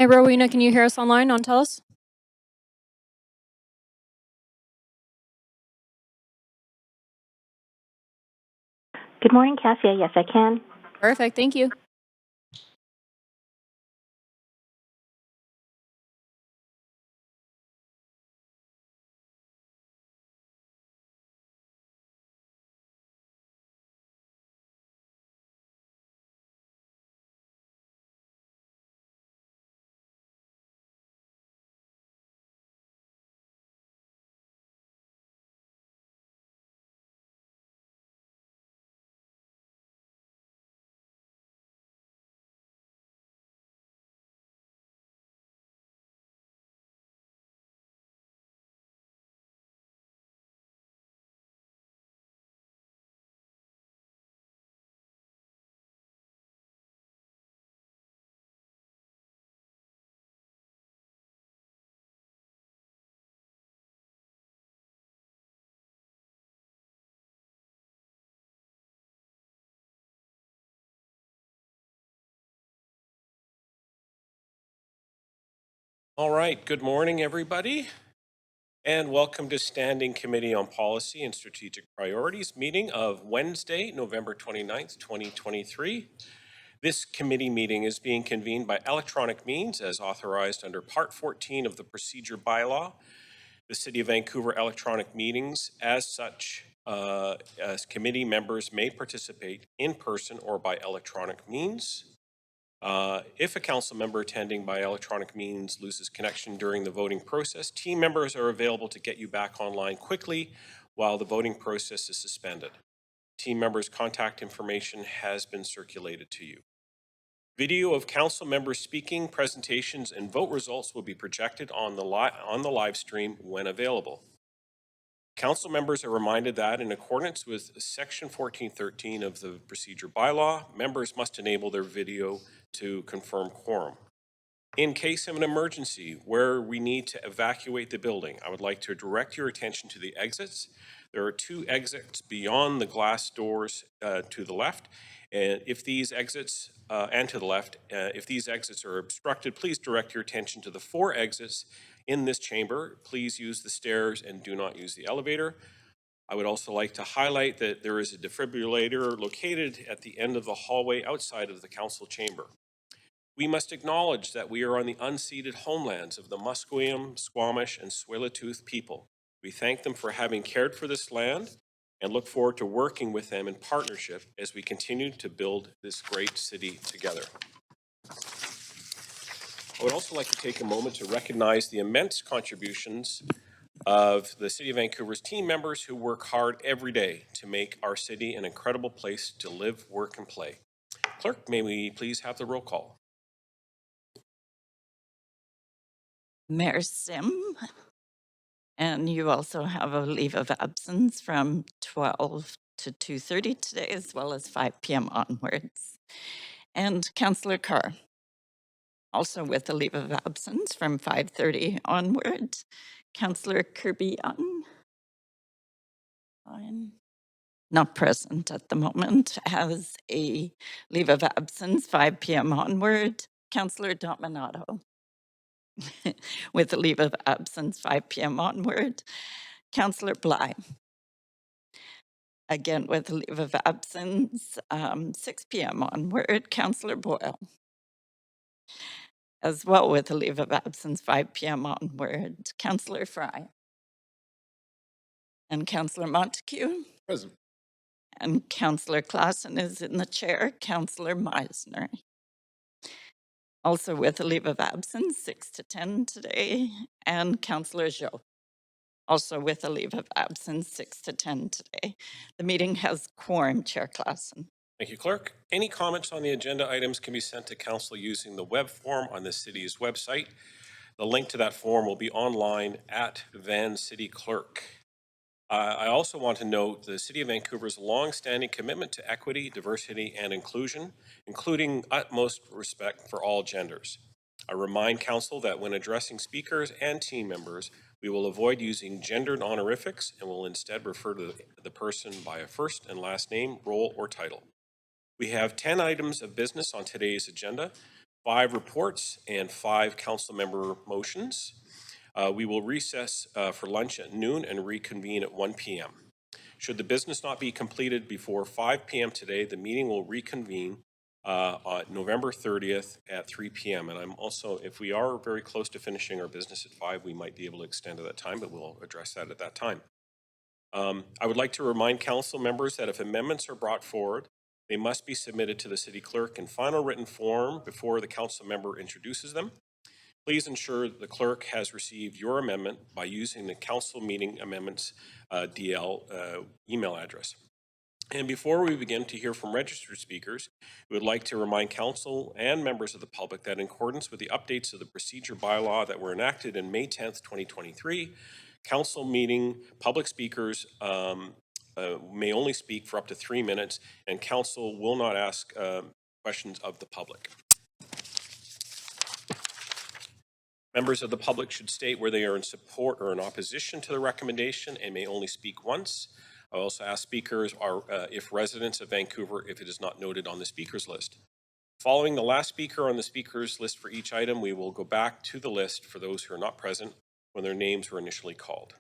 Hey, Rowena, can you hear us online on TELUS? Good morning, Cassia. Yes, I can. Perfect, thank you. All right, good morning, everybody, and welcome to Standing Committee on Policy and Strategic Priorities meeting of Wednesday, November 29th, 2023. This committee meeting is being convened by electronic means as authorized under Part 14 of the Procedure Bylaw. The City of Vancouver electronic meetings, as such, as committee members may participate in person or by electronic means. If a council member attending by electronic means loses connection during the voting process, team members are available to get you back online quickly while the voting process is suspended. Team members' contact information has been circulated to you. Video of council members speaking, presentations, and vote results will be projected on the live stream when available. Council members are reminded that in accordance with Section 1413 of the Procedure Bylaw, members must enable their video to confirm quorum. In case of an emergency where we need to evacuate the building, I would like to direct your attention to the exits. There are 2 exits beyond the glass doors to the left. And if these exits, and to the left, if these exits are obstructed, please direct your attention to the 4 exits in this chamber. Please use the stairs and do not use the elevator. I would also like to highlight that there is a defibrillator located at the end of the hallway outside of the council chamber. We must acknowledge that we are on the unceded homelands of the Musqueam, Squamish, and Tsleil-Waututh people. We thank them for having cared for this land and look forward to working with them in partnership as we continue to build this great city together. I would also like to take a moment to recognize the immense contributions of the City of Vancouver's team members who work hard every day to make our city an incredible place to live, work, and play. Clerk, may we please have the roll call? Mayor Sim, and you also have a leave of absence from 12 to 2:30 today, as well as 5 p.m. onwards. And Councillor Carr, also with a leave of absence from 5:30 onwards. Councillor Kirby Young, not present at the moment, has a leave of absence 5 p.m. onward. Councillor Dominato, with a leave of absence 5 p.m. onward. Councillor Bly, again with a leave of absence 6 p.m. onward. Councillor Boyle, as well with a leave of absence 5 p.m. onward. Councillor Fry. And Councillor Montague. Present. And Councillor Klassen is in the chair. Councillor Meisner. Also with a leave of absence 6 to 10 today. And Councillor Jo, also with a leave of absence 6 to 10 today. The meeting has quorum, Chair Klassen. Thank you, Clerk. Any comments on the agenda items can be sent to Council using the web form on the city's website. The link to that form will be online at Van City Clerk. I also want to note the City of Vancouver's long-standing commitment to equity, diversity, and inclusion, including utmost respect for all genders. I remind Council that when addressing speakers and team members, we will avoid using gendered honorifics and will instead refer to the person by a first and last name, role, or title. We have 10 items of business on today's agenda. 5 reports, and 5 council member motions. We will recess for lunch at noon and reconvene at 1 p.m. Should the business not be completed before 5 p.m. today, the meeting will reconvene on November 30th at 3 p.m. And I'm also, if we are very close to finishing our business at 5, we might be able to extend to that time, but we'll address that at that time. I would like to remind council members that if amendments are brought forward, they must be submitted to the city clerk in final written form before the council member introduces them. Please ensure the clerk has received your amendment by using the council meeting amendments DL email address. And before we begin to hear from registered speakers, we would like to remind council and members of the public that in accordance with the updates of the procedure bylaw that were enacted in May 10th, 2023, council meeting public speakers may only speak for up to 3 minutes, and council will not ask questions of the public. Members of the public should state where they are in support or in opposition to the recommendation and may only speak once. I also ask speakers are if residents of Vancouver if it is not noted on the speakers list. Following the last speaker on the speakers list for each item, we will go back to the list for those who are not present when their names were initially called.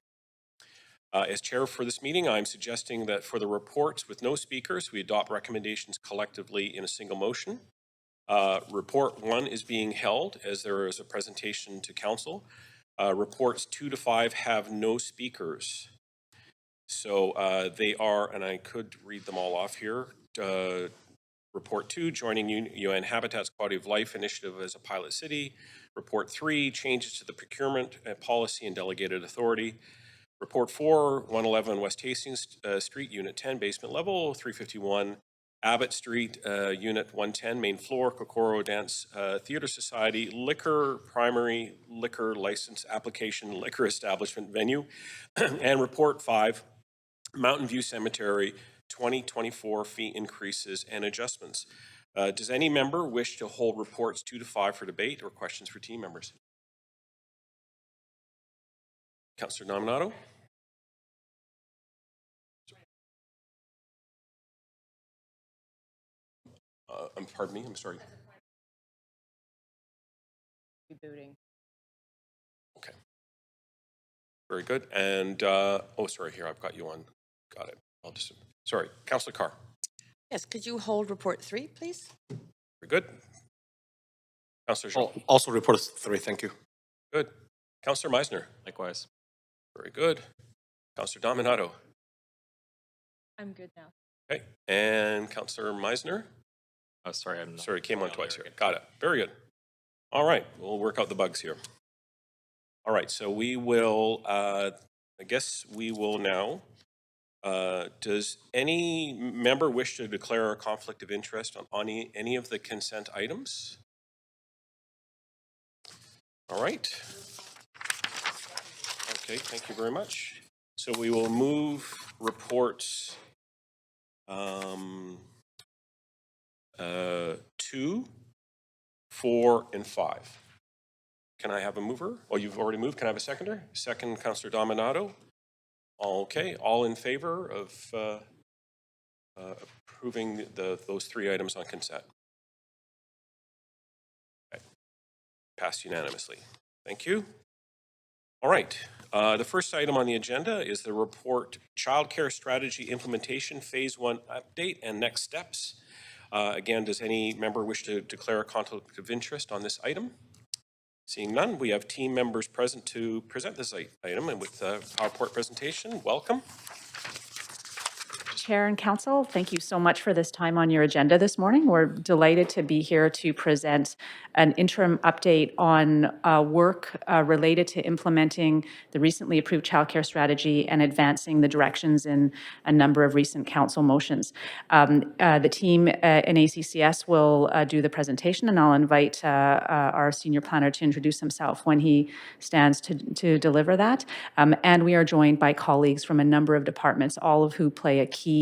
As chair for this meeting, I'm suggesting that for the reports with no speakers, we adopt recommendations collectively in a single motion. Report 1 is being held as there is a presentation to council. Reports 2 to 5 have no speakers. So they are, and I could read them all off here. Report 2, joining UN Habitat's Quality of Life Initiative as a pilot city. Report 3, changes to the procurement policy and delegated authority. Report 4, 111 West Hastings Street, Unit 10, basement level, 351 Abbott Street, Unit 110, main floor, Kokoro Dance Theater Society, liquor, primary liquor license application, liquor establishment venue. And Report 5, Mountain View Cemetery, 2024 fee increases and adjustments. Does any member wish to hold reports 2 to 5 for debate or questions for team members? Councillor Nominato? Pardon me, I'm sorry. Rebooting. Okay. Very good. And, oh, sorry, here, I've got you on. Got it. I'll just, sorry, Councillor Carr. Yes, could you hold report 3, please? Very good. Councillor Jean. Also report 3, thank you. Good. Councillor Meisner. Likewise. Very good. Councillor Dominato. I'm good now. Okay. And Councillor Meisner. Oh, sorry, I'm not. Sorry, it came on twice here. Got it. Very good. All right. We'll work out the bugs here. All right. So we will, I guess we will now, does any member wish to declare a conflict of interest on any of the consent items? All right. Okay, thank you very much. So we will move reports 2, 4, and 5. Can I have a mover? Oh, you've already moved. Can I have a seconder? Second, Councillor Dominato. Okay, all in favor of approving those 3 items on consent? Okay. Passed unanimously. Thank you. All right. The first item on the agenda is the report Childcare Strategy Implementation Phase 1 Update and Next Steps. Again, does any member wish to declare a conflict of interest on this item? Seeing none, we have team members present to present this item and with the PowerPoint presentation. Welcome. Chair and Council, thank you so much for this time on your agenda this morning. We're delighted to be here to present an interim update on work related to implementing the recently approved childcare strategy and advancing the directions in a number of recent council motions. The team in ACCS will do the presentation, and I'll invite our senior planner to introduce himself when he stands to deliver that. And we are joined by colleagues from a number of departments, all of who play a key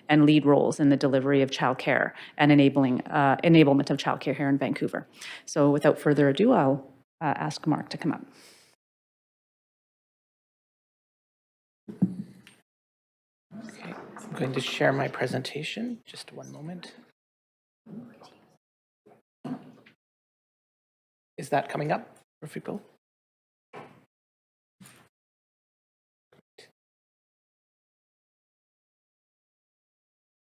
and lead roles in the delivery of childcare and enablement of childcare here in Vancouver. So without further ado, I'll ask Mark to come up. Okay, I'm going to share my presentation. Just one moment. Is that coming up for people?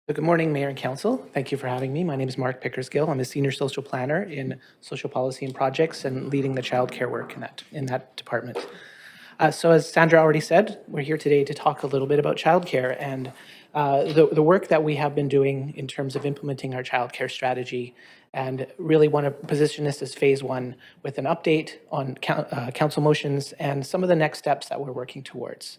So good morning, Mayor and Council. Thank you for having me. My name is Mark Pickersgill. I'm a senior social planner in social policy and projects and leading the childcare work in that department. So as Sandra already said, we're here today to talk a little bit about childcare and the work that we have been doing in terms of implementing our childcare strategy, and really want to position this as phase one with an update on council motions and some of the next steps that we're working towards.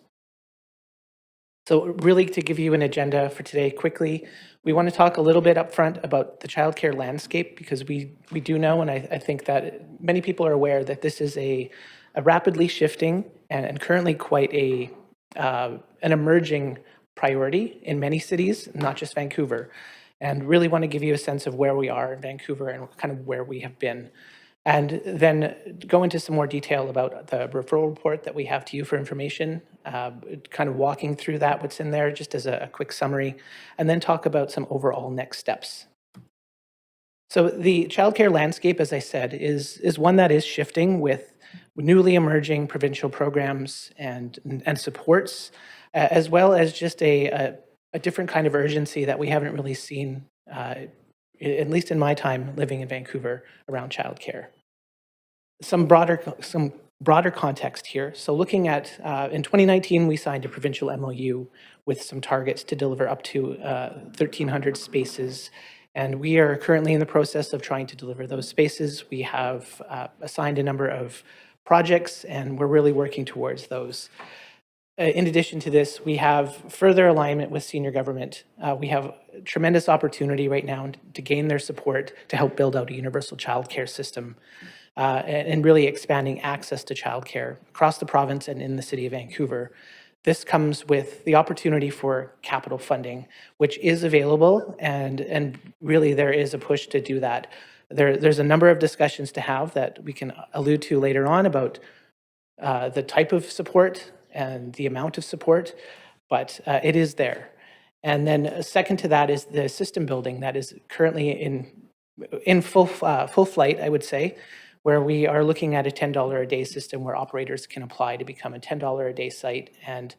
So really, to give you an agenda for today quickly, we want to talk a little bit up front about the childcare landscape, because we do know, and I think that many people are aware, that this is a rapidly shifting and currently quite an emerging priority in many cities, not just Vancouver. And really want to give you a sense of where we are in Vancouver and kind of where we have been. And then go into some more detail about the referral report that we have to you for information, kind of walking through that, what's in there, just as a quick summary, and then talk about some overall next steps. So the childcare landscape, as I said, is one that is shifting with newly emerging provincial programs and supports, as well as just a different kind of urgency that we haven't really seen, at least in my time living in Vancouver, around childcare. Some broader context here. So looking at, in 2019, we signed a provincial MOU with some targets to deliver up to 1,300 spaces. And we are currently in the process of trying to deliver those spaces. We have assigned a number of projects, and we're really working towards those. In addition to this, we have further alignment with senior government. We have tremendous opportunity right now to gain their support to help build out a universal childcare system, and really expanding access to childcare across the province and in the city of Vancouver. This comes with the opportunity for capital funding, which is available, and really there is a push to do that. There's a number of discussions to have that we can allude to later on about the type of support and the amount of support, but it is there. And then second to that is the system building that is currently in full flight, I would say, where we are looking at a $10 a day system where operators can apply to become a $10 a day site, and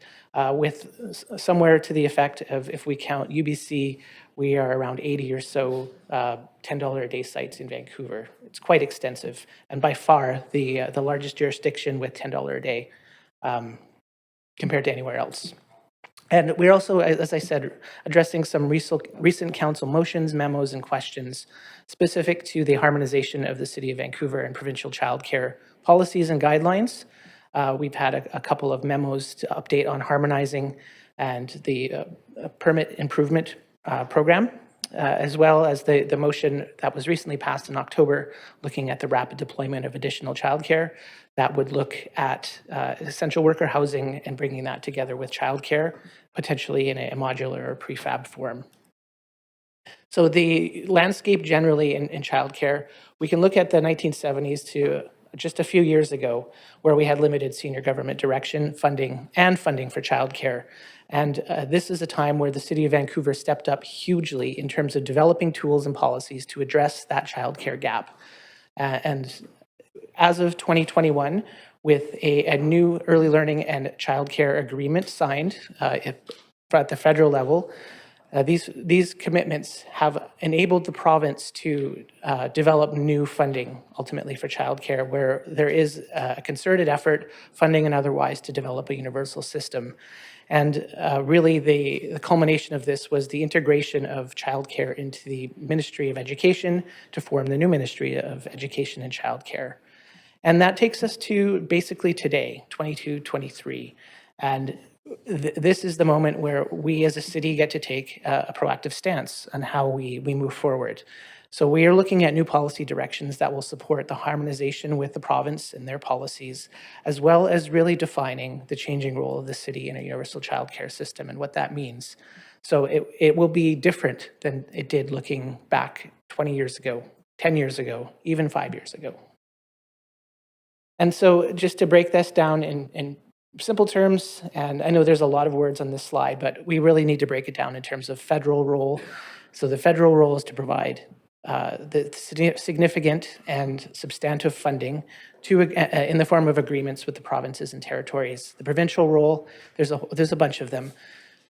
with somewhere to the effect of, if we count UBC, we are around 80 or so $10 a day sites in Vancouver. It's quite extensive, and by far the largest jurisdiction with $10 a day compared to anywhere else. And we're also, as I said, addressing some recent council motions, memos, and questions specific to the harmonization of the City of Vancouver and provincial childcare policies and guidelines. We've had a couple of memos to update on harmonizing and the permit improvement program, as well as the motion that was recently passed in October, looking at the rapid deployment of additional childcare that would look at essential worker housing and bringing that together with childcare, potentially in a modular or prefab form. So the landscape generally in childcare, we can look at the 1970s to just a few years ago, where we had limited senior government direction, funding for childcare. And this is a time where the City of Vancouver stepped up hugely in terms of developing tools and policies to address that childcare gap. And as of 2021, with a new early learning and childcare agreement signed at the federal level, these commitments have enabled the province to develop new funding, ultimately for childcare, where there is a concerted effort, funding and otherwise, to develop a universal system. And really, the culmination of this was the integration of childcare into the Ministry of Education to form the new Ministry of Education and Childcare. And that takes us to basically today, 22-23. And this is the moment where we as a city get to take a proactive stance on how we move forward. So we are looking at new policy directions that will support the harmonization with the province and their policies, as well as really defining the changing role of the city in a universal childcare system and what that means. So it will be different than it did looking back 20 years ago, 10 years ago, even 5 years ago. And so just to break this down in simple terms, and I know there's a lot of words on this slide, but we really need to break it down in terms of federal role. So the federal role is to provide significant and substantive funding to in the form of agreements with the provinces and territories. The provincial role, there's a bunch of them.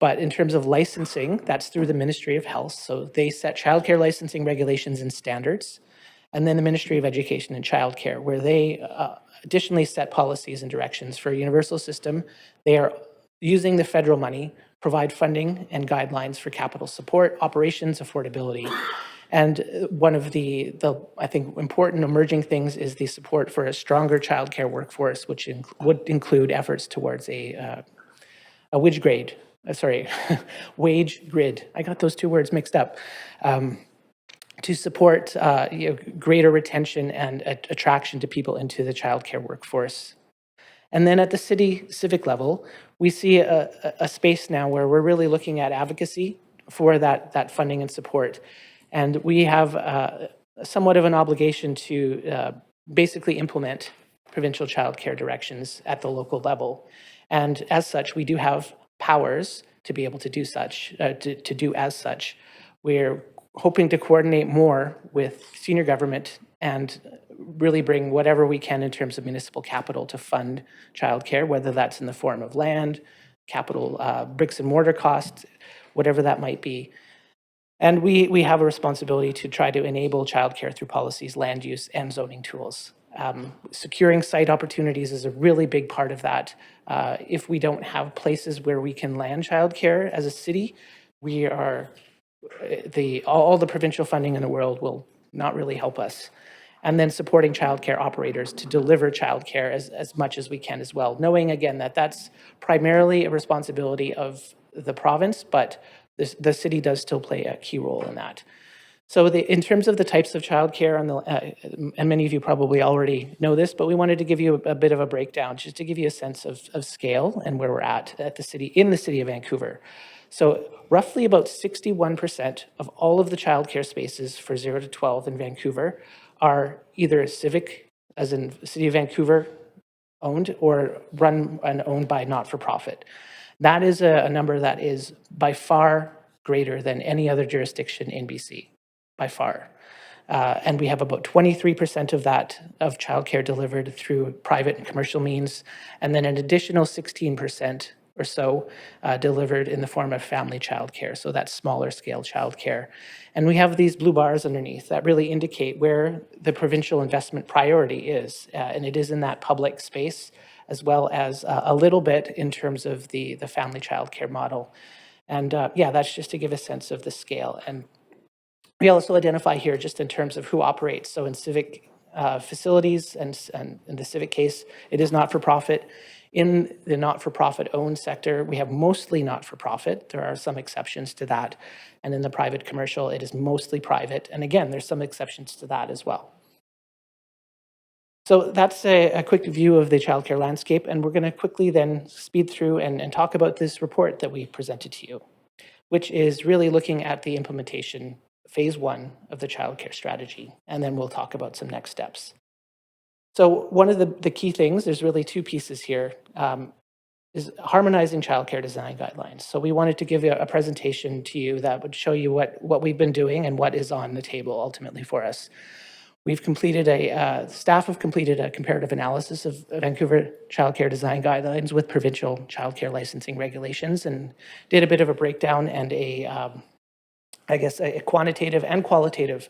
But in terms of licensing, that's through the Ministry of Health. So they set childcare licensing regulations and standards. And then the Ministry of Education and Childcare, where they additionally set policies and directions for a universal system. They are using the federal money, provide funding and guidelines for capital support, operations, affordability. And one of the I think, important emerging things is the support for a stronger childcare workforce, which would include efforts towards a wage grade, wage grid. I got those two words mixed up. To support greater retention and attraction to people into the childcare workforce. And then at the city civic level, we see a space now where we're really looking at advocacy for that funding and support. And we have somewhat of an obligation to basically implement provincial childcare directions at the local level. And as such, we do have powers to be able to do such, to do as such. We're hoping to coordinate more with senior government and really bring whatever we can in terms of municipal capital to fund childcare, whether that's in the form of land, capital, bricks and mortar costs, whatever that might be. And we have a responsibility to try to enable childcare through policies, land use, and zoning tools. Securing site opportunities is a really big part of that. If we don't have places where we can land childcare as a city, we are all the provincial funding in the world will not really help us. And then supporting childcare operators to deliver childcare as much as we can as well, knowing again that that's primarily a responsibility of the province, but the city does still play a key role in that. So in terms of the types of childcare, and many of you probably already know this, but we wanted to give you a bit of a breakdown, just to give you a sense of scale and where we're at the city, in the city of Vancouver. So roughly about 61% of all of the childcare spaces for 0 to 12 in Vancouver are either civic, as in City of Vancouver owned, or run and owned by not-for-profit. That is a number that is by far greater than any other jurisdiction in BC, by far. And we have about 23% of that, of childcare delivered through private and commercial means, and then an additional 16% or so delivered in the form of family childcare, so that's smaller scale childcare. And we have these blue bars underneath that really indicate where the provincial investment priority is, and it is in that public space, as well as a little bit in terms of the family childcare model. And yeah, that's just to give a sense of the scale. And we also identify here just in terms of who operates. So in civic facilities and in the civic case, it is not-for-profit. In the not-for-profit owned sector, we have mostly not-for-profit. There are some exceptions to that. And in the private commercial, it is mostly private. And again, there's some exceptions to that as well. So that's a quick view of the childcare landscape. And we're going to quickly then speed through and talk about this report that we presented to you, which is really looking at the implementation phase 1 of the childcare strategy. And then we'll talk about some next steps. So one of the key things, there's really two pieces here, is harmonizing childcare design guidelines. So we wanted to give you a presentation to you that would show you what we've been doing and what is on the table ultimately for us. We've completed staff have completed a comparative analysis of Vancouver childcare design guidelines with provincial childcare licensing regulations, and did a bit of a breakdown and I guess a quantitative and qualitative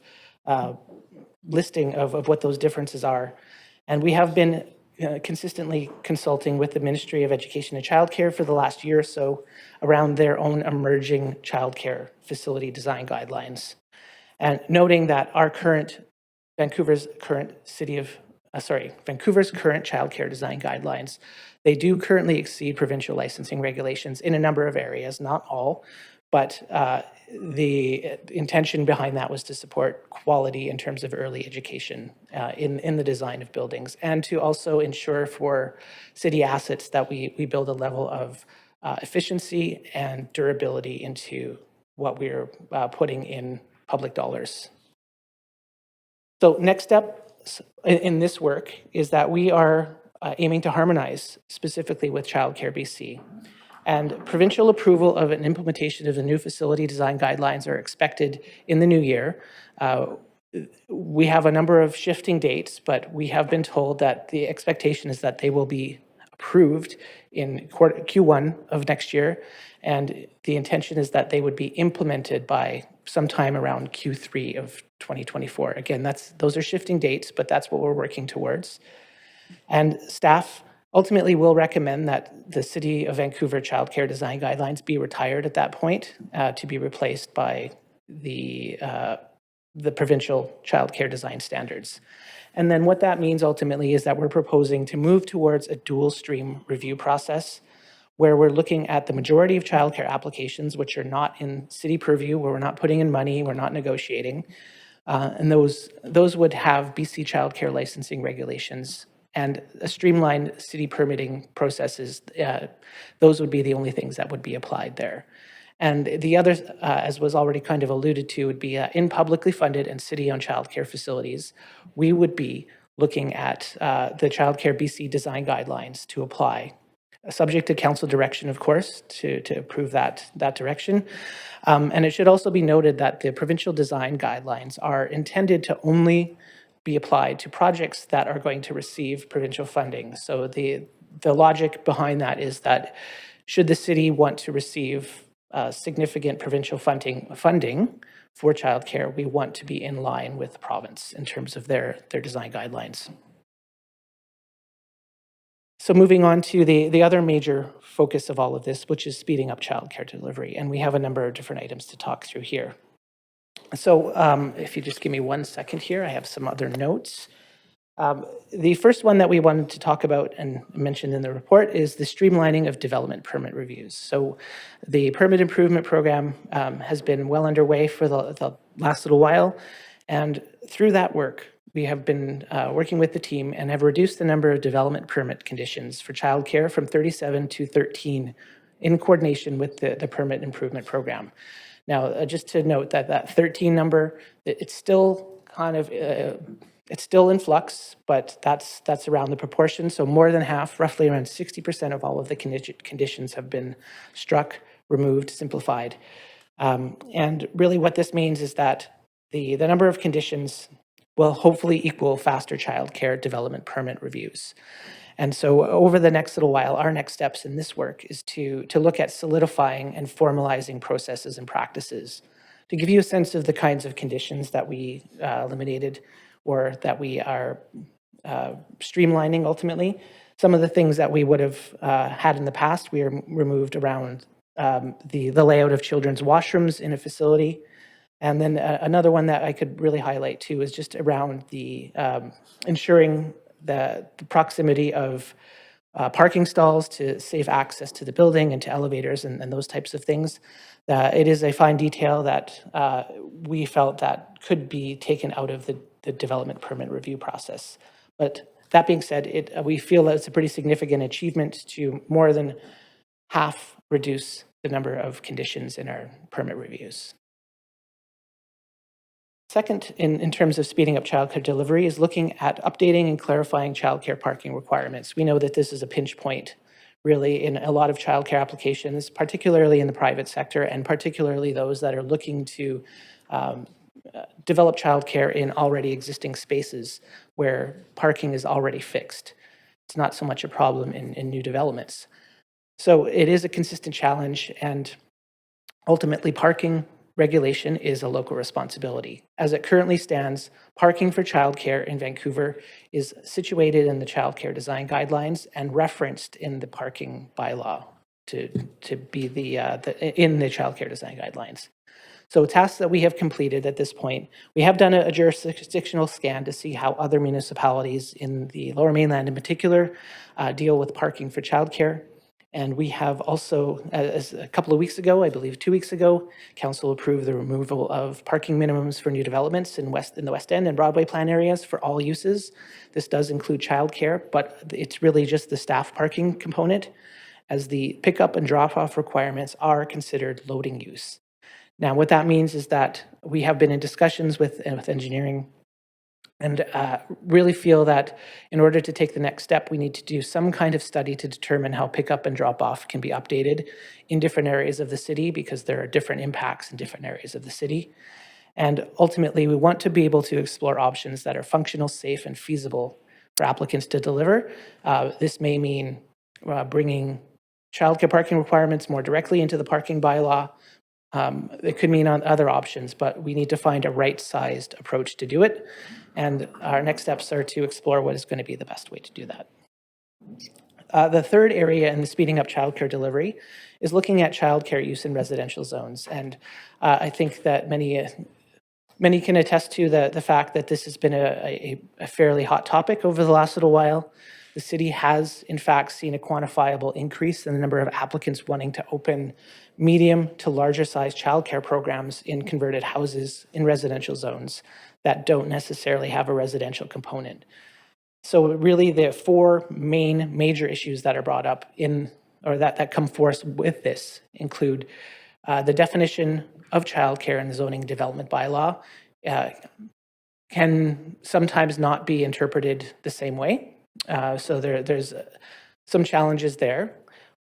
listing of what those differences are. And we have been consistently consulting with the Ministry of Education and Childcare for the last year or so around their own emerging childcare facility design guidelines. And noting that our Vancouver's current childcare design guidelines, they do currently exceed provincial licensing regulations in a number of areas, not all, but the intention behind that was to support quality in terms of early education in the design of buildings, and to also ensure for city assets that we build a level of efficiency and durability into what we're putting in public dollars. So next step in this work is that we are aiming to harmonize specifically with Childcare BC. And provincial approval of an implementation of the new facility design guidelines are expected in the new year. we have a number of shifting dates, but we have been told that the expectation is that they will be approved in Q1 of next year, and the intention is that they would be implemented by sometime around Q3 of 2024. Again, those are shifting dates, but that's what we're working towards. And staff ultimately will recommend that the City of Vancouver Childcare Design Guidelines be retired at that point to be replaced by the provincial childcare design standards. And then what that means ultimately is that we're proposing to move towards a dual stream review process where we're looking at the majority of childcare applications, which are not in city purview, where we're not putting in money, we're not negotiating. And those would have BC childcare licensing regulations and a streamlined city permitting processes. Those would be the only things that would be applied there. And the other, as was already kind of alluded to, would be in publicly funded and city-owned childcare facilities, we would be looking at the Childcare BC design guidelines to apply, subject to council direction, of course, to approve that direction. And it should also be noted that the provincial design guidelines are intended to only be applied to projects that are going to receive provincial funding. So the logic behind that is that should the city want to receive significant provincial funding for childcare, we want to be in line with the province in terms of their design guidelines. So moving on to the other major focus of all of this, which is speeding up childcare delivery. And we have a number of different items to talk through here. So if you just give me 1 second here, I have some other notes. The first one that we wanted to talk about and mentioned in the report is the streamlining of development permit reviews. So the permit improvement program has been well underway for the last little while. And through that work, we have been working with the team and have reduced the number of development permit conditions for childcare from 37 to 13 in coordination with the permit improvement program. Now, just to note that 13 number, it's still kind of it's still in flux, but that's around the proportion. So more than half, roughly around 60% of all of the conditions have been struck, removed, simplified. And really what this means is that the number of conditions will hopefully equal faster childcare development permit reviews. And so over the next little while, our next steps in this work is to look at solidifying and formalizing processes and practices. To give you a sense of the kinds of conditions that we eliminated or that we are streamlining ultimately. Some of the things that we would have had in the past, we removed around the layout of children's washrooms in a facility. And then another one that I could really highlight too is just around the ensuring the proximity of parking stalls to safe access to the building and to elevators and those types of things. It is a fine detail that we felt that could be taken out of the development permit review process. But that being said, we feel that it's a pretty significant achievement to more than half reduce the number of conditions in our permit reviews. Second, in terms of speeding up childcare delivery, is looking at updating and clarifying childcare parking requirements. We know that this is a pinch point, really, in a lot of childcare applications, particularly in the private sector, and particularly those that are looking to develop childcare in already existing spaces where parking is already fixed. It's not so much a problem in new developments. So it is a consistent challenge, and ultimately parking regulation is a local responsibility. As it currently stands, parking for childcare in Vancouver is situated in the childcare design guidelines and referenced in the parking bylaw to be in the childcare design guidelines. So tasks that we have completed at this point, we have done a jurisdictional scan to see how other municipalities in the Lower Mainland in particular deal with parking for childcare. And we have also, as a couple of weeks ago, I believe 2 weeks ago, Council approved the removal of parking minimums for new developments in the West End and Broadway plan areas for all uses. This does include childcare, but it's really just the staff parking component, as the pickup and drop-off requirements are considered loading use. Now, what that means is that we have been in discussions with engineering and really feel that in order to take the next step, we need to do some kind of study to determine how pickup and drop-off can be updated in different areas of the city, because there are different impacts in different areas of the city. And ultimately, we want to be able to explore options that are functional, safe, and feasible for applicants to deliver. This may mean bringing childcare parking requirements more directly into the parking bylaw. It could mean on other options, but we need to find a right-sized approach to do it. And our next steps are to explore what is going to be the best way to do that. The third area in the speeding up childcare delivery is looking at childcare use in residential zones. And I think that many can attest to the fact that this has been a fairly hot topic over the last little while. The city has, in fact, seen a quantifiable increase in the number of applicants wanting to open medium to larger size childcare programs in converted houses in residential zones that don't necessarily have a residential component. So really the four main major issues that are brought up that come forth with this include the definition of childcare in the zoning development bylaw can sometimes not be interpreted the same way. So there's some challenges there.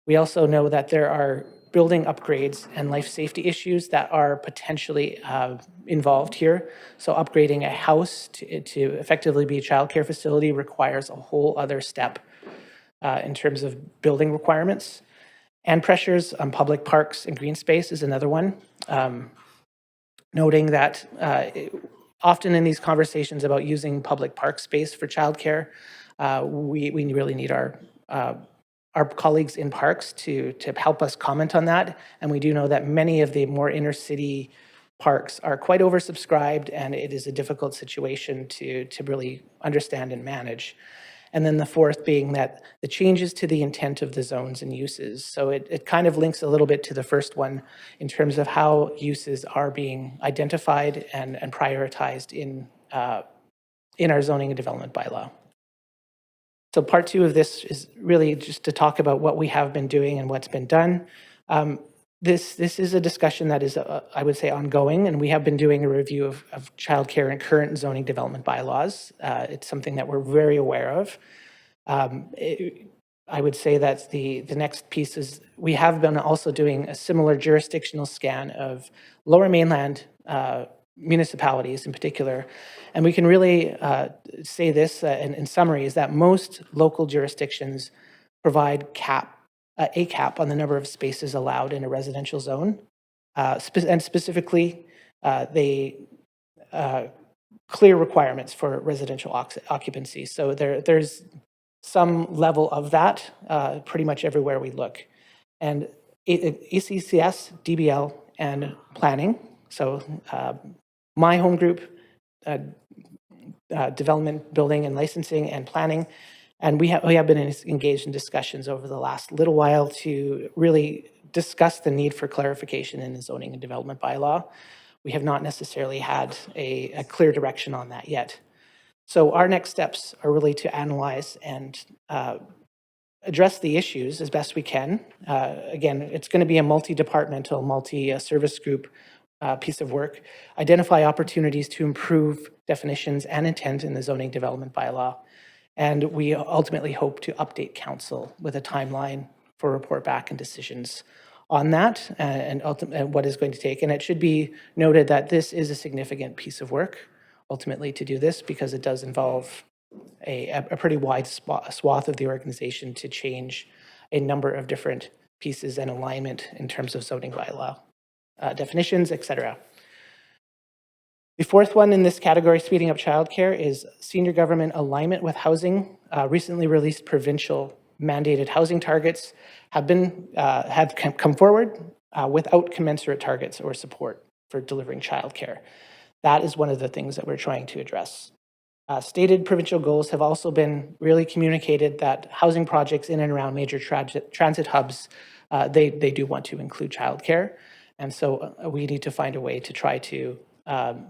We also know that there are building upgrades and life safety issues that are potentially involved here. So upgrading a house to effectively be a childcare facility requires a whole other step in terms of building requirements. And pressures on public parks and green space is another one. Noting that often in these conversations about using public park space for childcare, we really need our colleagues in parks to help us comment on that. And we do know that many of the more inner city parks are quite oversubscribed, and it is a difficult situation to really understand and manage. And then the fourth being that the changes to the intent of the zones and uses. So it kind of links a little bit to the first one in terms of how uses are being identified and prioritized in our zoning and development bylaw. So part two of this is really just to talk about what we have been doing and what's been done. This is a discussion that is, I would say, ongoing, and we have been doing a review of childcare and current zoning development bylaws. It's something that we're very aware of. I would say that the next piece is we have been also doing a similar jurisdictional scan of Lower Mainland municipalities in particular. And we can really say this in summary is that most local jurisdictions provide a cap on the number of spaces allowed in a residential zone. And specifically, they clear requirements for residential occupancy. So there's some level of that pretty much everywhere we look. And ECCS, DBL, and planning. So my home group, development, building, and licensing, and planning. And we have been engaged in discussions over the last little while to really discuss the need for clarification in the zoning and development bylaw. We have not necessarily had a clear direction on that yet. So our next steps are really to analyze and address the issues as best we can. Again, it's going to be a multi-departmental, multi-service group piece of work. Identify opportunities to improve definitions and intent in the zoning development bylaw. And we ultimately hope to update council with a timeline for report back and decisions on that and what is going to take. And it should be noted that this is a significant piece of work ultimately to do this because it does involve a pretty wide swath of the organization to change a number of different pieces and alignment in terms of zoning bylaw definitions, etc. The fourth one in this category, speeding up childcare, is senior government alignment with housing. Recently released provincial mandated housing targets have come forward without commensurate targets or support for delivering childcare. That is one of the things that we're trying to address. Stated provincial goals have also been really communicated that housing projects in and around major transit hubs, they do want to include childcare. And so we need to find a way to try to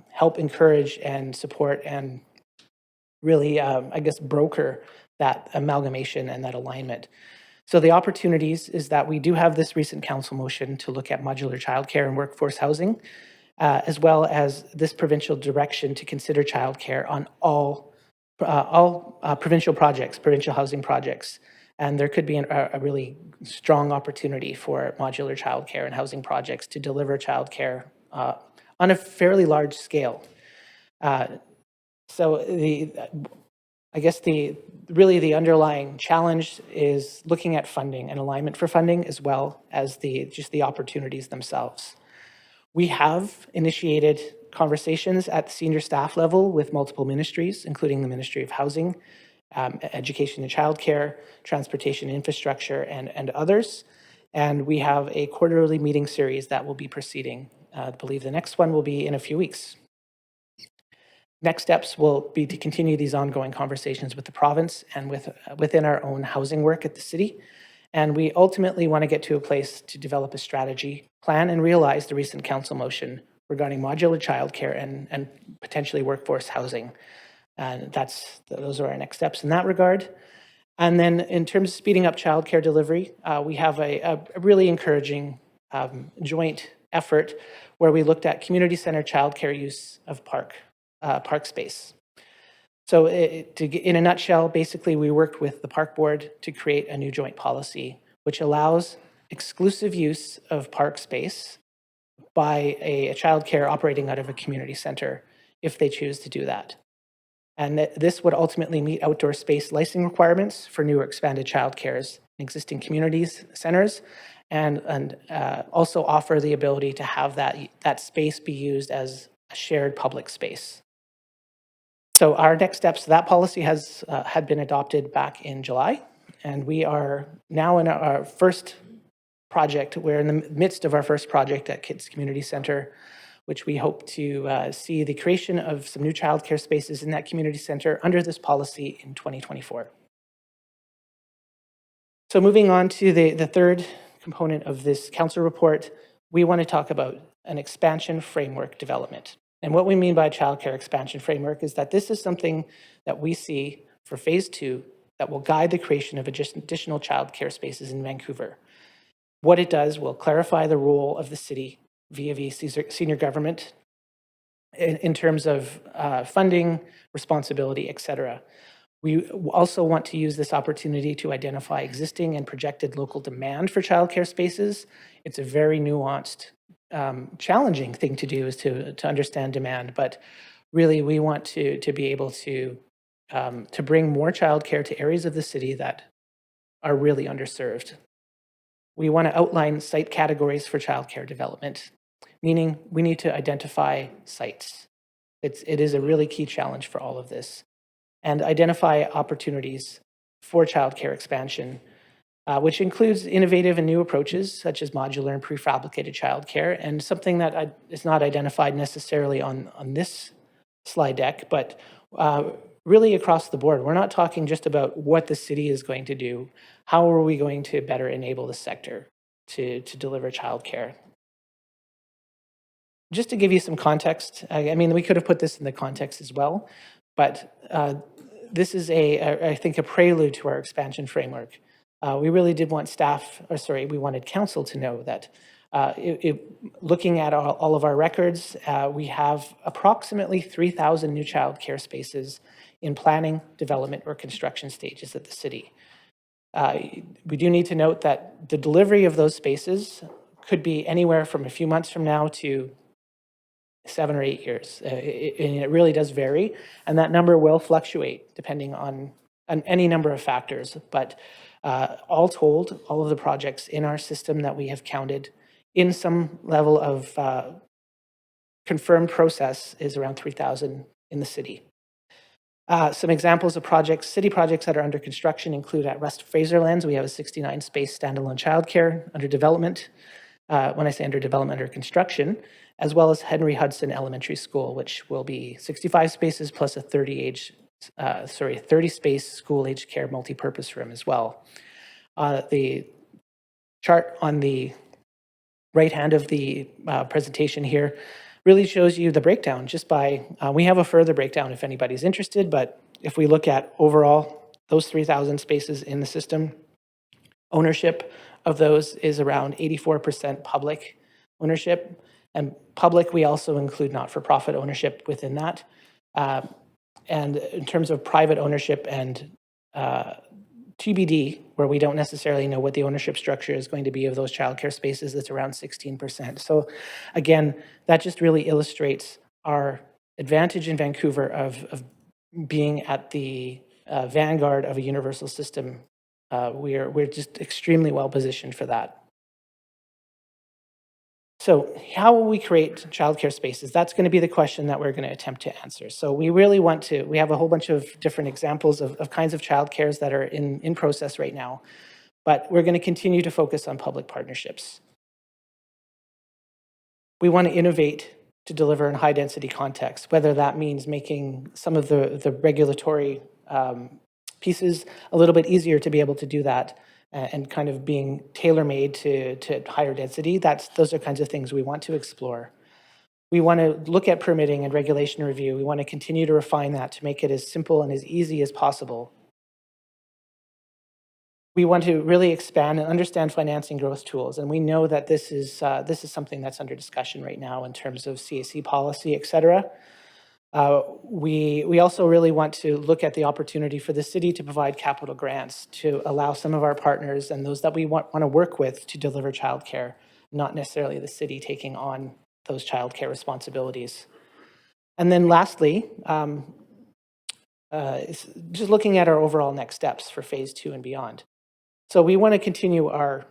help encourage and support and really, I guess, broker that amalgamation and that alignment. So the opportunities is that we do have this recent council motion to look at modular childcare and workforce housing, as well as this provincial direction to consider childcare on all provincial projects, provincial housing projects. And there could be a really strong opportunity for modular childcare and housing projects to deliver childcare on a fairly large scale. So I guess really the underlying challenge is looking at funding and alignment for funding, as well as just the opportunities themselves. We have initiated conversations at the senior staff level with multiple ministries, including the Ministry of Housing, Education and Childcare, Transportation Infrastructure, and others. And we have a quarterly meeting series that will be proceeding. I believe the next one will be in a few weeks. Next steps will be to continue these ongoing conversations with the province and within our own housing work at the city. And we ultimately want to get to a place to develop a strategy, plan, and realize the recent council motion regarding modular childcare and potentially workforce housing. And those are our next steps in that regard. And then in terms of speeding up childcare delivery, we have a really encouraging joint effort where we looked at community center childcare use of park space. So in a nutshell, basically we worked with the park board to create a new joint policy, which allows exclusive use of park space by a childcare operating out of a community center if they choose to do that. And this would ultimately meet outdoor space licensing requirements for new or expanded childcares in existing communities centers, and also offer the ability to have that space be used as a shared public space. So our next steps, that policy had been adopted back in July, and we are now in our first project. We're in the midst of our first project at Kids Community Center, which we hope to see the creation of some new childcare spaces in that community center under this policy in 2024. So moving on to the third component of this council report, we want to talk about an expansion framework development. And what we mean by a childcare expansion framework is that this is something that we see for phase 2 that will guide the creation of additional childcare spaces in Vancouver. What it does will clarify the role of the city via senior government in terms of funding, responsibility, etc. We also want to use this opportunity to identify existing and projected local demand for childcare spaces. It's a very nuanced, challenging thing to do, is to understand demand, but really we want to be able to bring more childcare to areas of the city that are really underserved. We want to outline site categories for childcare development, meaning we need to identify sites. It is a really key challenge for all of this, and identify opportunities for childcare expansion, which includes innovative and new approaches such as modular and prefabricated childcare, and something that is not identified necessarily on this slide deck, but really across the board. We're not talking just about what the city is going to do. How are we going to better enable the sector to deliver childcare? Just to give you some context, I mean, we could have put this in the context as well, but this is I think a prelude to our expansion framework. We really did want we wanted council to know that looking at all of our records, we have approximately 3,000 new childcare spaces in planning, development, or construction stages at the city. We do need to note that the delivery of those spaces could be anywhere from a few months from now to 7 or 8 years. And it really does vary, and that number will fluctuate depending on any number of factors. But all told, all of the projects in our system that we have counted in some level of confirmed process is around 3,000 in the city. Some examples of city projects that are under construction include at West Fraserlands, we have a 69-space standalone childcare under development. When I say under development, under construction, as well as Henry Hudson Elementary School, which will be 65 spaces plus a 30-space school-age care multi-purpose room as well. The chart on the right hand of the presentation here really shows you the breakdown just by, we have a further breakdown if anybody's interested, but if we look at overall those 3,000 spaces in the system, ownership of those is around 84% public ownership. And public, we also include not-for-profit ownership within that. And in terms of private ownership and TBD, where we don't necessarily know what the ownership structure is going to be of those childcare spaces, that's around 16%. So again, that just really illustrates our advantage in Vancouver of being at the vanguard of a universal system. We're just extremely well positioned for that. So how will we create childcare spaces? That's going to be the question that we're going to attempt to answer. So we really want to, we have a whole bunch of different examples of kinds of childcares that are in process right now, but we're going to continue to focus on public partnerships. We want to innovate to deliver in high density context, whether that means making some of the regulatory pieces a little bit easier to be able to do that, and kind of being tailor-made to higher density. Those are kinds of things we want to explore. We want to look at permitting and regulation review. We want to continue to refine that to make it as simple and as easy as possible. We want to really expand and understand financing growth tools, and we know that this is something that's under discussion right now in terms of CAC policy, et cetera. We also really want to look at the opportunity for the city to provide capital grants to allow some of our partners and those that we want to work with to deliver childcare, not necessarily the city taking on those childcare responsibilities. And then lastly, just looking at our overall next steps for phase 2 and beyond. So we want to continue our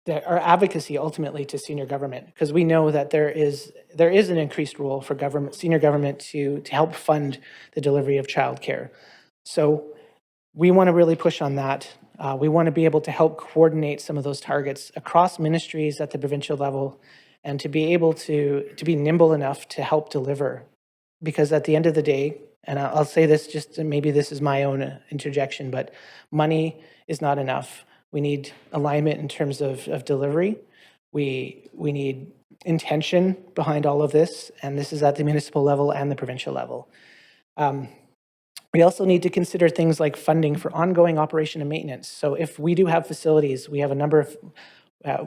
advocacy ultimately to senior government, because we know that there is an increased role for senior government to help fund the delivery of childcare. So we want to really push on that. We want to be able to help coordinate some of those targets across ministries at the provincial level, and to be able to be nimble enough to help deliver. Because at the end of the day, and I'll say this, just maybe this is my own interjection, but money is not enough. We need alignment in terms of delivery. We need intention behind all of this, and this is at the municipal level and the provincial level. We also need to consider things like funding for ongoing operation and maintenance. So if we do have facilities, we have a number of,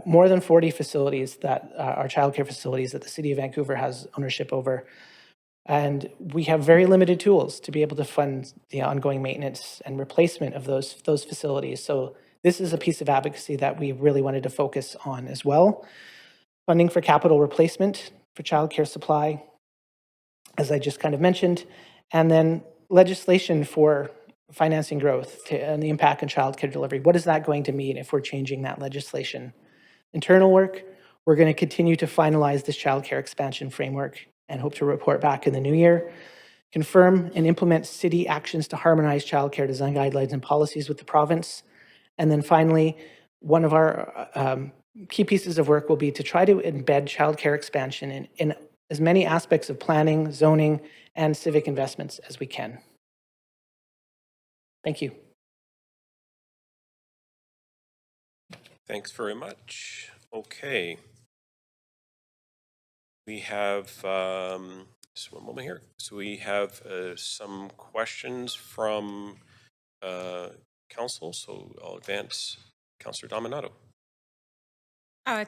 more than 40 facilities that are childcare facilities that the City of Vancouver has ownership over. And we have very limited tools to be able to fund the ongoing maintenance and replacement of those facilities. So this is a piece of advocacy that we really wanted to focus on as well. Funding for capital replacement for childcare supply, as I just kind of mentioned, and then legislation for financing growth and the impact on childcare delivery. What is that going to mean if we're changing that legislation? Internal work, we're going to continue to finalize this childcare expansion framework and hope to report back in the new year. Confirm and implement city actions to harmonize childcare design guidelines and policies with the province. And then finally, one of our key pieces of work will be to try to embed childcare expansion in as many aspects of planning, zoning, and civic investments as we can. Thank you. Thanks very much. Okay. We have, just one moment here. So we have some questions from council. So I'll advance Councillor Dominato.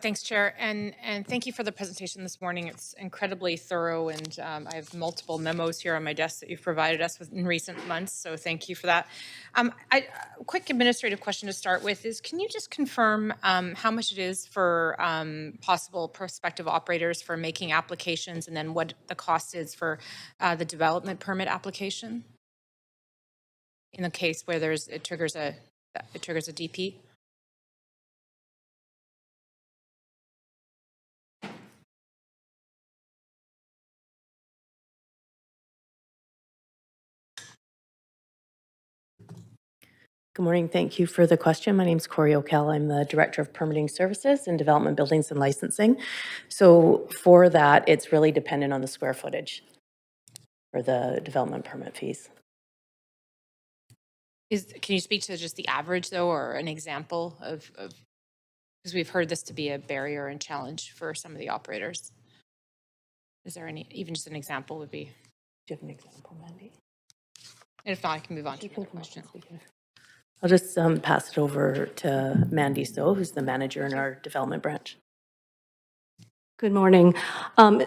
Thanks, Chair, and thank you for the presentation this morning. It's incredibly thorough, and I have multiple memos here on my desk that you've provided us with in recent months, so thank you for that. A quick administrative question to start with is, can you just confirm how much it is for possible prospective operators for making applications, and then what the cost is for the development permit application in the case where it triggers a DP? Good morning. Thank you for the question. My name is Corey O'Kell. I'm the Director of Permitting Services and Development Buildings and Licensing. So for that, it's really dependent on the square footage for the development permit fees. Can you speak to just the average, though, or an example of because we've heard this to be a barrier and challenge for some of the operators. Is there even just an example would be? Do you have an example, Mandy? And if not, I can move on to another question. I'll just pass it over to Mandy So, who's the manager in our development branch. Good morning.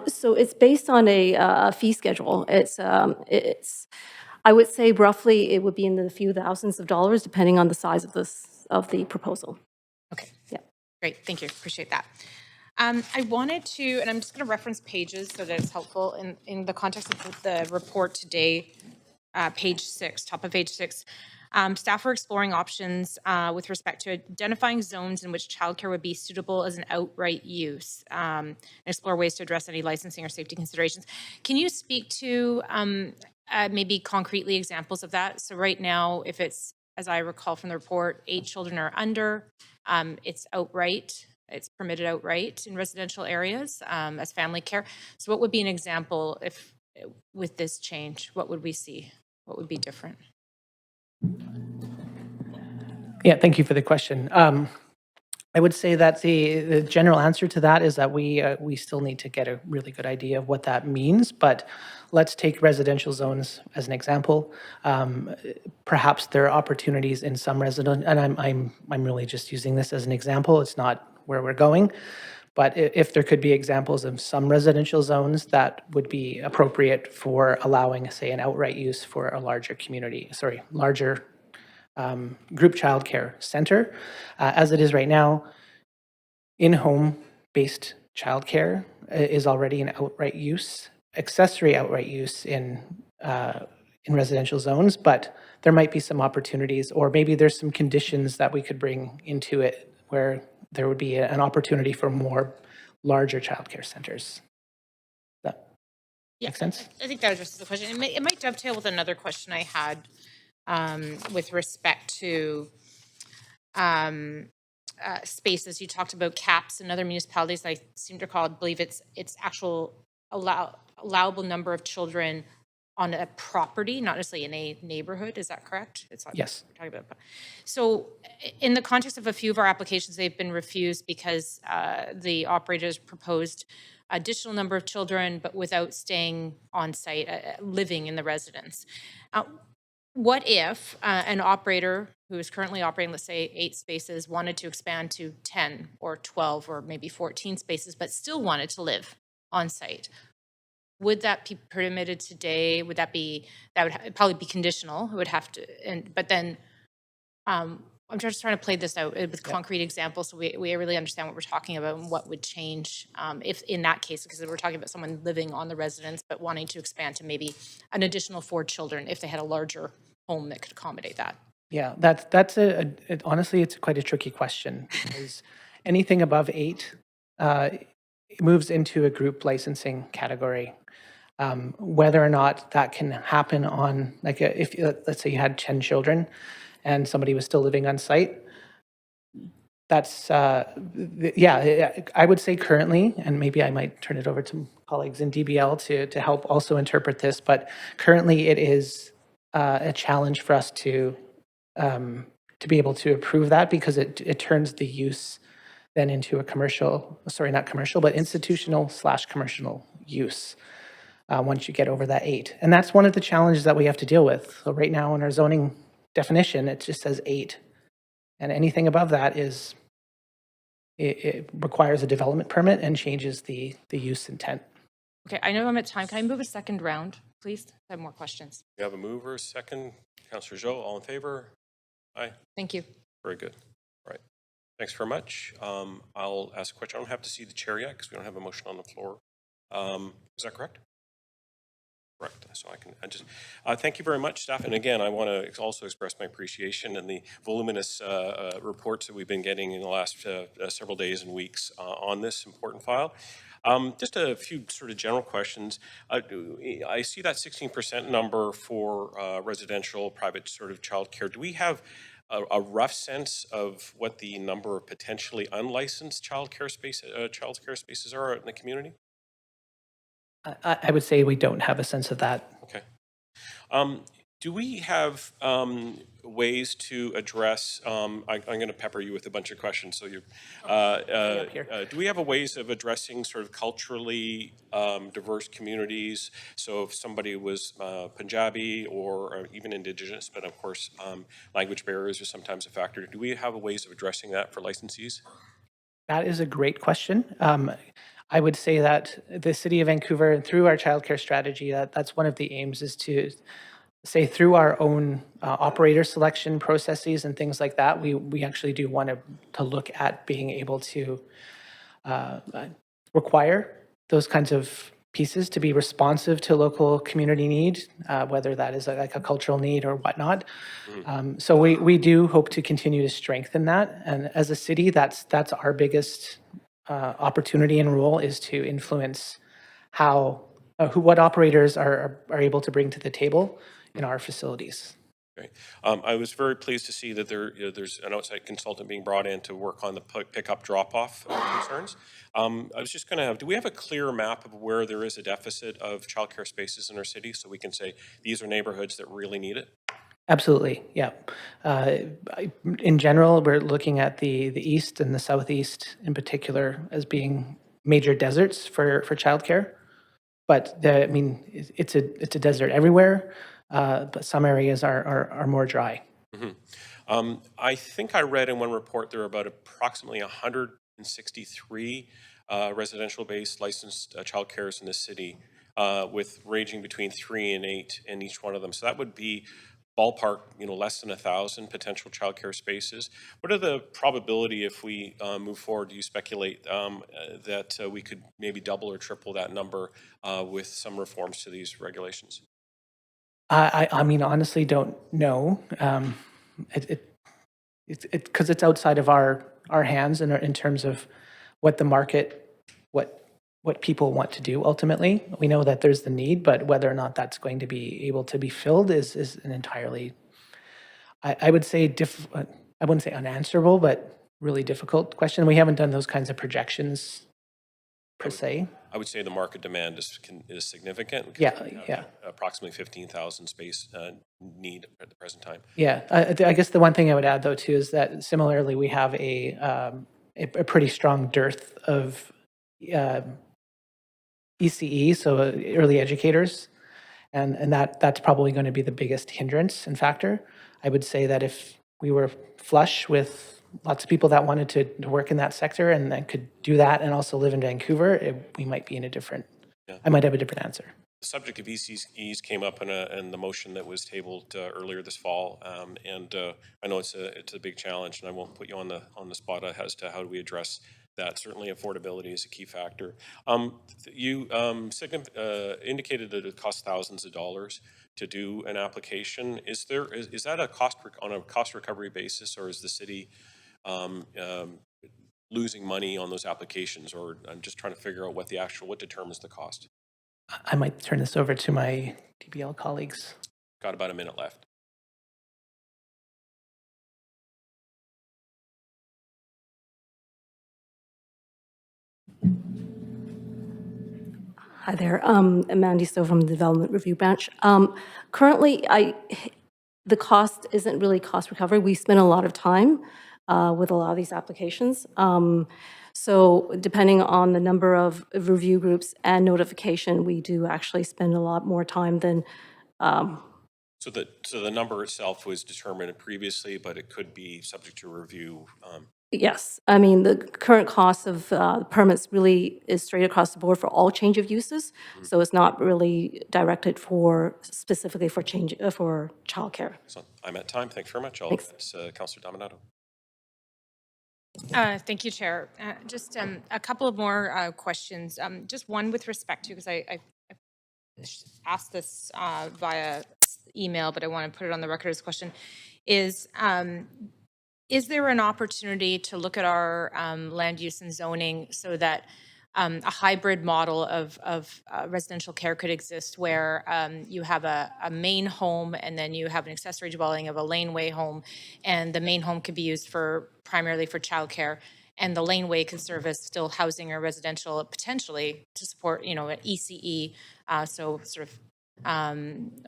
So it's based on a fee schedule. It's I would say roughly it would be in the few thousands of dollars, depending on the size of the proposal. Okay. Yeah. Great, thank you, appreciate that. I wanted to, and I'm just going to reference pages so that it's helpful in the context of the report today, page 6, top of page 6. Staff are exploring options with respect to identifying zones in which childcare would be suitable as an outright use, and explore ways to address any licensing or safety considerations. Can you speak to maybe concretely examples of that? So right now, if it's, as I recall from the report, 8 children or under, it's outright. It's permitted outright in residential areas as family care. So what would be an example if with this change? What would we see? What would be different? Yeah, thank you for the question. I would say that the general answer to that is that we still need to get a really good idea of what that means. But let's take residential zones as an example. Perhaps there are opportunities in some resident, and I'm really just using this as an example. It's not where we're going. But if there could be examples of some residential zones that would be appropriate for allowing, say, an outright use for a larger larger group childcare center. As it is right now, in-home-based childcare is already an outright use, accessory outright use in residential zones, but there might be some opportunities, or maybe there's some conditions that we could bring into it where there would be an opportunity for more larger childcare centers. Does that make sense? I think that addresses the question. It might dovetail with another question I had with respect to spaces. You talked about caps in other municipalities. I seem to recall, I believe it's actual allowable number of children on a property, not necessarily in a neighborhood. Is that correct? It's not, yes. We're talking about. So in the context of a few of our applications, they've been refused because the operators proposed additional number of children, but without staying on site, living in the residence. What if an operator who is currently operating, let's say 8 spaces, wanted to expand to 10 or 12 or maybe 14 spaces, but still wanted to live on site? Would that be permitted today? Would that would probably be conditional. It would have to, but then I'm just trying to play this out with concrete examples so we really understand what we're talking about and what would change if in that case, because we're talking about someone living on the residence but wanting to expand to maybe an additional 4 children if they had a larger home that could accommodate that. Yeah, honestly, it's quite a tricky question because anything above 8 moves into a group licensing category. Whether or not that can happen on, like, if let's say you had 10 children and somebody was still living on site, that's, yeah, I would say currently, and maybe I might turn it over to colleagues in DBL to help also interpret this, but currently it is a challenge for us to be able to approve that because it turns the use then into a commercial, sorry, not commercial, but institutional/commercial use. Once you get over that 8. And that's one of the challenges that we have to deal with. So right now in our zoning definition, it just says 8. And anything above that is, it requires a development permit and changes the use intent. Okay, I know I'm at time. Can I move a second round, please? I have more questions. We have a mover, second. Councillor Zhou, all in favor? Aye. Thank you. Very good. All right. Thanks very much. I'll ask a question. I don't have to see the chair yet because we don't have a motion on the floor. Is that correct? Correct. So I just thank you very much, staff. And again, I want to also express my appreciation and the voluminous reports that we've been getting in the last several days and weeks on this important file. Just a few sort of general questions. I see that 16% number for residential private sort of childcare. Do we have a rough sense of what the number of potentially unlicensed childcare spaces are in the community? I would say we don't have a sense of that. Okay. Do we have ways to address, I'm going to pepper you with a bunch of questions, so you're, do we have a ways of addressing sort of culturally diverse communities? So if somebody was Punjabi or even Indigenous, but of course language barriers are sometimes a factor. Do we have ways of addressing that for licensees? That is a great question. I would say that the City of Vancouver, through our childcare strategy, that's one of the aims is to say through our own operator selection processes and things like that, we actually do want to look at being able to require those kinds of pieces to be responsive to local community need, whether that is like a cultural need or whatnot. So we do hope to continue to strengthen that. And as a city, that's our biggest opportunity and role, is to influence how what operators are able to bring to the table in our facilities. Okay. I was very pleased to see that there's an outside consultant being brought in to work on the pickup drop-off concerns. I was just going to have, do we have a clear map of where there is a deficit of childcare spaces in our city, so we can say these are neighborhoods that really need it? Absolutely, yeah. In general, we're looking at the east and the southeast in particular as being major deserts for childcare. But I mean, it's a desert everywhere, but some areas are more dry. I think I read in one report there are about approximately 163 residential-based licensed childcares in the city, with ranging between 3 and 8 in each one of them. So that would be ballpark, less than 1,000 potential childcare spaces. What are the probability, if we move forward, do you speculate that we could maybe double or triple that number with some reforms to these regulations? I mean, honestly, don't know. Because it's outside of our hands in terms of what the market, what people want to do ultimately. We know that there's the need, but whether or not that's going to be able to be filled is an entirely, I would say, I wouldn't say unanswerable, but really difficult question. We haven't done those kinds of projections per se. I would say the market demand is significant. Yeah, We have yeah. Approximately 15,000 space need at the present time. Yeah, I guess the one thing I would add though too is that similarly we have a pretty strong dearth of ECE, so early educators, and that's probably going to be the biggest hindrance and factor. I would say that if we were flush with lots of people that wanted to work in that sector and that could do that and also live in Vancouver, we might be in a different, I might have a different answer. The subject of ECEs came up in the motion that was tabled earlier this fall, and I know it's a big challenge, and I won't put you on the spot as to how do we address that. Certainly, affordability is a key factor. You indicated that it costs thousands of dollars to do an application. Is that a cost on a cost recovery basis, or is the city losing money on those applications? Or I'm just trying to figure out what determines the cost. I might turn this over to my DBL colleagues. Got about a minute left. Hi there, I'm Mandy Stowe from the Development Review Branch. Currently, the cost isn't really cost recovery. We spend a lot of time with a lot of these applications. So depending on the number of review groups and notification, we do actually spend a lot more time than. So the number itself was determined previously, but it could be subject to review. Yes, I mean, the current cost of permits really is straight across the board for all change of uses. So it's not really directed specifically for childcare. So I'm at time. Thanks very much. It's Councillor Dominato. Thank you, Chair. Just a couple of more questions. Just one with respect to, because I asked this via email, but I want to put it on the record as a question, is there an opportunity to look at our land use and zoning so that a hybrid model of residential care could exist, where you have a main home and then you have an accessory dwelling of a laneway home, and the main home could be used primarily for childcare, and the laneway can serve as still housing or residential, potentially to support, an ECE, so sort of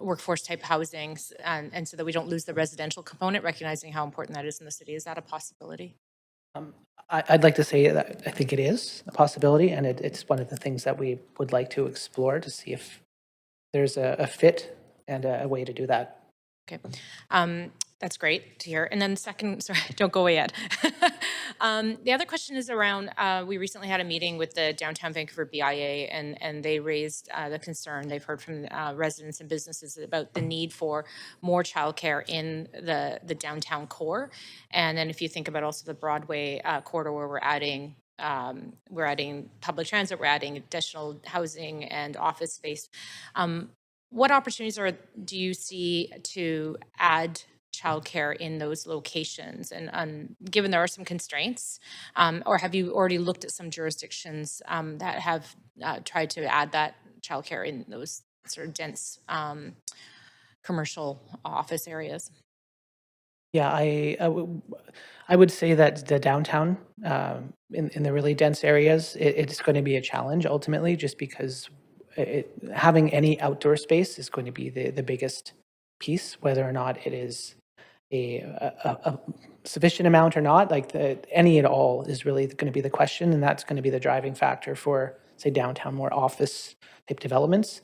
workforce type housing, and so that we don't lose the residential component, recognizing how important that is in the city. Is that a possibility? I'd like to say that I think it is a possibility, and it's one of the things that we would like to explore to see if there's a fit and a way to do that. Okay. That's great to hear. And then second, sorry, don't go away yet. The other question is around, we recently had a meeting with the Downtown Vancouver BIA, and they raised the concern they've heard from residents and businesses about the need for more childcare in the downtown core. And then if you think about also the Broadway corridor where we're adding public transit, we're adding additional housing and office space. What opportunities do you see to add childcare in those locations? And given there are some constraints, or have you already looked at some jurisdictions that have tried to add that childcare in those sort of dense commercial office areas? Yeah, I would say that the downtown, in the really dense areas, it's going to be a challenge ultimately, just because having any outdoor space is going to be the biggest piece, whether or not it is a sufficient amount or not. Like any at all is really going to be the question, and that's going to be the driving factor for, say, downtown, more office type developments.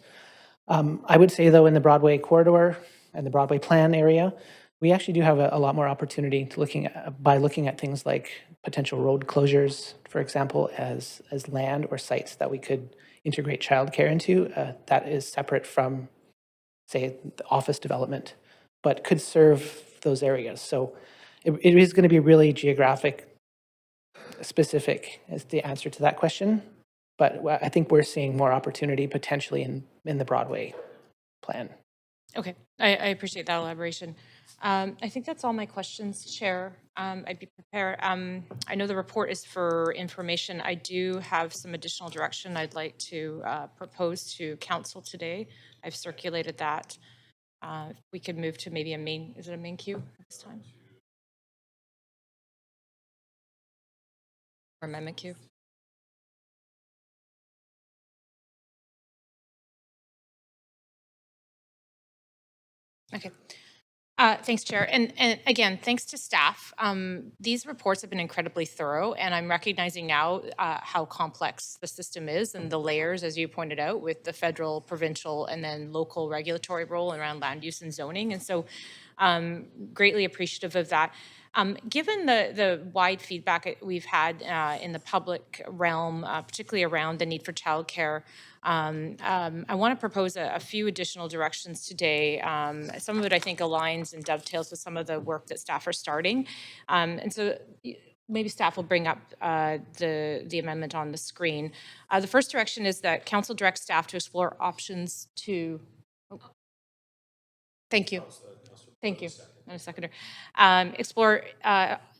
I would say, though, in the Broadway corridor and the Broadway plan area, we actually do have a lot more opportunity to by looking at things like potential road closures, for example, as land or sites that we could integrate childcare into. That is separate from, say, the office development, but could serve those areas. So it is going to be really geographic specific as the answer to that question. But I think we're seeing more opportunity potentially in the Broadway plan. Okay, I appreciate that elaboration. I think that's all my questions, Chair. I'd be prepared. I know the report is for information. I do have some additional direction I'd like to propose to Council today. I've circulated that. If we could move to maybe is it a main queue at this time? Or amendment queue? Okay. Thanks, Chair. And again, thanks to staff. These reports have been incredibly thorough, and I'm recognizing now how complex the system is and the layers, as you pointed out, with the federal, provincial, and then local regulatory role around land use and zoning. And so greatly appreciative of that. Given the wide feedback we've had in the public realm, particularly around the need for childcare, I want to propose a few additional directions today. Some of it, I think, aligns and dovetails with some of the work that staff are starting. And so maybe staff will bring up the amendment on the screen. The first direction is that Council directs staff to explore options to... Oh. Thank you. Thank you. And a seconder. Explore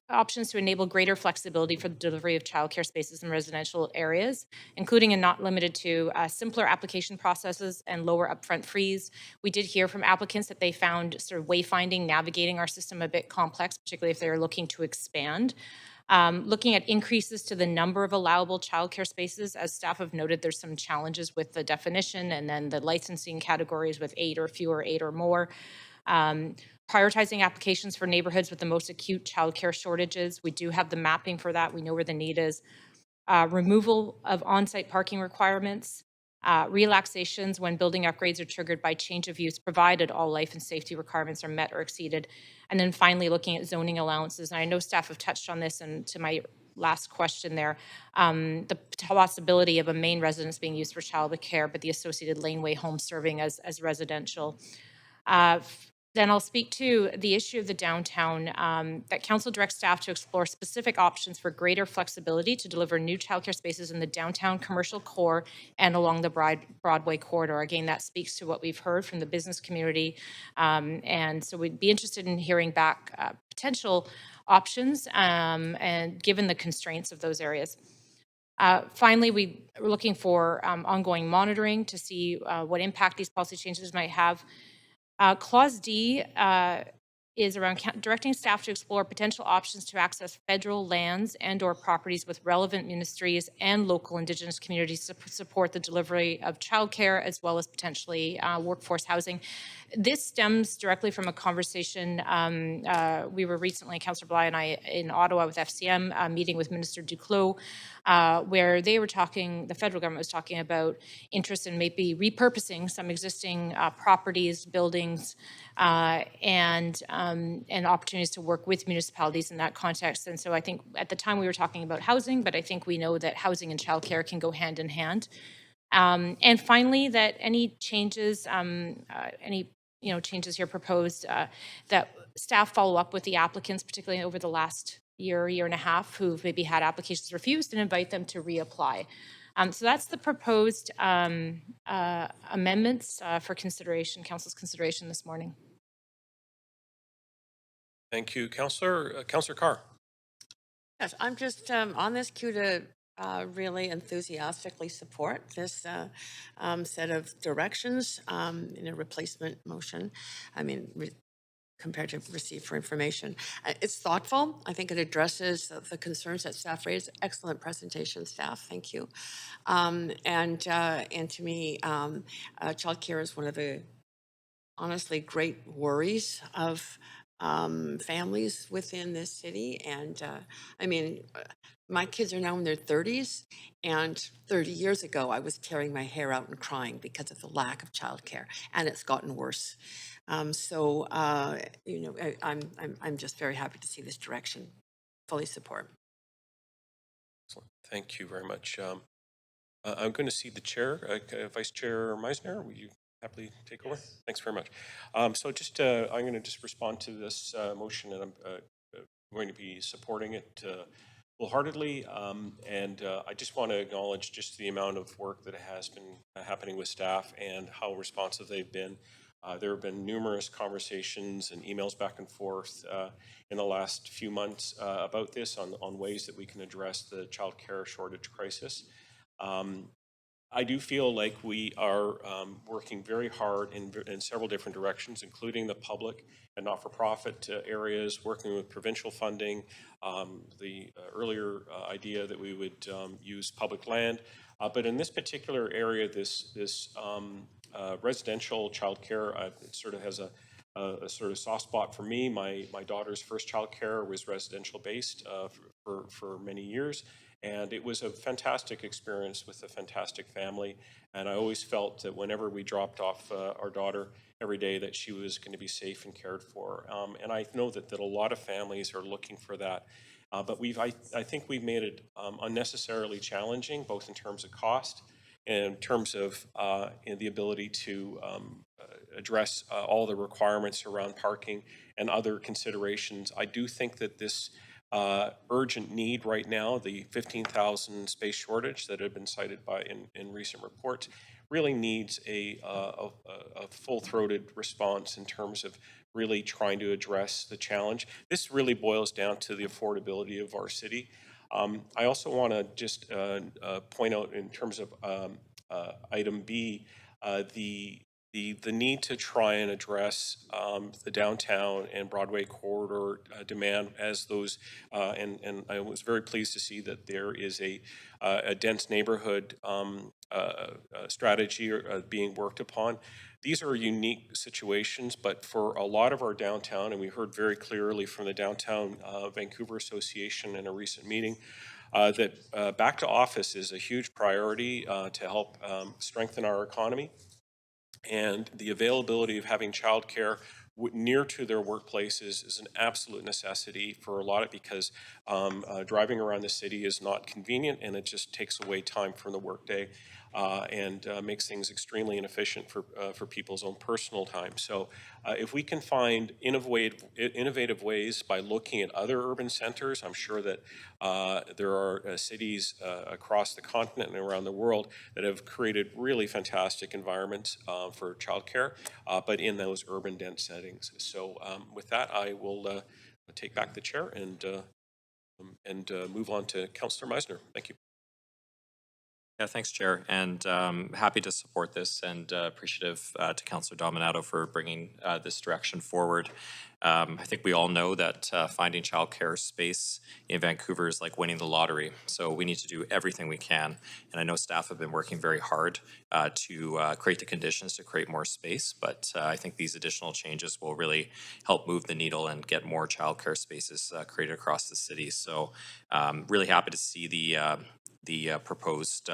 options to enable greater flexibility for the delivery of childcare spaces in residential areas, including and not limited to simpler application processes and lower upfront fees. We did hear from applicants that they found sort of wayfinding, navigating our system a bit complex, particularly if they're looking to expand. Looking at increases to the number of allowable childcare spaces. As staff have noted, there's some challenges with the definition and then the licensing categories with 8 or fewer, 8 or more. Prioritizing applications for neighborhoods with the most acute childcare shortages. We do have the mapping for that. We know where the need is. Removal of on-site parking requirements. Relaxations when building upgrades are triggered by change of use, provided all life and safety requirements are met or exceeded. And then finally, looking at zoning allowances. And I know staff have touched on this, and to my last question there, the possibility of a main residence being used for childcare, but the associated laneway home serving as residential. Then I'll speak to the issue of the downtown, that Council directs staff to explore specific options for greater flexibility to deliver new childcare spaces in the downtown commercial core and along the Broadway corridor. Again, that speaks to what we've heard from the business community. And so we'd be interested in hearing back potential options and given the constraints of those areas. Finally, we're looking for ongoing monitoring to see what impact these policy changes might have. Clause D is around directing staff to explore potential options to access federal lands and or properties with relevant ministries and local Indigenous communities to support the delivery of childcare as well as potentially workforce housing. This stems directly from a conversation we were recently, Councillor Bly and I, in Ottawa with FCM, meeting with Minister Duclos where they were talking, the federal government was talking about interest in maybe repurposing some existing properties, buildings, and opportunities to work with municipalities in that context. And so I think at the time we were talking about housing, but I think we know that housing and childcare can go hand in hand. And finally, that any changes, changes here proposed, that staff follow up with the applicants, particularly over the last year and a half, who've maybe had applications refused, and invite them to reapply. So that's the proposed amendments for consideration, council's consideration this morning. Thank you, Councillor. Councillor Carr. Yes, I'm just on this cue to really enthusiastically support this set of directions in a replacement motion. I mean, compared to receive for information. It's thoughtful. I think it addresses the concerns that staff raised. Excellent presentation, staff. Thank you. And to me, childcare is one of the honestly great worries of families within this city. And I mean, my kids are now in their 30s, and 30 years ago, I was tearing my hair out and crying because of the lack of childcare, and it's gotten worse. I'm just very happy to see this direction. Fully support. Excellent. Thank you very much. I'm going to cede the chair. Vice Chair Meisner, will you happily take over? Thanks very much. So just I'm going to just respond to this motion, and I'm going to be supporting it wholeheartedly. And I just want to acknowledge just the amount of work that has been happening with staff and how responsive they've been. There have been numerous conversations and emails back and forth in the last few months about this on ways that we can address the child care shortage crisis. I do feel like we are working very hard in several different directions, including the public and not-for-profit areas, working with provincial funding, the earlier idea that we would use public land. But in this particular area, this residential childcare, it sort of has a sort of soft spot for me. My daughter's first childcare was residential based for many years, and it was a fantastic experience with a fantastic family. And I always felt that whenever we dropped off our daughter every day, that she was going to be safe and cared for. And I know that a lot of families are looking for that. But I think we've made it unnecessarily challenging, both in terms of cost and in terms of the ability to address all the requirements around parking and other considerations. I do think that this urgent need right now, the 15,000 space shortage that had been cited in recent reports, really needs a full-throated response in terms of really trying to address the challenge. This really boils down to the affordability of our city. I also want to just point out in terms of item B, the need to try and address the downtown and Broadway corridor demand as those, and I was very pleased to see that there is a dense neighborhood strategy being worked upon. These are unique situations, but for a lot of our downtown, and we heard very clearly from the Downtown Vancouver Association in a recent meeting, that back to office is a huge priority to help strengthen our economy. And the availability of having childcare near to their workplaces is an absolute necessity for a lot of, because driving around the city is not convenient, and it just takes away time from the workday and makes things extremely inefficient for people's own personal time. So if we can find innovative ways by looking at other urban centers, I'm sure that there are cities across the continent and around the world that have created really fantastic environments for childcare, but in those urban dense settings. So with that, I will take back the chair and move on to Councillor Meisner. Thank you. Yeah, thanks, Chair, and happy to support this, and appreciative to Councillor Dominato for bringing this direction forward. I think we all know that finding childcare space in Vancouver is like winning the lottery, so we need to do everything we can. And I know staff have been working very hard to create the conditions to create more space, but I think these additional changes will really help move the needle and get more childcare spaces created across the city. So really happy to see the the proposed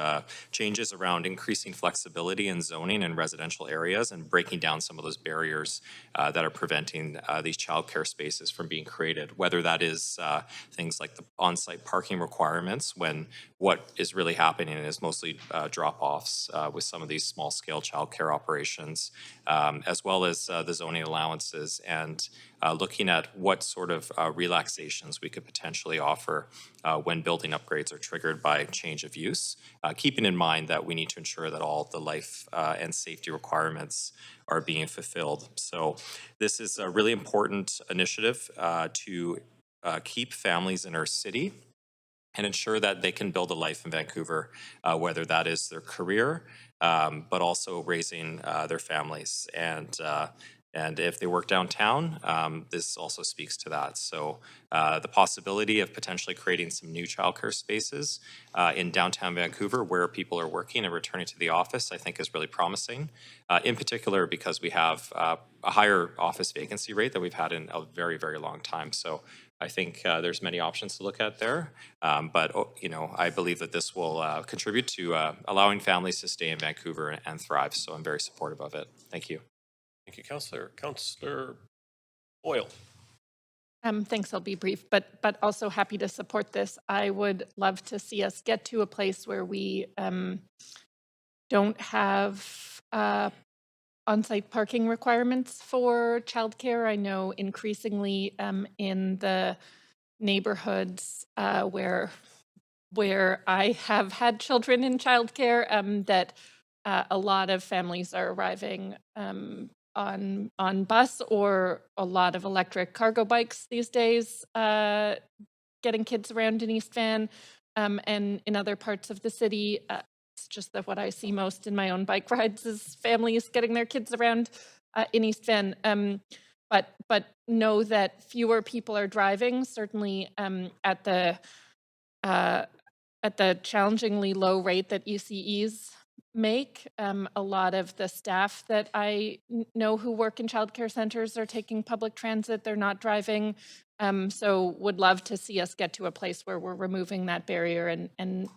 changes around increasing flexibility in zoning in residential areas and breaking down some of those barriers that are preventing these childcare spaces from being created, whether that is things like the on-site parking requirements, when what is really happening is mostly drop-offs with some of these small-scale childcare operations, as well as the zoning allowances, and looking at what sort of relaxations we could potentially offer when building upgrades are triggered by change of use, keeping in mind that we need to ensure that all the life and safety requirements are being fulfilled. So this is a really important initiative to keep families in our city and ensure that they can build a life in Vancouver, whether that is their career, but also raising their families. And if they work downtown, this also speaks to that. So the possibility of potentially creating some new childcare spaces in downtown Vancouver where people are working and returning to the office, I think is really promising, in particular because we have a higher office vacancy rate than we've had in a very, very long time. So I think there's many options to look at there, but I believe that this will contribute to allowing families to stay in Vancouver and thrive. So I'm very supportive of it. Thank you. Thank you, Councillor. Councillor Boyle. Thanks, I'll be brief, but also happy to support this. I would love to see us get to a place where we don't have on-site parking requirements for childcare. I know increasingly in the neighborhoods where I have had children in childcare, that a lot of families are arriving on bus or a lot of electric cargo bikes these days, getting kids around in East Van and in other parts of the city. It's just that what I see most in my own bike rides is families getting their kids around in East Van. But know that fewer people are driving, certainly at the challengingly low rate that ECEs make. A lot of the staff that I know who work in childcare centers are taking public transit. They're not driving. So would love to see us get to a place where we're removing that barrier and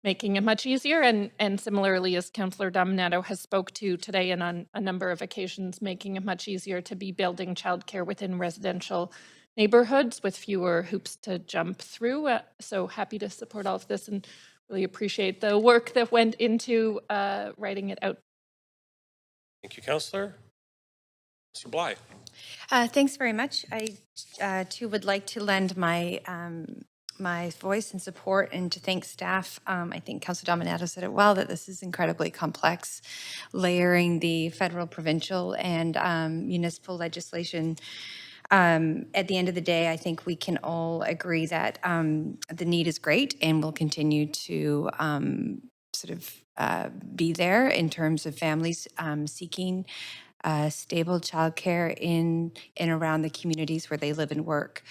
making it much easier. And similarly, as Councillor Dominato has spoke to today and on a number of occasions, making it much easier to be building childcare within residential neighborhoods with fewer hoops to jump through. So happy to support all of this and really appreciate the work that went into writing it out. Thank you, Councillor. Mr. Bly. Thanks very much. I too would like to lend my my voice and support and to thank staff. I think Councillor Dominato said it well, that this is incredibly complex, layering the federal, provincial, and municipal legislation. At the end of the day, I think we can all agree that the need is great and will continue to be there in terms of families seeking stable childcare in and around the communities where they live and work.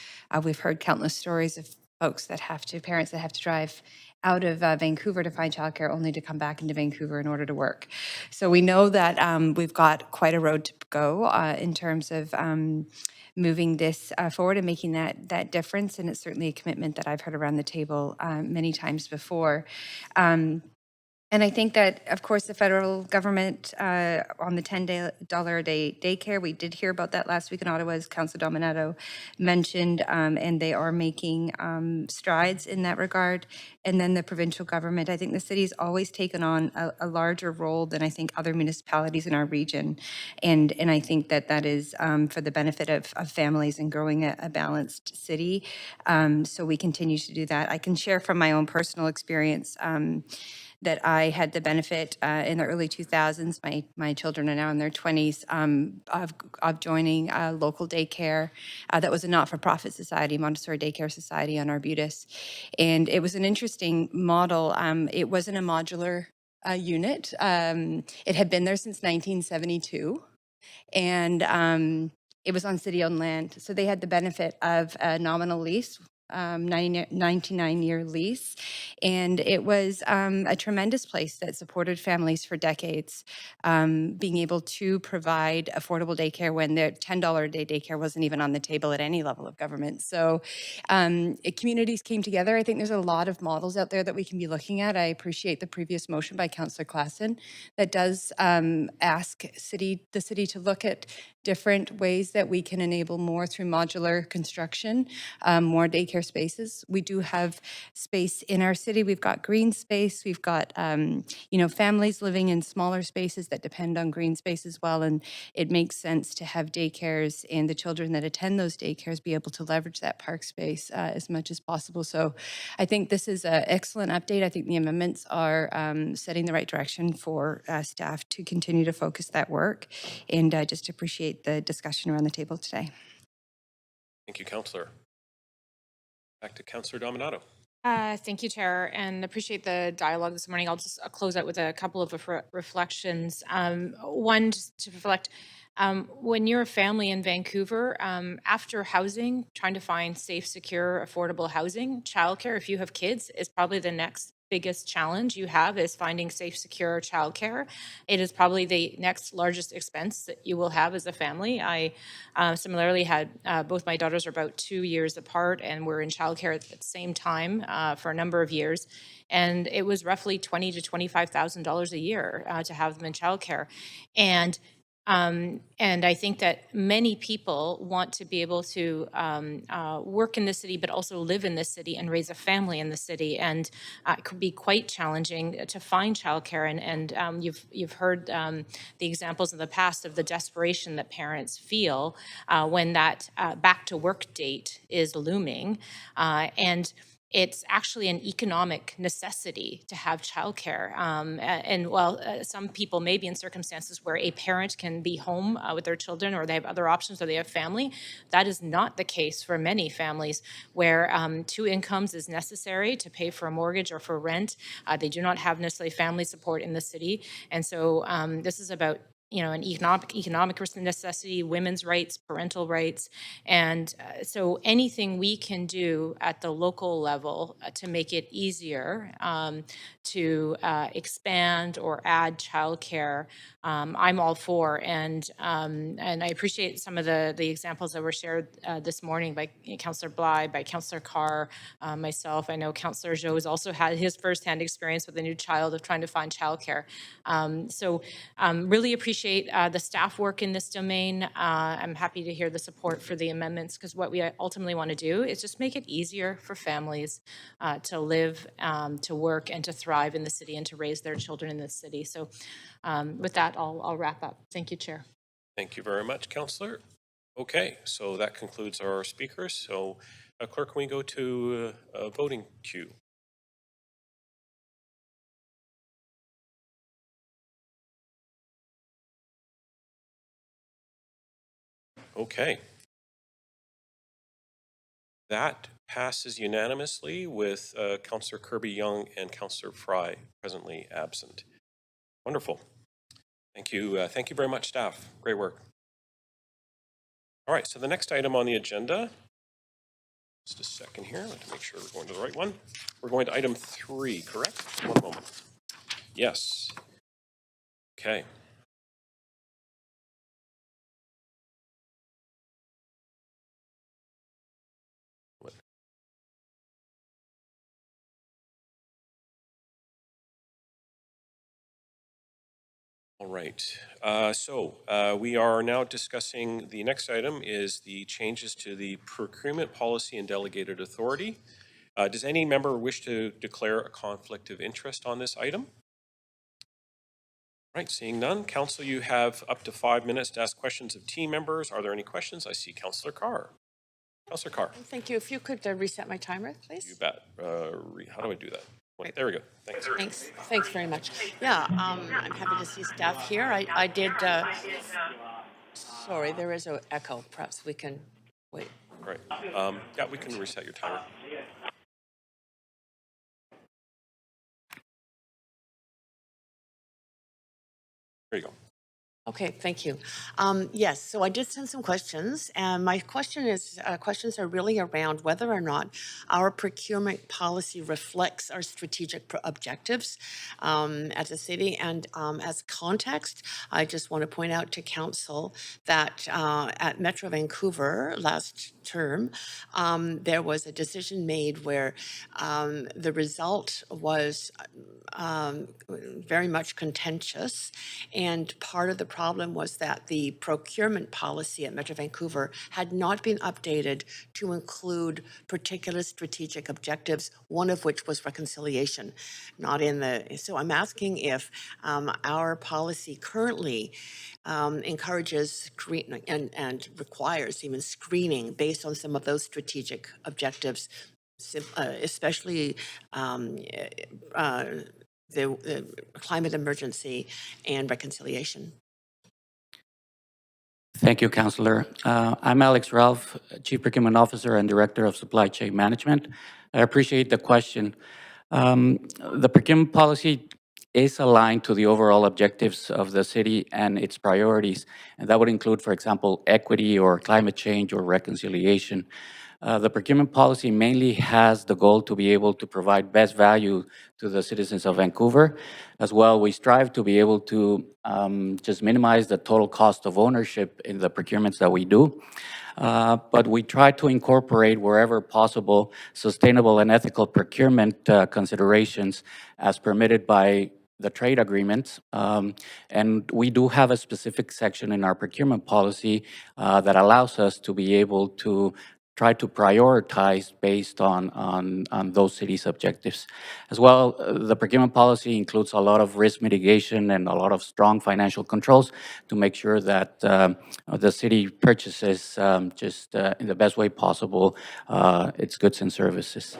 We've heard countless stories of parents that have to drive out of Vancouver to find childcare only to come back into Vancouver in order to work. So we know that we've got quite a road to go in terms of moving this forward and making that difference. And it's certainly a commitment that I've heard around the table many times before. And I think that, of course, the federal government on the $10 a day daycare, we did hear about that last week in Ottawa, as Councillor Dominato mentioned, and they are making strides in that regard. And then the provincial government, I think the city's always taken on a larger role than I think other municipalities in our region. And I think that is for the benefit of families and growing a balanced city. So we continue to do that. I can share from my own personal experience that I had the benefit in the early 2000s, my children are now in their 20s, of joining a local daycare that was a not-for-profit society, Montessori Daycare Society on Arbutus. And it was an interesting model. It wasn't a modular unit. It had been there since 1972. And it was on city-owned land. So they had the benefit of a nominal lease 99-year lease. And it was a tremendous place that supported families for decades, being able to provide affordable daycare when the $10 a day daycare wasn't even on the table at any level of government. So communities came together. I think there's a lot of models out there that we can be looking at. I appreciate the previous motion by Councillor Klassen that does ask the city to look at different ways that we can enable more through modular construction, more daycare spaces. We do have space in our city. We've got green space. We've got, families living in smaller spaces that depend on green space as well. And it makes sense to have daycares and the children that attend those daycares be able to leverage that park space as much as possible. So I think this is an excellent update. I think the amendments are setting the right direction for staff to continue to focus that work. And I just appreciate the discussion around the table today. Thank you, Councillor. Back to Councillor Dominato. Thank you, Chair, and appreciate the dialogue this morning. I'll just close out with a couple of reflections. One, just to reflect, when you're a family in Vancouver, after housing, trying to find safe, secure, affordable housing, childcare, if you have kids, is probably the next biggest challenge you have is finding safe, secure childcare. It is probably the next largest expense that you will have as a family. I similarly had both my daughters are about 2 years apart and were in childcare at the same time for a number of years. And it was roughly $20,000 to $25,000 a year to have them in childcare. And I think that many people want to be able to work in the city, but also live in the city and raise a family in the city. And it could be quite challenging to find childcare. And you've heard the examples in the past of the desperation that parents feel when that back to work date is looming. And it's actually an economic necessity to have childcare. And while some people may be in circumstances where a parent can be home with their children or they have other options or they have family, that is not the case for many families where 2 incomes is necessary to pay for a mortgage or for rent. They do not have necessarily family support in the city. And so this is about an economic necessity, women's rights, parental rights. And so anything we can do at the local level to make it easier to expand or add childcare, I'm all for. And I appreciate some of the examples that were shared this morning by Councillor Bly, by Councillor Carr, myself. I know Councillor Joe has also had his firsthand experience with a new child of trying to find childcare. So really appreciate the staff work in this domain. I'm happy to hear the support for the amendments because what we ultimately want to do is just make it easier for families to live, to work, and to thrive in the city and to raise their children in the city. So with that, I'll wrap up. Thank you, Chair. Thank you very much, Councillor. Okay, so that concludes our speakers. So Clerk, can we go to a voting queue? Okay. That passes unanimously with Councillor Kirby-Young and Councillor Fry presently absent. Wonderful. Thank you. Thank you very much, staff. Great work. All right, so the next item on the agenda, just a second here, let's make sure we're going to the right one. We're going to item 3, correct? One moment. Yes. Okay. All right, we are now discussing the next item is the changes to the procurement policy and delegated authority. Does any member wish to declare a conflict of interest on this item? All right, seeing none. Council, you have up to 5 minutes to ask questions of team members. Are there any questions? I see Councillor Carr. Councillor Carr. Thank you. If you could reset my timer, please. You bet. How do I do that? There we go. Thanks. Thanks very much. Yeah, I'm happy to see staff here. I did, sorry, there is an echo. Perhaps we can wait. Right. Yeah, we can reset your timer. There you go. Okay, thank you. Yes, so I did send some questions, and my questions are really around whether or not our procurement policy reflects our strategic objectives as a city. And as context, I just want to point out to council that at Metro Vancouver last term, there was a decision made where the result was very much contentious. And part of the problem was that the procurement policy at Metro Vancouver had not been updated to include particular strategic objectives, one of which was reconciliation, not in the, so I'm asking if our policy currently encourages screening and requires even screening based on some of those strategic objectives, especially the climate emergency and reconciliation. Thank you, Councillor. I'm Alex Ralph, Chief Procurement Officer and Director of Supply Chain Management. I appreciate the question. The procurement policy is aligned to the overall objectives of the city and its priorities, and that would include, for example, equity or climate change or reconciliation. The procurement policy mainly has the goal to be able to provide best value to the citizens of Vancouver. As well, we strive to be able to just minimize the total cost of ownership in the procurements that we do. But we try to incorporate wherever possible sustainable and ethical procurement considerations as permitted by the trade agreements. And we do have a specific section in our procurement policy that allows us to be able to try to prioritize based on those cities' objectives. As well, the procurement policy includes a lot of risk mitigation and a lot of strong financial controls to make sure that the city purchases just in the best way possible its goods and services.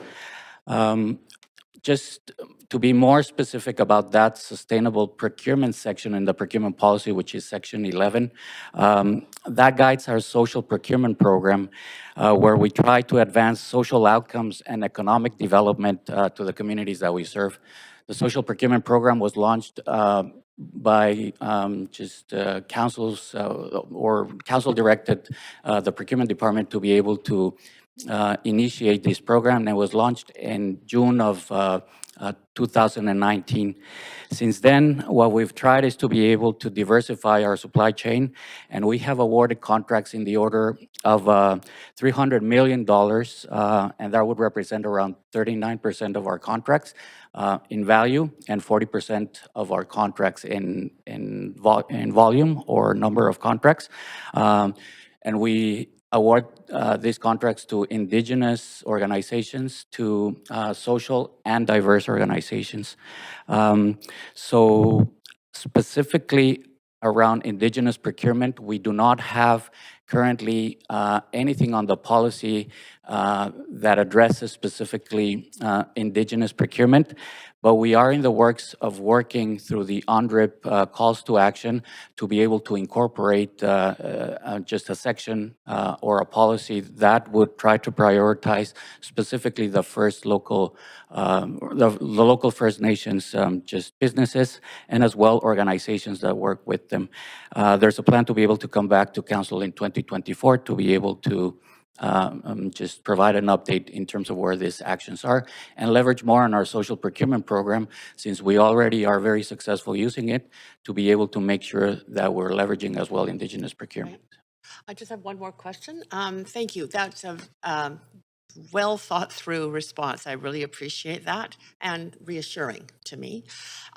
Just to be more specific about that sustainable procurement section in the procurement policy, which is section 11, that guides our social procurement program, where we try to advance social outcomes and economic development to the communities that we serve. The social procurement program was launched by councils or council directed the procurement department to be able to initiate this program, and it was launched in June of 2019. Since then, what we've tried is to be able to diversify our supply chain, and we have awarded contracts in the order of $300 million, and that would represent around 39% of our contracts in value and 40% of our contracts in volume or number of contracts. And we award these contracts to Indigenous organizations, to social and diverse organizations. So specifically around Indigenous procurement, we do not have currently anything on the policy that addresses specifically Indigenous procurement, but we are in the works of working through the ONDRIP calls to action to be able to incorporate just a section or a policy that would try to prioritize specifically the first local, the local First Nations just businesses, and as well organizations that work with them. There's a plan to be able to come back to council in 2024 to be able to just provide an update in terms of where these actions are and leverage more on our social procurement program, since we already are very successful using it, to be able to make sure that we're leveraging as well Indigenous procurement. I just have one more question. Thank you. That's a well thought through response. I really appreciate that and reassuring to me.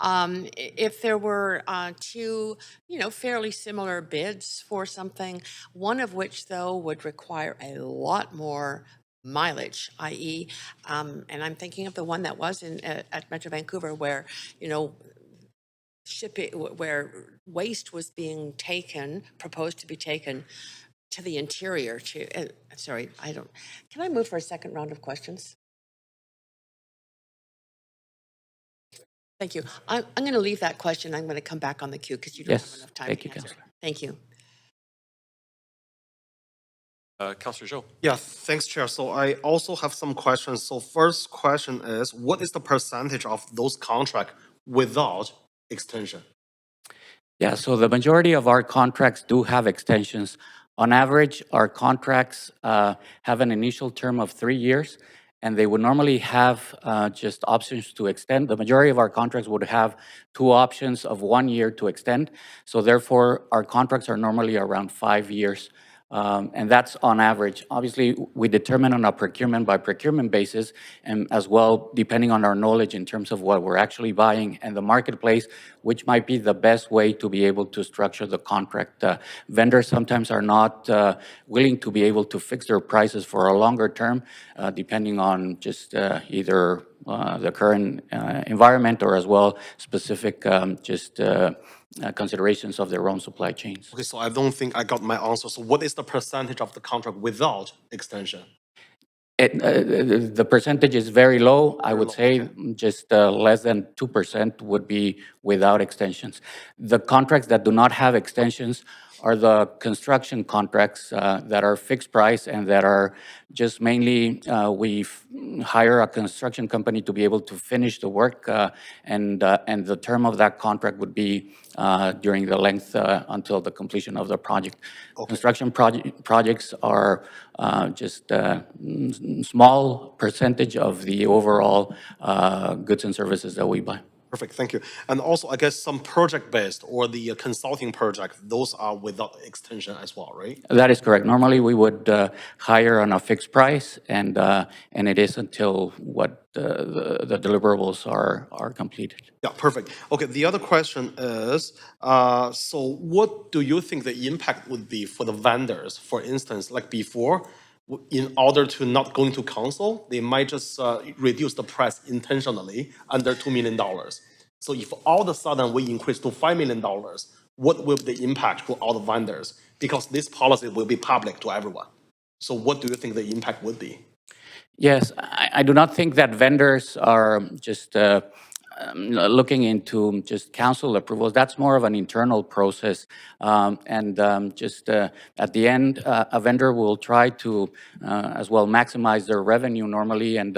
If there were two, fairly similar bids for something, one of which though would require a lot more mileage, i.e., and I'm thinking of the one that was at Metro Vancouver where, shipping, where waste was being taken, proposed to be taken to the interior sorry, can I move for a second round of questions? Thank you. I'm going to leave that question. I'm going to come back on the queue because you don't have enough time Thank to you, answer. Councillor. Thank you. Councillor Zhou. Yeah, thanks, Chair. So I also have some questions. So first question is, what is the percentage of those contracts without extension? Yeah, so the majority of our contracts do have extensions. On average, our contracts have an initial term of 3 years, and they would normally have just options to extend. The majority of our contracts would have 2 options of 1 year to extend. So therefore, our contracts are normally around 5 years. And that's on average. Obviously, we determine on a procurement by procurement basis, and as well, depending on our knowledge in terms of what we're actually buying and the marketplace, which might be the best way to be able to structure the contract. Vendors sometimes are not willing to be able to fix their prices for a longer term, depending on just either the current environment or as well specific considerations of their own supply chains. Okay, so I don't think I got my answer. So what is the percentage of the contract without extension? The percentage is very low. I would low, say okay. just less than 2% would be without extensions. The contracts that do not have extensions are the construction contracts that are fixed price and that are just mainly we hire a construction company to be able to finish the work, and the term of that contract would be during the length until the completion of the project. Okay. Construction projects are just small percentage of the overall goods and services that we buy. Perfect, thank you. And also, I guess some project-based or the consulting project, those are without extension as well, right? That is correct. Normally, we would hire on a fixed price, and it is until what the deliverables are completed. Yeah, perfect. Okay, the other question is, so what do you think the impact would be for the vendors? For instance, like before, in order to not go into council, they might just reduce the price intentionally under $2 million. So if all of a sudden we increase to $5 million, what will be the impact to all the vendors? Because this policy will be public to everyone. So what do you think the impact would be? Yes, I do not think that vendors are just looking into just council approvals. That's more of an internal process. Just at the end, a vendor will try to as well maximize their revenue normally, and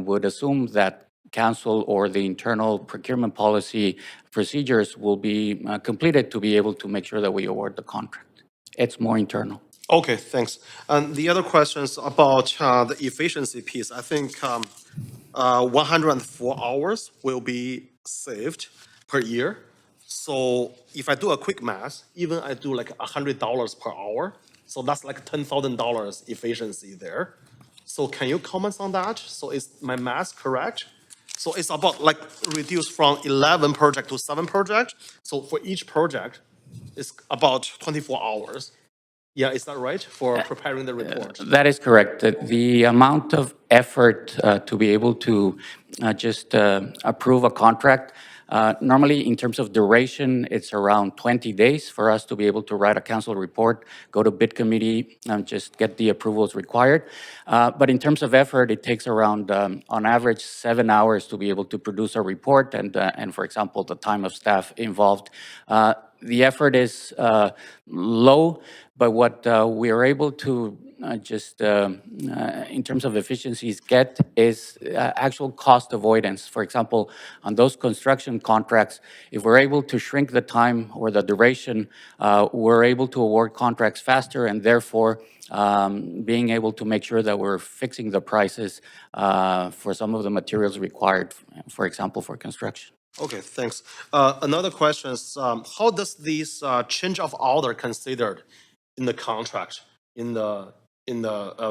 would assume that council or the internal procurement policy procedures will be completed to be able to make sure that we award the contract. It's more internal. Okay, thanks. And the other questions about the efficiency piece, I think 104 hours will be saved per year. So if I do a quick math, even I do like $100 per hour, so that's like $10,000 efficiency there. So can you comment on that? So is my math correct? So it's about like reduce from 11 project to 7 project. So for each project, it's about 24 hours. Yeah, is that right, for preparing the report? That is correct. The amount of effort to be able to just approve a contract, normally in terms of duration, it's around 20 days for us to be able to write a council report, go to bid committee, and just get the approvals required. But in terms of effort, it takes around, on average, 7 hours to be able to produce a report, and for example, the time of staff involved. The effort is low, but what we are able to in terms of efficiencies get is actual cost avoidance. For example, on those construction contracts, if we're able to shrink the time or the duration, we're able to award contracts faster, and therefore being able to make sure that we're fixing the prices for some of the materials required, for example, for construction. Okay, thanks. Another question is, how does this change of order considered in the contract, in the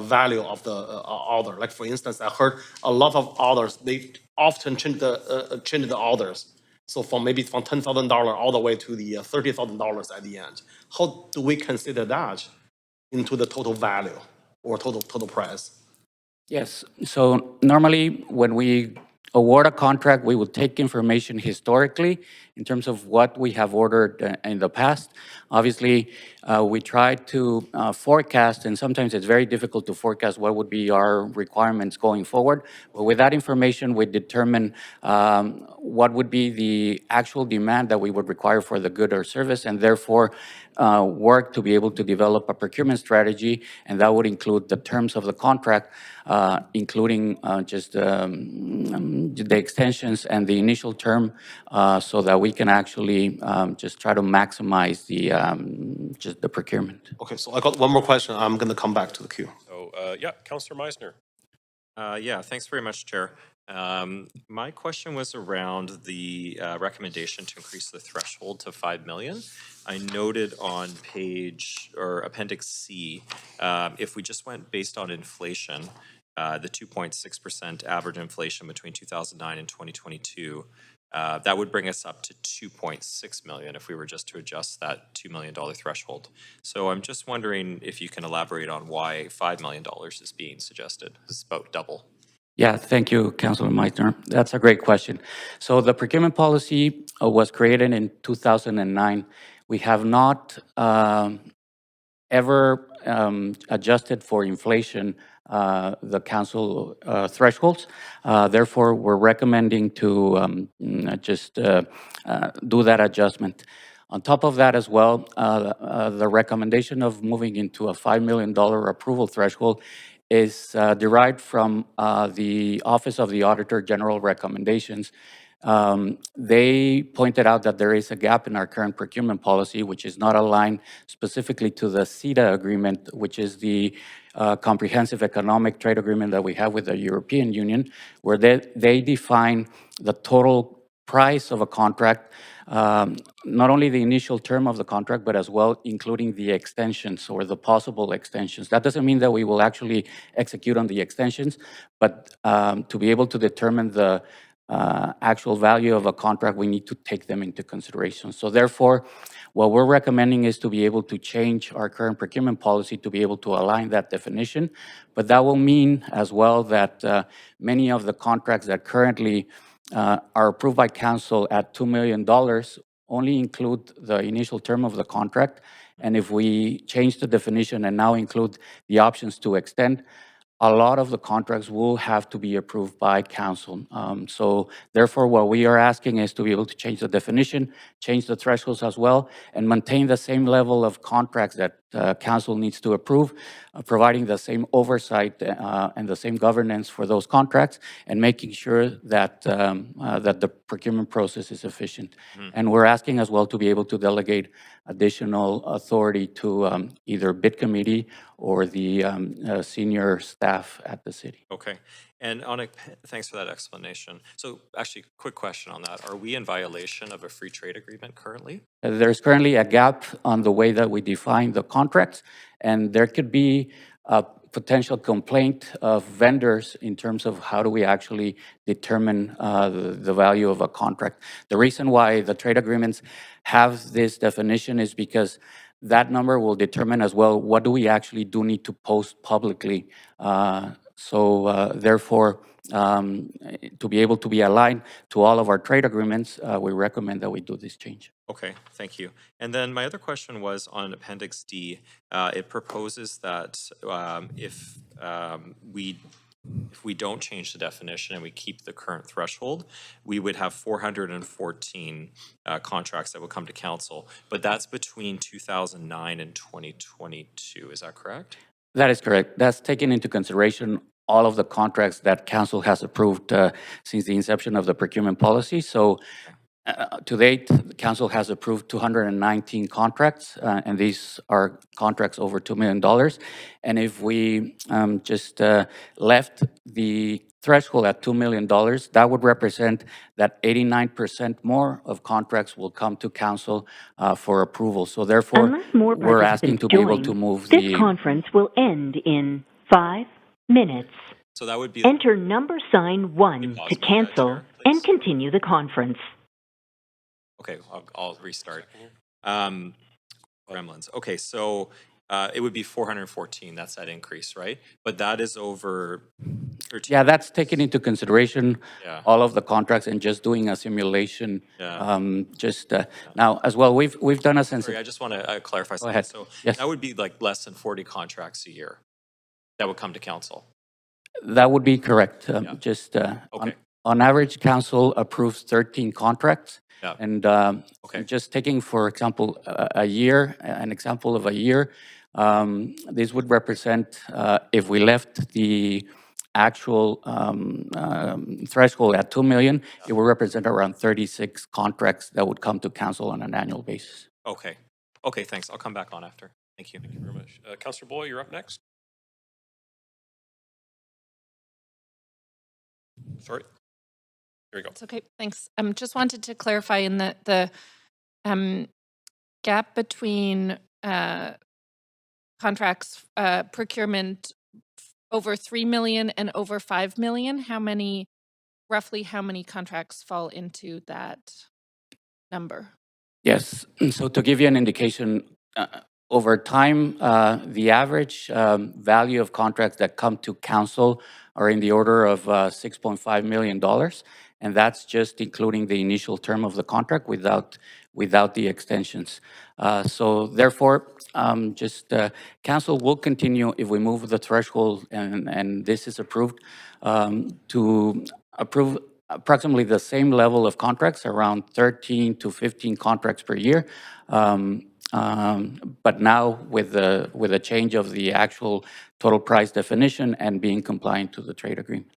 value of the order? Like for instance, I heard a lot of orders, they often change the orders. So from $10,000 all the way to the $30,000 at the end. How do we consider that into the total value or total price? Yes. So normally when we award a contract, we will take information historically in terms of what we have ordered in the past. Obviously, we try to forecast, and sometimes it's very difficult to forecast what would be our requirements going forward. But with that information, we determine what would be the actual demand that we would require for the good or service, and therefore work to be able to develop a procurement strategy, and that would include the terms of the contract, including just the extensions and the initial term, so that we can actually just try to maximize the just the procurement. Okay, so I got one more question. I'm going to come back to the queue. So, yeah, Councillor Meisner. Yeah, thanks very much, Chair. My question was around the recommendation to increase the threshold to 5 million. I noted on page or Appendix C, if we just went based on inflation, the 2.6% average inflation between 2009 and 2022, that would bring us up to 2.6 million if we were just to adjust that $2 million threshold. So I'm just wondering if you can elaborate on why $5 million is being suggested. It's about double. Yeah, thank you, Councilor Meisner. That's a great question. So the procurement policy was created in 2009. We have not ever adjusted for inflation the council thresholds. Therefore, we're recommending to just do that adjustment. On top of that as well, the recommendation of moving into a $5 million approval threshold is derived from the Office of the Auditor General recommendations. They pointed out that there is a gap in our current procurement policy, which is not aligned specifically to the CETA agreement, which is the comprehensive economic trade agreement that we have with the European Union, where they define the total price of a contract, not only the initial term of the contract, but as well including the extensions or the possible extensions. That doesn't mean that we will actually execute on the extensions, but to be able to determine the actual value of a contract, we need to take them into consideration. So therefore, what we're recommending is to be able to change our current procurement policy to be able to align that definition. But that will mean as well that many of the contracts that currently are approved by council at $2 million only include the initial term of the contract. And if we change the definition and now include the options to extend, a lot of the contracts will have to be approved by council. So therefore, what we are asking is to be able to change the definition, change the thresholds as well, and maintain the same level of contracts that council needs to approve, providing the same oversight and the same governance for those contracts, and making sure that that the procurement process is efficient. And we're asking as well to be able to delegate additional authority to either bid committee or the senior staff at the city. Okay. And thanks for that explanation. So actually, quick question on that. Are we in violation of a free trade agreement currently? There's currently a gap on the way that we define the contracts, and there could be a potential complaint of vendors in terms of how do we actually determine the value of a contract. The reason why the trade agreements have this definition is because that number will determine as well what do we actually do need to post publicly. Therefore, to be able to be aligned to all of our trade agreements, we recommend that we do this change. Okay, thank you. And then my other question was on Appendix D. It proposes that if we don't change the definition and we keep the current threshold, we would have 414 contracts that would come to council. But that's between 2009 and 2022. Is that correct? That is correct. That's taken into consideration all of the contracts that council has approved since the inception of the procurement policy. So to date, the council has approved 219 contracts, and these are contracts over $2 million. And if we just left the threshold at $2 million, that would represent that 89% more of contracts will come to council for approval. So therefore, Unless more we're asking to be able to join, move this the... conference will end in 5 minutes. So that would be... Enter number sign 1 to cancel Chair, and continue the conference. Okay, I'll restart. Gremlins. Okay, so It would be 414, that's that increase, right? But that is over 13. Yeah, that's taking into consideration Yeah. all of the contracts and just doing a simulation. Yeah. Now, as well, we've done a Sorry, I just want to clarify something. ahead. So Yes. that would be like less than 40 contracts a year that would come to council. That would be correct. Okay. On average, council approves 13 contracts. Yeah. And Okay. just taking, for example, an example of a year, this would represent, if we left the actual threshold at 2 million, it would represent around 36 contracts that would come to council on an annual basis. Okay. Okay, thanks. I'll come back on after. Thank you. Thank you very much. Councillor Boyle, you're up next. Sorry. Here we go. It's okay, thanks. Just wanted to clarify in the gap between contracts, procurement over 3 million and over 5 million, roughly how many contracts fall into that number? Yes. So to give you an indication, over time, the average value of contracts that come to council are in the order of $6.5 million. And that's just including the initial term of the contract without the extensions. So therefore, council will continue, if we move the threshold and this is approved, to approve approximately the same level of contracts, around 13 to 15 contracts per year. But now with the change of the actual total price definition and being compliant to the trade agreement.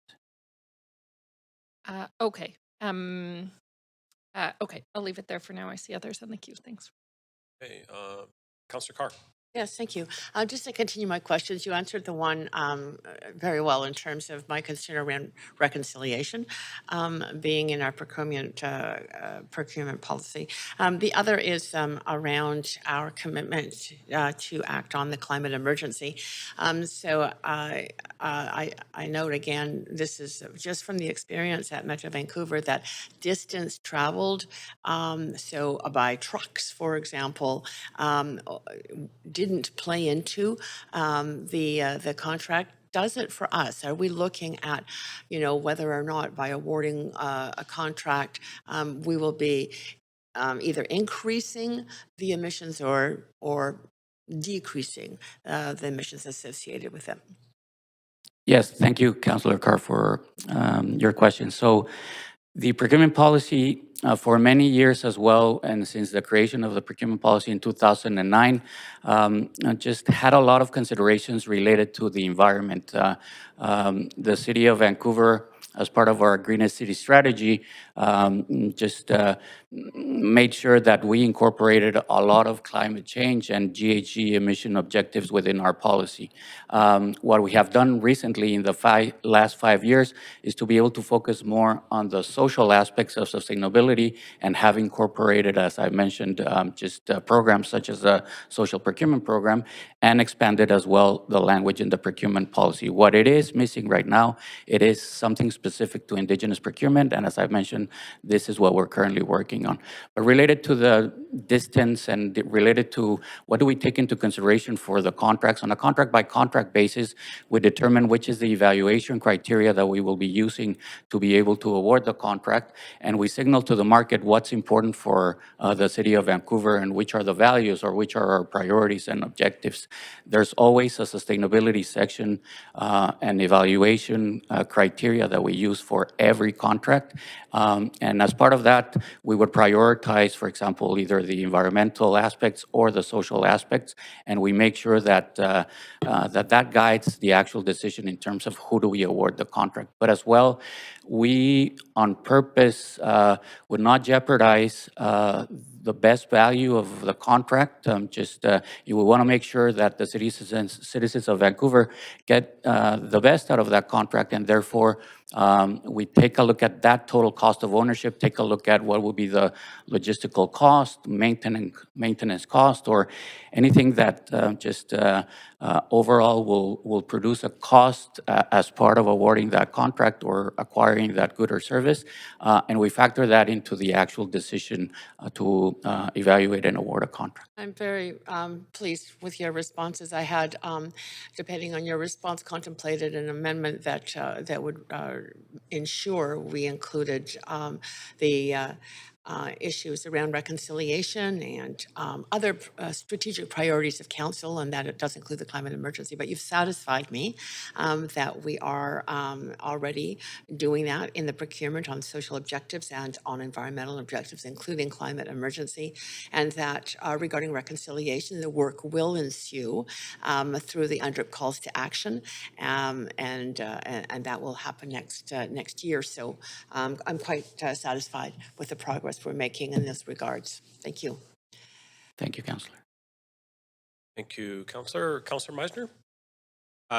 Okay. Okay, I'll leave it there for now. I see others on the queue. Thanks. Okay, Councillor Carr. Yes, thank you. Just to continue my questions, you answered the one very well in terms of my concern around reconciliation being in our procurement policy. The other is around our commitment to act on the climate emergency. So I note again, this is just from the experience at Metro Vancouver, that distance traveled, so by trucks, for example, didn't play into the contract. Does it for us? Are we looking at, whether or not by awarding a contract, we will be either increasing the emissions or decreasing the emissions associated with them? Yes, thank you, Councillor Carr, for your question. So the procurement policy for many years as well, and since the creation of the procurement policy in 2009, just had a lot of considerations related to the environment. The City of Vancouver, as part of our Greenest City strategy, made sure that we incorporated a lot of climate change and GHG emission objectives within our policy. What we have done recently in the last 5 years is to be able to focus more on the social aspects of sustainability and have incorporated, as I mentioned, programs such as the social procurement program, and expanded as well the language in the procurement policy. What it is missing right now, it is something specific to Indigenous procurement, and as I mentioned, this is what we're currently working on. But related to the distance and related to what do we take into consideration for the contracts, on a contract-by-contract basis, we determine which is the evaluation criteria that we will be using to be able to award the contract, and we signal to the market what's important for the City of Vancouver and which are the values or which are our priorities and objectives. There's always a sustainability section and evaluation criteria that we use for every contract. And as part of that, we would prioritize, for example, either the environmental aspects or the social aspects, and we make sure that that guides the actual decision in terms of who do we award the contract. But as well, we, on purpose, would not jeopardize the best value of the contract. You will want to make sure that the citizens of Vancouver get the best out of that contract, and therefore We take a look at that total cost of ownership, take a look at what will be the logistical cost, maintenance cost, or anything that overall will produce a cost as part of awarding that contract or acquiring that good or service. And we factor that into the actual decision to evaluate and award a contract. I'm very pleased with your responses. I had, depending on your response, contemplated an amendment that would ensure we included the issues around reconciliation and other strategic priorities of council, and that it does include the climate emergency. But you've satisfied me that we are already doing that in the procurement on social objectives and on environmental objectives, including climate emergency, and that regarding reconciliation, the work will ensue through the UNDRIP calls to action, and that will happen next year. So I'm quite satisfied with the progress we're making in this regards. Thank you. Thank you, Councillor. Thank you, Councillor. Councillor Meisner?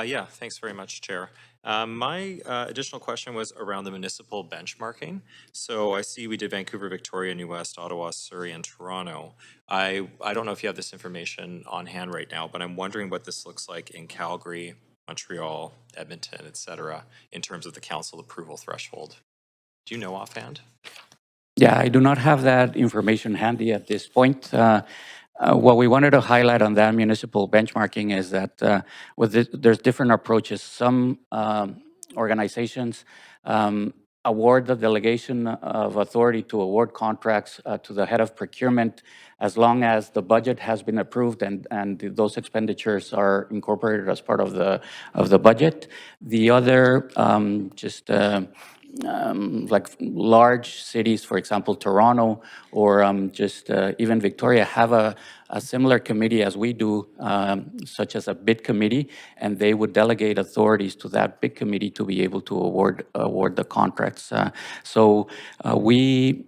Yeah, thanks very much, Chair. My additional question was around the municipal benchmarking. So I see we did Vancouver, Victoria, New West, Ottawa, Surrey, and Toronto. I don't know if you have this information on hand right now, but I'm wondering what this looks like in Calgary, Montreal, Edmonton, et cetera, in terms of the council approval threshold. Do you know offhand? Yeah, I do not have that information handy at this point. What we wanted to highlight on that municipal benchmarking is that there's different approaches. Some organizations award the delegation of authority to award contracts to the head of procurement as long as the budget has been approved and those expenditures are incorporated as part of the budget. The other like large cities, for example, Toronto or even Victoria, have a similar committee as we do, such as a bid committee, and they would delegate authorities to that bid committee to be able to award the contracts. We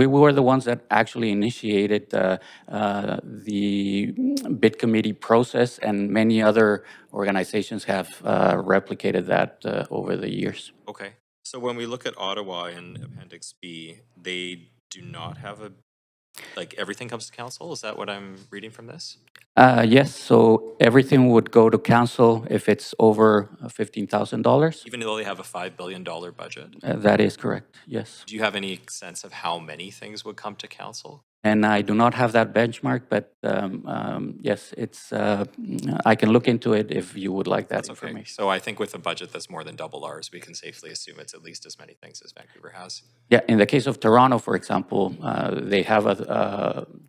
were the ones that actually initiated the bid committee process, and many other organizations have replicated that over the years. Okay. So when we look at Ottawa in Appendix B, they do not have like everything comes to council? Is that what I'm reading from this? Yes, so everything would go to council if it's over $15,000. Even though they have a $5 billion budget? That is correct, yes. Do you have any sense of how many things would come to council? And I do not have that benchmark, but yes, I can look into it if you would like that That's okay. information. So I think with a budget that's more than double ours, we can safely assume it's at least as many things as Vancouver has. Yeah, in the case of Toronto, for example, they have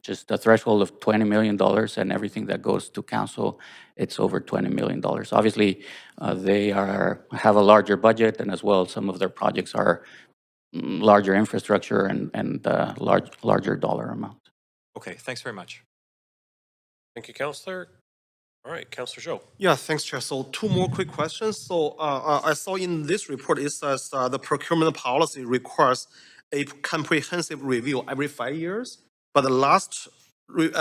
just a threshold of $20 million, and everything that goes to council, it's over $20 million. Obviously, they have a larger budget, and as well, some of their projects are larger infrastructure and larger dollar amount. Okay, thanks very much. Thank you, Councillor. All right, Councillor Zhou. Yeah, thanks, Chair. So two more quick questions. So I saw in this report, it says the procurement policy requires a comprehensive review every 5 years, but the last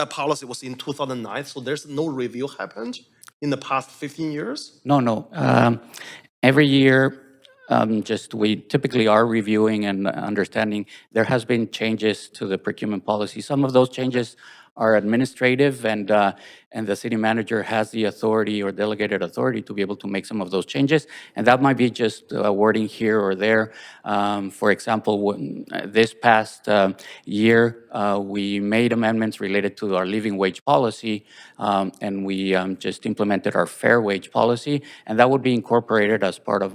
policy was in 2009, so there's no review happened in the past 15 years? No. Every year, we typically are reviewing and understanding. There has been changes to the procurement policy. Some of those changes are administrative, and the city manager has the authority or delegated authority to be able to make some of those changes, and that might be just wording here or there. For example, this past year, we made amendments related to our living wage policy, and we just implemented our fair wage policy, and that would be incorporated as part of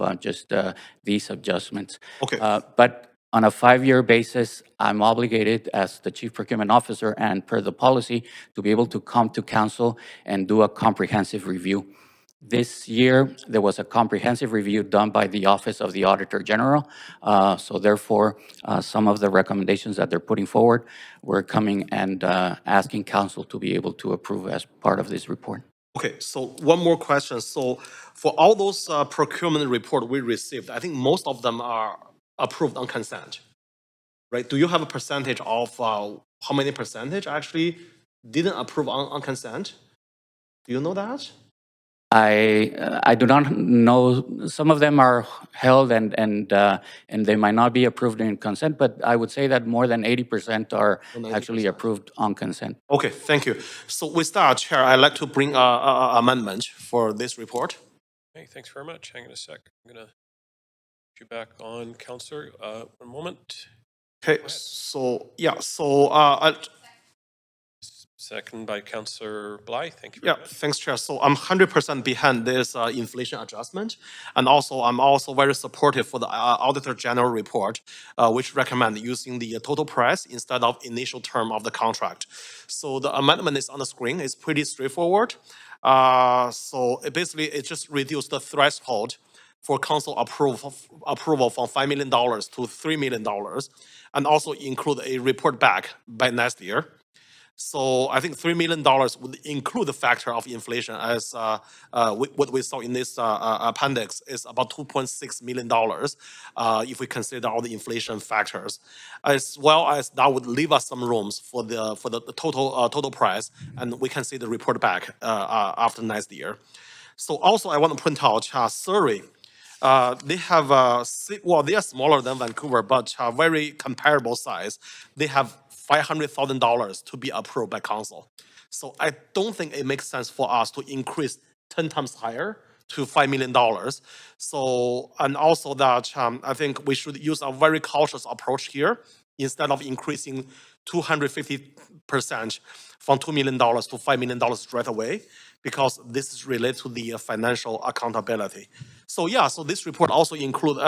these adjustments. Okay. But on a 5-year basis, I'm obligated as the Chief Procurement Officer and per the policy to be able to come to council and do a comprehensive review. This year, there was a comprehensive review done by the Office of the Auditor General. So therefore, some of the recommendations that they're putting forward, we're coming and asking council to be able to approve as part of this report. Okay, so one more question. So for all those procurement reports we received, I think most of them are approved on consent, right? Do you have a percentage of how many percentage actually didn't approve on consent? Do you know that? I do not know, some of them are held and they might not be approved in consent, but I would say that more than 80% are actually 90%. approved on consent. Okay, thank you. So with that, Chair, I'd like to bring a amendment for this report. Okay, thanks very much. Hang on a sec. I'm going to put you back on, Councillor. One moment. Okay, so, yeah, Second by Councillor Bly. Thank you yeah, very much. thanks, Chair. So I'm 100% behind this inflation adjustment. And also, I'm also very supportive for the Auditor General report, which recommend using the total price instead of initial term of the contract. So the amendment is on the screen. It's pretty straightforward. So it just reduced the threshold for council approval from $5 million to $3 million, and also include a report back by next year. So I think $3 million would include the factor of inflation, as what we saw in this appendix is about $2.6 million if we consider all the inflation factors, as well as that would leave us some rooms for the total price, and we can see the report back after next year. So also I want to point out Surrey. They have they are smaller than Vancouver, but very comparable size. They have $500,000 to be approved by council. So I don't think it makes sense for us to increase 10 times higher to $5 million. So, and also that I think we should use a very cautious approach here instead of increasing 250% from $2 million to $5 million straight away, because this is related to the financial accountability. So yeah, so this report also include,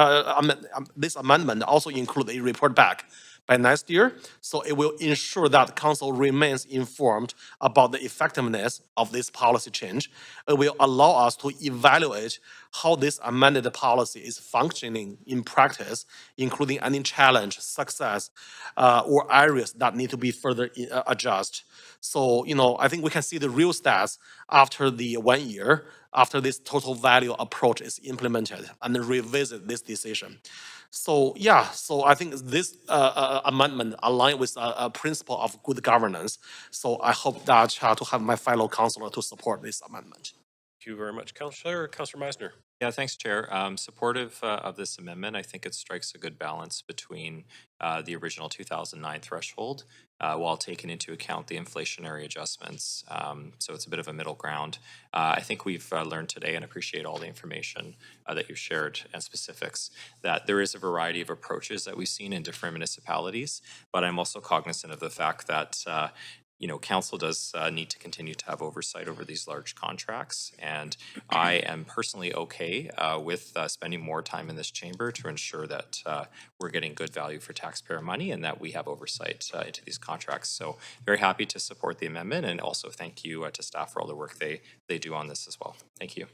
this amendment also include a report back by next year. So it will ensure that council remains informed about the effectiveness of this policy change. It will allow us to evaluate how this amended policy is functioning in practice, including any challenge, success, or areas that need to be further adjusted. So, I think we can see the real stats after the 1 year, after this total value approach is implemented, and then revisit this decision. So yeah, so I think this amendment aligns with a principle of good governance. So I hope that to have my fellow councillor to support this amendment. Thank you very much, Councillor. Councillor Meisner. Yeah, thanks, Chair. Supportive of this amendment. I think it strikes a good balance between the original 2009 threshold while taking into account the inflationary adjustments. So it's a bit of a middle ground. I think we've learned today, and appreciate all the information that you've shared and specifics, that there is a variety of approaches that we've seen in different municipalities, but I'm also cognizant of the fact that council does need to continue to have oversight over these large contracts. And I am personally okay with spending more time in this chamber to ensure that we're getting good value for taxpayer money and that we have oversight into these contracts. So very happy to support the amendment, and also thank you to staff for all the work they do on this as well. Thank you.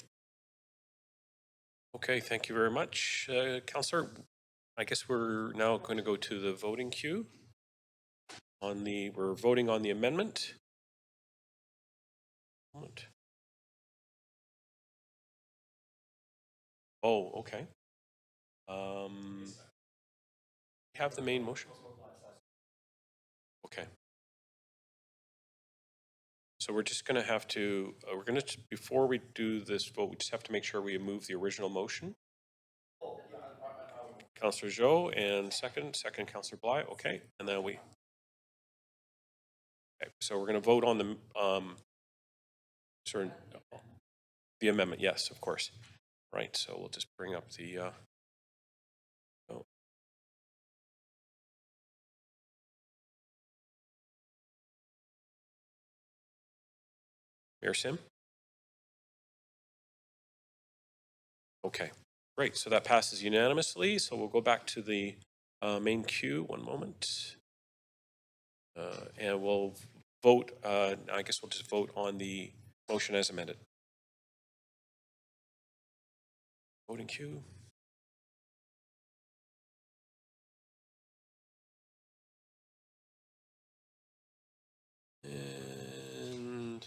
Okay, thank you very much, Councillor. I guess we're now going to go to the voting queue. We're voting on the amendment. Oh, okay. We have the main motion. Okay. So we're just going to have to, before we do this vote, we just have to make sure we move the original motion. Councillor Zhou, and second Councillor Bly. Okay, and then we. Okay, so we're going to vote on the amendment. Yes, of course. Right. So we'll just bring up the. Mayor Sim. Okay, great. So that passes unanimously. So we'll go back to the main queue. One moment. And we'll vote, I guess we'll just vote on the motion as amended. Voting queue. And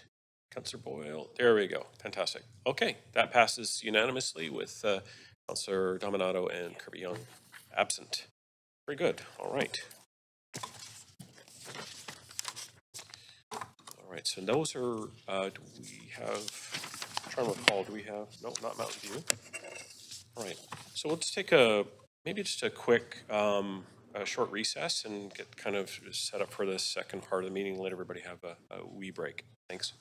Councillor Boyle, there we go. Fantastic. Okay, that passes unanimously with Councillor Dominato and Kirby Young absent. Very good. All right. All right, so those are, do we have trying to recall, do we have, no, not Mountain View. All right, so let's take maybe just a quick, a short recess and get kind of set up for the second part of the meeting. Let everybody have a wee break. Thanks.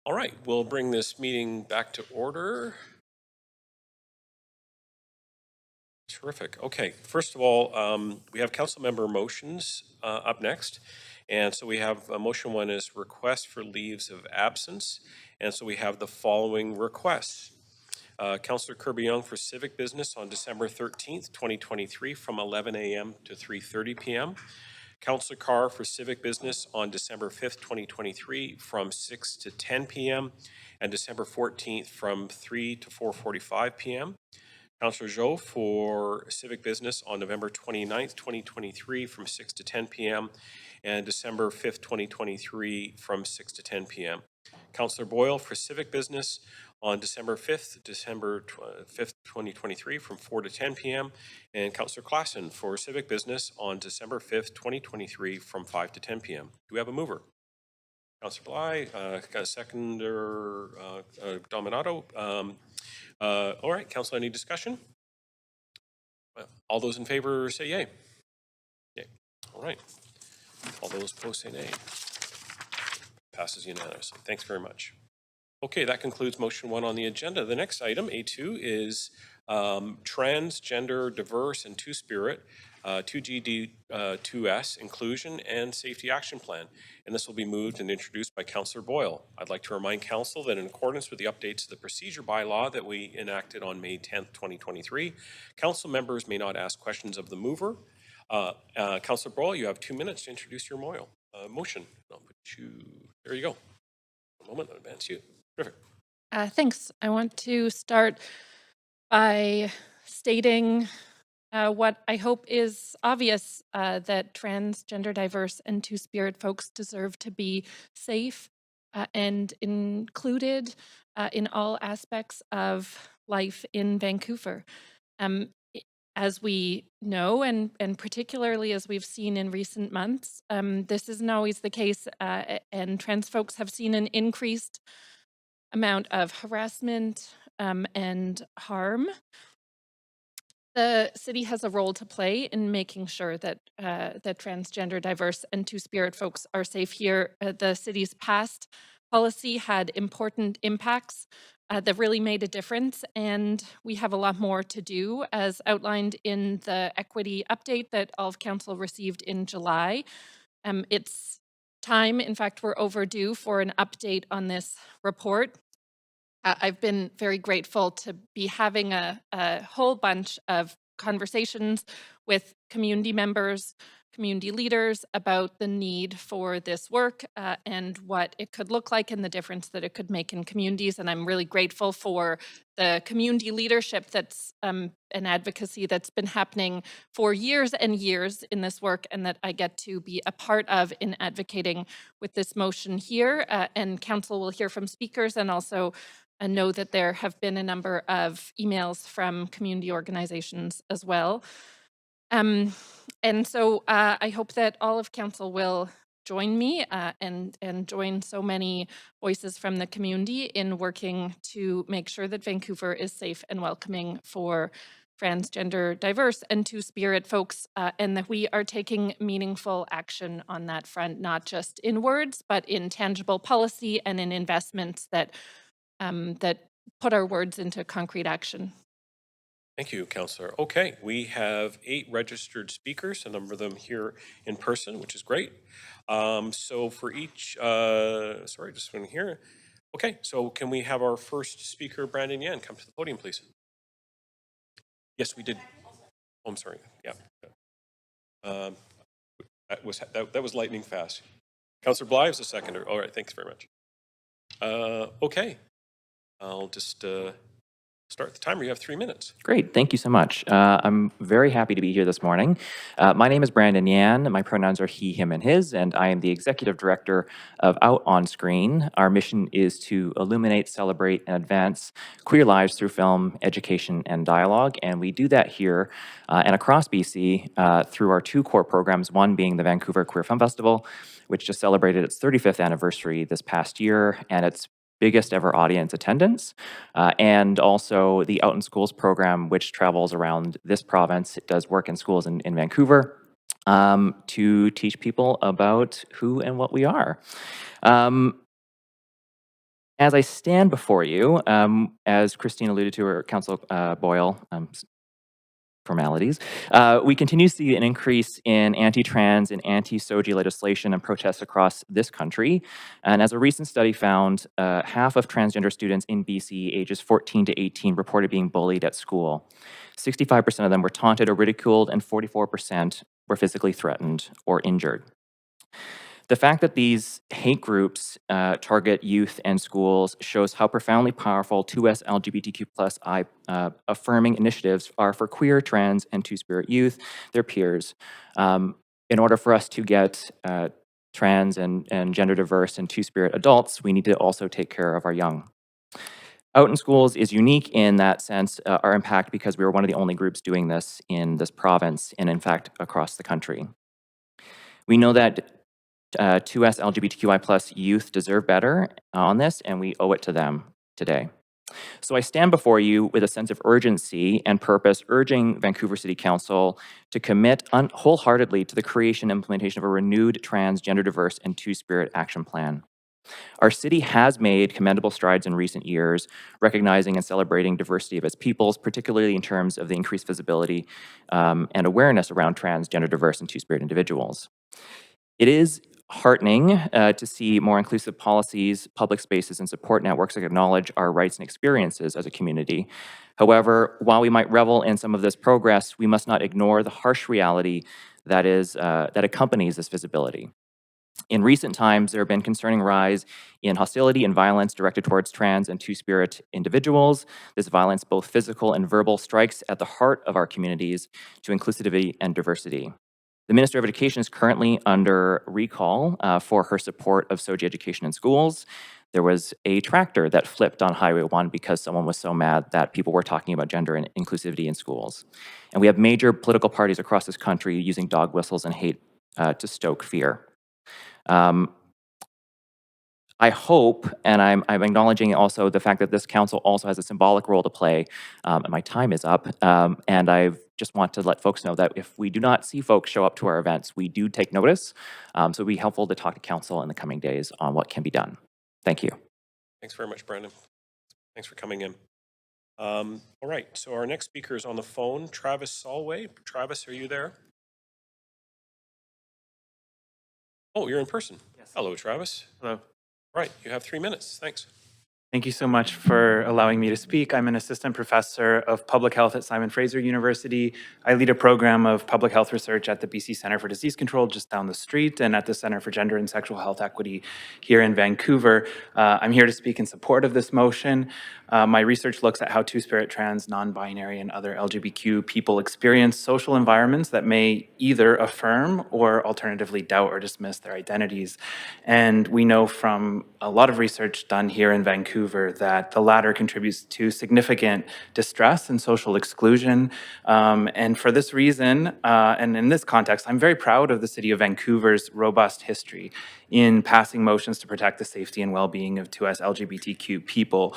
All right, we'll bring this meeting back to order. Terrific. Okay, first of all, we have council member motions up next. And so we have motion one is request for leaves of absence. And so we have the following requests. Councillor Kirby-Young for civic business on December 13th, 2023 from 11 a.m. to 3:30 p.m. Councillor Carr for civic business on December 5th, 2023 from 6 to 10 p.m. and December 14th from 3 to 4:45 p.m. Councillor Zhou for civic business on November 29th, 2023 from 6 to 10 p.m. and December 5th, 2023 from 6 to 10 p.m. Councillor Boyle for civic business on December 5th, 2023 from 4 to 10 p.m. and Councillor Klassen for civic business on December 5th, 2023 from 5 to 10 p.m. Do we have a mover? Councillor Bly, got a seconder, Dominato. All right, Council, any discussion? All those in favor say yay. Yay. All right. All those opposed say nay. Passes unanimously. Thanks very much. Okay, that concludes motion one on the agenda. The next item, A2, is transgender, diverse, and two-spirit, 2GD2S, inclusion and safety action plan. And this will be moved and introduced by Councillor Boyle. I'd like to remind Council that in accordance with the updates to the procedure bylaw that we enacted on May 10th, 2023, Council members may not ask questions of the mover. Councillor Boyle, you have 2 minutes to introduce your motion. I'll put you, there you go. A moment, I'll advance you. Perfect. Thanks. I want to start by stating what I hope is obvious, that transgender, diverse, and two-spirit folks deserve to be safe and included in all aspects of life in Vancouver. As we know, and particularly as we've seen in recent months, this isn't always the case, and trans folks have seen an increased amount of harassment and harm. The city has a role to play in making sure that that transgender, diverse, and two-spirit folks are safe here. The city's past policy had important impacts that really made a difference, and we have a lot more to do, as outlined in the equity update that all of council received in July. It's time, in fact, we're overdue for an update on this report. I've been very grateful to be having a whole bunch of conversations with community members, community leaders about the need for this work and what it could look like and the difference that it could make in communities. And I'm really grateful for the community leadership that's an advocacy that's been happening for years and years in this work, and that I get to be a part of in advocating with this motion here. And council will hear from speakers, and also know that there have been a number of emails from community organizations as well. And so I hope that all of council will join me and join so many voices from the community in working to make sure that Vancouver is safe and welcoming for transgender, diverse, and two-spirit folks, and that we are taking meaningful action on that front, not just in words, but in tangible policy and in investments that that put our words into concrete action. Thank you, Councillor. Okay, we have 8 registered speakers, a number of them here in person, which is great. So for each, sorry, just one here. Okay, so can we have our first speaker, Brandon Yan, come to the podium, please? Yes, we did. Oh, I'm sorry. Yeah. That was lightning fast. Councillor Bly is the seconder. All right, thanks very much. Okay, I'll just start the timer. You have 3 minutes. Great, thank you so much. I'm very happy to be here this morning. My name is Brandon Yan. My pronouns are he, him, and his, and I am the executive director of Out On Screen. Our mission is to illuminate, celebrate, and advance queer lives through film, education, and dialogue. And we do that here and across BC through our 2 core programs, one being the Vancouver Queer Film Festival, which just celebrated its 35th anniversary this past year, and its biggest ever audience attendance, and also the Out in Schools program, which travels around this province. It does work in schools in Vancouver to teach people about who and what we are. As I stand before you, as Christine alluded to, or Council Boyle, formalities, we continue to see an increase in anti-trans and anti-SOGI legislation and protests across this country. And as a recent study found, half of transgender students in BC ages 14 to 18 reported being bullied at school. 65% of them were taunted or ridiculed, and 44% were physically threatened or injured. The fact that these hate groups target youth and schools shows how profoundly powerful 2S LGBTQ+I affirming initiatives are for queer, trans, and two-spirit youth, their peers. In order for us to get trans and gender diverse and two-spirit adults, we need to also take care of our young. Out in Schools is unique in that sense, our impact, because we were one of the only groups doing this in this province and in fact across the country. We know that 2S LGBTQI+ youth deserve better on this, and we owe it to them today. So I stand before you with a sense of urgency and purpose, urging Vancouver City Council to commit wholeheartedly to the creation and implementation of a renewed trans, gender diverse, and two-spirit action plan. Our city has made commendable strides in recent years, recognizing and celebrating diversity of its peoples, particularly in terms of the increased visibility and awareness around trans, gender diverse, and two-spirit individuals. It is heartening to see more inclusive policies, public spaces, and support networks that acknowledge our rights and experiences as a community. However, while we might revel in some of this progress, we must not ignore the harsh reality that accompanies this visibility. In recent times, there have been concerning rise in hostility and violence directed towards trans and two-spirit individuals. This violence, both physical and verbal, strikes at the heart of our communities to inclusivity and diversity. The Minister of Education is currently under recall for her support of SOGI education in schools. There was a tractor that flipped on Highway 1 because someone was so mad that people were talking about gender and inclusivity in schools. And we have major political parties across this country using dog whistles and hate to stoke fear. I hope, and I'm acknowledging also the fact that this council also has a symbolic role to play, and my time is up, and I just want to let folks know that if we do not see folks show up to our events, we do take notice, so it'd be helpful to talk to council in the coming days on what can be done. Thank you. Thanks very much, Brandon. Thanks for coming in. All right, so our next speaker is on the phone, Travis Solway. Travis, are you there? Oh, you're in person. Yes. Hello, Travis. Hello. Right, you have 3 minutes. Thanks. Thank you so much for allowing me to speak. I'm an assistant professor of public health at Simon Fraser University. I lead a program of public health research at the BC Centre for Disease Control just down the street and at the Centre for Gender and Sexual Health Equity here in Vancouver. I'm here to speak in support of this motion. My research looks at how two-spirit, trans, non-binary, and other LGBTQ people experience social environments that may either affirm or alternatively doubt or dismiss their identities. And we know from a lot of research done here in Vancouver that the latter contributes to significant distress and social exclusion. And for this reason, and in this context, I'm very proud of the City of Vancouver's robust history in passing motions to protect the safety and well-being of 2S LGBTQ people.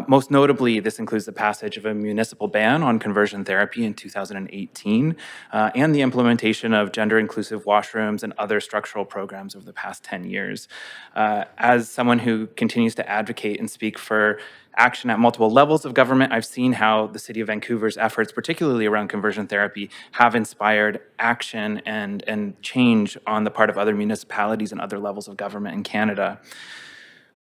Most notably, this includes the passage of a municipal ban on conversion therapy in 2018, and the implementation of gender-inclusive washrooms and other structural programs over the past 10 years. As someone who continues to advocate and speak for action at multiple levels of government, I've seen how the City of Vancouver's efforts, particularly around conversion therapy, have inspired action and change on the part of other municipalities and other levels of government in Canada.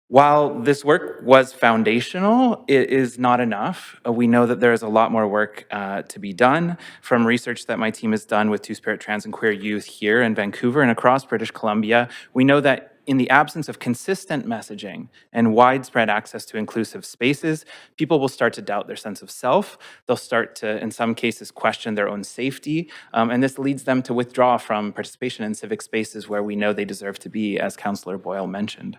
While this work was foundational, it is not enough. We know that there is a lot more work to be done. From research that my team has done with two-spirit, trans, and queer youth here in Vancouver and across British Columbia, we know that in the absence of consistent messaging and widespread access to inclusive spaces, people will start to doubt their sense of self. They'll start to, in some cases, question their own safety. And this leads them to withdraw from participation in civic spaces where we know they deserve to be, as Councillor Boyle mentioned.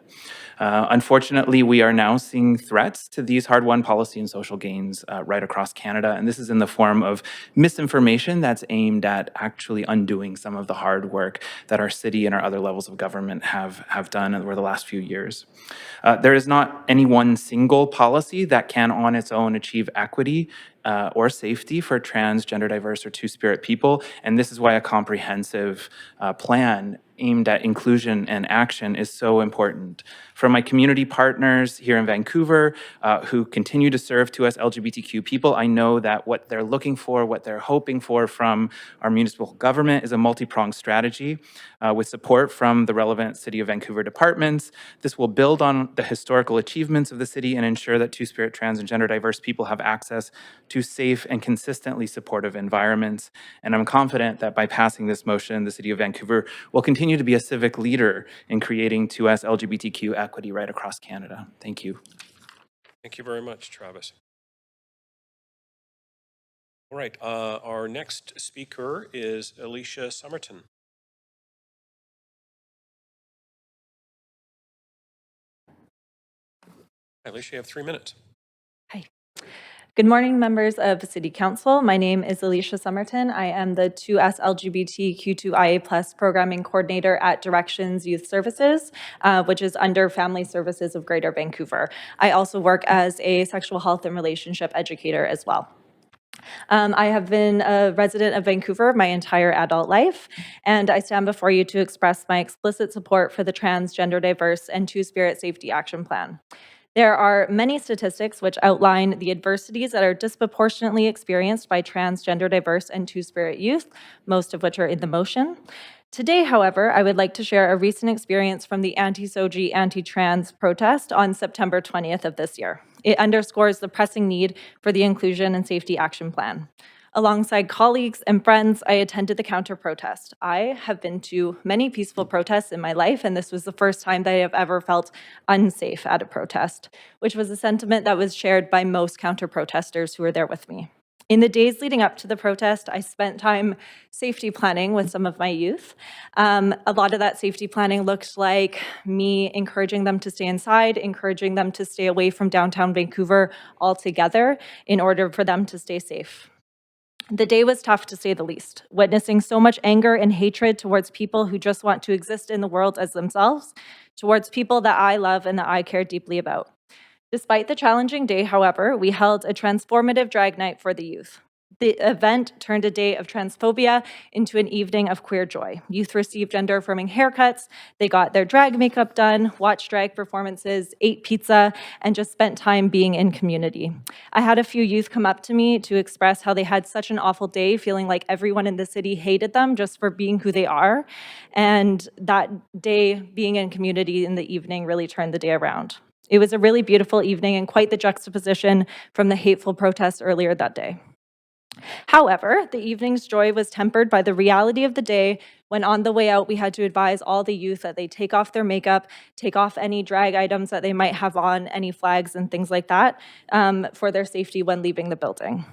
Unfortunately, we are now seeing threats to these hard-won policy and social gains right across Canada. And this is in the form of misinformation that's aimed at actually undoing some of the hard work that our city and our other levels of government have done over the last few years. There is not any one single policy that can on its own achieve equity or safety for trans, gender diverse, or two-spirit people. And this is why a comprehensive plan aimed at inclusion and action is so important. From my community partners here in Vancouver, who continue to serve to us LGBTQ people, I know that what they're looking for, what they're hoping for from our municipal government is a multi-pronged strategy with support from the relevant City of Vancouver departments. This will build on the historical achievements of the city and ensure that Two-Spirit, trans, and gender diverse people have access to safe and consistently supportive environments. And I'm confident that by passing this motion, the City of Vancouver will continue to be a civic leader in creating 2S LGBTQ equity right across Canada. Thank you. Thank you very much, Travis. All right, our next speaker is Alicia Somerton. Alicia, you have 3 minutes. Hi. Good morning, members of City Council. My name is Alicia Somerton. I am the 2S LGBTQ2IA+ Programming Coordinator at Directions Youth Services, which is under Family Services of Greater Vancouver. I also work as a sexual health and relationship educator as well. I have been a resident of Vancouver my entire adult life, and I stand before you to express my explicit support for the Trans, Gender Diverse, and Two-Spirit Safety Action Plan. There are many statistics which outline the adversities that are disproportionately experienced by trans, gender diverse, and Two-Spirit youth, most of which are in the motion. Today, however, I would like to share a recent experience from the anti-SOGI, anti-trans protest on September 20th of this year. It underscores the pressing need for the Inclusion and Safety Action Plan. Alongside colleagues and friends, I attended the counter-protest. I have been to many peaceful protests in my life, and this was the first time that I have ever felt unsafe at a protest, which was a sentiment that was shared by most counter-protesters who were there with me. In the days leading up to the protest, I spent time safety planning with some of my youth. A lot of that safety planning looked like me encouraging them to stay inside, encouraging them to stay away from downtown Vancouver altogether in order for them to stay safe. The day was tough, to say the least, witnessing so much anger and hatred towards people who just want to exist in the world as themselves, towards people that I love and that I care deeply about. Despite the challenging day, however, we held a transformative drag night for the youth. The event turned a day of transphobia into an evening of queer joy. Youth received gender-affirming haircuts, they got their drag makeup done, watched drag performances, ate pizza, and just spent time being in community. I had a few youth come up to me to express how they had such an awful day, feeling like everyone in the city hated them just for being who they are. And that day, being in community in the evening, really turned the day around. It was a really beautiful evening and quite the juxtaposition from the hateful protests earlier that day. However, the evening's joy was tempered by the reality of the day when on the way out we had to advise all the youth that they take off their makeup, take off any drag items that they might have on, any flags and things like that, for their safety when leaving the building.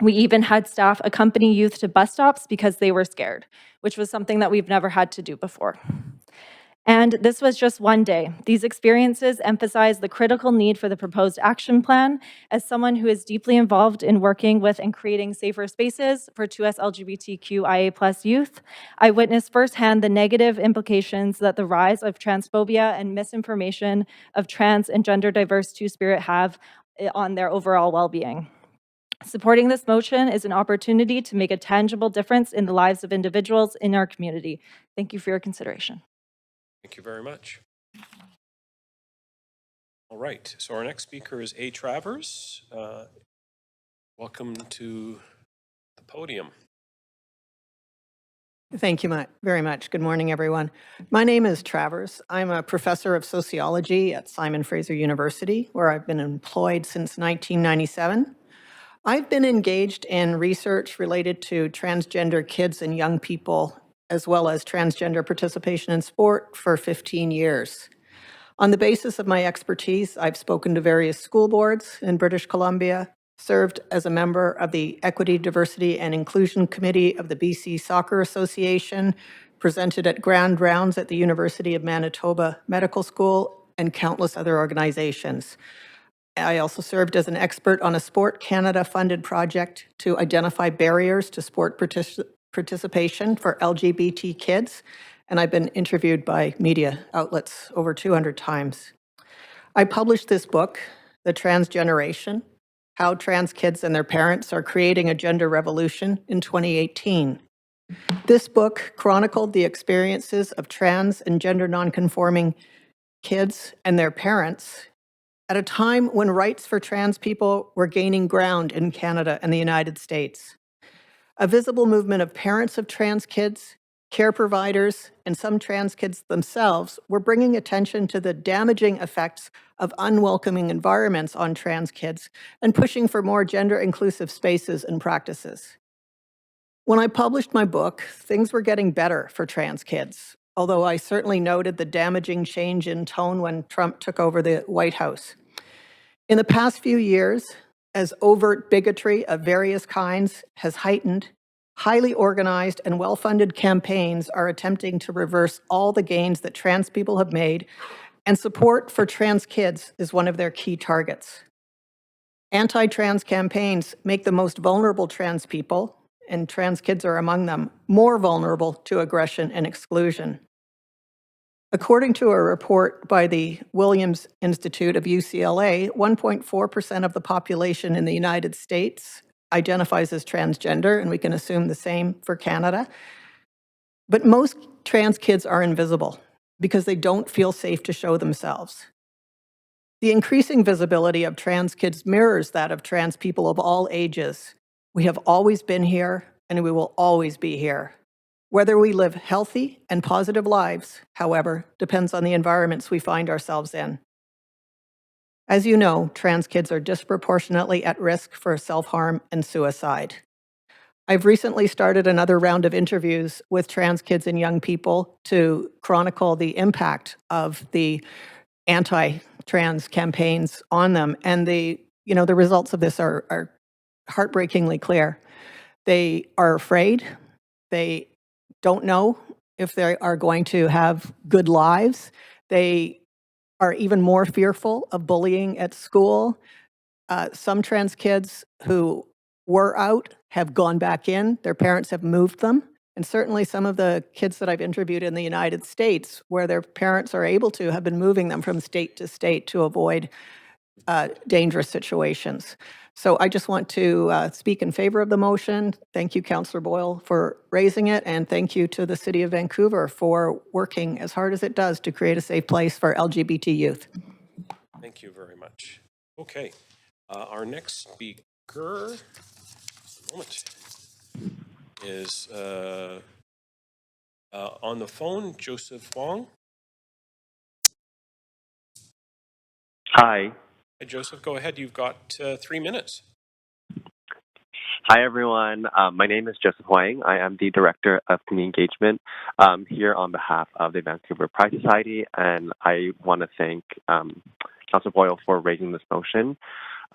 We even had staff accompany youth to bus stops because they were scared, which was something that we've never had to do before. And this was just one day. These experiences emphasize the critical need for the proposed action plan. As someone who is deeply involved in working with and creating safer spaces for 2S LGBTQIA+ youth, I witnessed firsthand the negative implications that the rise of transphobia and misinformation of trans and gender diverse Two-Spirit have on their overall well-being. Supporting this motion is an opportunity to make a tangible difference in the lives of individuals in our community. Thank you for your consideration. Thank you very much. All right, so our next speaker is A. Travers. Welcome to the podium. Thank you very much. Good morning, everyone. My name is Travers. I'm a professor of sociology at Simon Fraser University, where I've been employed since 1997. I've been engaged in research related to transgender kids and young people, as well as transgender participation in sport for 15 years. On the basis of my expertise, I've spoken to various school boards in British Columbia, served as a member of the Equity, Diversity, and Inclusion Committee of the BC Soccer Association, presented at Grand Rounds at the University of Manitoba Medical School, and countless other organizations. I also served as an expert on a Sport Canada-funded project to identify barriers to sport participation for LGBT kids, and I've been interviewed by media outlets over 200 times. I published this book, The Trans Generation: How Trans Kids and Their Parents Are Creating a Gender Revolution, in 2018. This book chronicled the experiences of trans and gender nonconforming kids and their parents at a time when rights for trans people were gaining ground in Canada and the United States. A visible movement of parents of trans kids, care providers, and some trans kids themselves were bringing attention to the damaging effects of unwelcoming environments on trans kids and pushing for more gender-inclusive spaces and practices. When I published my book, things were getting better for trans kids, although I certainly noted the damaging change in tone when Trump took over the White House. In the past few years, as overt bigotry of various kinds has heightened, highly organized and well-funded campaigns are attempting to reverse all the gains that trans people have made, and support for trans kids is one of their key targets. Anti-trans campaigns make the most vulnerable trans people, and trans kids are among them, more vulnerable to aggression and exclusion. According to a report by the Williams Institute of UCLA, 1.4% of the population in the United States identifies as transgender, and we can assume the same for Canada. But most trans kids are invisible because they don't feel safe to show themselves. The increasing visibility of trans kids mirrors that of trans people of all ages. We have always been here, and we will always be here. Whether we live healthy and positive lives, however, depends on the environments we find ourselves in. As you know, trans kids are disproportionately at risk for self-harm and suicide. I've recently started another round of interviews with trans kids and young people to chronicle the impact of the anti-trans campaigns on them, and the results of this are heartbreakingly clear. They are afraid. They don't know if they are going to have good lives. They are even more fearful of bullying at school. Some trans kids who were out have gone back in. Their parents have moved them. And certainly some of the kids that I've interviewed in the United States, where their parents are able to, have been moving them from state to state to avoid dangerous situations. So I just want to speak in favor of the motion. Thank you, Councillor Boyle, for raising it, and thank you to the City of Vancouver for working as hard as it does to create a safe place for LGBT youth. Thank you very much. Okay, our next speaker is on the phone, Joseph Wong. Hi. Hey, Joseph, go ahead. You've got 3 minutes. Hi, everyone. My name is Joseph Huang. I am the Director of Community Engagement here on behalf of the Vancouver Pride Society, and I want to thank Councillor Boyle for raising this motion,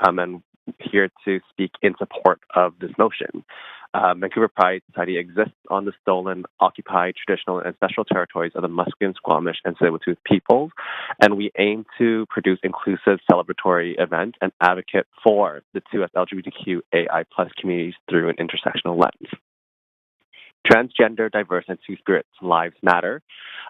and here to speak in support of this motion. Vancouver Pride Society exists on the stolen, occupied, traditional, and special territories of the Musqueam, Squamish, and Tsleil-Waututh peoples, and we aim to produce inclusive celebratory events and advocate for the 2S LGBTQAI+ communities through an intersectional lens. Transgender, diverse, and two-spirits lives matter,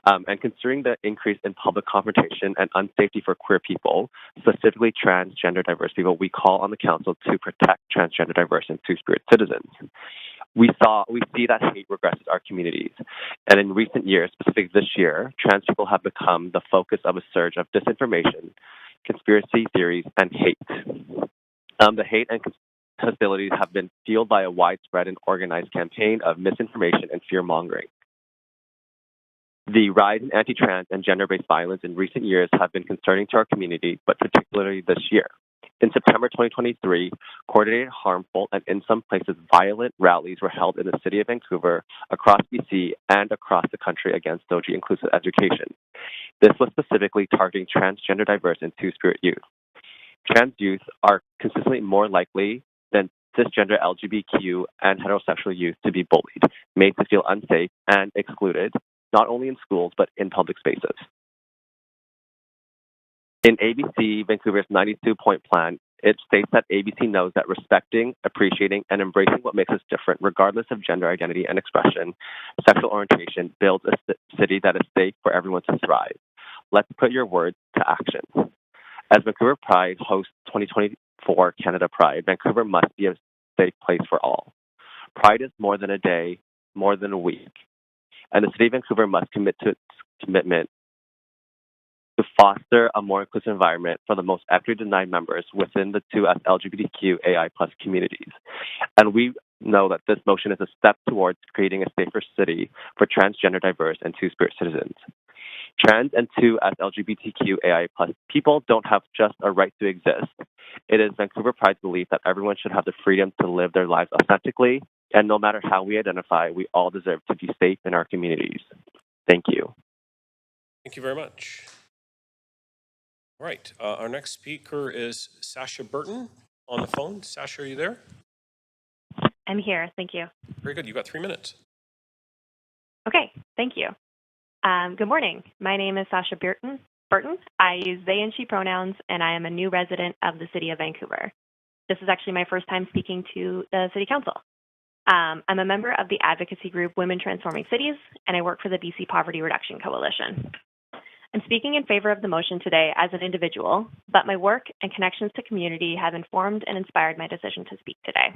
and considering the increase in public confrontation and unsafety for queer people, specifically transgender, diverse people, we call on the Council to protect transgender, diverse, and two-spirit citizens. We see that hate regresses our communities, and in recent years, specifically this year, trans people have become the focus of a surge of disinformation, conspiracy theories, and hate. The hate and hostilities have been fueled by a widespread and organized campaign of misinformation and fear-mongering. The rise in anti-trans and gender-based violence in recent years have been concerning to our community, but particularly this year. In September 2023, coordinated, harmful, and in some places violent rallies were held in the city of Vancouver, across BC, and across the country against Doji inclusive education. This was specifically targeting transgender, diverse, and two-spirit youth. Trans youth are consistently more likely than cisgender LGBTQ and heterosexual youth to be bullied, made to feel unsafe, and excluded, not only in schools, but in public spaces. In ABC Vancouver's 92-point plan, it states that ABC knows that respecting, appreciating, and embracing what makes us different, regardless of gender identity and expression, sexual orientation, builds a city that is safe for everyone to thrive. Let's put your words to action. As Vancouver Pride hosts 2024 Canada Pride, Vancouver must be a safe place for all. Pride is more than a day, more than a week. And the City of Vancouver must commit to its commitment to foster a more inclusive environment for the most equity denied members within the 2S LGBTQAI+ communities. And we know that this motion is a step towards creating a safer city for transgender, diverse, and two-spirit citizens. Trans and 2S LGBTQAI+ people don't have just a right to exist. It is Vancouver Pride's belief that everyone should have the freedom to live their lives authentically, and no matter how we identify, we all deserve to be safe in our communities. Thank you. Thank you very much. All right, our next speaker is Sasha Burton on the phone. Sasha, are you there? I'm here. Thank you. Very good. You got 3 minutes. Okay. Thank you. Good morning. My name is Sasha Burton. I use they and she pronouns, and I am a new resident of the City of Vancouver. This is actually my first time speaking to the City Council. I'm a member of the advocacy group Women Transforming Cities, and I work for the BC Poverty Reduction Coalition. I'm speaking in favor of the motion today as an individual, but my work and connections to community have informed and inspired my decision to speak today.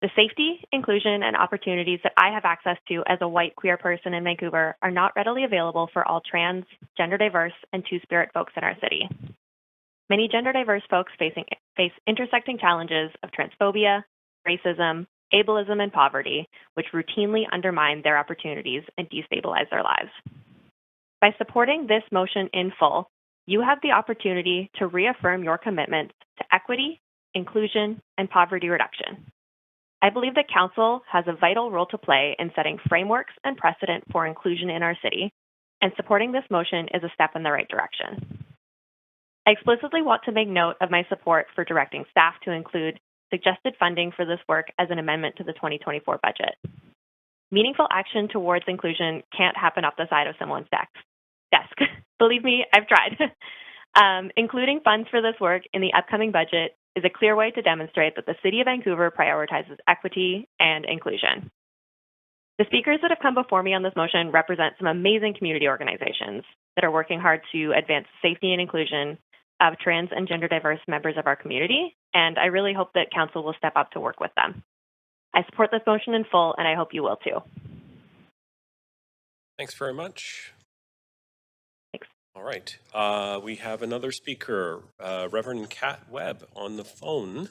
The safety, inclusion, and opportunities that I have access to as a white queer person in Vancouver are not readily available for all trans, gender diverse, and two-spirit folks in our city. Many gender diverse folks face intersecting challenges of transphobia, racism, ableism, and poverty, which routinely undermine their opportunities and destabilize their lives. By supporting this motion in full, you have the opportunity to reaffirm your commitments to equity, inclusion, and poverty reduction. I believe that Council has a vital role to play in setting frameworks and precedent for inclusion in our city, and supporting this motion is a step in the right direction. I explicitly want to make note of my support for directing staff to include suggested funding for this work as an amendment to the 2024 budget. Meaningful action towards inclusion can't happen off the side of someone's desk. Believe me, I've tried. Including funds for this work in the upcoming budget is a clear way to demonstrate that the City of Vancouver prioritizes equity and inclusion. The speakers that have come before me on this motion represent some amazing community organizations that are working hard to advance safety and inclusion of trans and gender diverse members of our community, and I really hope that Council will step up to work with them. I support this motion in full, and I hope you will too. Thanks very much. Thanks. All right, we have another speaker, Reverend Kat Webb on the phone.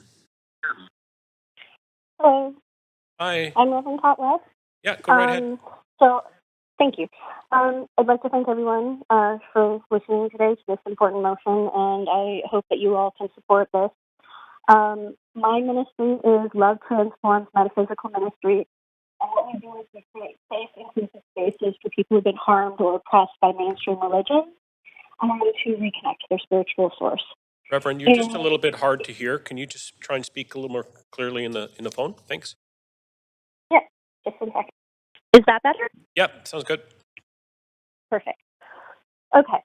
Hello. Hi. I'm Reverend Kat Webb. Yeah, go right ahead. So, thank you. I'd like to thank everyone for listening today to this important motion, and I hope that you all can support this. My ministry is Love Transforms Metaphysical Ministry, and what we do is we create safe, inclusive spaces for people who've been harmed or oppressed by mainstream religion to reconnect to their spiritual source. Reverend, you're just a little bit hard to hear. Can you just try and speak a little more clearly in the phone? Thanks. Yeah, just a second. Is that better? Yep, sounds good. Perfect. Okay.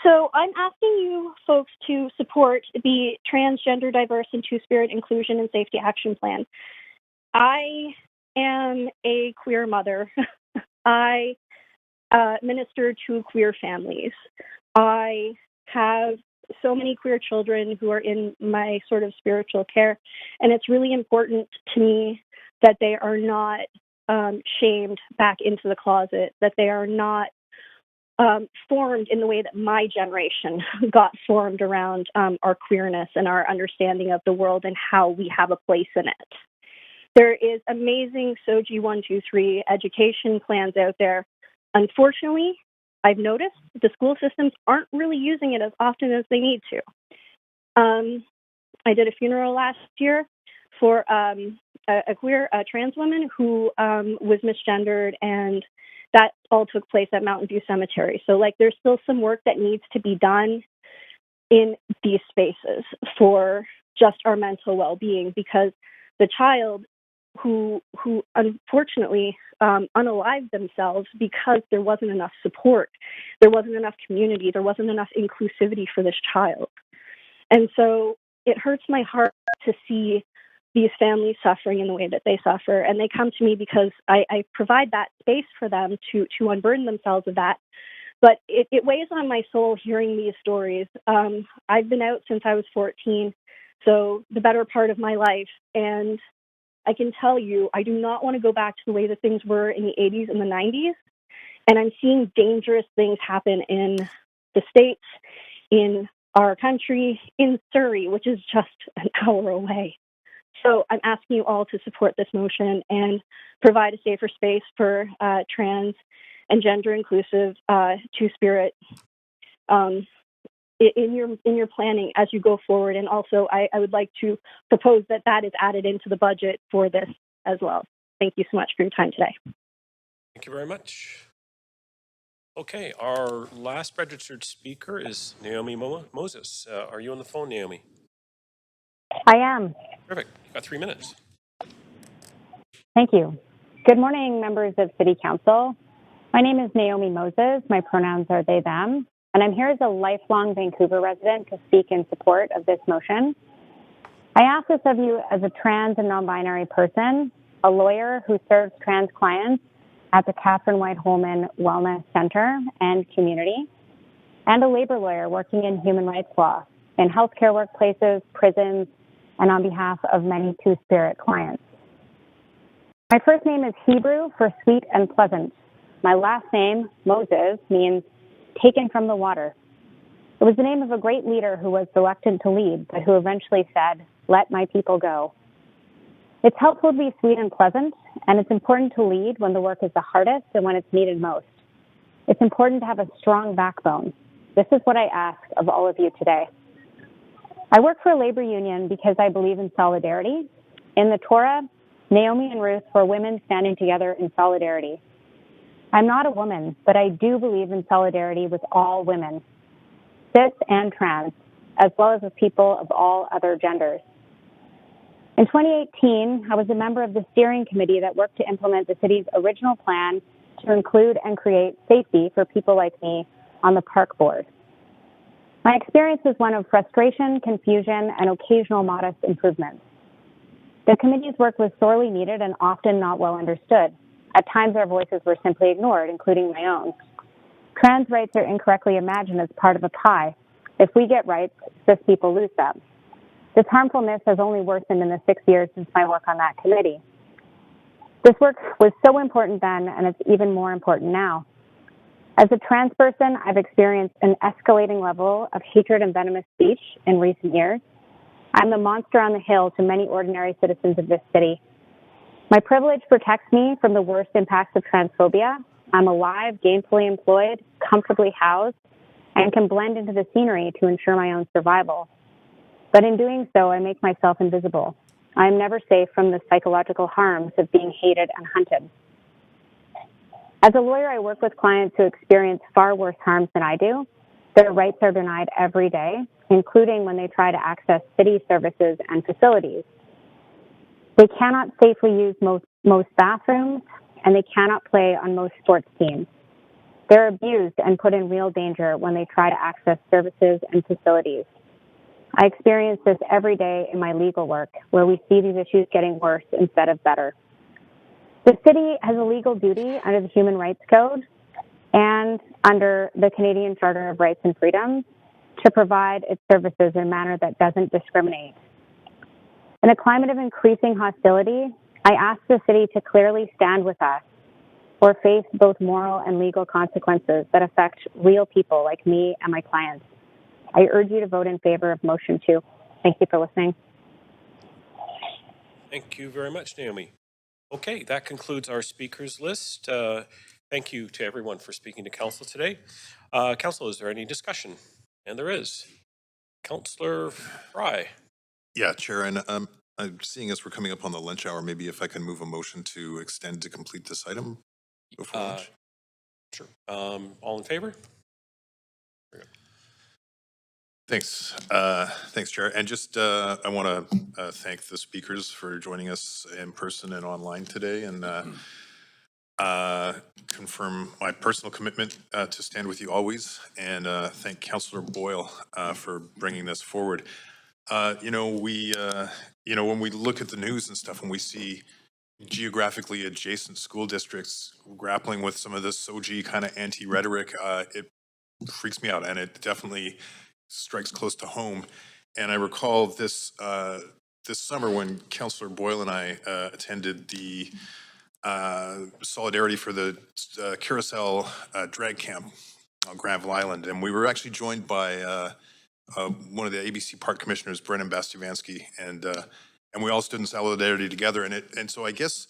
So I'm asking you folks to support the Transgender, Diverse, and Two-Spirit Inclusion and Safety Action Plan. I am a queer mother. I minister to queer families. I have so many queer children who are in my sort of spiritual care, and it's really important to me that they are not shamed back into the closet, that they are not formed in the way that my generation got formed around our queerness and our understanding of the world and how we have a place in it. There is amazing SOGI 123 education plans out there. Unfortunately, I've noticed the school systems aren't really using it as often as they need to. I did a funeral last year for a queer trans woman who was misgendered, and that all took place at Mountain View Cemetery. So, there's still some work that needs to be done in these spaces for just our mental well-being, because the child who unfortunately unalived themselves because there wasn't enough support, there wasn't enough community, there wasn't enough inclusivity for this child. And so it hurts my heart to see these families suffering in the way that they suffer. And they come to me because I provide that space for them to unburden themselves of that. But it weighs on my soul hearing these stories. I've been out since I was 14, so the better part of my life. And I can tell you, I do not want to go back to the way that things were in the 80s and the 90s. And I'm seeing dangerous things happen in the States, in our country, in Surrey, which is just an hour away. So I'm asking you all to support this motion and provide a safer space for trans and gender inclusive Two-Spirit in your planning as you go forward. And also, I would like to propose that that is added into the budget for this as well. Thank you so much for your time today. Thank you very much. Okay, our last registered speaker is Naomi Moses. Are you on the phone, Naomi? I am. Perfect. You've got 3 minutes. Thank you. Good morning, members of City Council. My name is Naomi Moses. My pronouns are they, them, and I'm here as a lifelong Vancouver resident to speak in support of this motion. I ask this of you as a trans and non-binary person, a lawyer who serves trans clients at the Catherine White Holman Wellness Center and community, and a labor lawyer working in human rights law in healthcare workplaces, prisons, and on behalf of many Two-Spirit clients. My first name is Hebrew for sweet and pleasant. My last name, Moses, means taken from the water. It was the name of a great leader who was selected to lead, but who eventually said, "Let my people go." It's helpful to be sweet and pleasant, and it's important to lead when the work is the hardest and when it's needed most. It's important to have a strong backbone. This is what I ask of all of you today. I work for a labor union because I believe in solidarity. In the Torah, Naomi and Ruth were women standing together in solidarity. I'm not a woman, but I do believe in solidarity with all women, cis and trans, as well as with people of all other genders. In 2018, I was a member of the steering committee that worked to implement the city's original plan to include and create safety for people like me on the park board. My experience was one of frustration, confusion, and occasional modest improvements. The committee's work was sorely needed and often not well understood. At times, our voices were simply ignored, including my own. Trans rights are incorrectly imagined as part of a pie. If we get rights, cis people lose them. This harmfulness has only worsened in the 6 years since my work on that committee. This work was so important then, and it's even more important now. As a trans person, I've experienced an escalating level of hatred and venomous speech in recent years. I'm the monster on the hill to many ordinary citizens of this city. My privilege protects me from the worst impacts of transphobia. I'm alive, gainfully employed, comfortably housed, and can blend into the scenery to ensure my own survival. But in doing so, I make myself invisible. I am never safe from the psychological harms of being hated and hunted. As a lawyer, I work with clients who experience far worse harms than I do. Their rights are denied every day, including when they try to access city services and facilities. They cannot safely use most bathrooms, and they cannot play on most sports teams. They're abused and put in real danger when they try to access services and facilities. I experience this every day in my legal work, where we see these issues getting worse instead of better. The city has a legal duty under the Human Rights Code and under the Canadian Charter of Rights and Freedoms to provide its services in a manner that doesn't discriminate. In a climate of increasing hostility, I ask the city to clearly stand with us or face both moral and legal consequences that affect real people like me and my clients. I urge you to vote in favor of motion 2. Thank you for listening. Thank you very much, Naomi. Okay, that concludes our speakers list. Thank you to everyone for speaking to council today. Council, is there any discussion? And there is. Councillor Fry. Yeah, Chair, and I'm seeing as we're coming up on the lunch hour, maybe if I can move a motion to extend to complete this item before lunch. Sure. All in favor? Thanks. Thanks, Chair. And just I want to thank the speakers for joining us in person and online today, and confirm my personal commitment to stand with you always, and thank Councillor Boyle for bringing this forward. When we look at the news and stuff, and we see geographically adjacent school districts grappling with some of this SOGI kind of anti-rhetoric, it freaks me out, and it definitely strikes close to home. And I recall this this summer when Councillor Boyle and I attended the Solidarity for the Carousel Drag Camp on Granville Island, and we were actually joined by one of the ABC Park Commissioners, Brennan Bastivansky, and we all stood in solidarity together. And so I guess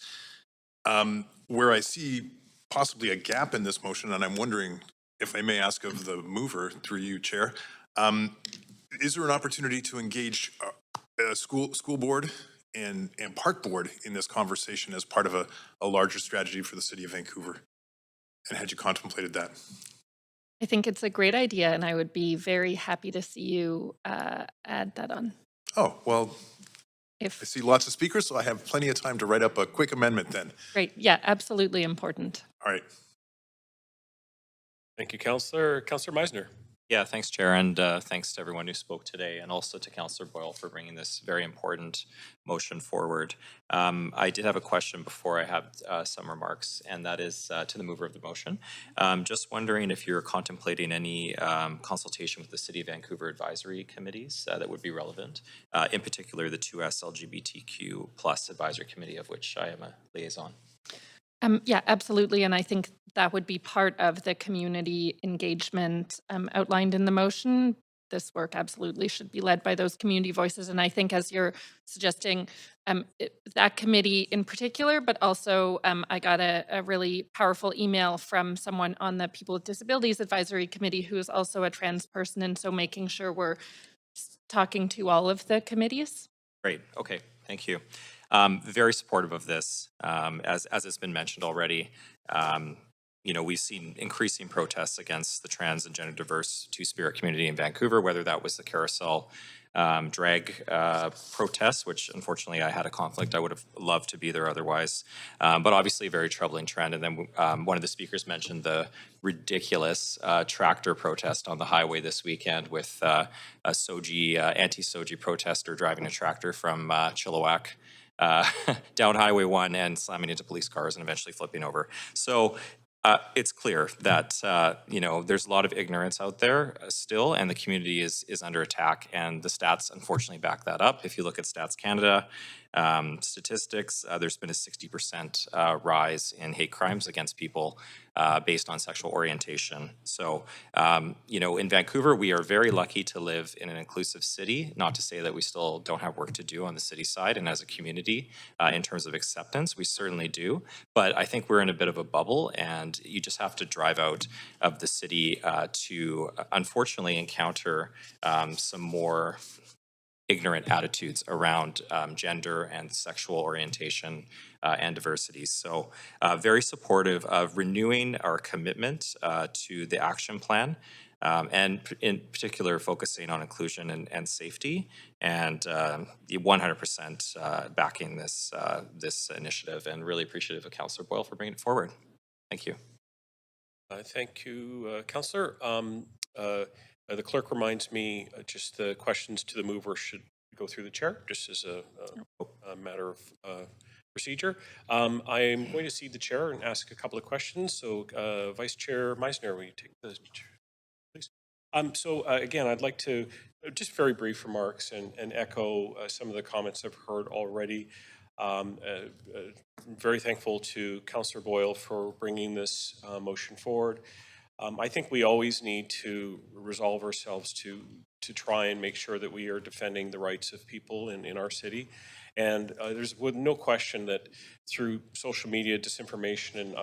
where I see possibly a gap in this motion, and I'm wondering if I may ask of the mover through you, Chair, is there an opportunity to engage a school board and park board in this conversation as part of a larger strategy for the city of Vancouver? And had you contemplated that? I think it's a great idea, and I would be very happy to see you add that on. Oh, well, I see lots of speakers, so I have plenty of time to write up a quick amendment then. Great. Yeah, absolutely important. All right. Thank you, Councillor. Councillor Meisner. Yeah, thanks, Chair, and thanks to everyone who spoke today, and also to Councillor Boyle for bringing this very important motion forward. I did have a question before I have some remarks, and that is to the mover of the motion. Just wondering if you're contemplating any consultation with the City of Vancouver advisory committees that would be relevant, in particular the 2S LGBTQ plus advisory committee, of which I am a liaison. Yeah, absolutely. And I think that would be part of the community engagement outlined in the motion. This work absolutely should be led by those community voices. And I think, as you're suggesting, that committee in particular, but also I got a really powerful email from someone on the People with Disabilities Advisory Committee who is also a trans person. And so making sure we're talking to all of the committees. Great. Okay. Thank you. Very supportive of this. As it's been mentioned already, you know, we've seen increasing protests against the trans and gender diverse Two-Spirit community in Vancouver, whether that was the carousel drag protests, which unfortunately I had a conflict. I would have loved to be there otherwise, but obviously a very troubling trend. And then one of the speakers mentioned the ridiculous tractor protest on the highway this weekend with a anti-Soji protester driving a tractor from Chilliwack down Highway 1 and slamming into police cars and eventually flipping over. So it's clear that, you know, there's a lot of ignorance out there still, and the community is under attack, and the stats unfortunately back that up. If you look at Stats Canada statistics, there's been a 60% rise in hate crimes against people based on sexual orientation. So, you know, in Vancouver, we are very lucky to live in an inclusive city, not to say that we still don't have work to do on the city side and as a community in terms of acceptance, we certainly do. But I think we're in a bit of a bubble, and you just have to drive out of the city to unfortunately encounter some more ignorant attitudes around gender and sexual orientation and diversity. So very supportive of renewing our commitment to the action plan, and in particular focusing on inclusion and safety, and 100% backing this initiative, and really appreciative of Councillor Boyle for bringing it forward. Thank you. Thank you, Councillor. The clerk reminds me just the questions to the mover should go through the chair, just as a matter of procedure. I am going to cede the chair and ask a couple of questions. So Vice Chair Meisner, will you take the chair, please? So again, I'd like to just very brief remarks and echo some of the comments I've heard already. Very thankful to Councillor Boyle for bringing this motion forward. I think we always need to resolve ourselves to try and make sure that we are defending the rights of people in our city. And there's no question that through social media, disinformation, and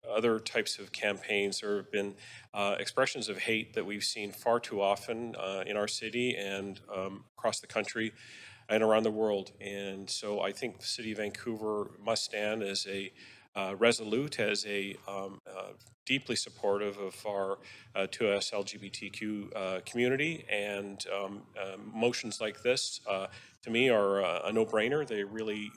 other types of campaigns, there have been expressions of hate that we've seen far too often in our city and across the country and around the world. And so I think the City of Vancouver must stand as a resolute, as a deeply supportive of our 2S LGBTQ community, and motions like this to me are a no-brainer. They really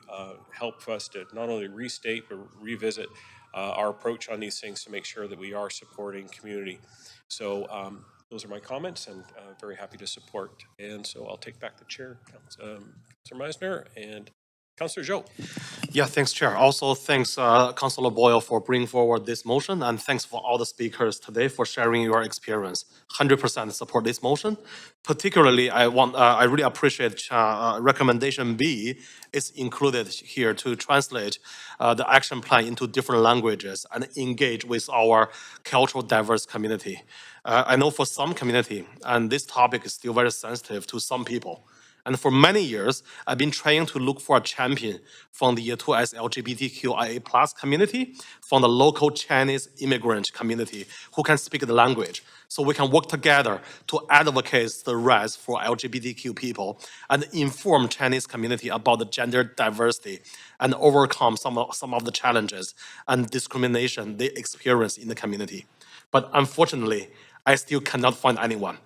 help us to not only restate but revisit our approach on these things to make sure that we are supporting community. So those are my comments, and very happy to support. And so I'll take back the chair, Councillor Meisner, and Councillor Zhou. Yeah, thanks, Chair. Also, thanks, Councillor Boyle, for bringing forward this motion, and thanks for all the speakers today for sharing your experience. 100% support this motion. Particularly, I really appreciate recommendation B is included here to translate the action plan into different languages and engage with our cultural diverse community. I know for some community, and this topic is still very sensitive to some people. And for many years, I've been trying to look for a champion from the 2S LGBTQIA+ community, from the local Chinese immigrant community who can speak the language. So we can work together to advocate the rights for LGBTQ people and inform Chinese community about the gender diversity and overcome some of the challenges and discrimination they experience in the community. But unfortunately, I still cannot find anyone.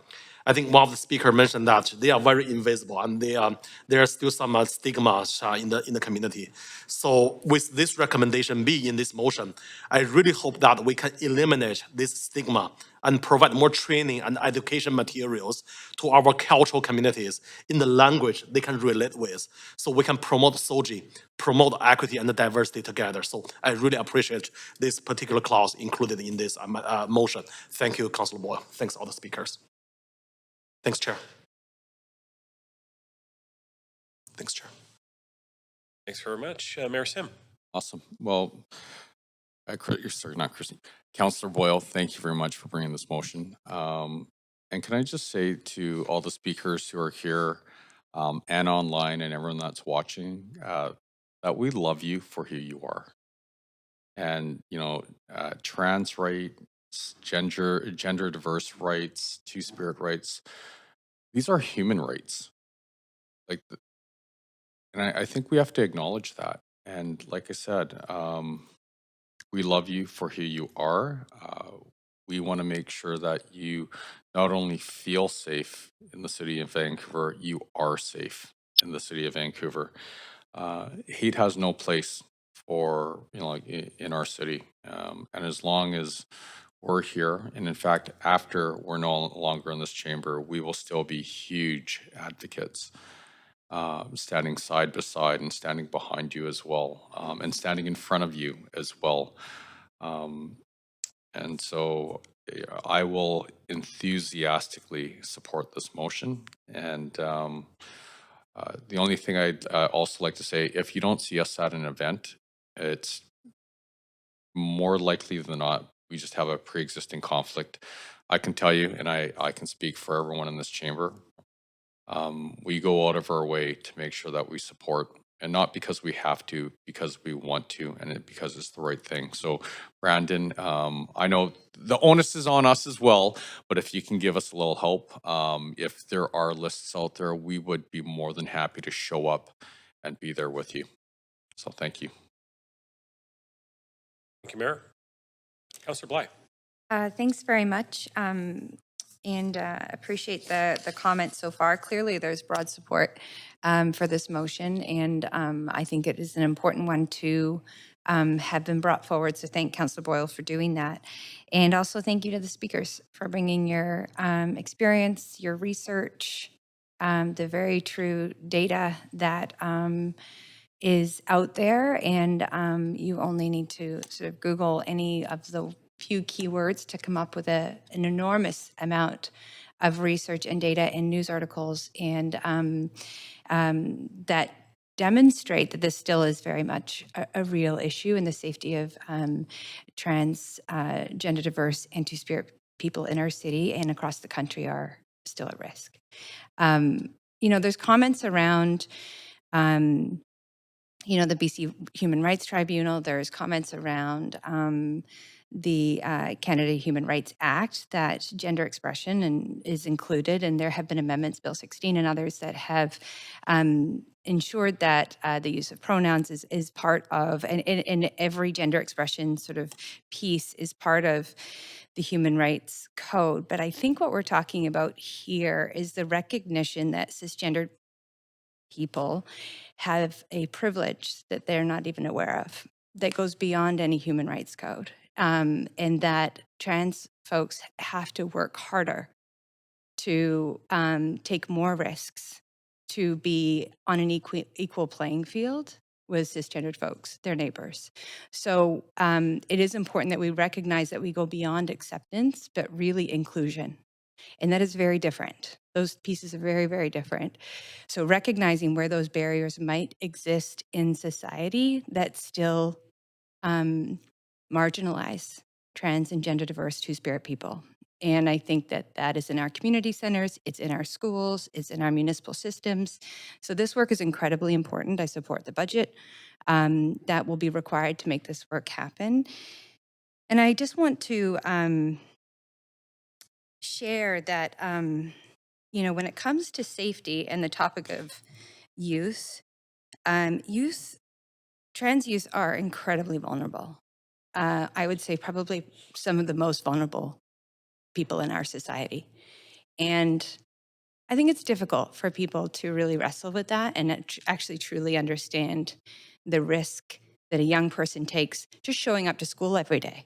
I think one of the speakers mentioned that they are very invisible and there are still some stigma in the community. So with this recommendation B in this motion, I really hope that we can eliminate this stigma and provide more training and education materials to our cultural communities in the language they can relate with, so we can promote SOGI, promote equity and diversity together. So I really appreciate this particular clause included in this motion. Thank you, Councillor Boyle. Thanks all the speakers. Thanks, Chair. Thanks, Chair. Thanks very much. Mayor Sim. Awesome. Well, sorry, not Christine. Councillor Boyle, thank you very much for bringing this motion. And can I just say to all the speakers who are here and online and everyone that's watching that we love you for who you are. And, you know, trans rights, gender diverse rights, two-spirit rights, these are human rights. Like, and I think we have to acknowledge that. And like I said, we love you for who you are. We want to make sure that you not only feel safe in the city of Vancouver, you are safe in the city of Vancouver. Hate has no place for, you know, like in our city. And as long as we're here, and in fact, after we're no longer in this chamber, we will still be huge advocates, standing side by side and standing behind you as well, and standing in front of you as well. And so I will enthusiastically support this motion. And the only thing I'd also like to say, if you don't see us at an event, it's more likely than not, we just have a pre-existing conflict. I can tell you, and I can speak for everyone in this chamber, we go out of our way to make sure that we support, and not because we have to, because we want to, and because it's the right thing. So Brandon, I know the onus is on us as well, but if you can give us a little help, if there are lists out there, we would be more than happy to show up and be there with you. So thank you. Thank you, Mayor. Councillor Bly. Thanks very much. And appreciate the comments so far. Clearly, there's broad support for this motion, and I think it is an important one to have been brought forward. So thank Councillor Boyle for doing that. And also thank you to the speakers for bringing your experience, your research, the very true data that is out there. And you only need to sort of Google any of the few keywords to come up with an enormous amount of research and data and news articles, and that demonstrate that this still is very much a real issue, and the safety of trans, gender diverse, and two-spirit people in our city and across the country are still at risk. You know, there's comments around you know, the BC Human Rights Tribunal. There's comments around the Canada Human Rights Act that gender expression is included, and there have been amendments, Bill 16 and others, that have ensured that the use of pronouns is part of, and every gender expression sort of piece is part of the Human Rights Code. But I think what we're talking about here is the recognition that cisgendered people have a privilege that they're not even aware of, that goes beyond any human rights code, and that trans folks have to work harder to take more risks, to be on an equal playing field with cisgendered folks, their neighbors. So it is important that we recognize that we go beyond acceptance, but really inclusion. And that is very different. Those pieces are very, very different. So recognizing where those barriers might exist in society that still marginalize trans and gender diverse Two-Spirit people. And I think that that is in our community centers, it's in our schools, it's in our municipal systems. So this work is incredibly important. I support the budget that will be required to make this work happen. And I just want to share that, you know, when it comes to safety and the topic of youth, trans youth are incredibly vulnerable. I would say probably some of the most vulnerable people in our society. And I think it's difficult for people to really wrestle with that and actually truly understand the risk that a young person takes just showing up to school every day,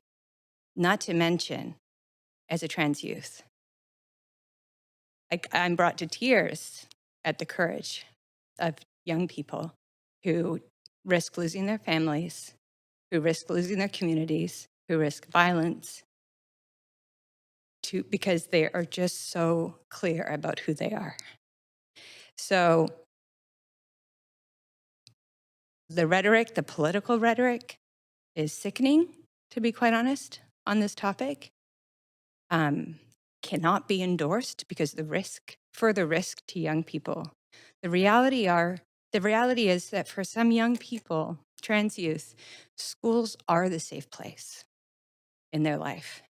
not to mention as a trans youth. I'm brought to tears at the courage of young people who risk losing their families, who risk losing their communities, who risk violence, because they are just so clear about who they are. So the rhetoric, the political rhetoric, is sickening, to be quite honest, on this topic. Cannot be endorsed because further risk to young people. The reality is that for some young people, trans youth, schools are the safe place in their life.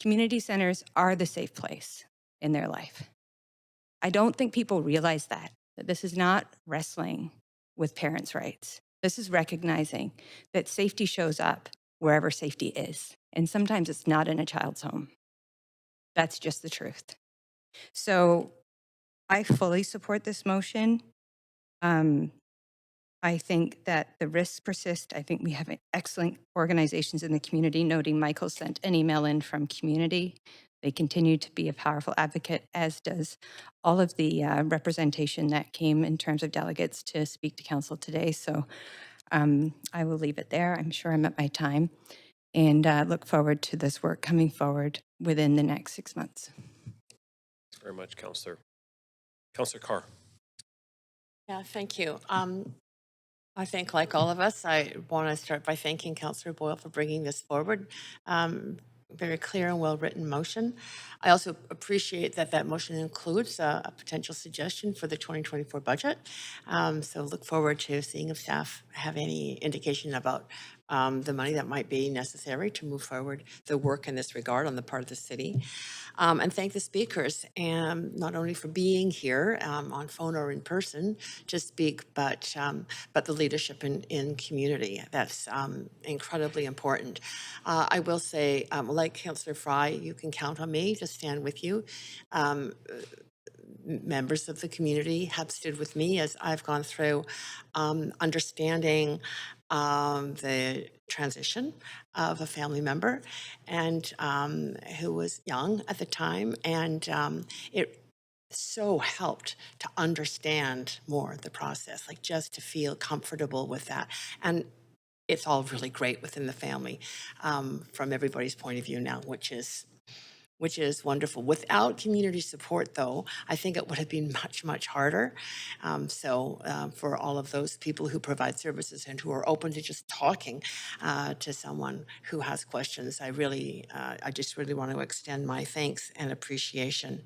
Community centers are the safe place in their life. I don't think people realize that this is not wrestling with parents' rights. This is recognizing that safety shows up wherever safety is. And sometimes it's not in a child's home. That's just the truth. So I fully support this motion. I think that the risks persist. I think we have excellent organizations in the community, noting Michael sent an email in from community. They continue to be a powerful advocate, as does all of the representation that came in terms of delegates to speak to council today. So I will leave it there. I'm sure I'm at my time, and look forward to this work coming forward within the next 6 months. Thanks very much, Councillor. Councillor Carr. Yeah, thank you. I think, like all of us, I want to start by thanking Councillor Boyle for bringing this forward. Very clear and well-written motion. I also appreciate that that motion includes a potential suggestion for the 2024 budget. So look forward to seeing if staff have any indication about the money that might be necessary to move forward the work in this regard on the part of the city. And thank the speakers, and not only for being here on phone or in person to speak, but the leadership in community. That's incredibly important. I will say, like Councillor Fry, you can count on me to stand with you. Members of the community have stood with me as I've gone through understanding the transition of a family member and who was young at the time, and it so helped to understand more the process, like just to feel comfortable with that. And it's all really great within the family from everybody's point of view now, which is wonderful. Without community support, though, I think it would have been much, much harder. So for all of those people who provide services and who are open to just talking to someone who has questions, I just really want to extend my thanks and appreciation.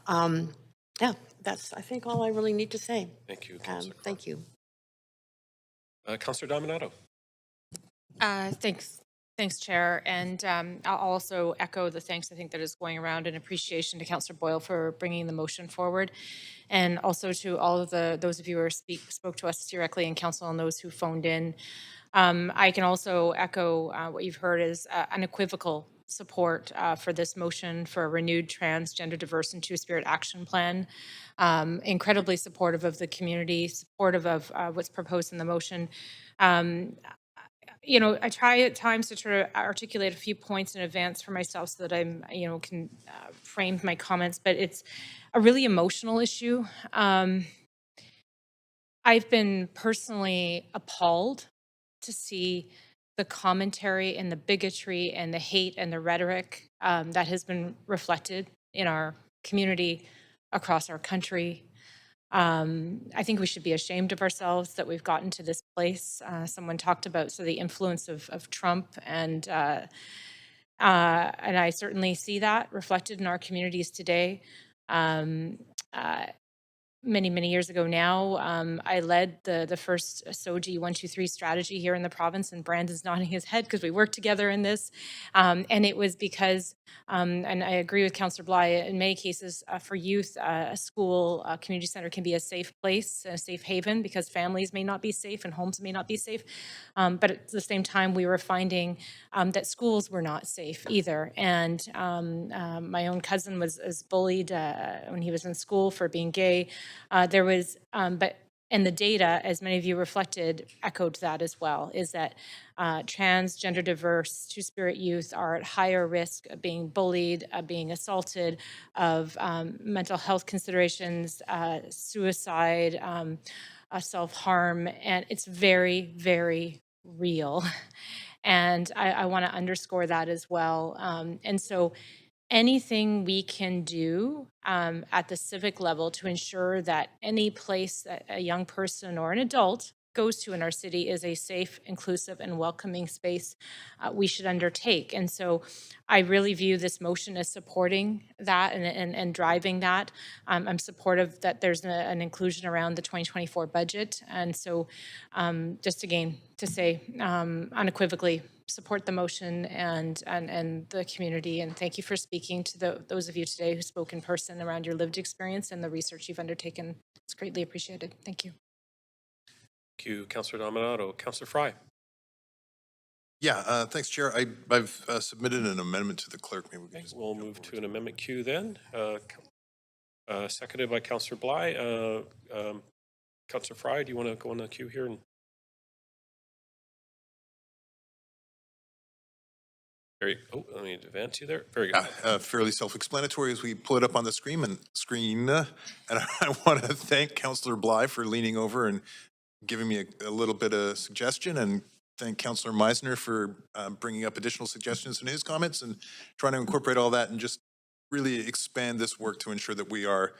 Yeah, that's, I think, all I really need to say. Thank you, Councillor. Thank you. Councillor Dominato. Thanks, Chair. And I'll also echo the thanks, I think, that is going around, and appreciation to Councillor Boyle for bringing the motion forward. And also to all of those of you who spoke to us directly in council and those who phoned in. I can also echo what you've heard is unequivocal support for this motion for a renewed transgender, diverse, and Two-Spirit action plan. Incredibly supportive of the community, supportive of what's proposed in the motion. You know, I try at times to try to articulate a few points in advance for myself so that I'm, can frame my comments, but it's a really emotional issue. I've been personally appalled to see the commentary and the bigotry and the hate and the rhetoric that has been reflected in our community across our country. I think we should be ashamed of ourselves that we've gotten to this place. Someone talked about the influence of Trump, and I certainly see that reflected in our communities today. Many years ago now, I led the first SOGI 123 strategy here in the province, and Brandon's nodding his head because we worked together in this. And it was because, and I agree with Councillor Bly, in many cases for youth, a school, a community center can be a safe place, a safe haven, because families may not be safe and homes may not be safe. But at the same time, we were finding that schools were not safe either. And my own cousin was bullied when he was in school for being gay. There was, and the data, as many of you reflected, echoed that as well, is that trans, gender diverse, two-spirit youth are at higher risk of being bullied, being assaulted, of mental health considerations, suicide, self-harm, and it's very, very real. And I want to underscore that as well. And so anything we can do at the civic level to ensure that any place that a young person or an adult goes to in our city is a safe, inclusive, and welcoming space we should undertake. And so I really view this motion as supporting that and driving that. I'm supportive that there's an inclusion around the 2024 budget. And so just again, to say unequivocally, support the motion and the community. And thank you for speaking to those of you today who spoke in person around your lived experience and the research you've undertaken. It's greatly appreciated. Thank you. Thank you, Councillor Dominato. Councillor Fry. Yeah, thanks, Chair. I've submitted an amendment to the clerk. Maybe we can just We'll move to an amendment queue then. Seconded by Councillor Bly. Councillor Fry, do you want to go on the queue here? Let me advance you there. Very good. Fairly self-explanatory as we pull it up on the screen. And I want to thank Councillor Bly for leaning over and giving me a little bit of suggestion, and thank Councillor Meisner for bringing up additional suggestions in his comments and trying to incorporate all that and just really expand this work to ensure that we are,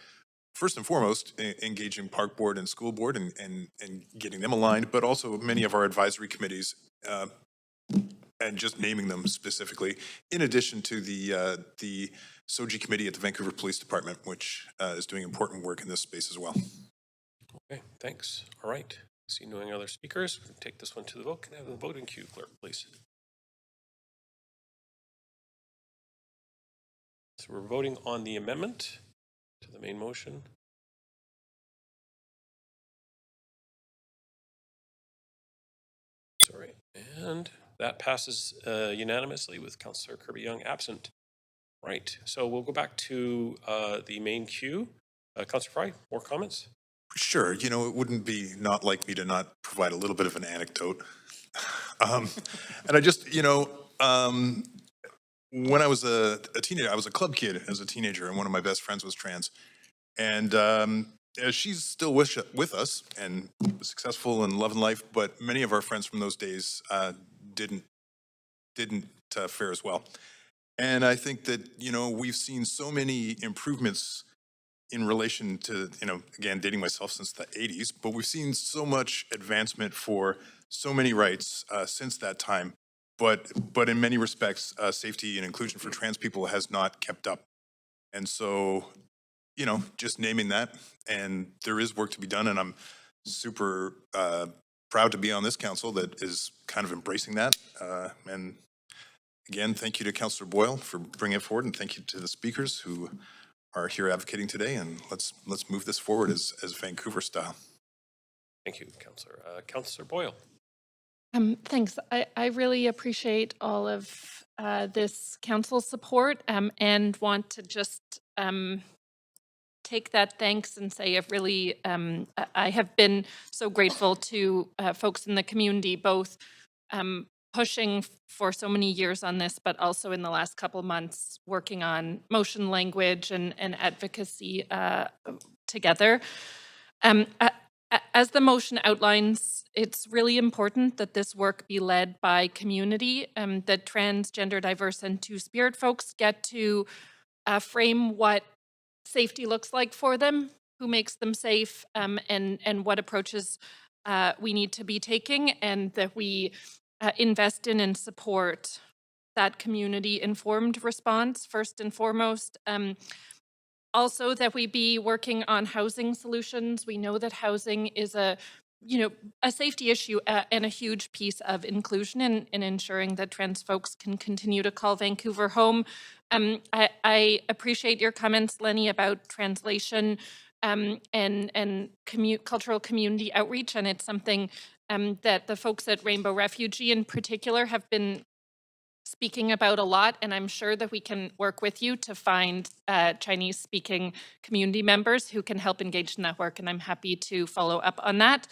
first and foremost, engaging Park Board and School Board and getting them aligned, but also many of our advisory committees and just naming them specifically, in addition to the SOGI committee at the Vancouver Police Department, which is doing important work in this space as well. Okay, thanks. All right. See no other speakers. We'll take this one to the vote. Can I have the voting queue, clerk, please? So we're voting on the amendment to the main motion. Sorry. And that passes unanimously with Councillor Kirby-Young absent. Right. So we'll go back to the main queue. Councillor Fry, more comments? Sure. You know, it wouldn't be not like me to not provide a little bit of an anecdote. And I just, when I was a teenager, I was a club kid as a teenager, and one of my best friends was trans. And she's still with us and successful and loving life, but many of our friends from those days didn't fare as well. And I think that, we've seen so many improvements in relation to, again, dating myself since the 80s, but we've seen so much advancement for so many rights since that time. But in many respects, safety and inclusion for trans people has not kept up. And so, just naming that, and there is work to be done, and I'm super proud to be on this council that is kind of embracing that. And again, thank you to Councillor Boyle for bringing it forward, and thank you to the speakers who are here advocating today, and let's move this forward as Vancouver style. Thank you, Councillor. Councillor Boyle. Thanks. I really appreciate all of this council support and want to just take that thanks and say I've really, I have been so grateful to folks in the community, both pushing for so many years on this, but also in the last couple months working on motion language and advocacy together. as the motion outlines, it's really important that this work be led by community, that transgender, diverse, and two-spirit folks get to frame what safety looks like for them, who makes them safe, and what approaches we need to be taking, and that we invest in and support that community-informed response first and foremost. Also, that we be working on housing solutions. We know that housing is a safety issue and a huge piece of inclusion in ensuring that trans folks can continue to call Vancouver home. I appreciate your comments, Lenny, about translation and cultural community outreach, and it's something that the folks at Rainbow Refugee in particular have been speaking about a lot, and I'm sure that we can work with you to find Chinese-speaking community members who can help engage in that work, and I'm happy to follow up on that.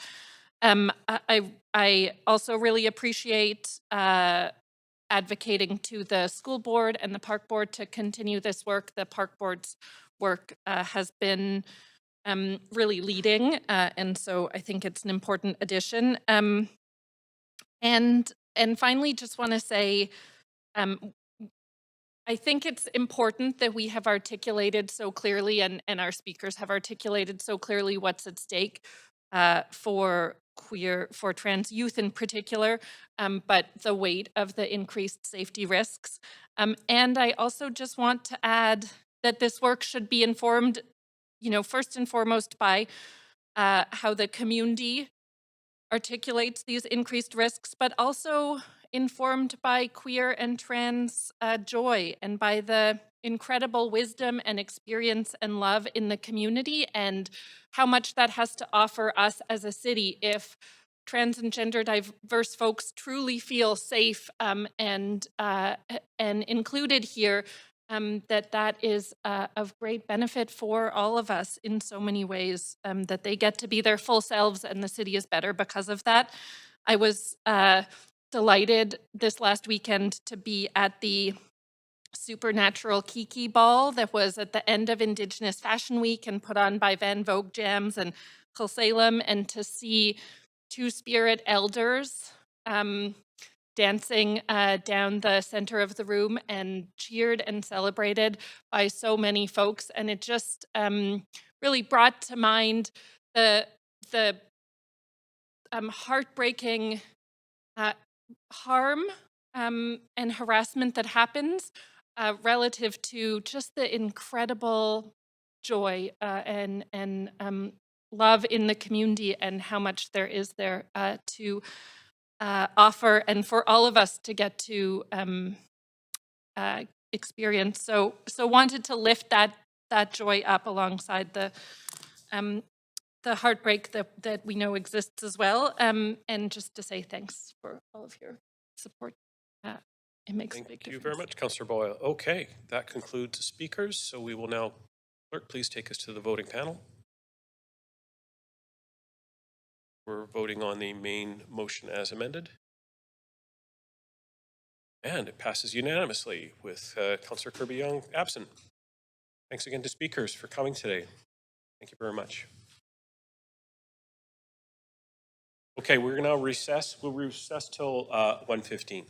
I also really appreciate advocating to the school board and the park board to continue this work. The park board's work has been really leading, and so I think it's an important addition. And finally, just want to say, I think it's important that we have articulated so clearly, and our speakers have articulated so clearly what's at stake for trans youth in particular, but the weight of the increased safety risks. And I also just want to add that this work should be informed, first and foremost by how the community articulates these increased risks, but also informed by queer and trans joy and by the incredible wisdom and experience and love in the community, and how much that has to offer us as a city if trans and gender diverse folks truly feel safe and included here. That is of great benefit for all of us in so many ways, that they get to be their full selves and the city is better because of that. I was delighted this last weekend to be at the Supernatural Kiki Ball that was at the end of Indigenous Fashion Week and put on by Van Vogue Jams and Kilsalem, and to see two-spirit elders dancing down the center of the room and cheered and celebrated by so many folks. And it just really brought to mind the heartbreaking harm and harassment that happens relative to just the incredible joy and love in the community, and how much there is there to offer, and for all of us to get to experience. So wanted to lift that joy up alongside the heartbreak that we know exists as well, and just to say thanks for all of your support. It makes a big difference. Thank you very much, Councillor Boyle. Okay, that concludes the speakers. So we will now, clerk, please take us to the voting panel. We're voting on the main motion as amended. And it passes unanimously with Councillor Kirby-Young absent. Thanks again to speakers for coming today. Thank you very much. Okay, we're now recess. We'll recess till 1:15.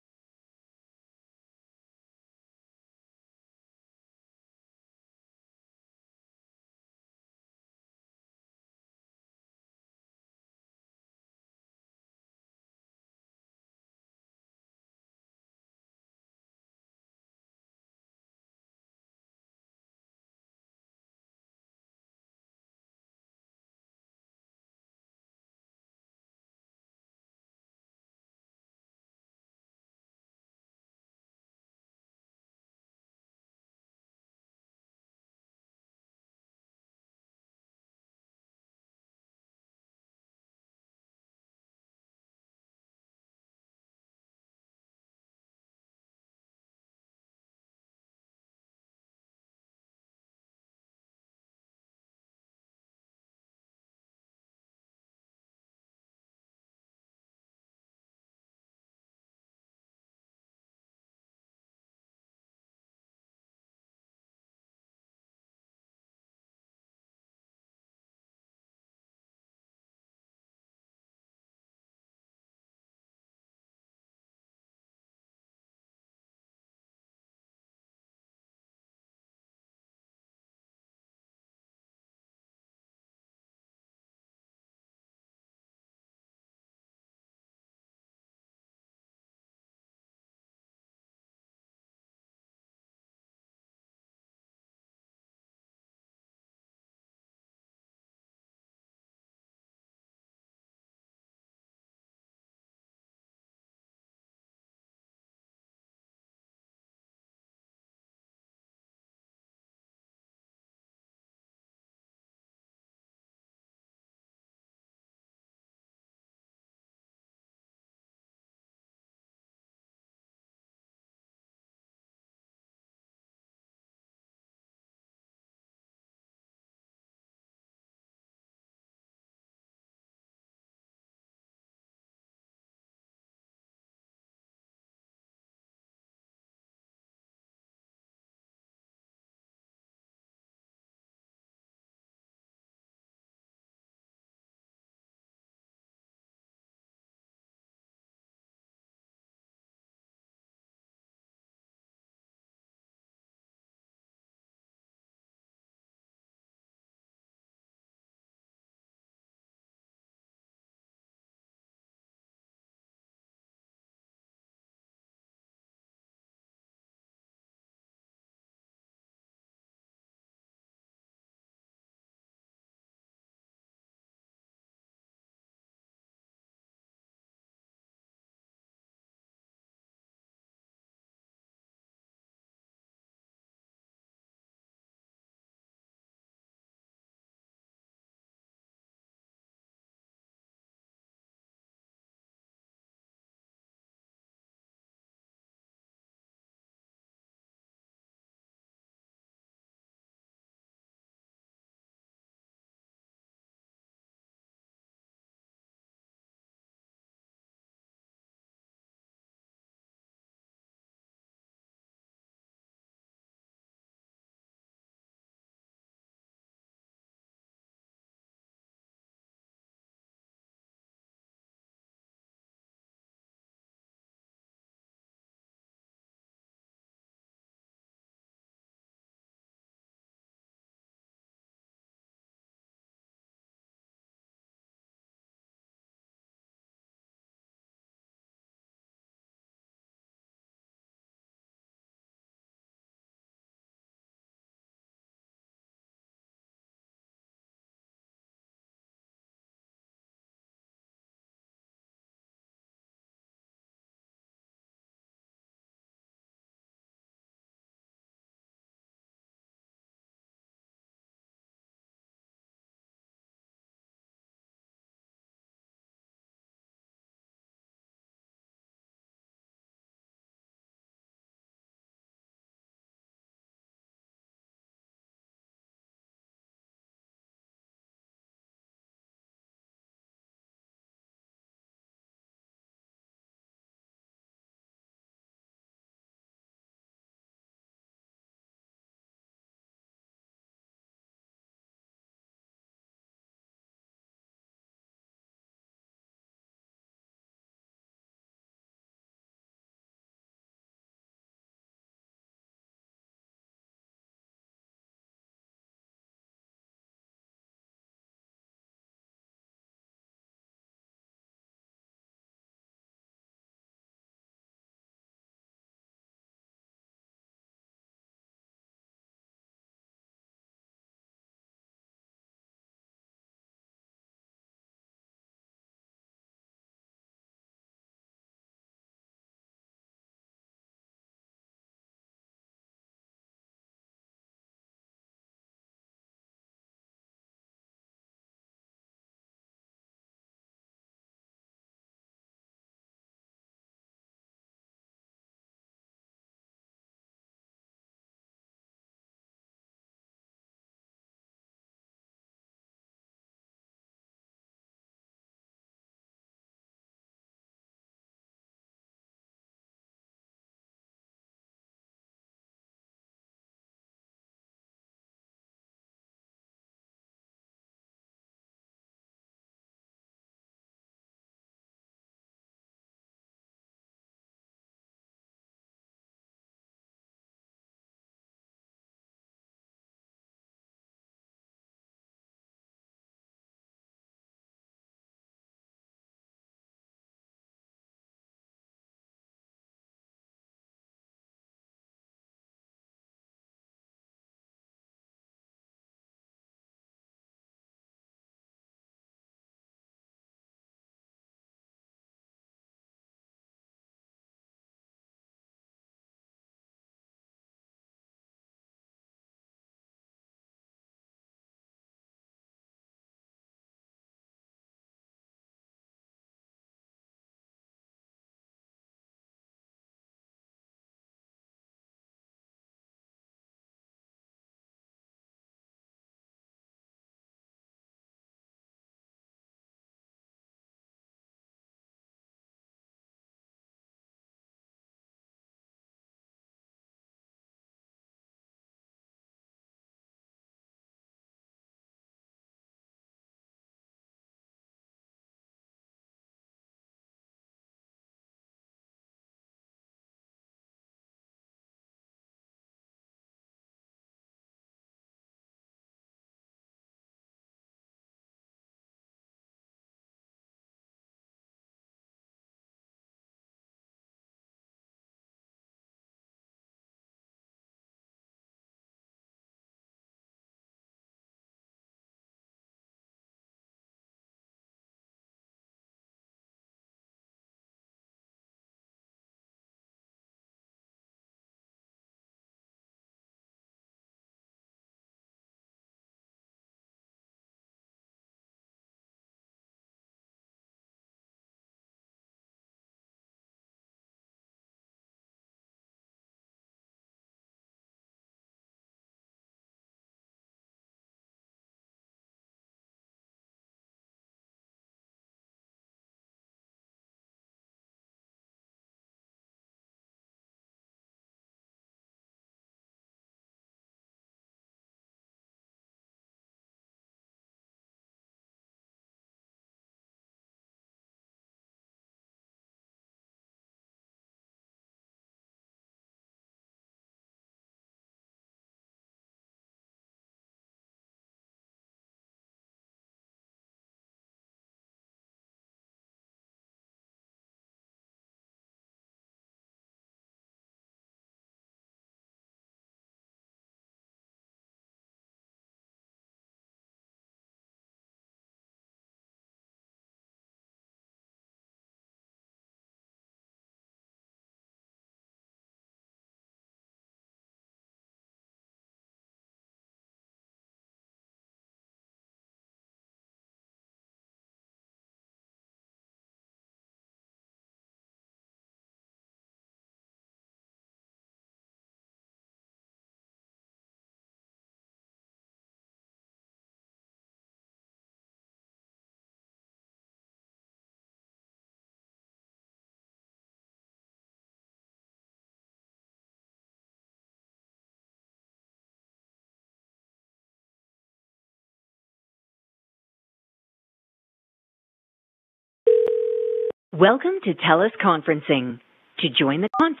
Welcome to TELUS Conferencing. To join the conference,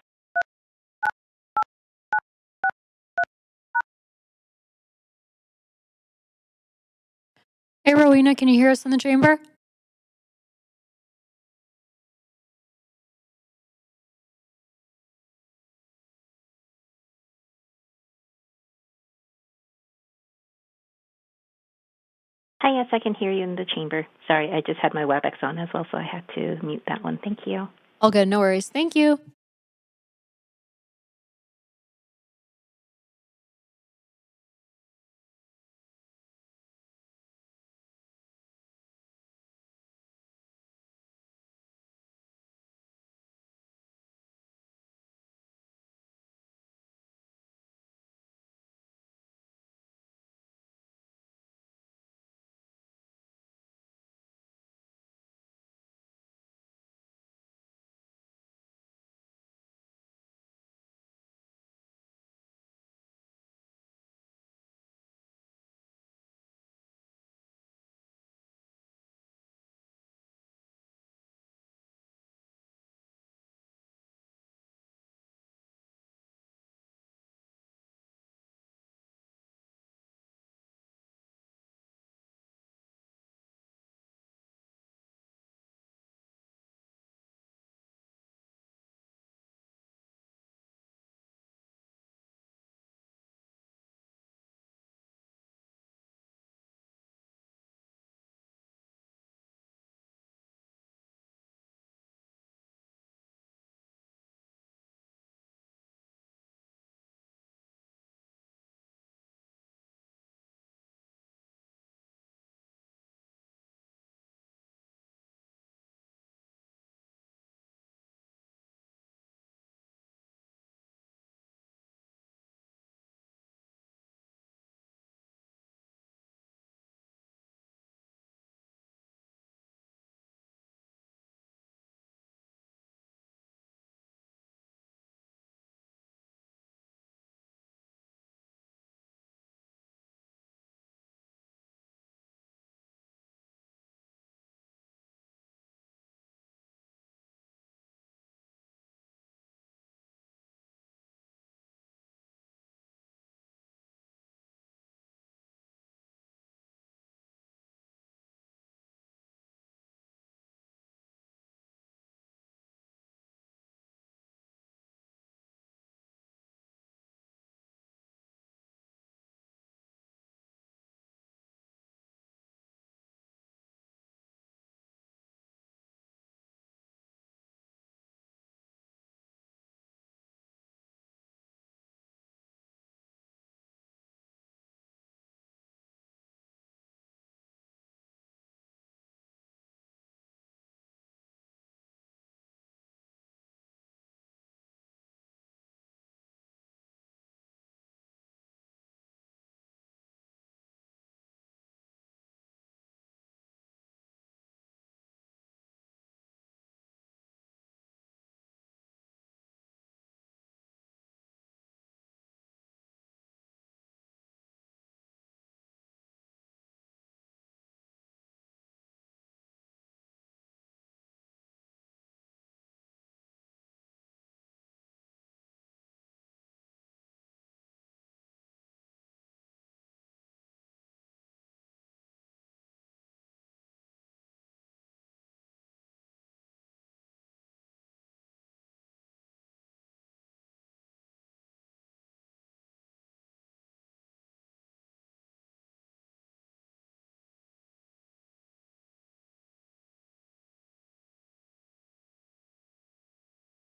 Hey, Rowena, can you hear us in the chamber? Hi, yes, I can hear you in the chamber. Sorry, I just had my WebEx on as well, so I had to mute that one. Thank you. All good, no worries. Thank you.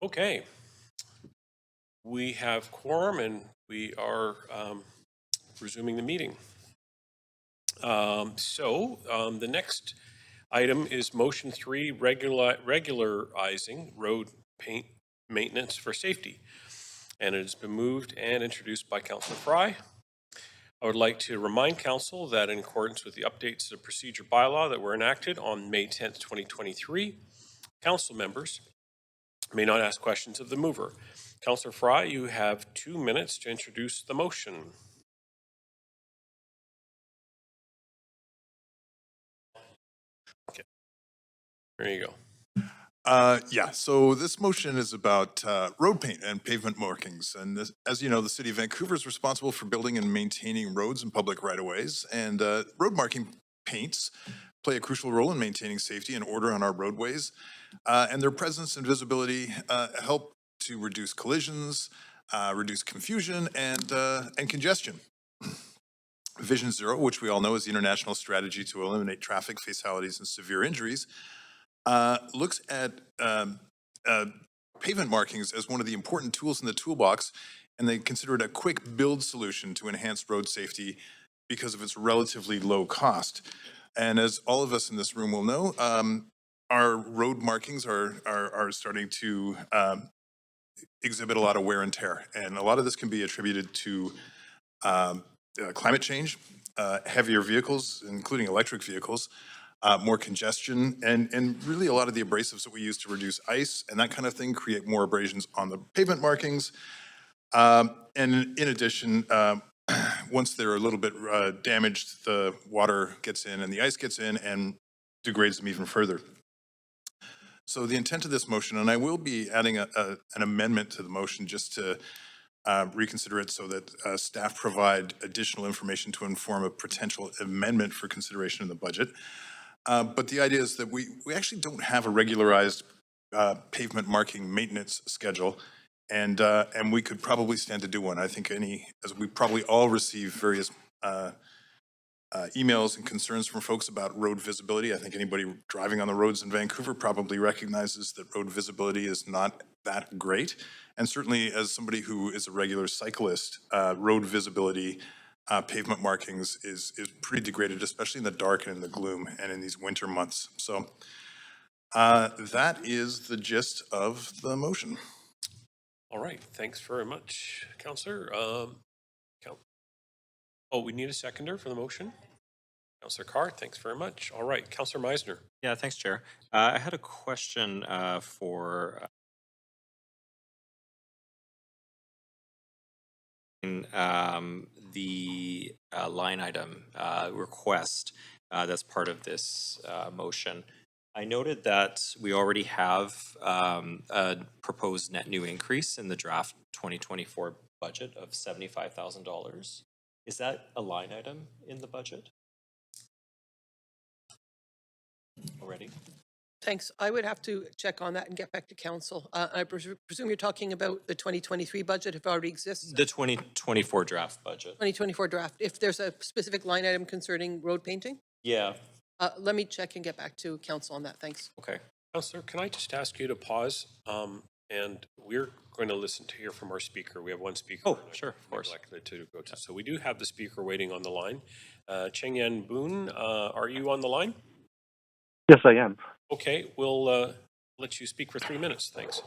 Okay. We have quorum and we are resuming the meeting. The next item is motion 3, regularizing road paint maintenance for safety. And it has been moved and introduced by Councillor Fry. I would like to remind Council that in accordance with the updates of procedure bylaw that were enacted on May 10th, 2023, Council members may not ask questions of the mover. Councillor Fry, you have 2 minutes to introduce the motion. Okay. There you go. Yeah, so this motion is about road paint and pavement markings. And this, as you know, the City of Vancouver is responsible for building and maintaining roads and public right-of-ways. And road marking paints play a crucial role in maintaining safety and order on our roadways. And their presence and visibility help to reduce collisions, reduce confusion, and congestion. Vision Zero, which we all know is the international strategy to eliminate traffic fatalities and severe injuries, looks at pavement markings as one of the important tools in the toolbox, and they consider it a quick build solution to enhance road safety because of its relatively low cost. And as all of us in this room will know, our road markings are starting to exhibit a lot of wear and tear. And a lot of this can be attributed to climate change, heavier vehicles, including electric vehicles, more congestion, and really a lot of the abrasives that we use to reduce ice and that kind of thing create more abrasions on the pavement markings. And in addition, once they're a little bit damaged, the water gets in and the ice gets in and degrades them even further. So the intent of this motion, and I will be adding an amendment to the motion just to reconsider it so that staff provide additional information to inform a potential amendment for consideration in the budget. But the idea is that we actually don't have a regularized pavement marking maintenance schedule, and we could probably stand to do one. I think as we probably all receive various emails and concerns from folks about road visibility. I think anybody driving on the roads in Vancouver probably recognizes that road visibility is not that great. And certainly as somebody who is a regular cyclist, road visibility, pavement markings is pretty degraded, especially in the dark and in the gloom and in these winter months. So that is the gist of the motion. All right, thanks very much, Councillor. Oh, we need a seconder for the motion? Councillor Carr, thanks very much. All right, Councillor Meisner. Yeah, thanks, Chair. I had a question for the line item request that's part of this motion. I noted that we already have a proposed net new increase in the draft 2024 budget of $75,000. Is that a line item in the budget already? Thanks. I would have to check on that and get back to council. I presume you're talking about the 2023 budget if it already exists. The 2024 draft budget. 2024 draft. If there's a specific line item concerning road painting? Yeah. Let me check and get back to council on that. Thanks. Okay. Councillor, can I just ask you to pause? And we're going to hear from our speaker. We have one speaker. Oh, sure, of course. To go to. So we do have the speaker waiting on the line. Cheng Yan Boon, are you on the line? Yes, I am. Okay, we'll let you speak for 3 minutes. Thanks.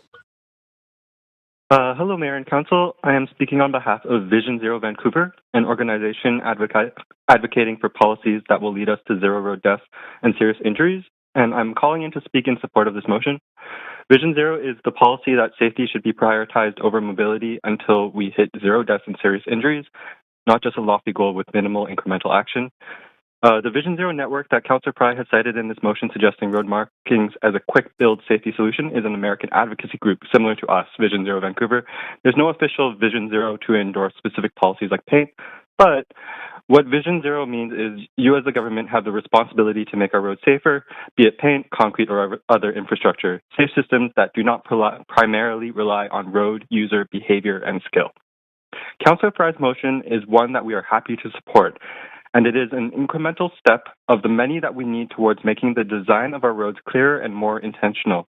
Hello, Mayor and Council. I am speaking on behalf of Vision Zero Vancouver, an organization advocating for policies that will lead us to zero road deaths and serious injuries, and I'm calling in to speak in support of this motion. Vision Zero is the policy that safety should be prioritized over mobility until we hit zero deaths and serious injuries, not just a lofty goal with minimal incremental action. The Vision Zero network that Councillor Pry has cited in this motion suggesting road markings as a quick build safety solution is an American advocacy group similar to us, Vision Zero Vancouver. There's no official Vision Zero to endorse specific policies like paint, but what Vision Zero means is you as the government have the responsibility to make our roads safer, be it paint, concrete, or other infrastructure, safe systems that do not primarily rely on road user behavior and skill. Councillor Pry's motion is one that we are happy to support, and it is an incremental step of the many that we need towards making the design of our roads clearer and more intentional.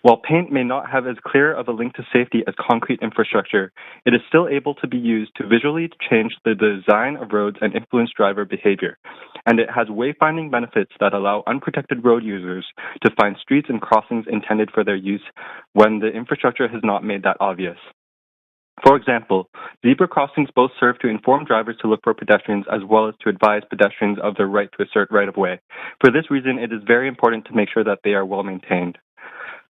While paint may not have as clear of a link to safety as concrete infrastructure, it is still able to be used to visually change the design of roads and influence driver behavior. And it has wayfinding benefits that allow unprotected road users to find streets and crossings intended for their use when the infrastructure has not made that obvious. For example, zebra crossings both serve to inform drivers to look for pedestrians as well as to advise pedestrians of their right to assert right-of-way. For this reason, it is very important to make sure that they are well maintained.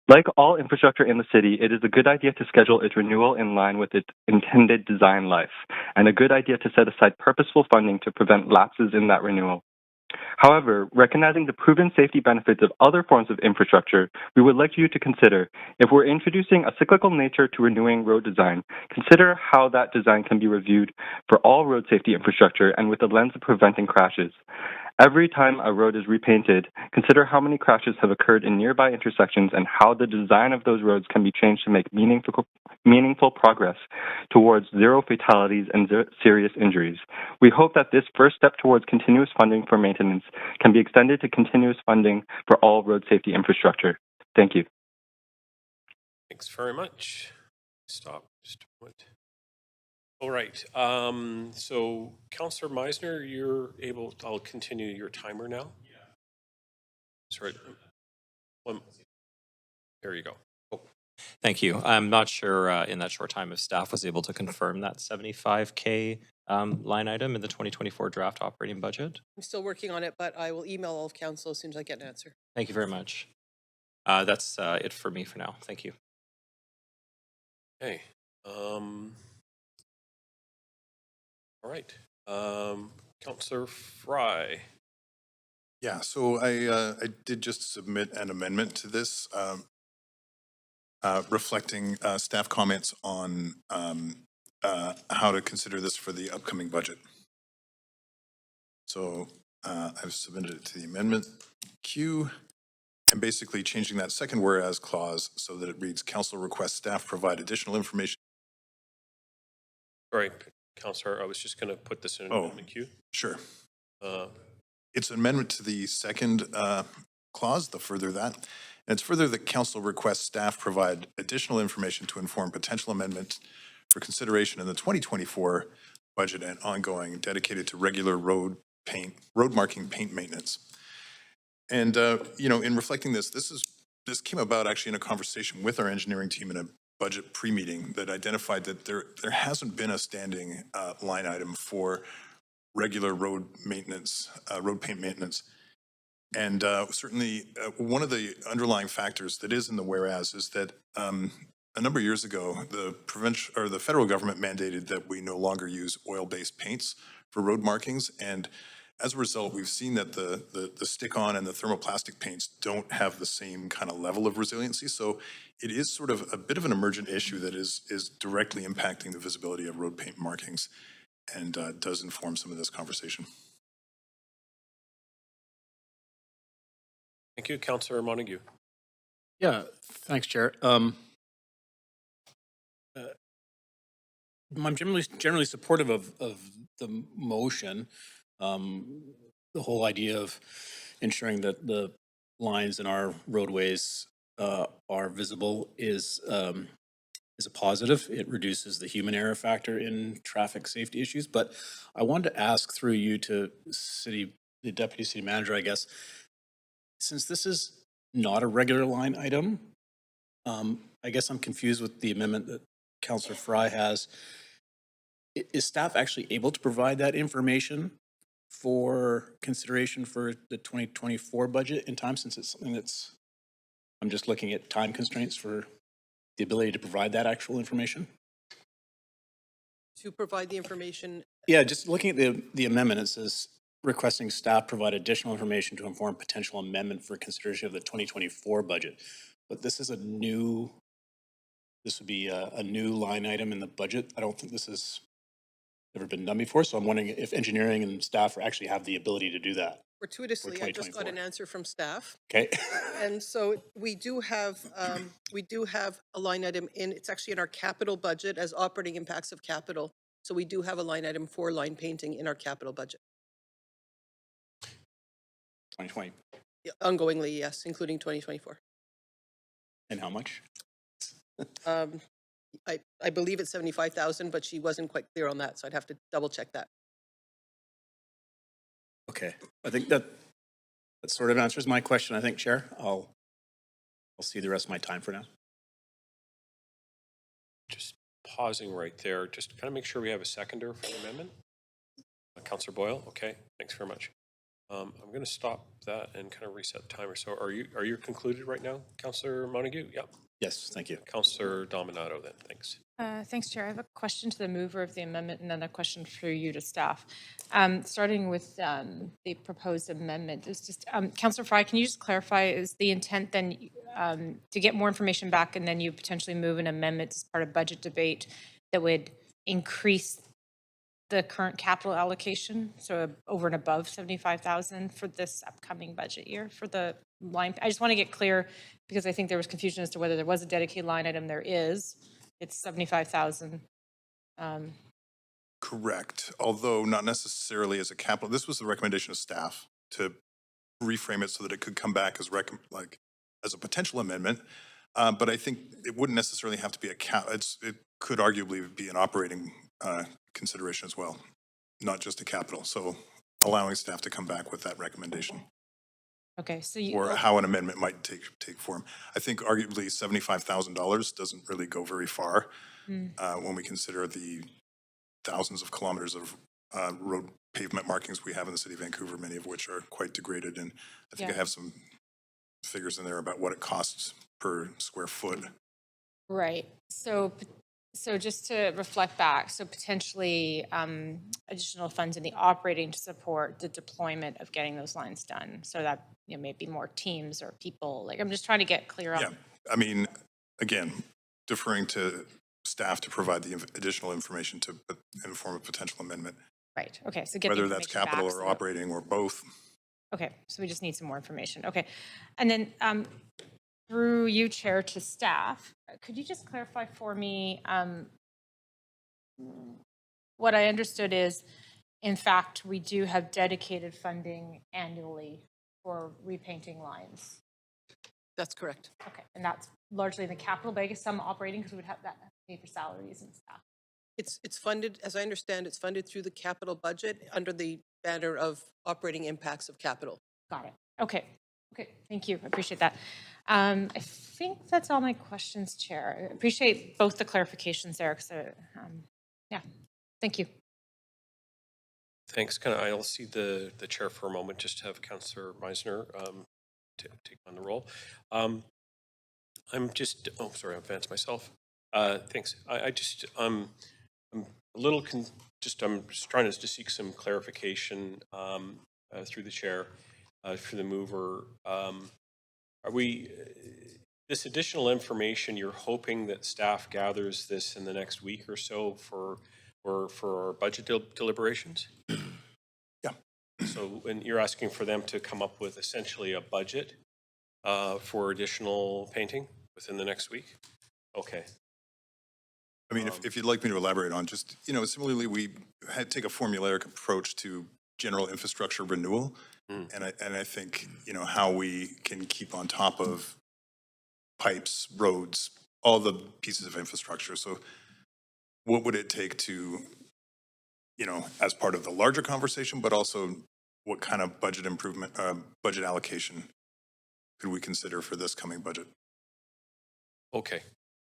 Like all infrastructure in the city, it is a good idea to schedule its renewal in line with its intended design life, and a good idea to set aside purposeful funding to prevent lapses in that renewal. However, recognizing the proven safety benefits of other forms of infrastructure, we would like you to consider, if we're introducing a cyclical nature to renewing road design, consider how that design can be reviewed for all road safety infrastructure and with the lens of preventing crashes. Every time a road is repainted, consider how many crashes have occurred in nearby intersections and how the design of those roads can be changed to make meaningful progress towards zero fatalities and serious injuries. We hope that this first step towards continuous funding for maintenance can be extended to continuous funding for all road safety infrastructure. Thank you. Thanks very much. Stop. Just a moment. All right. So, Councillor Meisner, you're able. I'll continue your timer now. Yeah. Sorry. There you go. Oh. Thank you. I'm not sure in that short time if staff was able to confirm that 75K line item in the 2024 draft operating budget. I'm still working on it, but I will email all of council as soon as I get an answer. Thank you very much. That's it for me for now. Thank you. Okay. All right. Councillor Fry. Yeah, so I did just submit an amendment to this reflecting staff comments on how to consider this for the upcoming budget. So I've submitted it to the amendment queue and basically changing that second whereas clause so that it reads, Council requests staff provide additional information. Sorry, Councillor, I was just going to put this in an amendment queue. Sure. It's an amendment to the second clause, the further that. And it's further that council requests staff provide additional information to inform potential amendment for consideration in the 2024 budget and ongoing dedicated to regular road marking paint maintenance. And, you know, in reflecting this came about actually in a conversation with our engineering team in a budget pre-meeting that identified that there hasn't been a standing line item for regular road maintenance, road paint maintenance. And certainly one of the underlying factors that is in the whereas is that a number of years ago, the federal government mandated that we no longer use oil-based paints for road markings. And as a result, we've seen that the stick-on and the thermoplastic paints don't have the same kind of level of resiliency. So it is sort of a bit of an emergent issue that is directly impacting the visibility of road paint markings and does inform some of this conversation. Thank you, Councillor Montague. Yeah, thanks, Chair. I'm generally supportive of the motion. The whole idea of ensuring that the lines in our roadways are visible is a positive. It reduces the human error factor in traffic safety issues. But I wanted to ask through you to the Deputy City Manager, I guess, since this is not a regular line item, I guess I'm confused with the amendment that Councillor Fry has. Is staff actually able to provide that information for consideration for the 2024 budget in time, since it's something that's, I'm just looking at time constraints for the ability to provide that actual information? To provide the information. Yeah, just looking at the amendment, it says requesting staff provide additional information to inform potential amendment for consideration of the 2024 budget. But this is this would be a new line item in the budget. I don't think this has ever been done before. So I'm wondering if engineering and staff actually have the ability to do that. Fortuitously, I just got an answer from staff. Okay. And so we do have a line item it's actually in our capital budget as operating impacts of capital. So we do have a line item for line painting in our capital budget. 2020. Yeah, ongoingly, yes, including 2024. And how much? I believe it's 75,000, but she wasn't quite clear on that, so I'd have to double check that. Okay, I think that sort of answers my question. I think, Chair, I'll see the rest of my time for now. Just pausing right there, just kind of make sure we have a seconder for the amendment. Councillor Boyle, okay, thanks very much. I'm going to stop that and kind of reset the timer. So are you concluded right now, Councillor Montague? Yep. Yes, thank you. Councillor Dominato then, thanks. Thanks, Chair. I have a question to the mover of the amendment and then a question for you to staff. Starting with the proposed amendment, is just Councillor Fry, can you just clarify, is the intent then to get more information back and then you potentially move an amendment as part of budget debate that would increase the current capital allocation, so over and above 75,000 for this upcoming budget year for the line? I just want to get clear because I think there was confusion as to whether there was a dedicated line item. There is. It's 75,000. Correct, although not necessarily as a capital. This was the recommendation of staff to reframe it so that it could come back as as a potential amendment. But I think it wouldn't necessarily have to be it could arguably be an operating consideration as well, not just a capital. So allowing staff to come back with that recommendation. Okay, so or how an amendment might take form. I think arguably $75,000 doesn't really go very far when we consider the thousands of kilometers of road pavement markings we have in the city of Vancouver, many of which are quite degraded. And I think I have some figures in there about what it costs per square foot. Right. So just to reflect back, so potentially additional funds in the operating to support the deployment of getting those lines done. So that maybe more teams or people. Like I'm just trying to get clear on. Yeah, I mean, again, deferring to staff to provide the additional information to inform a potential amendment. Right. Okay. So get whether that's capital or operating or both. Okay. So we just need some more information. Okay. And then through you, Chair, to staff, could you just clarify for me what I understood is, in fact, we do have dedicated funding annually for repainting lines. That's correct. Okay. And that's largely in the capital, but I guess some operating because we would have that pay for salaries and staff. It's funded, as I understand, it's funded through the capital budget under the banner of operating impacts of capital. Got it. Okay. Okay. Thank you. I appreciate that. I think that's all my questions, Chair. I appreciate both the clarifications there. Yeah. Thank you. Thanks. I'll see the chair for a moment just to have Councillor Meisner take on the role. I'm just, sorry, I advanced myself. Thanks. I'm a little, I'm just trying to seek some clarification through the chair for the mover. Are we, this additional information, you're hoping that staff gathers this in the next week or so for our budget deliberations? Yeah. So, and you're asking for them to come up with essentially a budget for additional painting within the next week? Okay. I mean, if you'd like me to elaborate on just, similarly, we had take a formulaic approach to general infrastructure renewal. And I think, how we can keep on top of pipes, roads, all the pieces of infrastructure. So what would it take to, as part of the larger conversation, but also what kind of budget improvement, budget allocation could we consider for this coming budget? Okay.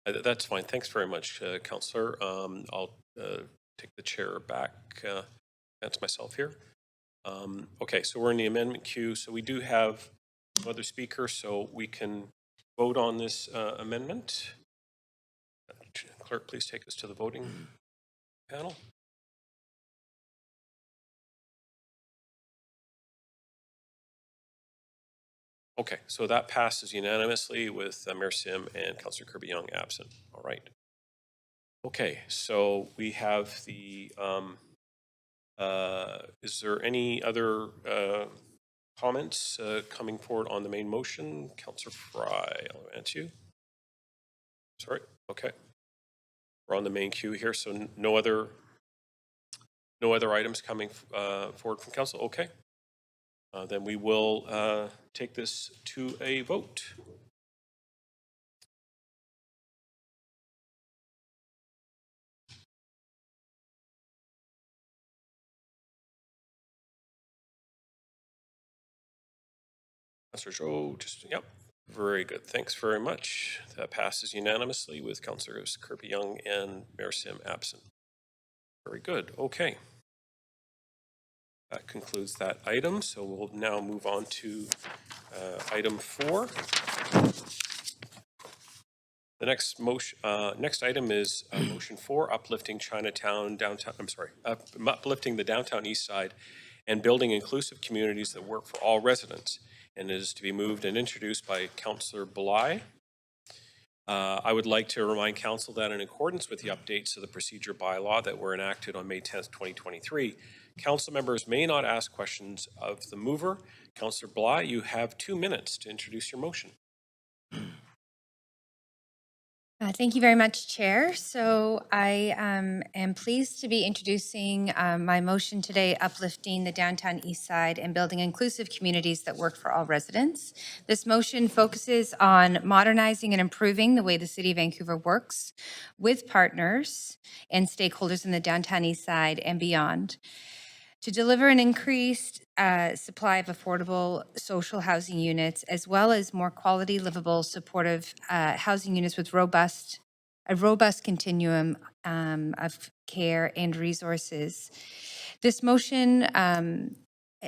That's fine. Thanks very much, Councillor. I'll take the chair back. That's myself here. Okay, so we're in the amendment queue. So we do have other speakers, so we can vote on this amendment. Clerk, please take us to the voting panel. Okay, so that passes unanimously with Mayor Sim and Councillor Kirby-Young absent. All right. Okay, so we have the, is there any other comments coming forward on the main motion? Councillor Fry, I'll answer you. Sorry, okay. We're on the main queue here, so no other items coming forward from council. Okay. Then we will take this to a vote. Councillor Joe, yep, very good. Thanks very much. That passes unanimously with Councillors Kirby-Young and Mayor Sim absent. Very good. Okay. That concludes that item, so we'll now move on to item 4. The next item is motion 4, uplifting uplifting the downtown east side and building inclusive communities that work for all residents. And it is to be moved and introduced by Councillor Bly. I would like to remind Council that in accordance with the updates to the procedure bylaw that were enacted on May 10th, 2023, Council members may not ask questions of the mover. Councillor Bly, you have 2 minutes to introduce your motion. Thank you very much, Chair. So I am pleased to be introducing my motion today, uplifting the downtown east side and building inclusive communities that work for all residents. This motion focuses on modernizing and improving the way the City of Vancouver works with partners and stakeholders in the downtown east side and beyond to deliver an increased supply of affordable social housing units, as well as more quality, livable, supportive housing units with a robust continuum of care and resources. This motion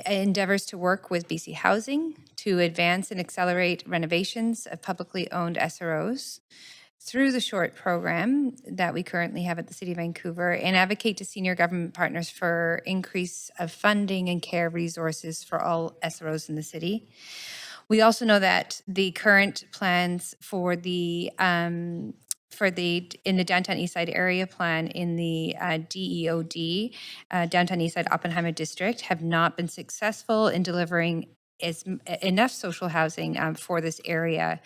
endeavors to work with BC Housing to advance and accelerate renovations of publicly owned SROs through the short program that we currently have at the City of Vancouver and advocate to senior government partners for increase of funding and care resources for all SROs in the city. We also know that the current plans for the in the downtown east side area plan in the DEOD, downtown east side Oppenheimer district, have not been successful in delivering enough social housing for this area.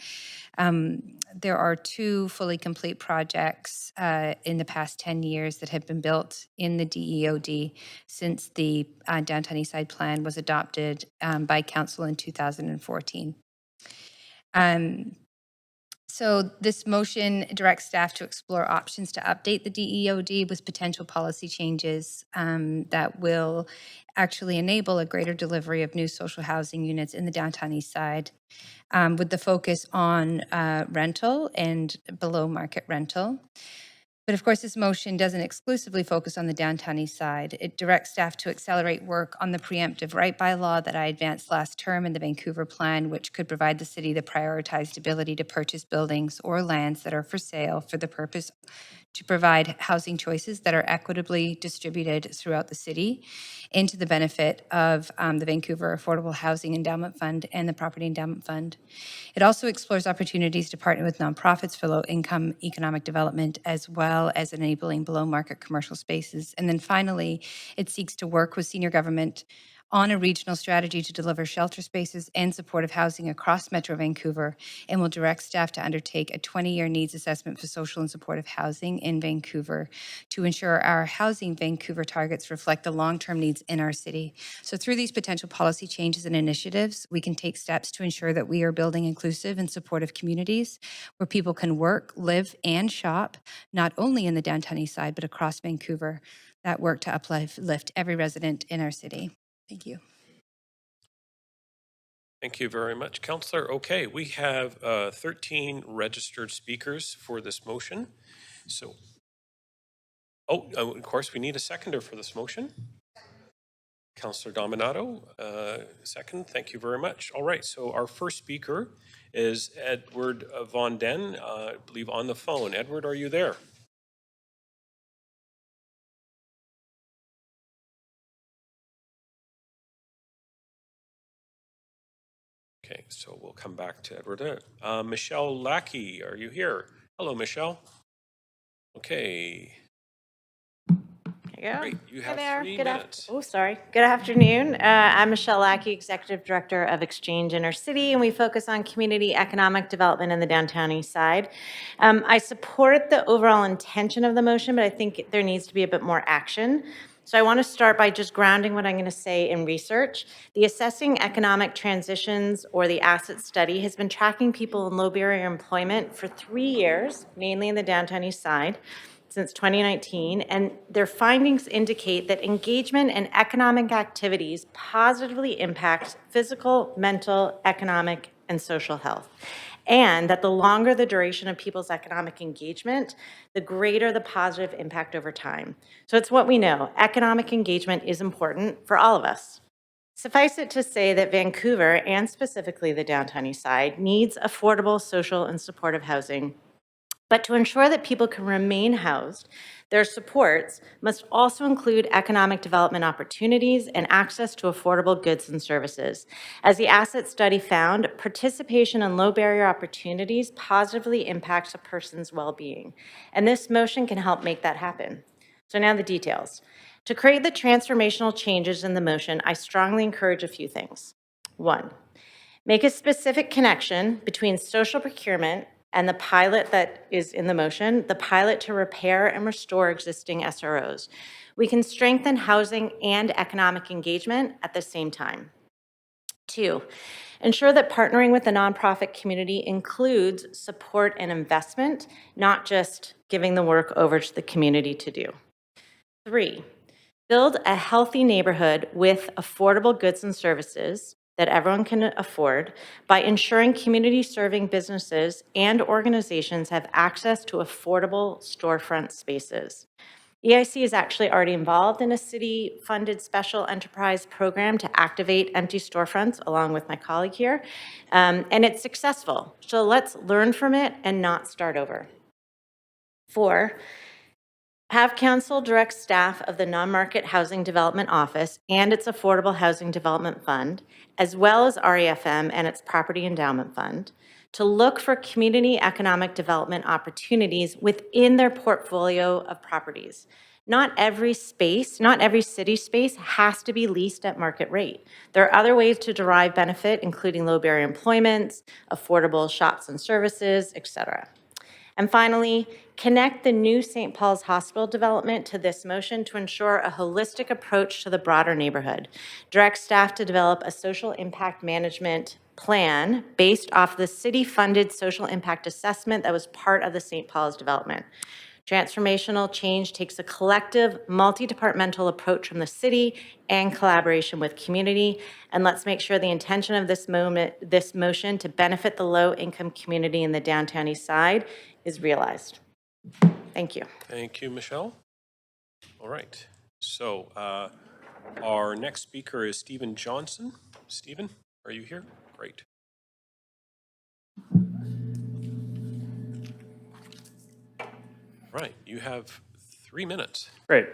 There are 2 fully complete projects in the past 10 years that have been built in the DEOD since the Downtown East Side Plan was adopted by Council in 2014. So this motion directs staff to explore options to update the DEOD with potential policy changes that will actually enable a greater delivery of new social housing units in the downtown east side, with the focus on rental and below market rental. But of course, this motion doesn't exclusively focus on the downtown east side. It directs staff to accelerate work on the preemptive right bylaw that I advanced last term in the Vancouver plan, which could provide the city the prioritized ability to purchase buildings or lands that are for sale for the purpose to provide housing choices that are equitably distributed throughout the city and to the benefit of the Vancouver Affordable Housing Endowment Fund and the Property Endowment Fund. It also explores opportunities to partner with nonprofits for low-income economic development, as well as enabling below-market commercial spaces. And then finally, it seeks to work with senior government on a regional strategy to deliver shelter spaces and supportive housing across Metro Vancouver, and will direct staff to undertake a 20-year needs assessment for social and supportive housing in Vancouver to ensure our Housing Vancouver targets reflect the long-term needs in our city. So through these potential policy changes and initiatives, we can take steps to ensure that we are building inclusive and supportive communities where people can work, live, and shop, not only in the downtown east side, but across Vancouver, that work to uplift every resident in our city. Thank you. Thank you very much, Councillor. Okay, we have 13 registered speakers for this motion. So, of course, we need a seconder for this motion. Councillor Dominato, second. Thank you very much. All right, so our first speaker is Edward Von Den, I believe on the phone. Edward, are you there? Okay, so we'll come back to Edward. Michelle Lackey, are you here? Hello, Michelle. Okay. There you go. Great, you have there. 3 Good minutes. Good afternoon. I'm Michelle Lackey, Executive Director of Exchange Intercity, and we focus on community economic development in the downtown east side. I support the overall intention of the motion, but I think there needs to be a bit more action. So I want to start by just grounding what I'm going to say in research. The Assessing Economic Transitions, or the ASSET study, has been tracking people in low barrier employment for 3 years, mainly in the downtown east side, since 2019, and their findings indicate that engagement and economic activities positively impact physical, mental, economic, and social health. and that the longer the duration of people's economic engagement, the greater the positive impact over time. So it's what we know. Economic engagement is important for all of us. Suffice it to say that Vancouver, and specifically the Downtown East Side, needs affordable social and supportive housing. But to ensure that people can remain housed, their supports must also include economic development opportunities and access to affordable goods and services. As the asset study found, participation in low barrier opportunities positively impacts a person's well-being. And this motion can help make that happen. So now the details. To create the transformational changes in the motion, I strongly encourage a few things. 1, make a specific connection between social procurement and the pilot that is in the motion, the pilot to repair and restore existing SROs. We can strengthen housing and economic engagement at the same time. 2, ensure that partnering with the nonprofit community includes support and investment, not just giving the work over to the community to do. 3, build a healthy neighborhood with affordable goods and services that everyone can afford by ensuring community-serving businesses and organizations have access to affordable storefront spaces. EIC is actually already involved in a city-funded special enterprise program to activate empty storefronts, along with my colleague here, and it's successful. So let's learn from it and not start over. 4, have council direct staff of the Non-Market Housing Development Office and its Affordable Housing Development Fund, as well as REFM and its Property Endowment Fund, to look for community economic development opportunities within their portfolio of properties. Not every space, not every city space has to be leased at market rate. There are other ways to derive benefit, including low barrier employment, affordable shops and services, etc. And finally, connect the new St. Paul's Hospital development to this motion to ensure a holistic approach to the broader neighborhood. Direct staff to develop a social impact management plan based off the city-funded social impact assessment that was part of the St. Paul's development. Transformational change takes a collective, multi-departmental approach from the city and collaboration with community. And let's make sure the intention of this motion to benefit the low-income community in the Downtown East Side is realized. Thank you. Thank you, Michelle. All right. So our next speaker is Stephen Johnson. Stephen, are you here? Great. Right, you have 3 minutes. Great.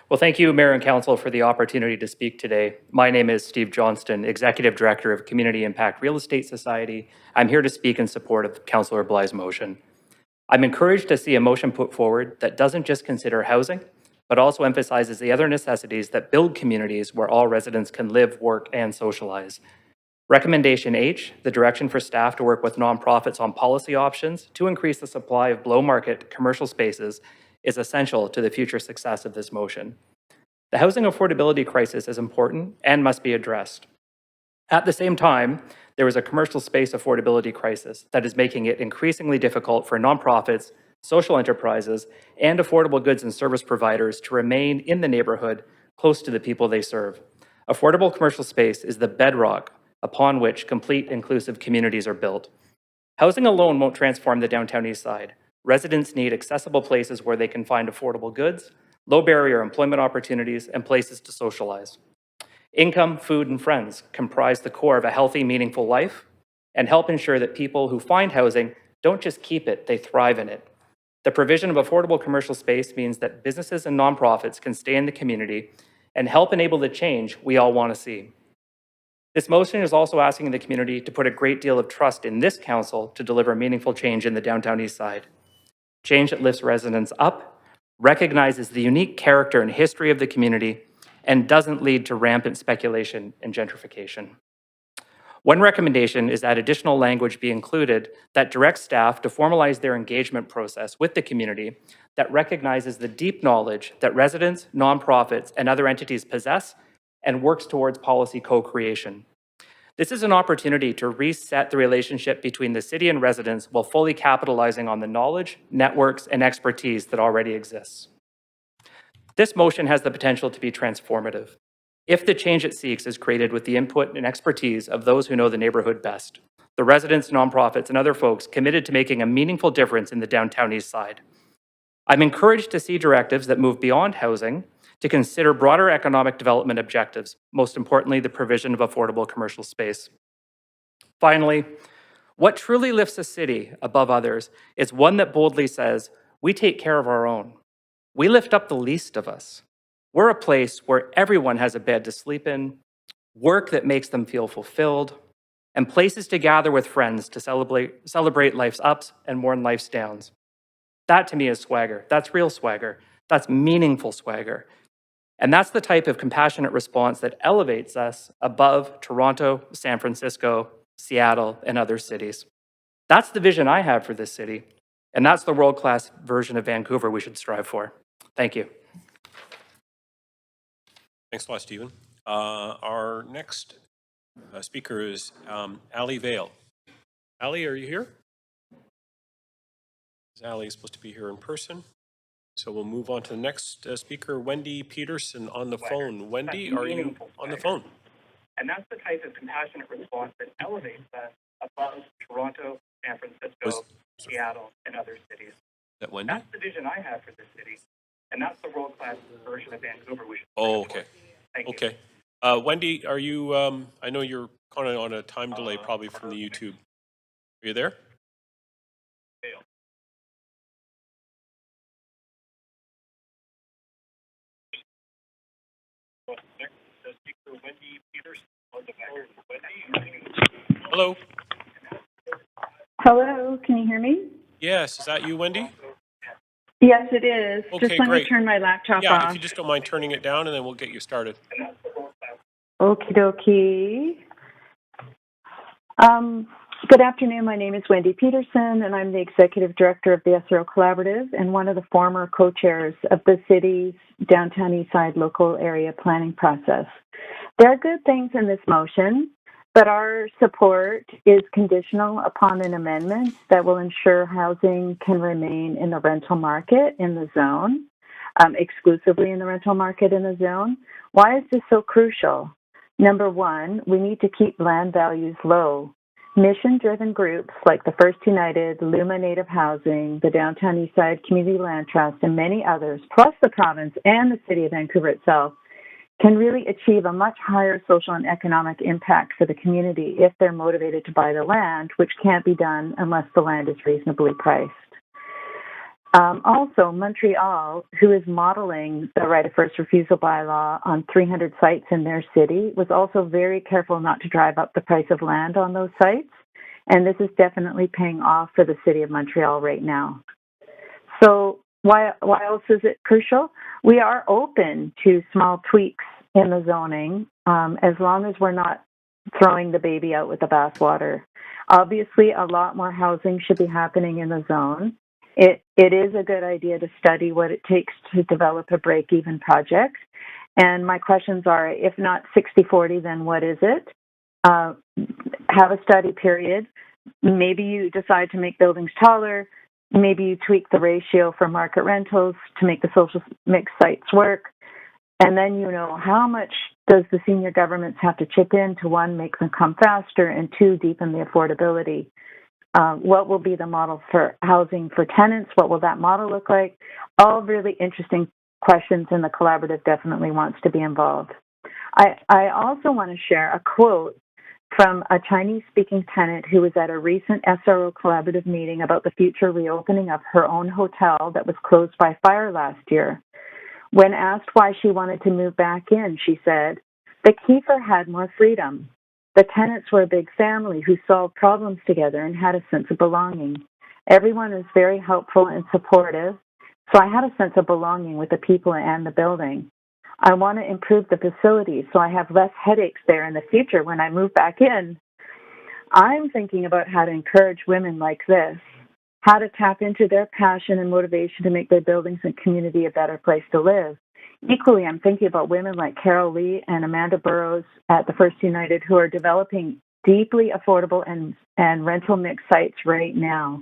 Well, thank you, Mayor and Council, for the opportunity to speak today. My name is Steve Johnston, Executive Director of Community Impact Real Estate Society. I'm here to speak in support of Councillor Bly's motion. I'm encouraged to see a motion put forward that doesn't just consider housing, but also emphasizes the other necessities that build communities where all residents can live, work, and socialize. Recommendation H, the direction for staff to work with nonprofits on policy options to increase the supply of below-market commercial spaces, is essential to the future success of this motion. The housing affordability crisis is important and must be addressed. At the same time, there is a commercial space affordability crisis that is making it increasingly difficult for nonprofits, social enterprises, and affordable goods and service providers to remain in the neighborhood close to the people they serve. Affordable commercial space is the bedrock upon which complete inclusive communities are built. Housing alone won't transform the Downtown East Side. Residents need accessible places where they can find affordable goods, low barrier employment opportunities, and places to socialize. Income, food, and friends comprise the core of a healthy, meaningful life and help ensure that people who find housing don't just keep it, they thrive in it. The provision of affordable commercial space means that businesses and nonprofits can stay in the community and help enable the change we all want to see. This motion is also asking the community to put a great deal of trust in this council to deliver meaningful change in the Downtown East Side. Change that lifts residents up, recognizes the unique character and history of the community, and doesn't lead to rampant speculation and gentrification. One recommendation is that additional language be included that directs staff to formalize their engagement process with the community that recognizes the deep knowledge that residents, nonprofits, and other entities possess and works towards policy co-creation. This is an opportunity to reset the relationship between the city and residents while fully capitalizing on the knowledge, networks, and expertise that already exists. This motion has the potential to be transformative if the change it seeks is created with the input and expertise of those who know the neighborhood best, the residents, nonprofits, and other folks committed to making a meaningful difference in the downtown east side. I'm encouraged to see directives that move beyond housing to consider broader economic development objectives, most importantly, the provision of affordable commercial space. Finally, what truly lifts a city above others is one that boldly says, we take care of our own. We lift up the least of us. We're a place where everyone has a bed to sleep in, work that makes them feel fulfilled, and places to gather with friends to celebrate life's ups and mourn life's downs. That to me is swagger. That's real swagger. That's meaningful swagger. And that's the type of compassionate response that elevates us above Toronto, San Francisco, Seattle, and other cities. That's the vision I have for this city, and that's the world-class version of Vancouver we should strive for. Thank you. Thanks a lot, Stephen. Our next speaker is Ali Vale. Ali, are you here? Ali is supposed to be here in person. So we'll move on to the next speaker, Wendy Peterson on the phone. Wendy, are you on the phone? And that's the type of compassionate response that elevates us above Toronto, San Francisco, Seattle, and other cities. That Wendy? That's the vision I have for this city, and that's the world-class version of Vancouver we should. Oh, okay. Thank you. Okay. Wendy, are you, I know you're kind of on a time delay probably from the YouTube. Are you there? Hello. Hello, can you hear me? Yes, is that you, Wendy? Yes, it is. Okay, just let great. me turn my laptop Yeah, off. if you just don't mind turning it down, and then we'll get you started. Okie dokie. Good afternoon. My name is Wendy Peterson, and I'm the Executive Director of the SRO Collaborative and one of the former co-chairs of the city's Downtown Eastside local area planning process. There are good things in this motion, but our support is conditional upon an amendment that will ensure housing can remain in the rental market in the zone, exclusively in the rental market in the zone. Why is this so crucial? Number one, we need to keep land values low. Mission-driven groups like the First United, Luma Native Housing, the Downtown Eastside Community Land Trust, and many others, plus the province and the City of Vancouver itself, can really achieve a much higher social and economic impact for the community if they're motivated to buy the land, which can't be done unless the land is reasonably priced. Also, Montreal, who is modeling the right of first refusal bylaw on 300 sites in their city, was also very careful not to drive up the price of land on those sites. And this is definitely paying off for the city of Montreal right now. So why else is it crucial? We are open to small tweaks in the zoning as long as we're not throwing the baby out with the bathwater. Obviously, a lot more housing should be happening in the zone. It is a good idea to study what it takes to develop a break-even project. And my questions are, if not 60-40, then what is it? Have a study period. Maybe you decide to make buildings taller. Maybe you tweak the ratio for market rentals to make the social mix sites work. And then you know how much does the senior governments have to chip in to, one, make them come faster, and two, deepen the affordability. What will be the model for housing for tenants? What will that model look like? All really interesting questions, and the collaborative definitely wants to be involved. I also want to share a quote from a Chinese-speaking tenant who was at a recent SRO collaborative meeting about the future reopening of her own hotel that was closed by fire last year. When asked why she wanted to move back in, she said, "The Kiefer had more freedom. The tenants were a big family who solved problems together and had a sense of belonging. Everyone is very helpful and supportive, so I had a sense of belonging with the people and the building. I want to improve the facilities so I have less headaches there in the future when I move back in." I'm thinking about how to encourage women like this, how to tap into their passion and motivation to make their buildings and community a better place to live. Equally, I'm thinking about women like Carol Lee and Amanda Burrows at the First United who are developing deeply affordable and rental mix sites right now.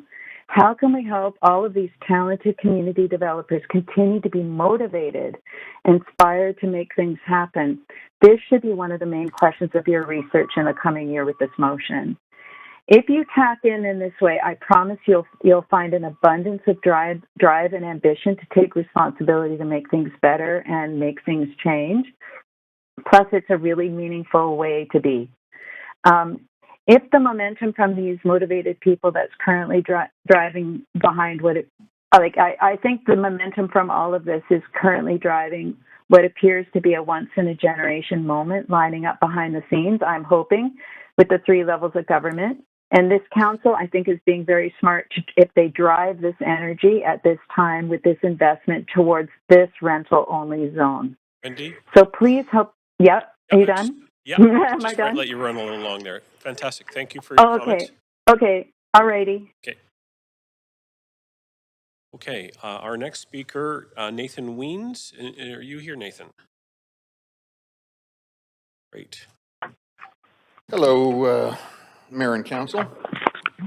How can we help all of these talented community developers continue to be motivated, inspired to make things happen? This should be one of the main questions of your research in the coming year with this motion. If you tap in this way, I promise you'll find an abundance of drive and ambition to take responsibility to make things better and make things change. Plus, it's a really meaningful way to be. If the momentum from these motivated people that's currently driving behind I think the momentum from all of this is currently driving what appears to be a once-in-a-generation moment lining up behind the scenes, I'm hoping, with the 3 levels of government. And this council, I think, is being very smart if they drive this energy at this time with this investment towards this rental-only zone. Wendy? So please help. Yeah, are you done? Yeah, Am I just done? let you run a little long there. Fantastic. Thank you for your Oh, comments. okay. All righty. Okay, our next speaker, Nathan Weens. Are you here, Nathan? Great. Hello, Mayor and Council.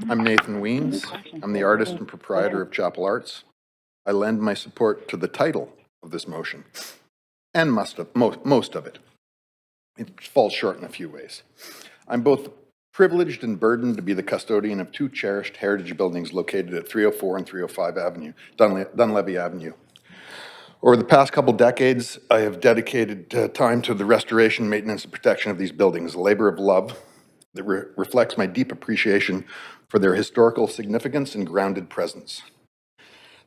I'm Nathan Weens. I'm the artist and proprietor of Chapel Arts. I lend my support to the title of this motion and most of it. It falls short in a few ways. I'm both privileged and burdened to be the custodian of 2 cherished heritage buildings located at 304 and 305 Avenue, Dunlevy Avenue. Over the past couple decades, I have dedicated time to the restoration, maintenance, and protection of these buildings, a labor of love that reflects my deep appreciation for their historical significance and grounded presence.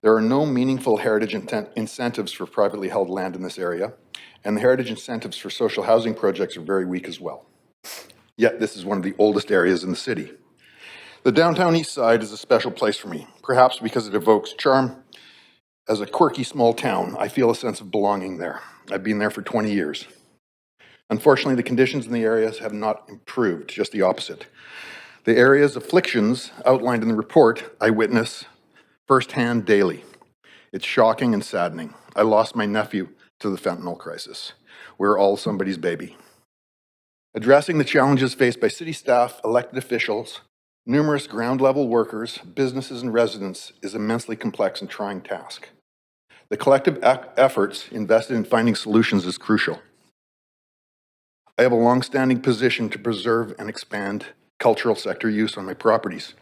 There are no meaningful heritage incentives for privately held land in this area, and the heritage incentives for social housing projects are very weak as well. Yet this is one of the oldest areas in the city. The downtown east side is a special place for me, perhaps because it evokes charm. As a quirky small town, I feel a sense of belonging there. I've been there for 20 years. Unfortunately, the conditions in the areas have not improved, just the opposite. The area's afflictions outlined in the report I witness firsthand daily. It's shocking and saddening. I lost my nephew to the fentanyl crisis. We're all somebody's baby. Addressing the challenges faced by city staff, elected officials, numerous ground-level workers, businesses, and residents is an immensely complex and trying task. The collective efforts invested in finding solutions is crucial. I have a long-standing position to preserve and expand cultural sector use on my properties.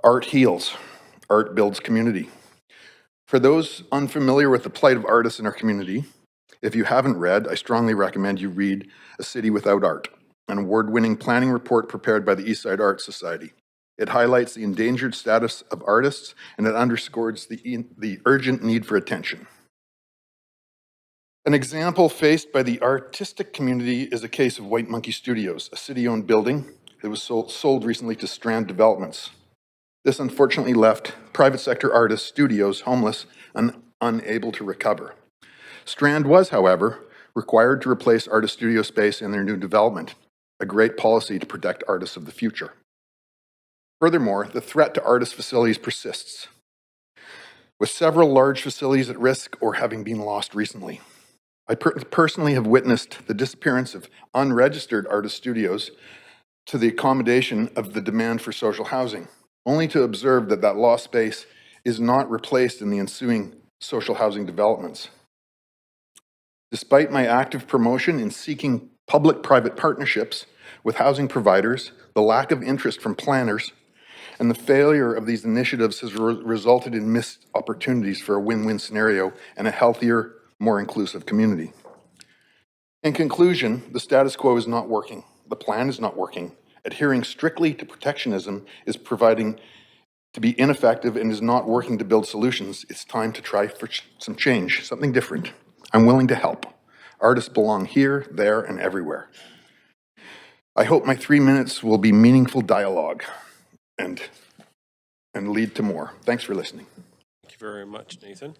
Art heals. Art builds community. For those unfamiliar with the plight of artists in our community, if you haven't read, I strongly recommend you read A City Without Art, an award-winning planning report prepared by the Eastside Art Society. It highlights the endangered status of artists, and it underscores the urgent need for attention. An example faced by the artistic community is a case of White Monkey Studios, a city-owned building that was sold recently to Strand Developments. This unfortunately left private sector artists' studios homeless and unable to recover. Strand was, however, required to replace artist studio space in their new development, a great policy to protect artists of the future. Furthermore, the threat to artist facilities persists, with several large facilities at risk or having been lost recently. I personally have witnessed the disappearance of unregistered artist studios to the accommodation of the demand for social housing, only to observe that lost space is not replaced in the ensuing social housing developments. Despite my active promotion in seeking public-private partnerships with housing providers, the lack of interest from planners, and the failure of these initiatives has resulted in missed opportunities for a win-win scenario and a healthier, more inclusive community. In conclusion, the status quo is not working. The plan is not working. Adhering strictly to protectionism is proving to be ineffective and is not working to build solutions. It's time to try for some change, something different. I'm willing to help. Artists belong here, there, and everywhere. I hope my 3 minutes will be meaningful dialogue and lead to more. Thanks for listening. Thank you very much, Nathan.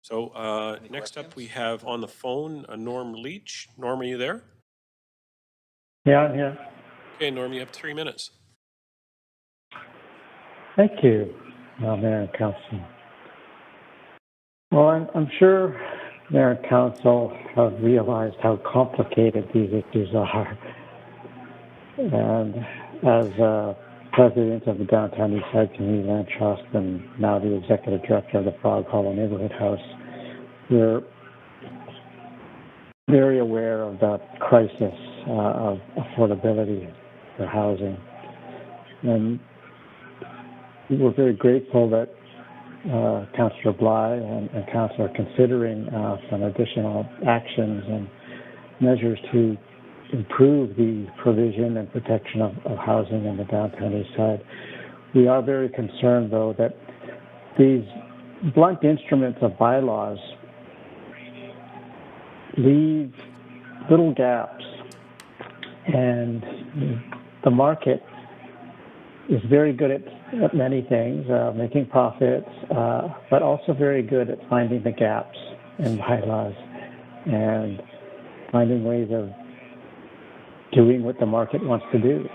So next up we have on the phone Norm Leach. Norm, are you there? Yeah, I'm here. Okay, Norm, you have 3 minutes. Thank you, Mayor and Council. Well, I'm sure Mayor and Council have realized how complicated these issues are. And as President of the Downtown Eastside Community Land Trust and now the Executive Director of the Frog Hollow Neighborhood House, we're very aware of the crisis of affordability for housing. And we're very grateful that Councillor Bly and Council are considering some additional actions and measures to improve the provision and protection of housing in the downtown east side. We are very concerned, though, that these blunt instruments of bylaws leave little gaps, and the market is very good at many things, making profits, but also very good at finding the gaps in bylaws and finding ways of doing what the market wants to do.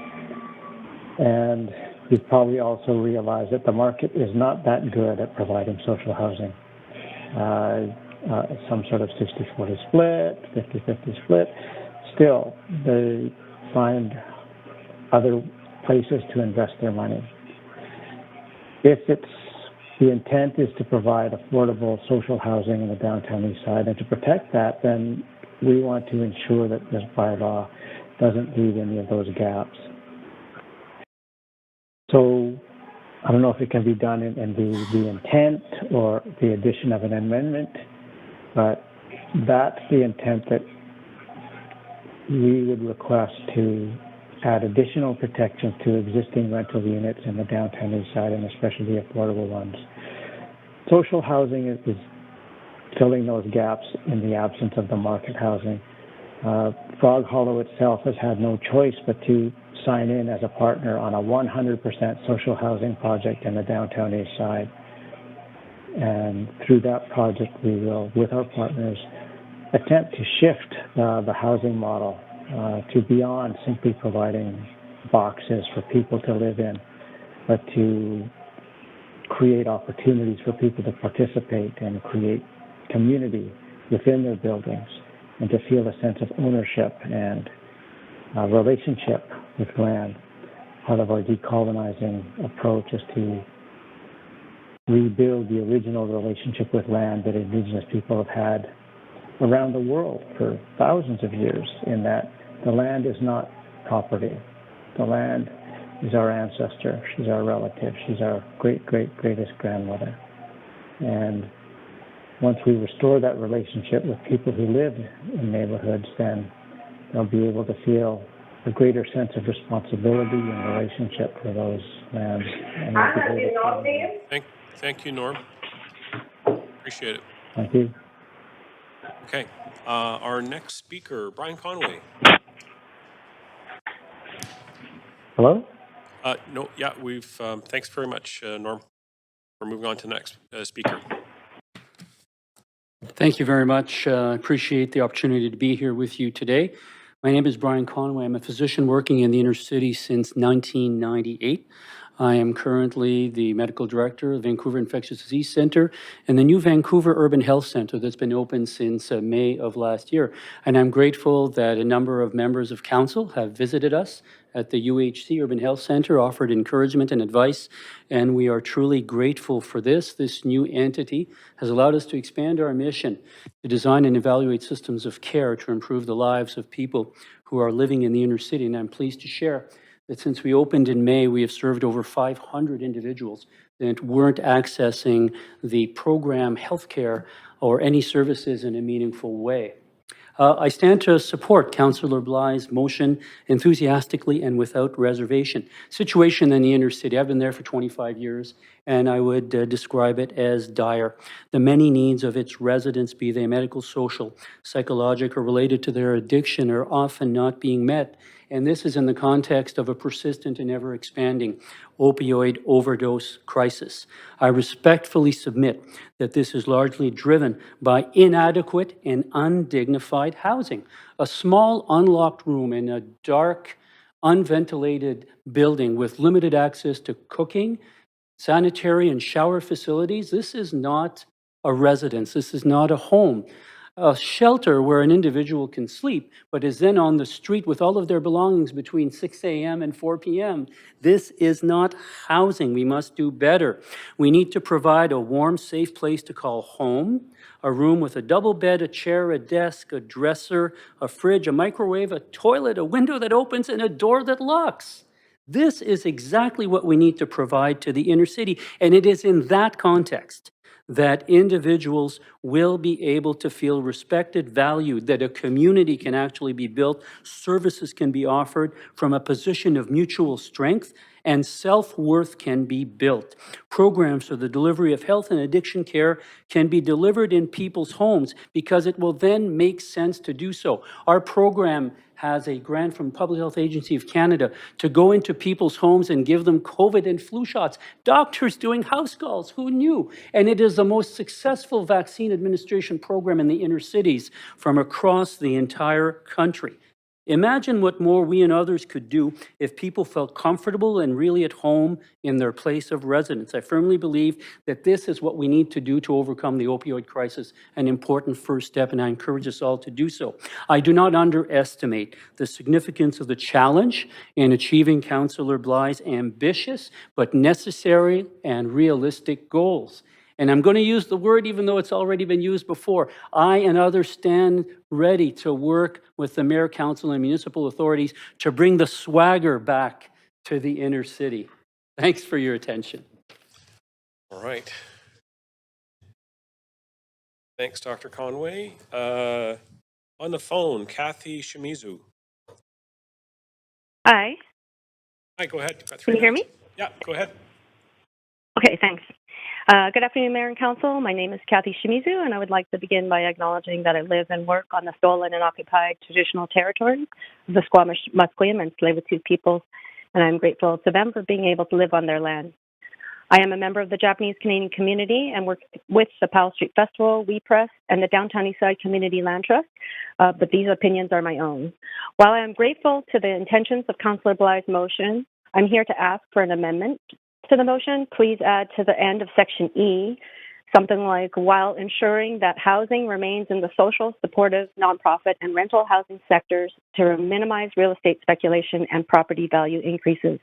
And you've probably also realized that the market is not that good at providing social housing. Some sort of 60-40 split, 50-50 split. Still, they find other places to invest their money. If the intent is to provide affordable social housing in the downtown east side and to protect that, then we want to ensure that this bylaw doesn't leave any of those gaps. So I don't know if it can be done in the intent or the addition of an amendment, but that's the intent that we would request to add additional protections to existing rental units in the downtown east side, and especially the affordable ones. Social housing is filling those gaps in the absence of the market housing. Frog Hollow itself has had no choice but to sign in as a partner on a 100% social housing project in the downtown east side. And through that project, we will, with our partners, attempt to shift the housing model to beyond simply providing boxes for people to live in, but to create opportunities for people to participate and create community within their buildings, and to feel a sense of ownership and relationship with land. Part of our decolonizing approach is to rebuild the original relationship with land that Indigenous people have had around the world for thousands of years, in that the land is not property. The land is our ancestor. She's our relative. She's our greatest grandmother. And once we restore that relationship with people who live in neighborhoods, then they'll be able to feel a greater sense of responsibility and relationship for those lands. And Thank you, Norm. Appreciate it. Thank you. Okay. Our next speaker, Brian Conway. Hello? No, yeah, we've, thanks very much, Norm. We're moving on to the next speaker. Thank you very much. Appreciate the opportunity to be here with you today. My name is Brian Conway. I'm a physician working in the inner city since 1998. I am currently the medical director of Vancouver Infectious Disease Centre and the new Vancouver Urban Health Centre that's been open since May of last year. And I'm grateful that a number of members of council have visited us at the UHC Urban Health Centre, offered encouragement and advice, and we are truly grateful for this. This new entity has allowed us to expand our mission to design and evaluate systems of care to improve the lives of people who are living in the inner city. And I'm pleased to share that since we opened in May, we have served over 500 individuals that weren't accessing the program healthcare or any services in a meaningful way. I stand to support Councillor Bly's motion enthusiastically and without reservation. Situation in the inner city, I've been there for 25 years, and I would describe it as dire. The many needs of its residents, be they medical, social, psychological, or related to their addiction, are often not being met. And this is in the context of a persistent and ever-expanding opioid overdose crisis. I respectfully submit that this is largely driven by inadequate and undignified housing. A small, unlocked room in a dark, unventilated building with limited access to cooking, sanitary and shower facilities. This is not a residence. This is not a home. A shelter where an individual can sleep, but is then on the street with all of their belongings between 6 a.m. and 4 p.m. This is not housing. We must do better. We need to provide a warm, safe place to call home, a room with a double bed, a chair, a desk, a dresser, a fridge, a microwave, a toilet, a window that opens, and a door that locks. This is exactly what we need to provide to the inner city. And it is in that context that individuals will be able to feel respected, valued, that a community can actually be built, services can be offered from a position of mutual strength, and self-worth can be built. Programs for the delivery of health and addiction care can be delivered in people's homes because it will then make sense to do so. Our program has a grant from Public Health Agency of Canada to go into people's homes and give them COVID and flu shots. Doctors doing house calls, who knew? And it is the most successful vaccine administration program in the inner cities from across the entire country. Imagine what more we and others could do if people felt comfortable and really at home in their place of residence. I firmly believe that this is what we need to do to overcome the opioid crisis, an important first step, and I encourage us all to do so. I do not underestimate the significance of the challenge in achieving Councillor Bly's ambitious but necessary and realistic goals. And I'm going to use the word even though it's already been used before. I and others stand ready to work with the Mayor, Council, and municipal authorities to bring the swagger back to the inner city. Thanks for your attention. All right. Thanks, Dr. Conway. On the phone, Kathy Shimizu. Hi. Hi, go ahead. You've got Can 3 you hear minutes. me? Yeah, go ahead. Okay, thanks. Good afternoon, Mayor and Council. My name is Kathy Shimizu, and I would like to begin by acknowledging that I live and work on the stolen and occupied traditional territories of the Squamish, Musqueam, and Tsleil-Waututh peoples, and I'm grateful to them for being able to live on their land. I am a member of the Japanese Canadian community and work with the Powell Street Festival, We Press, and the Downtown Eastside Community Land Trust, but these opinions are my own. While I am grateful to the intentions of Councillor Bly's motion, I'm here to ask for an amendment to the motion. Please add to the end of Section E something like, while ensuring that housing remains in the social, supportive, nonprofit, and rental housing sectors to minimize real estate speculation and property value increases.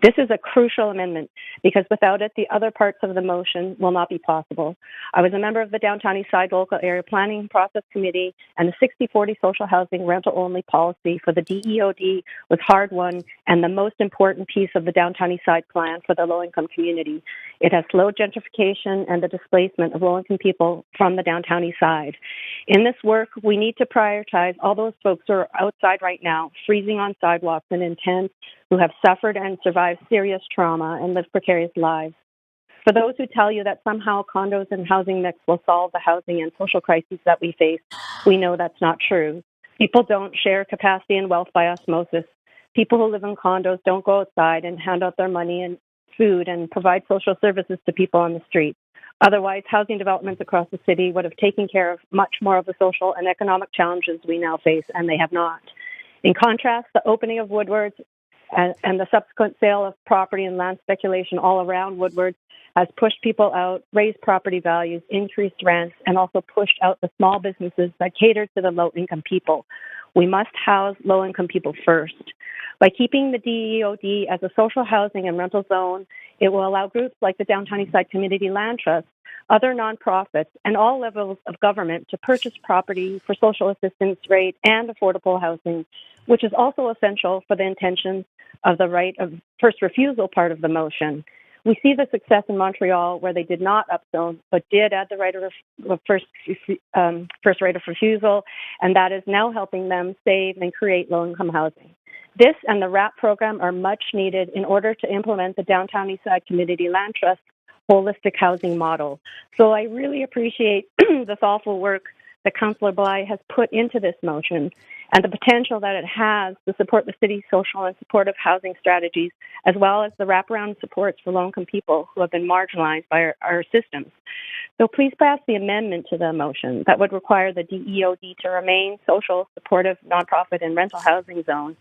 This is a crucial amendment because without it, the other parts of the motion will not be possible. I was a member of the Downtown Eastside Local Area Planning Process Committee, and the 60-40 social housing rental-only policy for the DEOD was hard won and the most important piece of the Downtown Eastside plan for the low-income community. It has slowed gentrification and the displacement of low-income people from the Downtown Eastside. In this work, we need to prioritize all those folks who are outside right now, freezing on sidewalks and in tents, who have suffered and survived serious trauma and lived precarious lives. For those who tell you that somehow condos and housing mix will solve the housing and social crises that we face, we know that's not true. People don't share capacity and wealth by osmosis. People who live in condos don't go outside and hand out their money and food and provide social services to people on the street. Otherwise, housing developments across the city would have taken care of much more of the social and economic challenges we now face, and they have not. In contrast, the opening of Woodward's and the subsequent sale of property and land speculation all around Woodward has pushed people out, raised property values, increased rents, and also pushed out the small businesses that cater to the low-income people. We must house low-income people first. By keeping the DEOD as a social housing and rental zone, it will allow groups like the Downtown Eastside Community Land Trust, other nonprofits, and all levels of government to purchase property for social assistance rate and affordable housing, which is also essential for the intentions of the right of first refusal part of the motion. We see the success in Montreal where they did not upzone, but did add the right of first right of refusal, and that is now helping them save and create low-income housing. This and the RAP program are much needed in order to implement the Downtown Eastside Community Land Trust holistic housing model. So I really appreciate the thoughtful work that Councillor Bly has put into this motion and the potential that it has to support the city's social and supportive housing strategies, as well as the wraparound supports for low-income people who have been marginalized by our systems. So please pass the amendment to the motion that would require the DEOD to remain social, supportive, nonprofit, and rental housing zone.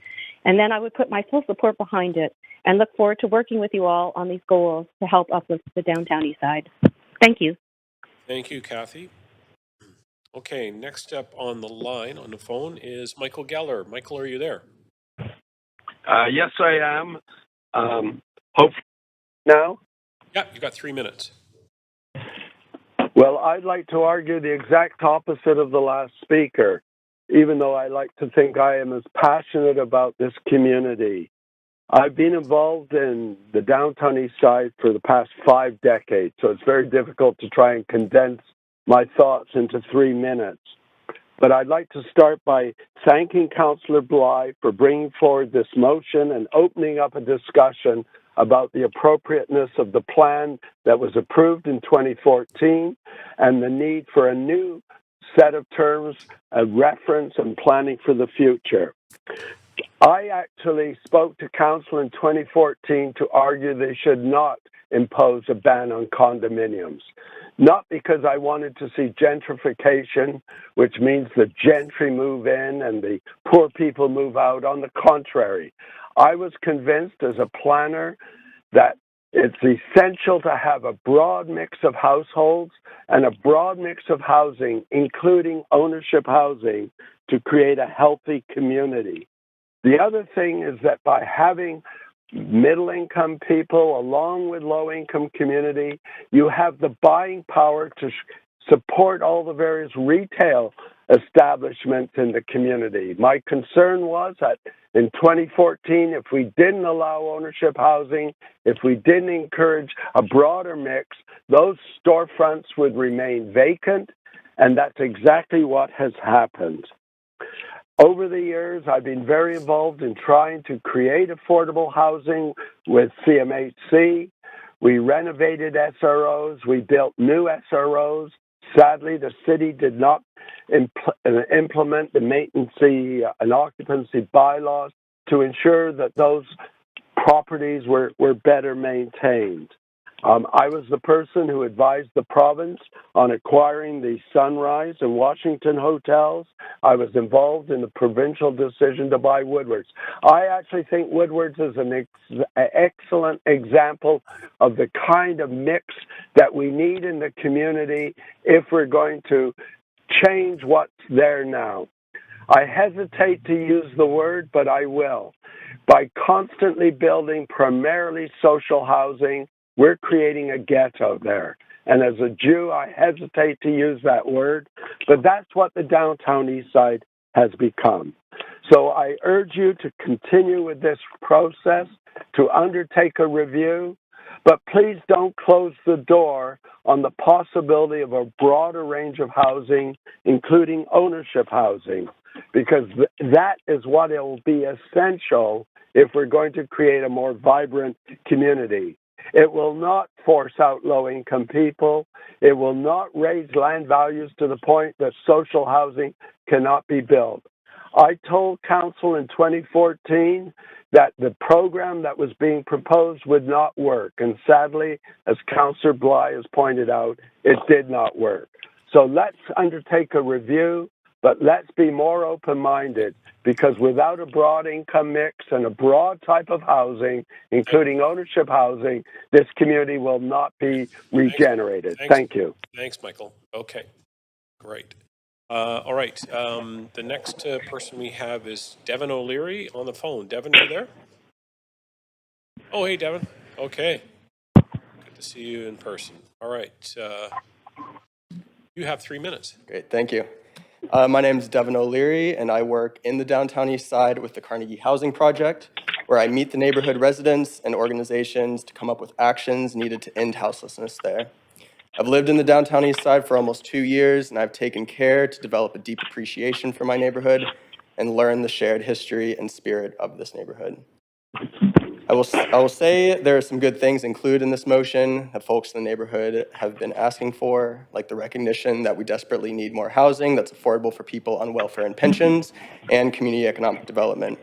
And then I would put my full support behind it and look forward to working with you all on these goals to help uplift the Downtown Eastside. Thank you. Thank you, Kathy. Okay, next up on the line on the phone is Michael Geller. Michael, are you there? Yes, I am. Hopefully now. Yeah, you got 3 minutes. Well, I'd like to argue the exact opposite of the last speaker, even though I like to think I am as passionate about this community. I've been involved in the downtown east side for the past 5 decades, so it's very difficult to try and condense my thoughts into 3 minutes. But I'd like to start by thanking Councillor Bly for bringing forward this motion and opening up a discussion about the appropriateness of the plan that was approved in 2014 and the need for a new set of terms, a reference, and planning for the future. I actually spoke to Council in 2014 to argue they should not impose a ban on condominiums. Not because I wanted to see gentrification, which means the gentry move in and the poor people move out. On the contrary, I was convinced as a planner that it's essential to have a broad mix of households and a broad mix of housing, including ownership housing, to create a healthy community. The other thing is that by having middle-income people along with low-income community, you have the buying power to support all the various retail establishments in the community. My concern was that in 2014, if we didn't allow ownership housing, if we didn't encourage a broader mix, those storefronts would remain vacant, and that's exactly what has happened. Over the years, I've been very involved in trying to create affordable housing with CMHC. We renovated SROs. We built new SROs. Sadly, the city did not implement the maintenance and occupancy bylaws to ensure that those properties were better maintained. I was the person who advised the province on acquiring the Sunrise and Washington hotels. I was involved in the provincial decision to buy Woodward's. I actually think Woodward's is an excellent example of the kind of mix that we need in the community if we're going to change what's there now. I hesitate to use the word, but I will. By constantly building primarily social housing, we're creating a ghetto there. And as a Jew, I hesitate to use that word, but that's what the downtown east side has become. So I urge you to continue with this process, to undertake a review, but please don't close the door on the possibility of a broader range of housing, including ownership housing, because that is what it will be essential if we're going to create a more vibrant community. It will not force out low-income people. It will not raise land values to the point that social housing cannot be built. I told Council in 2014 that the program that was being proposed would not work. And sadly, as Councillor Bly has pointed out, it did not work. So let's undertake a review, but let's be more open-minded, because without a broad income mix and a broad type of housing, including ownership housing, this community will not be regenerated. Thank you. Thanks, Michael. Okay, great. All right, the next person we have is Devin O'Leary on the phone. Devin, are you there? Oh, hey, Devin. Okay. Good to see you in person. All right. You have 3 minutes. Great, thank you. My name is Devin O'Leary, and I work in the downtown east side with the Carnegie Housing Project, where I meet the neighborhood residents and organizations to come up with actions needed to end houselessness there. I've lived in the downtown east side for almost 2 years, and I've taken care to develop a deep appreciation for my neighborhood and learn the shared history and spirit of this neighborhood. I will say there are some good things included in this motion that folks in the neighborhood have been asking for, like the recognition that we desperately need more housing that's affordable for people on welfare and pensions, and community economic development.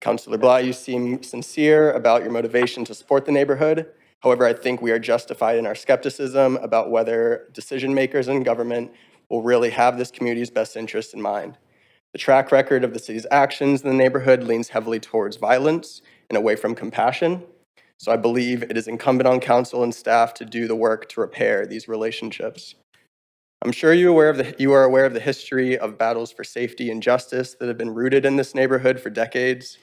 Councillor Bly, you seem sincere about your motivation to support the neighborhood. However, I think we are justified in our skepticism about whether decision makers in government will really have this community's best interests in mind. The track record of the city's actions in the neighborhood leans heavily towards violence and away from compassion. So I believe it is incumbent on council and staff to do the work to repair these relationships. I'm sure you are aware of the history of battles for safety and justice that have been rooted in this neighborhood for decades.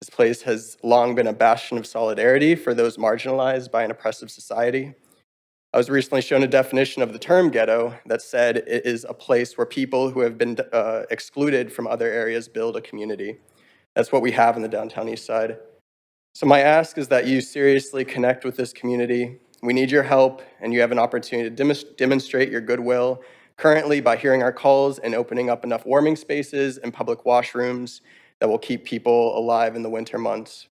This place has long been a bastion of solidarity for those marginalized by an oppressive society. I was recently shown a definition of the term ghetto that said it is a place where people who have been excluded from other areas build a community. That's what we have in the downtown east side. So my ask is that you seriously connect with this community. We need your help, and you have an opportunity to demonstrate your goodwill currently by hearing our calls and opening up enough warming spaces and public washrooms that will keep people alive in the winter months.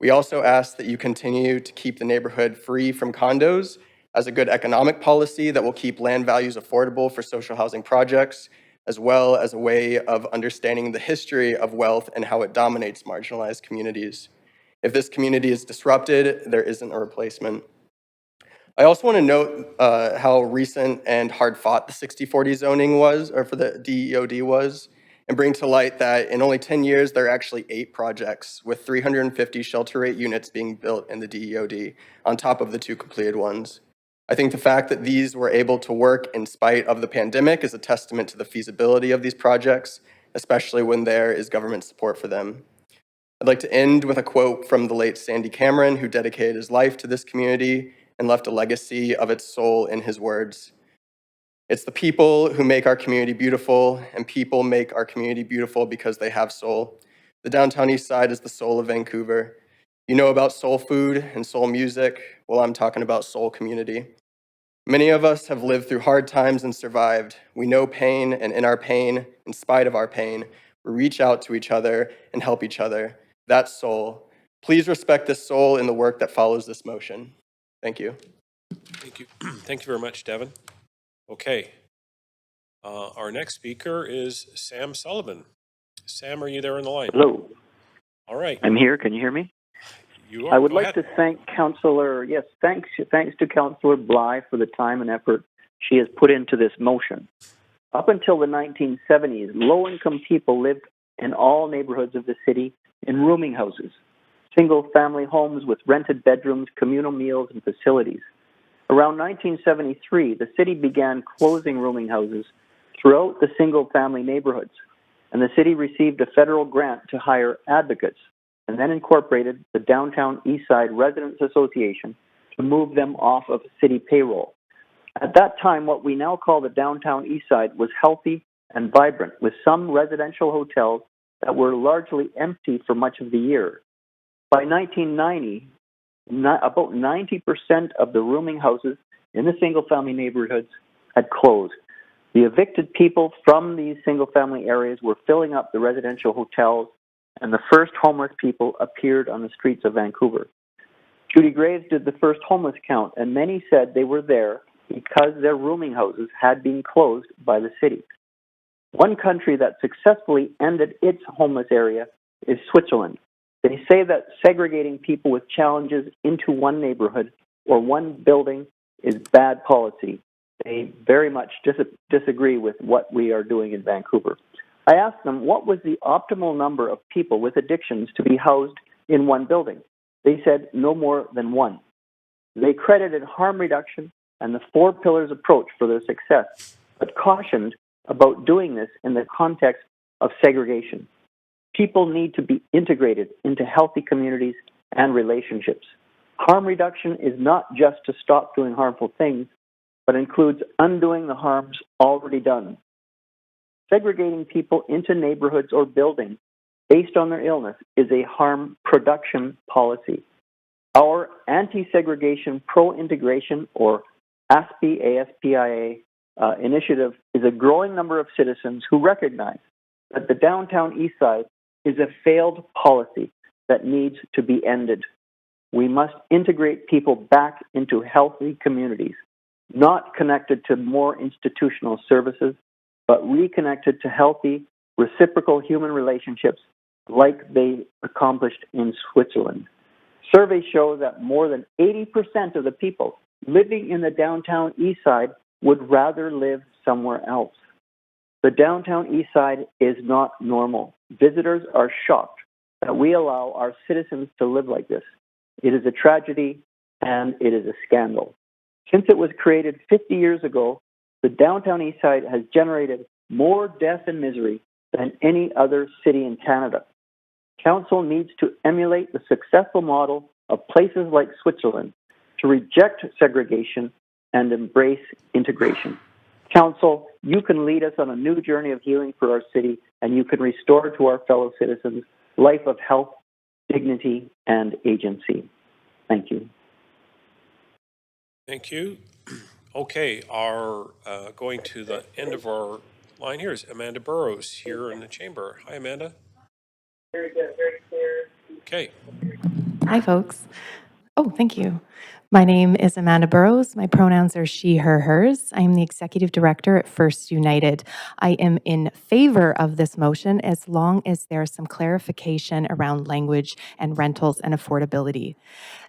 We also ask that you continue to keep the neighborhood free from condos as a good economic policy that will keep land values affordable for social housing projects, as well as a way of understanding the history of wealth and how it dominates marginalized communities. If this community is disrupted, there isn't a replacement. I also want to note how recent and hard-fought the 60/40 zoning was, or for the DEOD was, and bring to light that in only 10 years, there are actually 8 projects with 350 shelter rate units being built in the DEOD, on top of the 2 completed ones. I think the fact that these were able to work in spite of the pandemic is a testament to the feasibility of these projects, especially when there is government support for them. I'd like to end with a quote from the late Sandy Cameron, who dedicated his life to this community and left a legacy of its soul in his words. It's the people who make our community beautiful, and people make our community beautiful because they have soul. The downtown east side is the soul of Vancouver. You know about soul food and soul music. Well, I'm talking about soul community. Many of us have lived through hard times and survived. We know pain, and in our pain, in spite of our pain, we reach out to each other and help each other. That's soul. Please respect this soul in the work that follows this motion. Thank you. Thank you. Thank you very much, Devin. Okay. Our next speaker is Sam Sullivan. Sam, are you there on the line? Hello. All right. I'm here. Can you hear me? You are. I would Go like ahead. to thank thanks to Councillor Bly for the time and effort she has put into this motion. Up until the 1970s, low-income people lived in all neighborhoods of the city in rooming houses, single-family homes with rented bedrooms, communal meals, and facilities. Around 1973, the city began closing rooming houses throughout the single-family neighborhoods, and the city received a federal grant to hire advocates, and then incorporated the Downtown Eastside Residents Association to move them off of city payroll. At that time, what we now call the Downtown Eastside was healthy and vibrant, with some residential hotels that were largely empty for much of the year. By 1990, about 90% of the rooming houses in the single-family neighborhoods had closed. The evicted people from these single-family areas were filling up the residential hotels, and the first homeless people appeared on the streets of Vancouver. Judy Graves did the first homeless count, and many said they were there because their rooming houses had been closed by the city. One country that successfully ended its homeless area is Switzerland. They say that segregating people with challenges into one neighborhood or one building is bad policy. They very much disagree with what we are doing in Vancouver. I asked them what was the optimal number of people with addictions to be housed in one building. They said no more than 1. They credited harm reduction and the 4 pillars approach for their success, but cautioned about doing this in the context of segregation. People need to be integrated into healthy communities and relationships. Harm reduction is not just to stop doing harmful things, but includes undoing the harms already done. Segregating people into neighborhoods or buildings based on their illness is a harm production policy. Our anti-segregation pro-integration, or ASPI, A-S-P-I-A, initiative is a growing number of citizens who recognize that the downtown Eastside is a failed policy that needs to be ended. We must integrate people back into healthy communities, not connected to more institutional services, but reconnected to healthy, reciprocal human relationships like they accomplished in Switzerland. Surveys show that more than 80% of the people living in the downtown Eastside would rather live somewhere else. The downtown Eastside is not normal. Visitors are shocked that we allow our citizens to live like this. It is a tragedy and it is a scandal. Since it was created 50 years ago, the downtown Eastside has generated more death and misery than any other city in Canada. Council needs to emulate the successful model of places like Switzerland to reject segregation and embrace integration. Council, you can lead us on a new journey of healing for our city, and you can restore to our fellow citizens life of health, dignity, and agency. Thank you. Thank you. Okay, our going to the end of our line here is Amanda Burrows here in the chamber. Hi, Amanda. Very good, very clear. Okay. Hi, folks. Oh, thank you. My name is Amanda Burrows. My pronouns are she, her, hers. I am the executive director at First United. I am in favor of this motion as long as there's some clarification around language and rentals and affordability.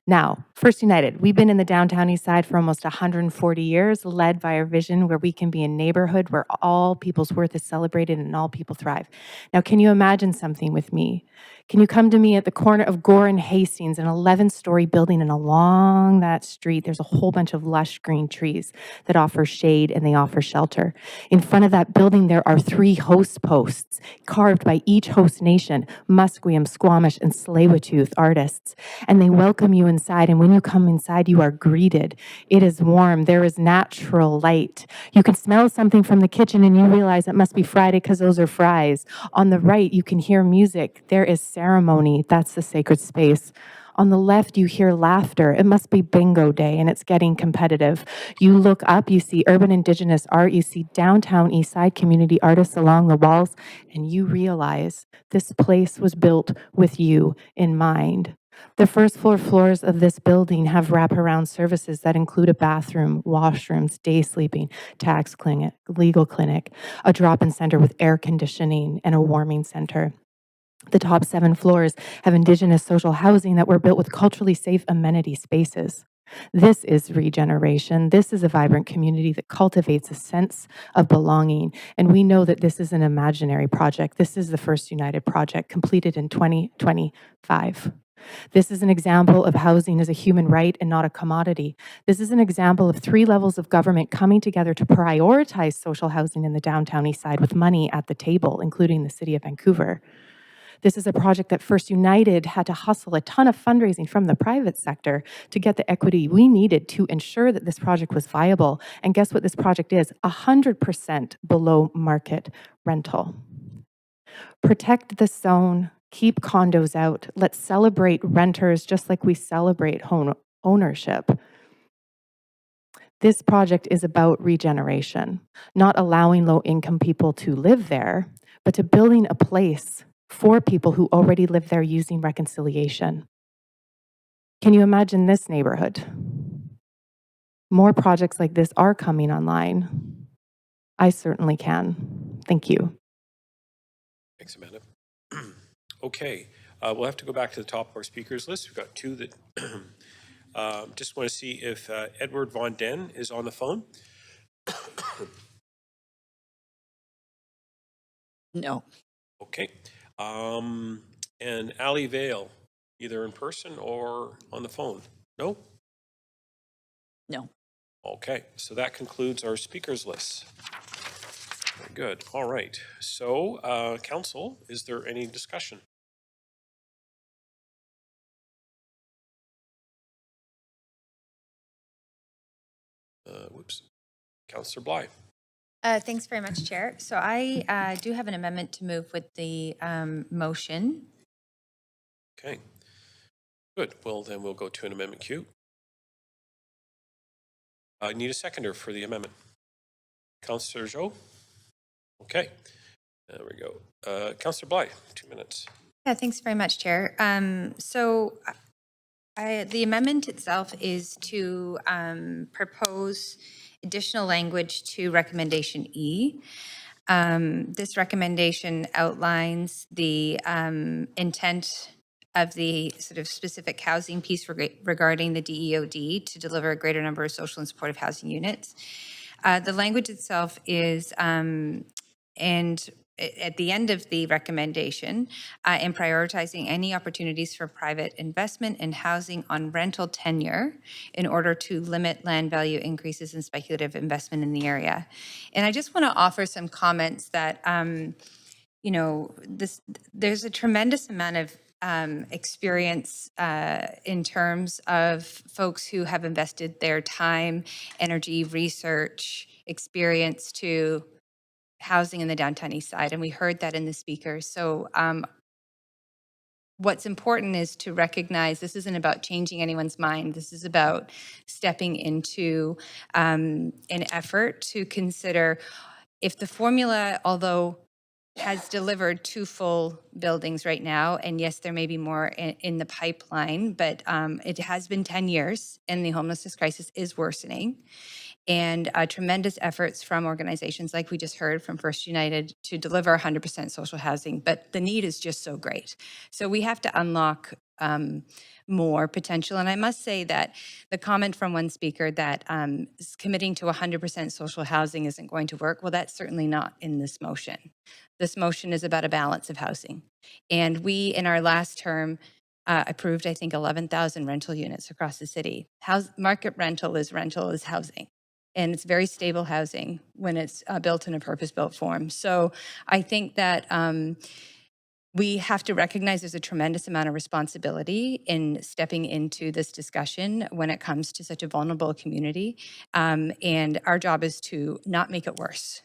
Now, First United, we've been in the downtown east side for almost 140 years, led by our vision where we can be a neighborhood where all people's worth is celebrated and all people thrive. Now, can you imagine something with me? Can you come to me at the corner of Gore and Hastings, an 11-story building, and along that street, there's a whole bunch of lush green trees that offer shade and they offer shelter. In front of that building, there are 3 host posts carved by each host nation, Musqueam, Squamish, and Tsleil-Waututh artists. And they welcome you inside, and when you come inside, you are greeted. It is warm. There is natural light. You can smell something from the kitchen, and you realize it must be Friday because those are fries. On the right, you can hear music. There is ceremony. That's the sacred space. On the left, you hear laughter. It must be bingo day, and it's getting competitive. You look up, you see urban indigenous art, you see downtown east side community artists along the walls, and you realize this place was built with you in mind. The first 4 floors of this building have wraparound services that include a bathroom, washrooms, day sleeping, tax clinic, legal clinic, a drop-in center with air conditioning, and a warming center. The top 7 floors have Indigenous social housing that were built with culturally safe amenity spaces. This is regeneration. This is a vibrant community that cultivates a sense of belonging. And we know that this is an imaginary project. This is the First United project completed in 2025. This is an example of housing as a human right and not a commodity. This is an example of 3 levels of government coming together to prioritize social housing in the downtown east side with money at the table, including the City of Vancouver. This is a project that First United had to hustle a ton of fundraising from the private sector to get the equity we needed to ensure that this project was viable. And guess what this project is? 100% below market rental. Protect the zone, keep condos out. Let's celebrate renters just like we celebrate home ownership. This project is about regeneration, not allowing low-income people to live there, but to building a place for people who already live there using reconciliation. Can you imagine this neighborhood? More projects like this are coming online. I certainly can. Thank you. Thanks, Amanda. Okay, we'll have to go back to the top of our speakers list. We've got 2 that just want to see if Edward Von Den is on the phone. No. Okay. And Ali Vale, either in person or on the phone? No? No. Okay, so that concludes our speakers list. Very good. All right. So, council, is there any discussion? Whoops. Councillor Bly. Thanks very much, Chair. So I do have an amendment to move with the motion. Okay. Good. Well, then we'll go to an amendment queue. I need a seconder for the amendment. Councillor Joe? Okay. There we go. Councillor Bly, 2 minutes. Yeah, thanks very much, Chair. The amendment itself is to propose additional language to recommendation E. This recommendation outlines the intent of the sort of specific housing piece regarding the DEOD to deliver a greater number of social and supportive housing units. The language itself is, and at the end of the recommendation, in prioritizing any opportunities for private investment in housing on rental tenure in order to limit land value increases and speculative investment in the area. And I just want to offer some comments that, you know, there's a tremendous amount of experience in terms of folks who have invested their time, energy, research, experience to housing in the downtown east side, and we heard that in the speakers. So what's important is to recognize this isn't about changing anyone's mind. This is about stepping into an effort to consider if the formula, although has delivered 2 full buildings right now, and yes, there may be more in the pipeline, but it has been 10 years, and the homelessness crisis is worsening. And tremendous efforts from organizations like we just heard from First United to deliver 100% social housing, but the need is just so great. So we have to unlock more potential. And I must say that the comment from one speaker that committing to 100% social housing isn't going to work, well, that's certainly not in this motion. This motion is about a balance of housing. And we, in our last term, approved, I think, 11,000 rental units across the city. Market rental is housing. And it's very stable housing when it's built in a purpose-built form. So I think that we have to recognize there's a tremendous amount of responsibility in stepping into this discussion when it comes to such a vulnerable community. And our job is to not make it worse,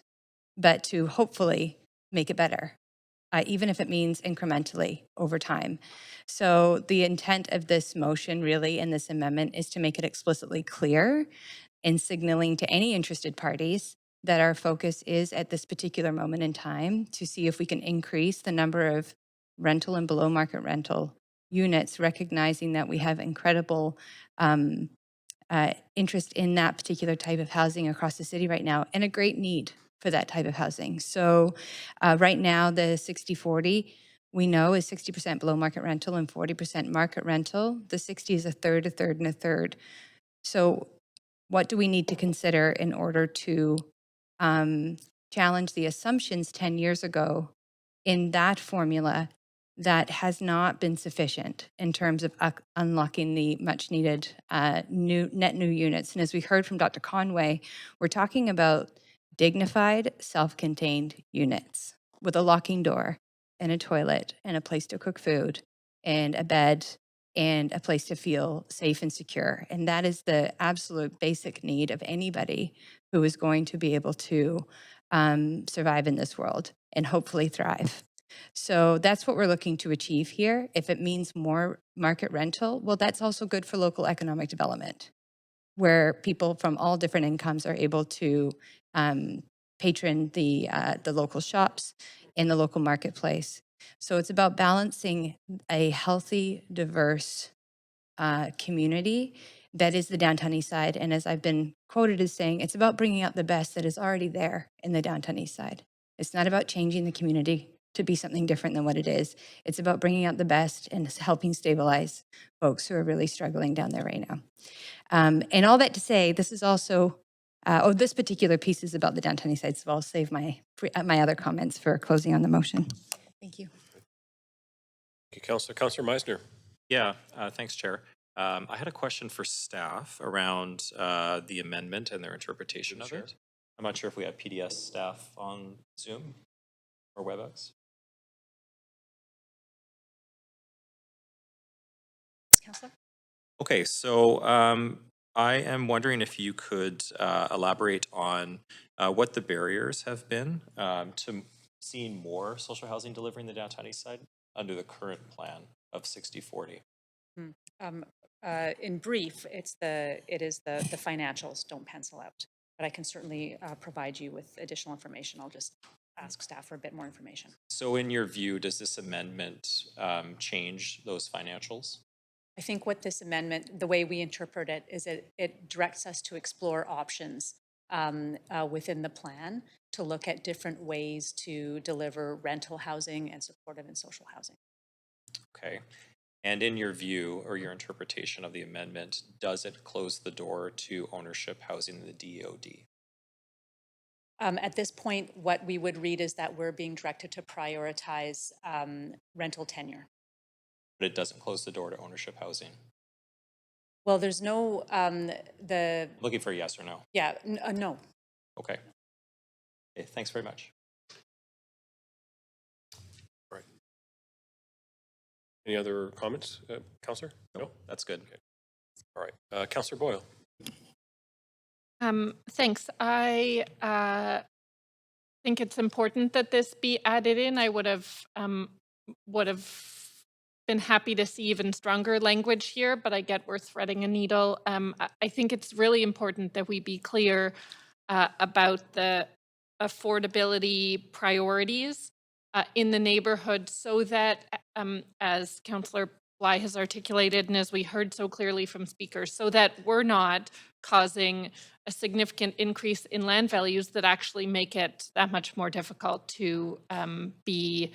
but to hopefully make it better, even if it means incrementally over time. So the intent of this motion really in this amendment is to make it explicitly clear and signaling to any interested parties that our focus is at this particular moment in time to see if we can increase the number of rental and below market rental units, recognizing that we have incredible interest in that particular type of housing across the city right now and a great need for that type of housing. So right now, the 60-40 we know is 60% below market rental and 40% market rental. The 60 is a third, a third, and a third. So what do we need to consider in order to challenge the assumptions 10 years ago in that formula that has not been sufficient in terms of unlocking the much needed net new units? And as we heard from Dr. Conway, we're talking about dignified, self-contained units with a locking door and a toilet and a place to cook food and a bed and a place to feel safe and secure. And that is the absolute basic need of anybody who is going to be able to survive in this world and hopefully thrive. So that's what we're looking to achieve here. If it means more market rental, well, that's also good for local economic development, where people from all different incomes are able to patron the local shops in the local marketplace. So it's about balancing a healthy, diverse community that is the downtown east side. And as I've been quoted as saying, it's about bringing out the best that is already there in the downtown east side. It's not about changing the community to be something different than what it is. It's about bringing out the best and helping stabilize folks who are really struggling down there right now. And all that to say, this is also, this particular piece is about the downtown east side, so I'll save my other comments for closing on the motion. Thank you. Thank you, Councillor Meisner. Yeah, thanks, Chair. I had a question for staff around the amendment and their interpretation of it. I'm not sure if we have PDS staff on Zoom or WebEx. Councillor? Okay, so I am wondering if you could elaborate on what the barriers have been to seeing more social housing delivery in the downtown east side under the current plan of 60-40. In brief, it is the financials don't pencil out, but I can certainly provide you with additional information. I'll just ask staff for a bit more information. So in your view, does this amendment change those financials? I think what this amendment, the way we interpret it, is it directs us to explore options within the plan to look at different ways to deliver rental housing and supportive and social housing. Okay. And in your view or your interpretation of the amendment, does it close the door to ownership housing in the DOD? At this point, what we would read is that we're being directed to prioritize rental tenure. But it doesn't close the door to ownership housing? Well, there's no, Looking for a yes or no? Yeah, no. Okay. Okay, thanks very much. Right. Any other comments, Councillor? No? That's good. Okay. All right. Councillor Boyle. Thanks. I think it's important that this be added in. I would have been happy to see even stronger language here, but I get we're threading a needle. I think it's really important that we be clear about the affordability priorities in the neighborhood so that, as Councillor Bly has articulated and as we heard so clearly from speakers, so that we're not causing a significant increase in land values that actually make it that much more difficult to be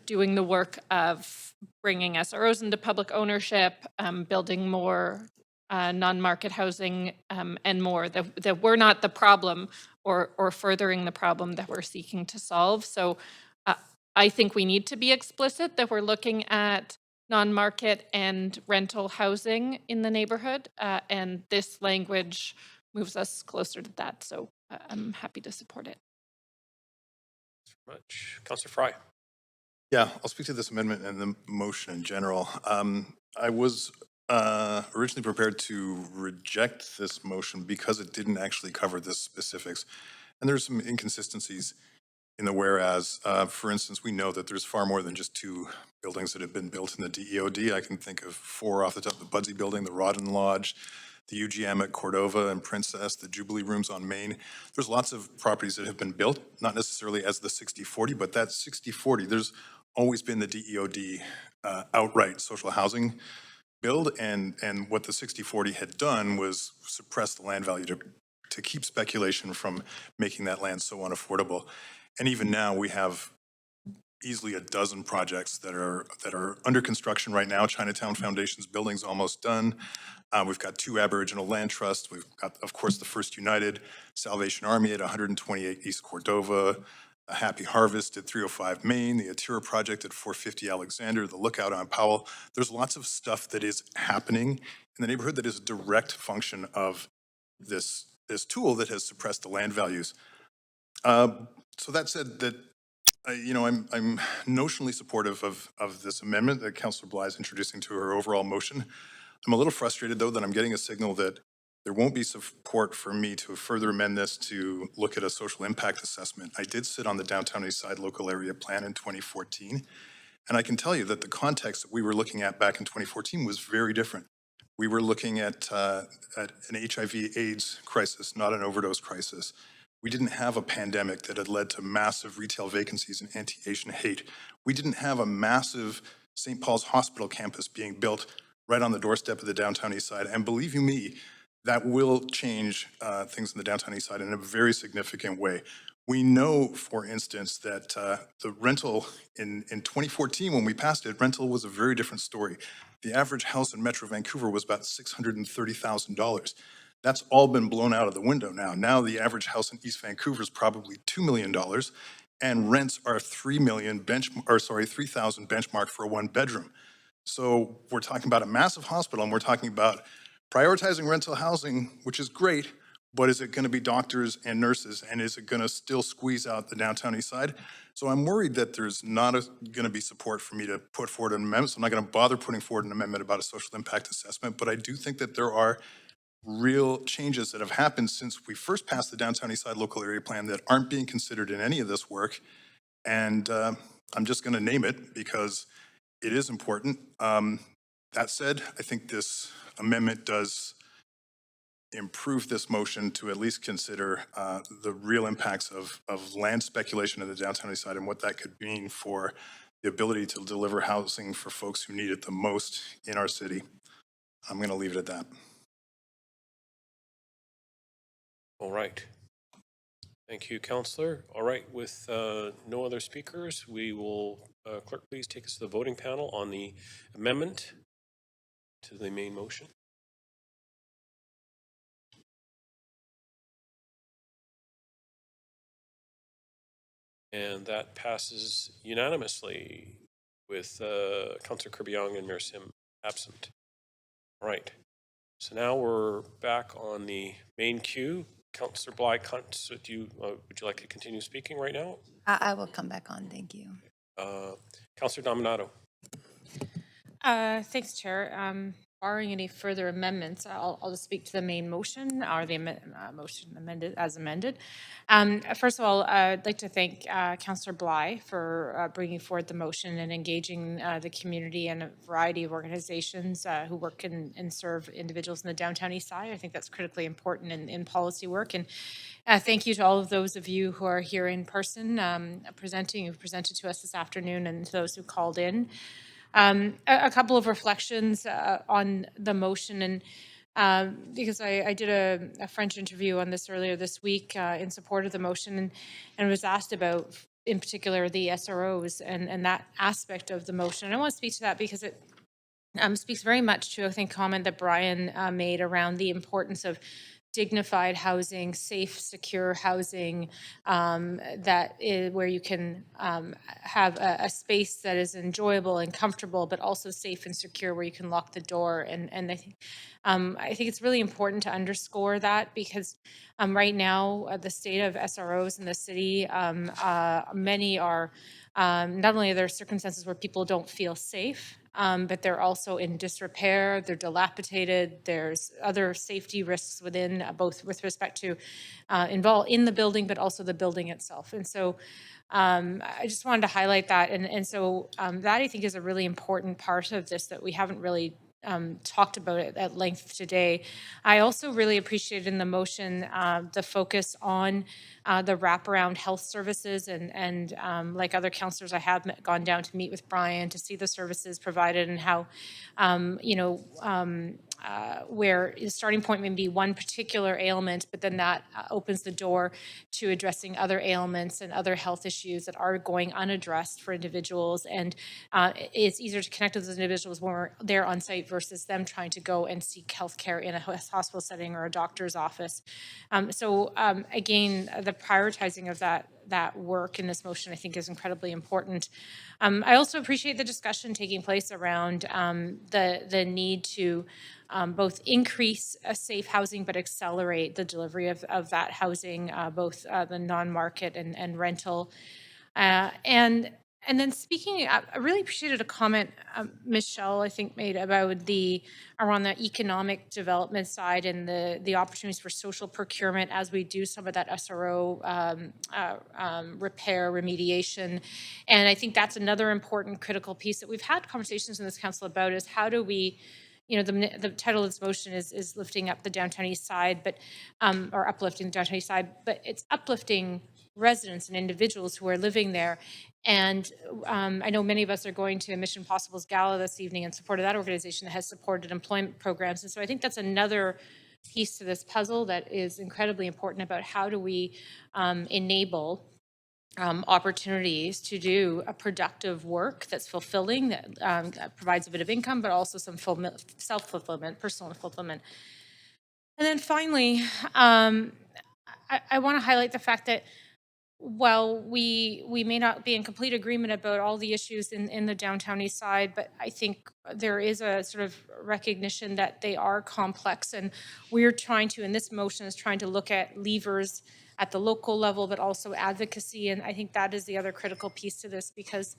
doing the work of bringing SROs into public ownership, building more non-market housing, and more, that we're not the problem or furthering the problem that we're seeking to solve. So I think we need to be explicit that we're looking at non-market and rental housing in the neighborhood, and this language moves us closer to that. So I'm happy to support it. Thanks very much. Councillor Fry. Yeah, I'll speak to this amendment and the motion in general. I was originally prepared to reject this motion because it didn't actually cover the specifics. And there's some inconsistencies in the whereas. For instance, we know that there's far more than just 2 buildings that have been built in the DEOD. I can think of 4 off the top: the Budsey Building, the Rodden Lodge, the UGM at Cordova and Princess, the Jubilee Rooms on Main. There's lots of properties that have been built, not necessarily as the 60-40, but that 60-40, there's always been the DEOD outright social housing build, and what the 60-40 had done was suppress the land value to keep speculation from making that land so unaffordable. And even now we have easily a dozen projects that are under construction right now. Chinatown Foundation's building's almost done. We've got 2 Aboriginal land trusts. We've got, of course, the First United, Salvation Army at 128 East Cordova, a Happy Harvest at 305 Main, the Atira Project at 450 Alexander, the Lookout on Powell. There's lots of stuff that is happening in the neighborhood that is a direct function of this tool that has suppressed the land values. So that said, that I'm notionally supportive of this amendment that Councillor Bly is introducing to her overall motion. I'm a little frustrated, though, that I'm getting a signal that there won't be support for me to further amend this to look at a social impact assessment. I did sit on the Downtown East Side Local Area Plan in 2014, and I can tell you that the context that we were looking at back in 2014 was very different. We were looking at an HIV/AIDS crisis, not an overdose crisis. We didn't have a pandemic that had led to massive retail vacancies and anti-Asian hate. We didn't have a massive St. Paul's Hospital campus being built right on the doorstep of the Downtown East Side. And believe you me, that will change things in the Downtown East Side in a very significant way. We know, for instance, that the rental in 2014, when we passed it, rental was a very different story. The average house in Metro Vancouver was about $630,000. That's all been blown out of the window now. Now the average house in East Vancouver is probably $2 million, and rents are $3,000 benchmark for a 1-bedroom. So we're talking about a massive hospital, and we're talking about prioritizing rental housing, which is great, but is it going to be doctors and nurses, and is it going to still squeeze out the Downtown East Side? So I'm worried that there's not going to be support for me to put forward an amendment, so I'm not going to bother putting forward an amendment about a social impact assessment, but I do think that there are real changes that have happened since we first passed the Downtown East Side Local Area Plan that aren't being considered in any of this work, and I'm just going to name it because it is important. That said, I think this amendment does improve this motion to at least consider the real impacts of land speculation in the Downtown East Side and what that could mean for the ability to deliver housing for folks who need it the most in our city. I'm going to leave it at that. All right. Thank you, Councillor. All right, with no other speakers, we will, clerk, please take us to the voting panel on the amendment to the main motion. And that passes unanimously with Councillor Kirby-Young and Mayor Sim absent. All right. So now we're back on the main queue. Councillor Bly, would you like to continue speaking right now? I will come back on. Thank you. Councillor Dominato. Thanks, Chair. barring any further amendments, I'll just speak to the main motion or the motion amended as amended. First of all, I'd like to thank Councillor Bly for bringing forward the motion and engaging the community and a variety of organizations who work and serve individuals in the downtown east side. I think that's critically important in policy work. And thank you to all of those of you who are here in person who presented to us this afternoon, and to those who called in. A couple of reflections on the motion, and because I did a French interview on this earlier this week in support of the motion, and was asked about, in particular, the SROs and that aspect of the motion. And I want to speak to that because it speaks very much to, I think, comment that Brian made around the importance of dignified housing, safe, secure housing, where you can have a space that is enjoyable and comfortable, but also safe and secure, where you can lock the door. And I think it's really important to underscore that, because right now, the state of SROs in the city, many are, not only are there circumstances where people don't feel safe, but they're also in disrepair, they're dilapidated, there's other safety risks within, both with respect to involved in the building, but also the building itself. And so I just wanted to highlight that. And so that, I think, is a really important part of this that we haven't really talked about it at length today. I also really appreciated in the motion the focus on the wraparound health services, and like other councillors, I have gone down to meet with Brian to see the services provided and how, where the starting point may be one particular ailment, but then that opens the door to addressing other ailments and other health issues that are going unaddressed for individuals. And it's easier to connect with those individuals when we're there on site versus them trying to go and seek healthcare in a hospital setting or a doctor's office. Again, the prioritizing of that work in this motion, I think, is incredibly important. I also appreciate the discussion taking place around the need to both increase safe housing, but accelerate the delivery of that housing, both the non-market and rental. And then speaking, I really appreciated a comment Michelle, I think, made about around the economic development side and the opportunities for social procurement as we do some of that SRO repair, remediation. And I think that's another important critical piece that we've had conversations in this council about, is how do we, the title of this motion is lifting up the downtown east side, but or uplifting the downtown east side, but it's uplifting residents and individuals who are living there. And I know many of us are going to Mission Possible's gala this evening in support of that organization that has supported employment programs. And so I think that's another piece to this puzzle that is incredibly important about how do we enable opportunities to do a productive work that's fulfilling, that provides a bit of income, but also some self-fulfillment, personal fulfillment. And then finally, I want to highlight the fact that while we may not be in complete agreement about all the issues in the downtown east side, but I think there is a sort of recognition that they are complex, and we're trying to, in this motion, is trying to look at levers at the local level, but also advocacy. And I think that is the other critical piece to this, because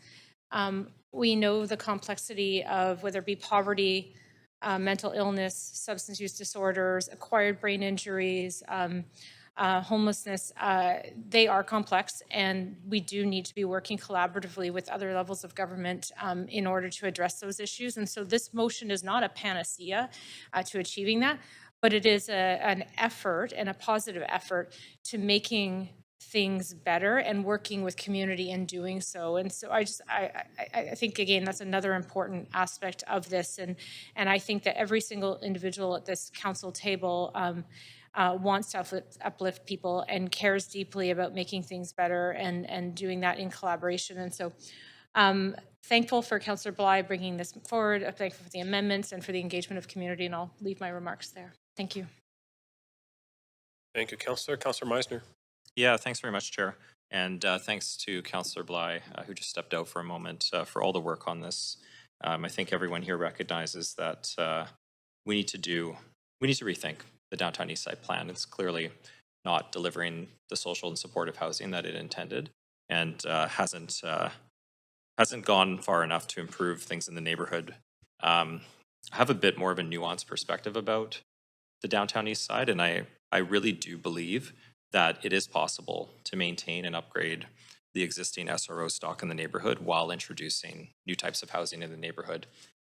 we know the complexity of whether it be poverty, mental illness, substance use disorders, acquired brain injuries, homelessness. They are complex, and we do need to be working collaboratively with other levels of government in order to address those issues. And so this motion is not a panacea to achieving that, but it is an effort, and a positive effort, to making things better and working with community in doing so. And so I think, again, that's another important aspect of this. And I think that every single individual at this council table wants to uplift people and cares deeply about making things better and doing that in collaboration. And so thankful for Councillor Bly bringing this forward. I'm thankful for the amendments and for the engagement of community, and I'll leave my remarks there. Thank you. Thank you, Councillor. Councillor Meisner. Yeah, thanks very much, Chair. And thanks to Councillor Bly, who just stepped out for a moment, for all the work on this. I think everyone here recognizes that we need to rethink the Downtown Eastside plan. It's clearly not delivering the social and supportive housing that it intended, and hasn't gone far enough to improve things in the neighborhood. have a bit more of a nuanced perspective about the downtown east side, and I really do believe that it is possible to maintain and upgrade the existing SRO stock in the neighborhood while introducing new types of housing in the neighborhood.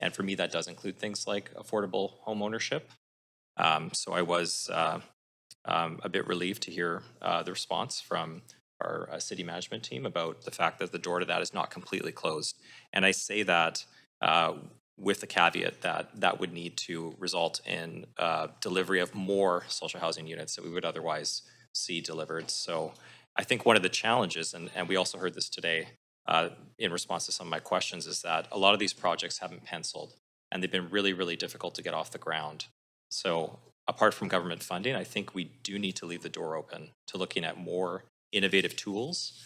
And for me, that does include things like affordable home ownership. So I was a bit relieved to hear the response from our city management team about the fact that the door to that is not completely closed. And I say that with the caveat that that would need to result in delivery of more social housing units that we would otherwise see delivered. So I think one of the challenges, and we also heard this today in response to some of my questions, is that a lot of these projects haven't penciled and they've been really, really difficult to get off the ground. So apart from government funding, I think we do need to leave the door open to looking at more innovative tools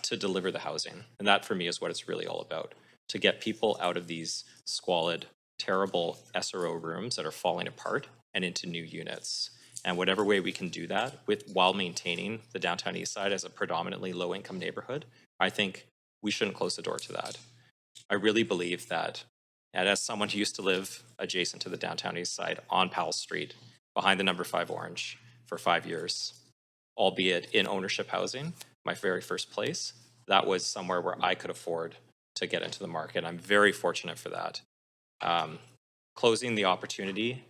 to deliver the housing. And that for me is what it's really all about, to get people out of these squalid, terrible SRO rooms that are falling apart and into new units. And whatever way we can do that while maintaining the downtown east side as a predominantly low-income neighborhood, I think we shouldn't close the door to that. I really believe that, and as someone who used to live adjacent to the downtown east side on Powell Street, behind the number 5 Orange for 5 years, albeit in ownership housing, my very first place, that was somewhere where I could afford to get into the market. I'm very fortunate for that. Closing the opportunity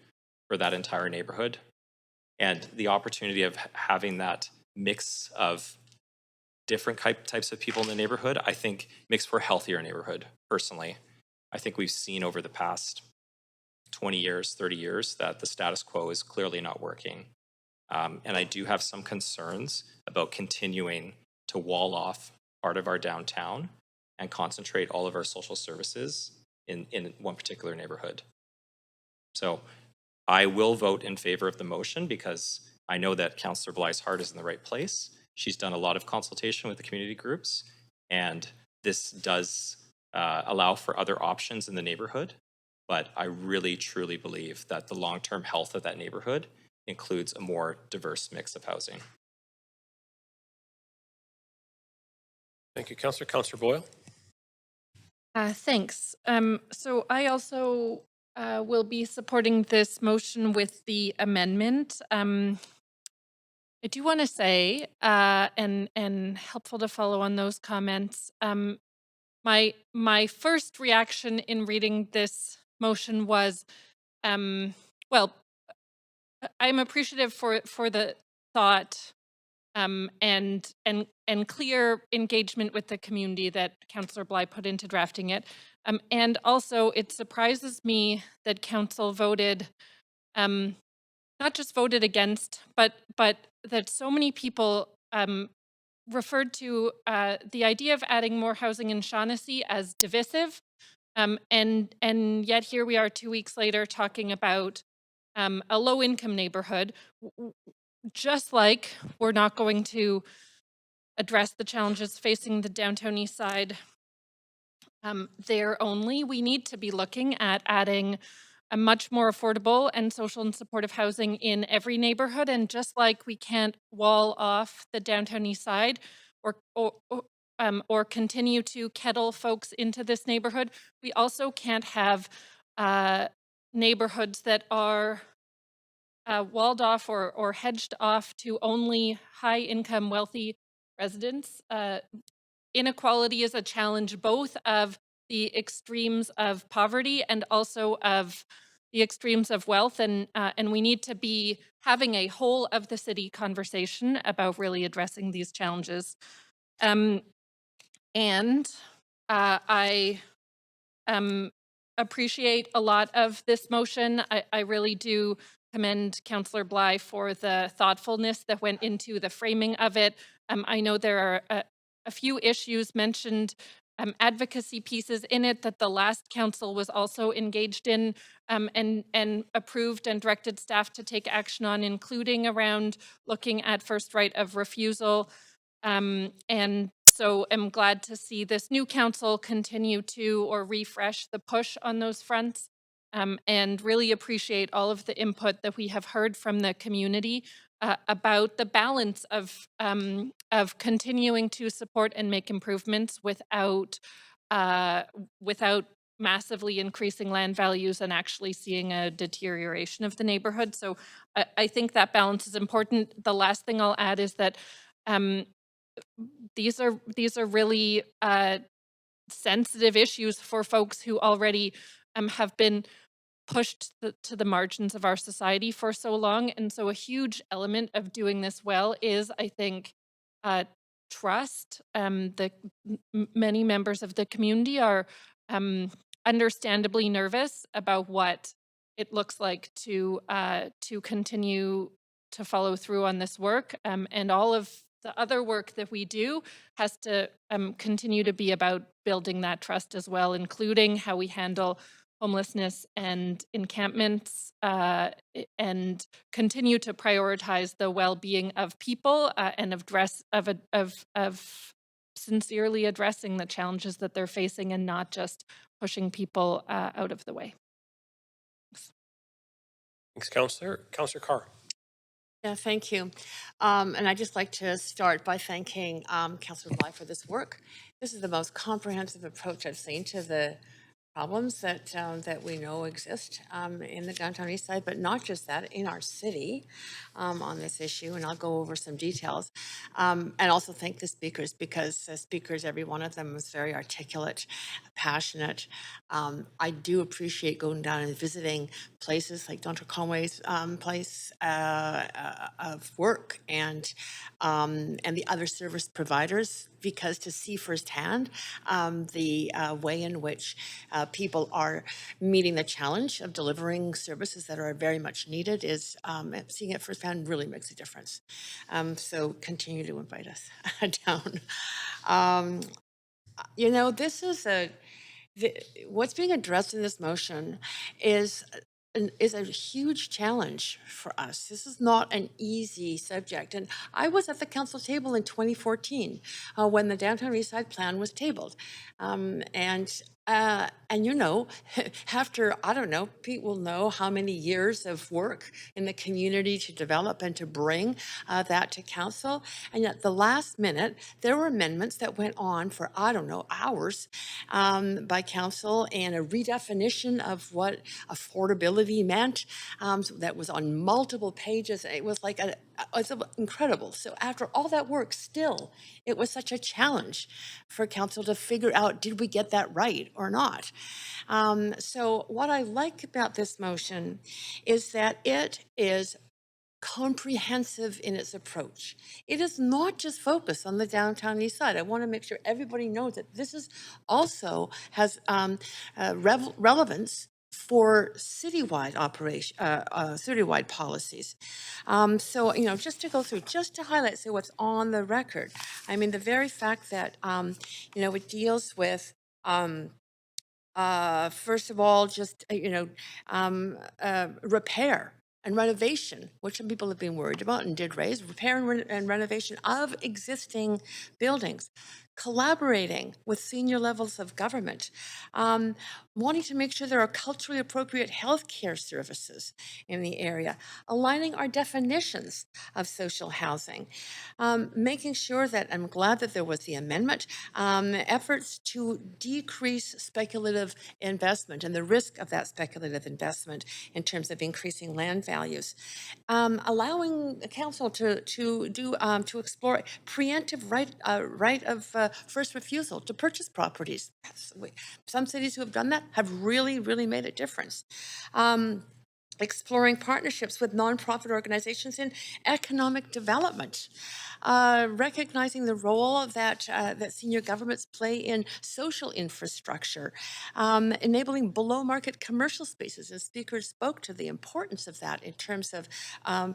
for that entire neighborhood and the opportunity of having that mix of different types of people in the neighborhood, I think makes for a healthier neighborhood, personally. I think we've seen over the past 20 years, 30 years, that the status quo is clearly not working. And I do have some concerns about continuing to wall off part of our downtown and concentrate all of our social services in one particular neighborhood. So I will vote in favor of the motion because I know that Councillor Bly's heart is in the right place. She's done a lot of consultation with the community groups, and this does allow for other options in the neighborhood. But I really, truly believe that the long-term health of that neighborhood includes a more diverse mix of housing. Thank you, Councillor. Councillor Boyle. Thanks. So I also will be supporting this motion with the amendment. I do want to say, and helpful to follow on those comments, my first reaction in reading this motion was, well, I'm appreciative for the thought and clear engagement with the community that Councillor Bly put into drafting it. And also, it surprises me that Council voted, not just voted against, but that so many people referred to the idea of adding more housing in Shaughnessy as divisive. And yet here we are 2 weeks later talking about a low-income neighborhood, just like we're not going to address the challenges facing the downtown east side there only. We need to be looking at adding a much more affordable and social and supportive housing in every neighborhood. And just like we can't wall off the downtown east side or continue to kettle folks into this neighborhood, we also can't have neighborhoods that are walled off or hedged off to only high-income, wealthy residents. Inequality is a challenge both of the extremes of poverty and also of the extremes of wealth, and we need to be having a whole of the city conversation about really addressing these challenges. And I appreciate a lot of this motion. I really do commend Councillor Bly for the thoughtfulness that went into the framing of it. I know there are a few issues mentioned, advocacy pieces in it that the last council was also engaged in and approved and directed staff to take action on, including around looking at first right of refusal. And so I'm glad to see this new council continue to or refresh the push on those fronts, and really appreciate all of the input that we have heard from the community about the balance of continuing to support and make improvements without massively increasing land values and actually seeing a deterioration of the neighborhood. So I think that balance is important. The last thing I'll add is that um, these are really sensitive issues for folks who already have been pushed to the margins of our society for so long. And so a huge element of doing this well is, I think, trust. Many members of the community are understandably nervous about what it looks like to continue to follow through on this work, and all of the other work that we do has to continue to be about building that trust as well, including how we handle homelessness and encampments, and continue to prioritize the well-being of people, and of sincerely addressing the challenges that they're facing and not just pushing people out of the way. Thanks, Councillor. Councillor Carr. Yeah, thank you. And I'd just like to start by thanking Councillor Bly for this work. This is the most comprehensive approach I've seen to the problems that we know exist in the downtown east side, but not just that, in our city on this issue. And I'll go over some details. And also thank the speakers, because the speakers, every one of them was very articulate, passionate. I do appreciate going down and visiting places like Dr. Conway's place of work and the other service providers, because to see firsthand the way in which people are meeting the challenge of delivering services that are very much needed is seeing it firsthand really makes a difference. So continue to invite us down. You know, this is what's being addressed in this motion is a huge challenge for us. This is not an easy subject. And I was at the council table in 2014 when the Downtown East Side Plan was tabled. And you know, after, I don't know, Pete will know how many years of work in the community to develop and to bring that to council. And yet the last minute, there were amendments that went on for, I don't know, hours by council, and a redefinition of what affordability meant that was on multiple pages. It was like it's incredible. So after all that work, still, it was such a challenge for council to figure out, did we get that right or not? So what I like about this motion is that it is comprehensive in its approach. It is not just focused on the downtown east side. I want to make sure everybody knows that this is also has relevance for citywide citywide policies. So, you know, just to go through, just to highlight, say what's on the record. I mean, the very fact that, you know, it deals with, first of all, just, repair and renovation, which some people have been worried about and did raise, repair and renovation of existing buildings, collaborating with senior levels of government, wanting to make sure there are culturally appropriate healthcare services in the area, aligning our definitions of social housing, making sure that, I'm glad that there was the amendment, efforts to decrease speculative investment and the risk of that speculative investment in terms of increasing land values, allowing the council to explore preemptive right of first refusal to purchase properties. Some cities who have done that have really, really made a difference. Exploring partnerships with nonprofit organizations in economic development, recognizing the role that senior governments play in social infrastructure, enabling below-market commercial spaces. And speakers spoke to the importance of that in terms of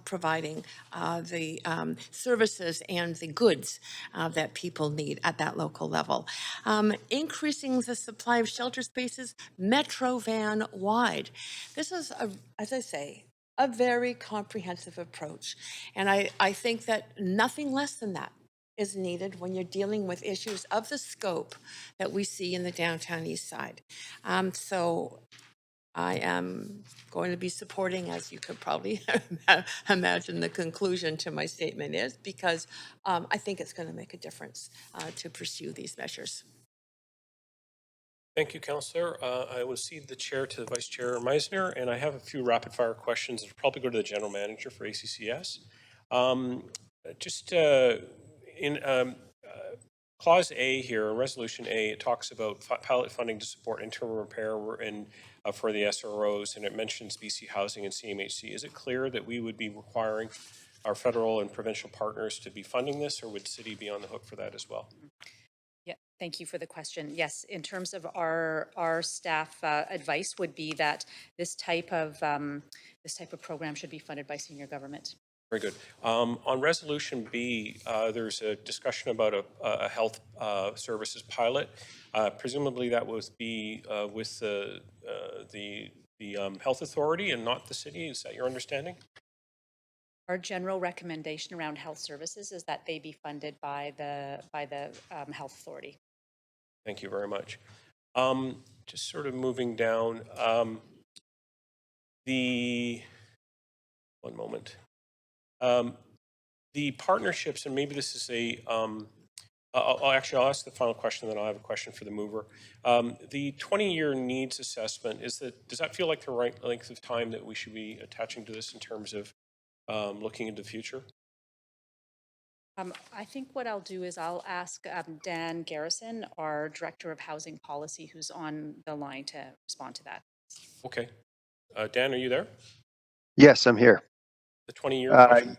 providing the services and the goods that people need at that local level. Increasing the supply of shelter spaces metro van wide. This is, as I say, a very comprehensive approach. And I think that nothing less than that is needed when you're dealing with issues of the scope that we see in the downtown east side. So I am going to be supporting, as you could probably imagine the conclusion to my statement is, because I think it's going to make a difference to pursue these measures. Thank you, Councillor. I will cede the chair to Vice Chair Meisner, and I have a few rapid-fire questions. It'll probably go to the General Manager for ACCS. Just in Clause A here, Resolution A, it talks about pilot funding to support internal repair and for the SROs, and it mentions BC Housing and CMHC. Is it clear that we would be requiring our federal and provincial partners to be funding this, or would city be on the hook for that as well? Yeah, thank you for the question. Yes, in terms of our staff advice would be that this type of program should be funded by senior government. Very good. On Resolution B, there's a discussion about a health services pilot. Presumably that would be with the health authority and not the city. Is that your understanding? Our general recommendation around health services is that they be funded by the health authority. Thank you very much. Just sort of moving down. One moment. The partnerships, and maybe this is I'll ask the final question, then I'll have a question for the mover. The 20-year needs assessment, does that feel like the right length of time that we should be attaching to this in terms of looking into the future? I think what I'll do is I'll ask Dan Garrison, our Director of Housing Policy, who's on the line, to respond to that. Okay. Dan, are you there? Yes, I'm here. The 20-year question?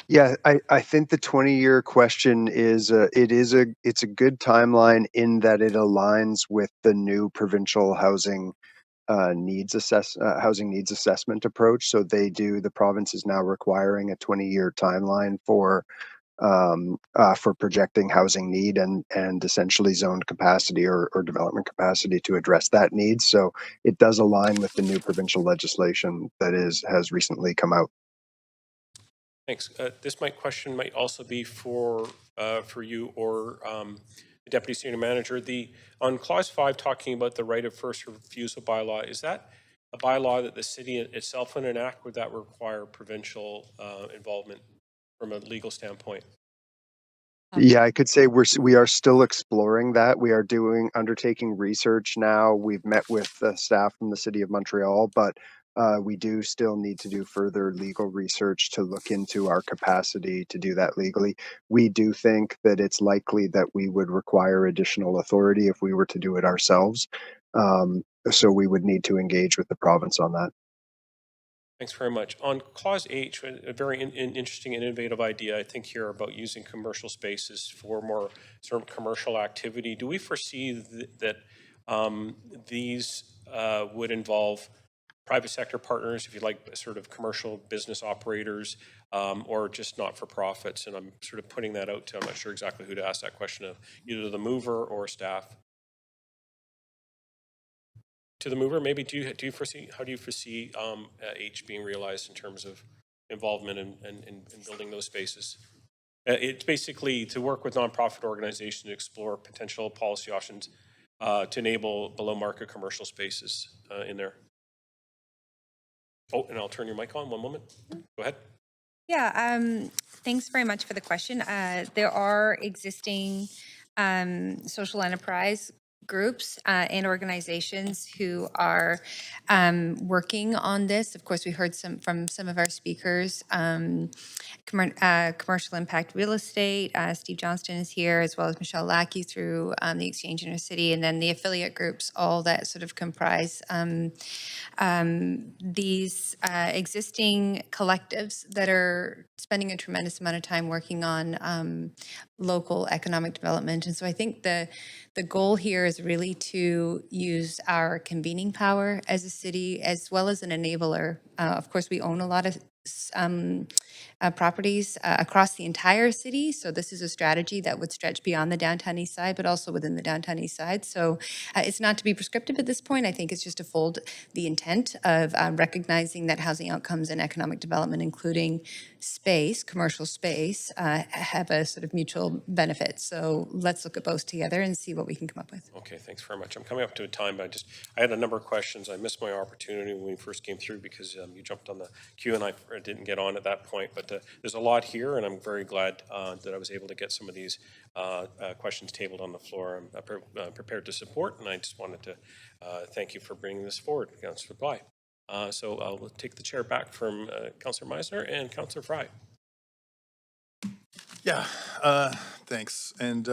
Yeah, I think the 20-year question is it's a good timeline in that it aligns with the new provincial housing needs assessment approach. So the province is now requiring a 20-year timeline for projecting housing need and essentially zoned capacity or development capacity to address that need. So it does align with the new provincial legislation that has recently come out. Thanks. This question might also be for you or the Deputy Senior Manager. On Clause 5, talking about the right of first refusal bylaw, is that a bylaw that the city itself would enact? Would that require provincial involvement from a legal standpoint? Yeah, I could say we are still exploring that. We are undertaking research now. We've met with staff from the City of Montreal, but we do still need to do further legal research to look into our capacity to do that legally. We do think that it's likely that we would require additional authority if we were to do it ourselves. So we would need to engage with the province on that. Thanks very much. On Clause H, a very interesting and innovative idea, I think, here about using commercial spaces for more sort of commercial activity. Do we foresee that these would involve private sector partners, if you like, sort of commercial business operators, or just not-for-profits? And I'm sort of putting that out to, I'm not sure exactly who to ask that question of, either the mover or staff. To the mover, maybe how do you foresee H being realized in terms of involvement in building those spaces? It's basically to work with nonprofit organizations to explore potential policy options to enable below-market commercial spaces in there. Oh, and I'll turn your mic on. One moment. Go ahead. Yeah, thanks very much for the question. There are existing social enterprise groups and organizations who are working on this. Of course, we heard from some of our speakers. Commercial impact real estate, Steve Johnston is here, as well as Michelle Lackey through the Exchange Intercity, and then the affiliate groups, all that sort of comprise these existing collectives that are spending a tremendous amount of time working on local economic development. And so I think the goal here is really to use our convening power as a city, as well as an enabler. Of course, we own a lot of properties across the entire city. So this is a strategy that would stretch beyond the downtown east side, but also within the downtown east side. So it's not to be prescriptive at this point. I think it's just to fold the intent of recognizing that housing outcomes and economic development, including space, commercial space, have a sort of mutual benefit. So let's look at both together and see what we can come up with. Okay, thanks very much. I'm coming up to a time, but I had a number of questions. I missed my opportunity when we first came through because you jumped on the queue and I didn't get on at that point. point. But there's a lot here, and I'm very glad that I was able to get some of these questions tabled on the floor. I'm prepared to support, and I just wanted to thank you for bringing this forward, Councillor Bly. So I'll take the chair back from Councillor Meisner and Councillor Fry. Yeah, thanks. And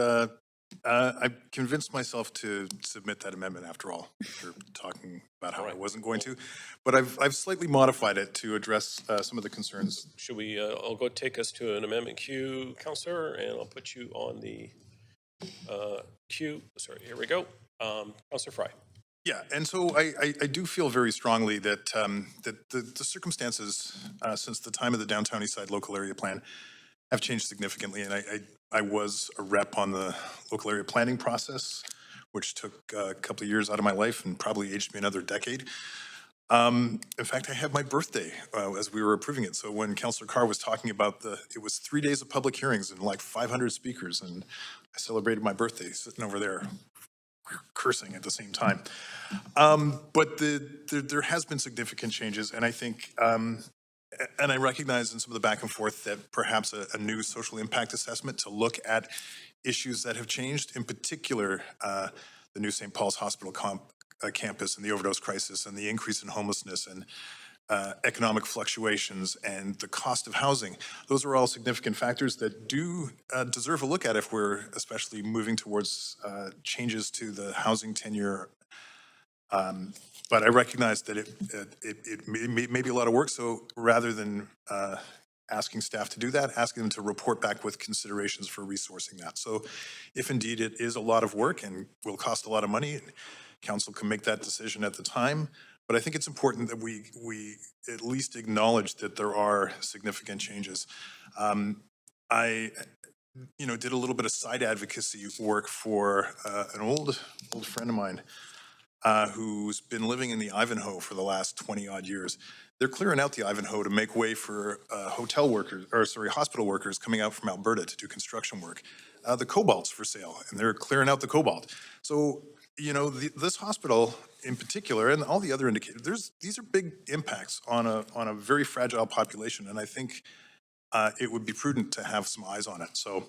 I've convinced myself to submit that amendment after all, after talking about how I wasn't going to. But I've slightly modified it to address some of the concerns. Should we, I'll go take us to an amendment queue, Councillor, and I'll put you on the queue. Sorry, here we go. Councillor Fry. Yeah, and so I do feel very strongly that that the circumstances since the time of the Downtown Eastside Local Area Plan have changed significantly. And I was a rep on the local area planning process, which took a couple of years out of my life and probably aged me another decade. In fact, I had my birthday as we were approving it. So when Councillor Carr was talking about it was 3 days of public hearings and like 500 speakers, and I celebrated my birthday sitting over there cursing at the same time. But there has been significant changes, and I think, and I recognize in some of the back and forth that perhaps a new social impact assessment to look at issues that have changed, in particular, the new St. Paul's Hospital campus and the overdose crisis and the increase in homelessness and economic fluctuations and the cost of housing. Those are all significant factors that do deserve a look at if we're especially moving towards changes to the housing tenure. But I recognize that it may be a lot of work, so rather than asking staff to do that, asking them to report back with considerations for resourcing that. So if indeed it is a lot of work and will cost a lot of money, council can make that decision at the time. But I think it's important that we at least acknowledge that there are significant changes. I did a little bit of side advocacy work for an old friend of mine who's been living in the Ivanhoe for the last 20 odd years. They're clearing out the Ivanhoe to make way for hospital workers coming out from Alberta to do construction work. The Cobalt's for sale, and they're clearing out the Cobalt. So, this hospital in particular, and all the other indicators, these are big impacts on a very fragile population, and I think it would be prudent to have some eyes on it. So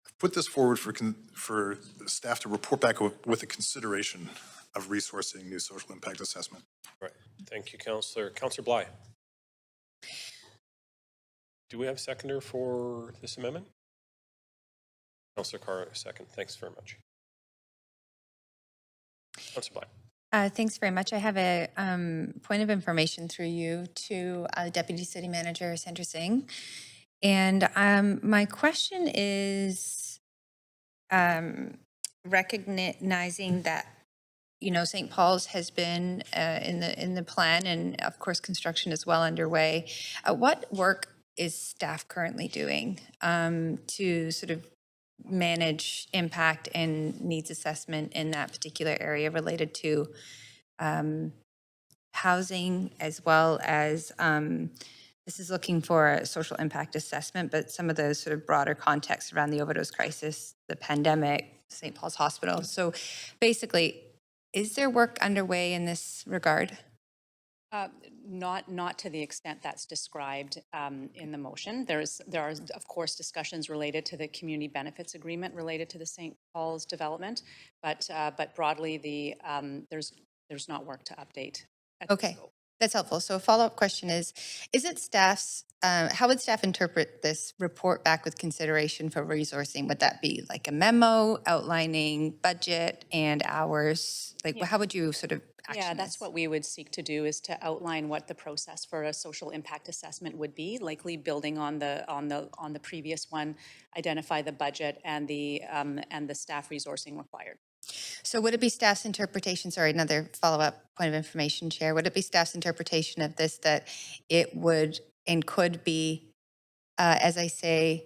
I've put this forward for staff to report back with a consideration of resourcing new social impact assessment. Right. Thank you, Councillor. Councillor Bly. Do we have a seconder for this amendment? Councillor Carr, second. Thanks very much. Councillor Bly. Thanks very much. I have a point of information through you to Deputy City Manager Sandra Singh. And my question is recognizing that St. Paul's has been in the plan, and of course construction is well underway. What work is staff currently doing to sort of manage impact and needs assessment in that particular area related to housing, as well as this is looking for a social impact assessment, but some of those sort of broader contexts around the overdose crisis, the pandemic, St. Paul's Hospital. So basically, is there work underway in this regard? Not to the extent that's described in the motion. There are, of course, discussions related to the community benefits agreement related to the St. Paul's development, but broadly, there's not work to update. Okay, that's helpful. So a follow-up question is it staff's, how would staff interpret this report back with consideration for resourcing? Would that be like a memo outlining budget and hours? Like, how would you sort of action that's this? what we would seek to do, is to outline what the process for a social impact assessment would be, likely building on the previous one, identify the budget and the staff resourcing required. So would it be staff's interpretation, sorry, another follow-up point of information, Chair, would it be staff's interpretation of this that it would and could be, as I say,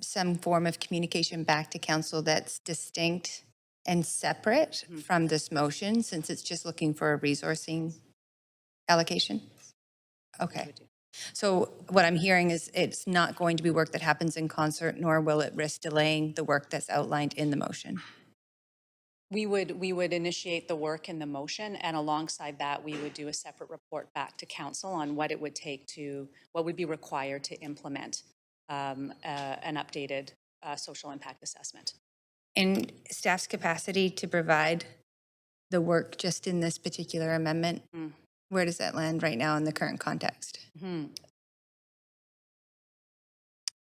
some form of communication back to council that's distinct and separate from this motion, since it's just looking for a resourcing allocation? Okay. So what I'm hearing is it's not going to be work that happens in concert, nor will it risk delaying the work that's outlined in the motion. We would initiate the work in the motion, and alongside that, we would do a separate report back to council on what it would take what would be required to implement an updated social impact assessment. In staff's capacity to provide the work just in this particular amendment, where does that land right now in the current context?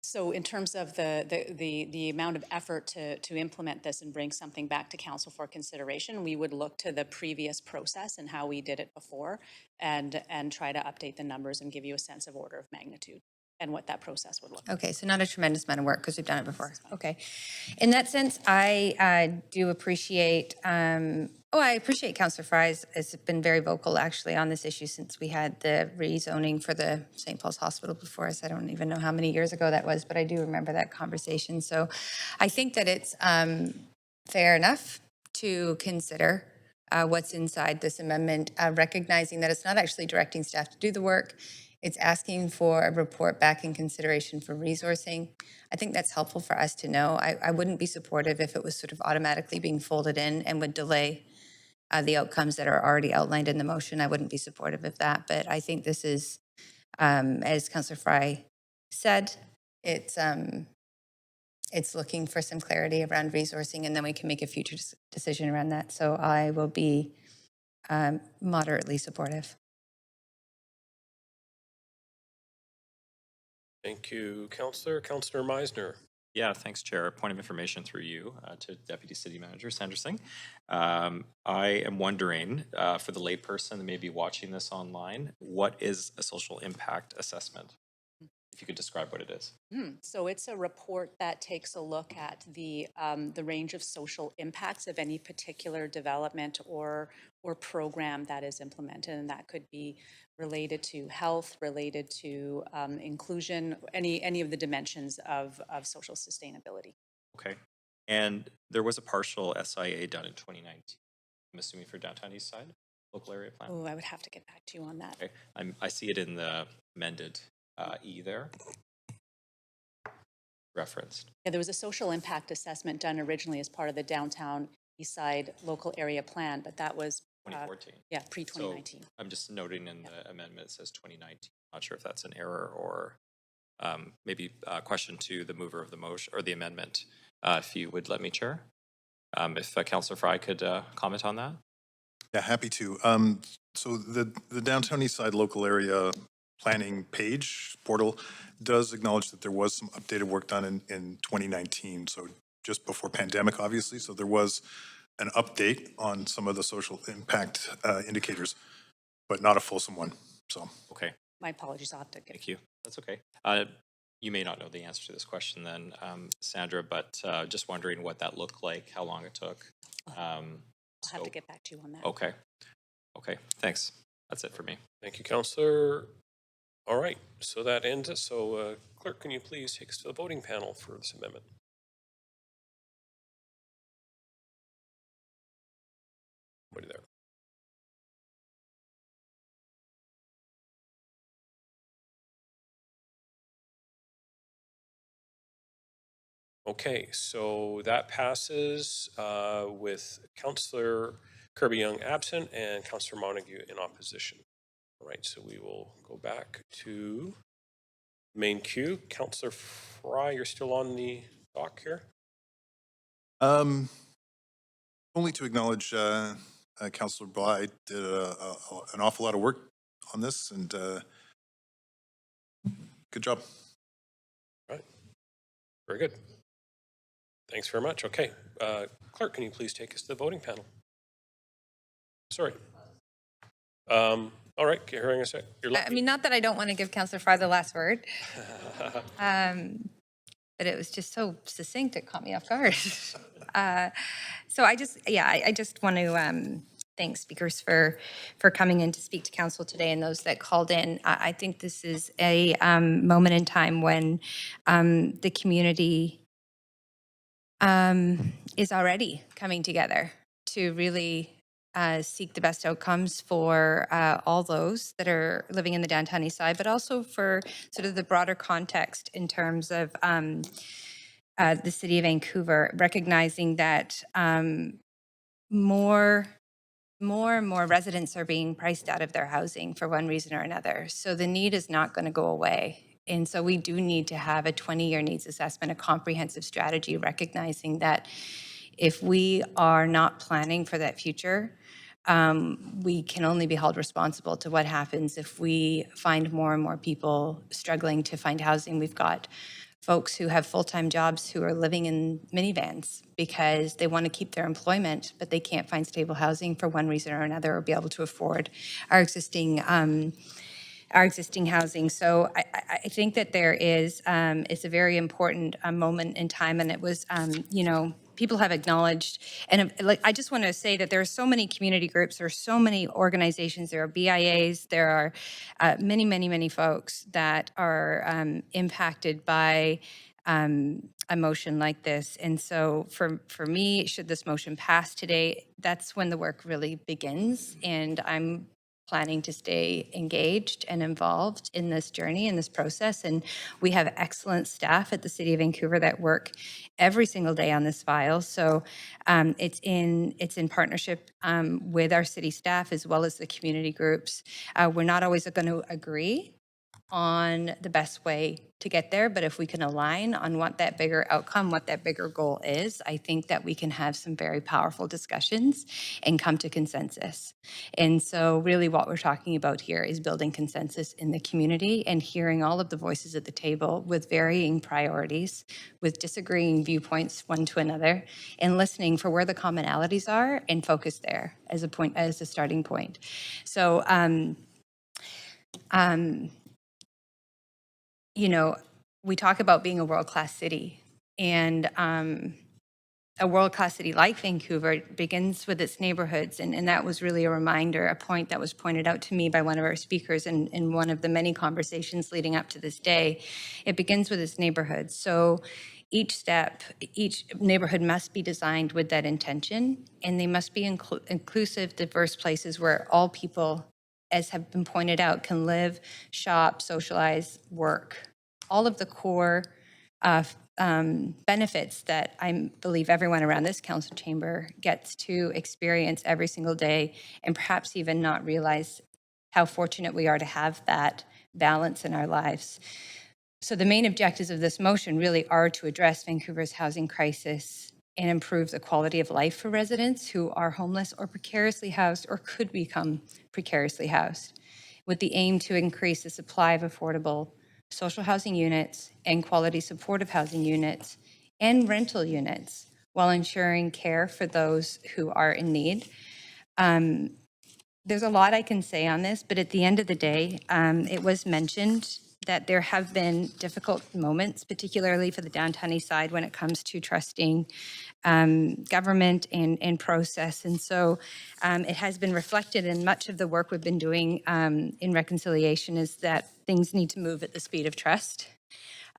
So in terms of the amount of effort to implement this and bring something back to council for consideration, we would look to the previous process and how we did it before and try to update the numbers and give you a sense of order of magnitude and what that process would look like. Okay, so not a tremendous amount of work because we've done it before. Okay. In that sense, I do appreciate, I appreciate Councillor Fry's has been very vocal actually on this issue since we had the rezoning for the St. Paul's Hospital before us. I don't even know how many years ago that was, but I do remember that conversation. So I think that it's fair enough to consider what's inside this amendment, recognizing that it's not actually directing staff to do the work. It's asking for a report back in consideration for resourcing. I think that's helpful for us to know. I wouldn't be supportive if it was sort of automatically being folded in and would delay the outcomes that are already outlined in the motion. I wouldn't be supportive of that. But I think this is, as Councillor Fry said, it's looking for some clarity around resourcing, and then we can make a future decision around that. So I will be moderately supportive. Thank you, Councillor. Councillor Meisner. Yeah, thanks, Chair. Point of information through you to Deputy City Manager Sandra Singh. I am wondering, for the layperson that may be watching this online, what is a social impact assessment? If you could describe what it is. So it's a report that takes a look at the range of social impacts of any particular development or program that is implemented, and that could be related to health, related to inclusion, any of the dimensions of social sustainability. Okay. And there was a partial SIA done in 2019. I'm assuming for Downtown East Side, local area plan. Oh, I would have to get back to you on that. Okay. I see it in the amended E there. Referenced. Yeah, there was a social impact assessment done originally as part of the Downtown East Side local area plan, but that was 2014. Yeah, pre-2019. So I'm just noting in the amendment it says 2019. Not sure if that's an error or maybe a question to the mover of the motion or the amendment, if you would let me, Chair. If Councillor Fry could comment on that. Yeah, happy to. So the Downtown East Side local area planning page portal does acknowledge that there was some updated work done in 2019. So just before pandemic, obviously. So there was an update on some of the social impact indicators, but not a fulsome one. So okay. My apologies, I'll have to get. Thank you. That's okay. You may not know the answer to this question then, Sandra, but just wondering what that looked like, how long it took. I'll have to get back to you on that. Okay. Okay. Thanks. That's it for me. Thank you, Councillor. All right. So that ends it. So, Clerk, can you please take us to the voting panel for this amendment? Somebody there. Okay, so that passes with Councillor Kirby-Young absent and Councillor Montague in opposition. All right, so we will go back to main queue. Councillor Fry, you're still on the dock here? only to acknowledge Councillor Bly did an awful lot of work on this, and good job. All right, very good. Thanks very much. Okay, Clerk, can you please take us to the voting panel? Sorry. All right, hearing us. I mean, not that I don't want to give Councillor Fry the last word, but it was just so succinct, it caught me off guard. So I just want to thank speakers for coming in to speak to council today and those that called in. I think this is a moment in time when the community is already coming together to really seek the best outcomes for all those that are living in the downtown east side, but also for sort of the broader context in terms of the city of Vancouver, recognizing that more and more residents are being priced out of their housing for one reason or another. So the need is not going to go away. And so we do need to have a 20-year needs assessment, a comprehensive strategy, recognizing that if we are not planning for that future, we can only be held responsible to what happens if we find more and more people struggling to find housing. We've got folks who have full-time jobs who are living in minivans because they want to keep their employment, but they can't find stable housing for one reason or another, or be able to afford our existing housing. So I think that there is, it's a very important moment in time, and it was, people have acknowledged, and like, I just want to say that there are so many community groups, there are so many organizations, there are BIAs, there are many, many, many folks that are impacted by a motion like this. And so for me, should this motion pass today, that's when the work really begins. And I'm planning to stay engaged and involved in this journey, in this process. And we have excellent staff at the City of Vancouver that work every single day on this file. So it's in partnership with our city staff as well as the community groups. We're not always going to agree on the best way to get there, but if we can align on what that bigger outcome, what that bigger goal is, I think that we can have some very powerful discussions and come to consensus. And so really what we're talking about here is building consensus in the community and hearing all of the voices at the table with varying priorities, with disagreeing viewpoints one to another, and listening for where the commonalities are and focus there as a starting point. So we talk about being a world-class city, and a world-class city like Vancouver begins with its neighborhoods, and that was really a reminder, a point that was pointed out to me by one of our speakers in one of the many conversations leading up to this day. It begins with its neighborhoods. So each neighborhood must be designed with that intention, and they must be inclusive, diverse places where all people, as have been pointed out, can live, shop, socialize, work. All of the core benefits that I believe everyone around this council chamber gets to experience every single day, and perhaps even not realize how fortunate we are to have that balance in our lives. So the main objectives of this motion really are to address Vancouver's housing crisis and improve the quality of life for residents who are homeless or precariously housed or could become precariously housed, with the aim to increase the supply of affordable social housing units and quality supportive housing units and rental units while ensuring care for those who are in need. There's a lot I can say on this, but at the end of the day, it was mentioned that there have been difficult moments, particularly for the downtown east side when it comes to trusting government and process. And so it has been reflected in much of the work we've been doing in reconciliation is that things need to move at the speed of trust.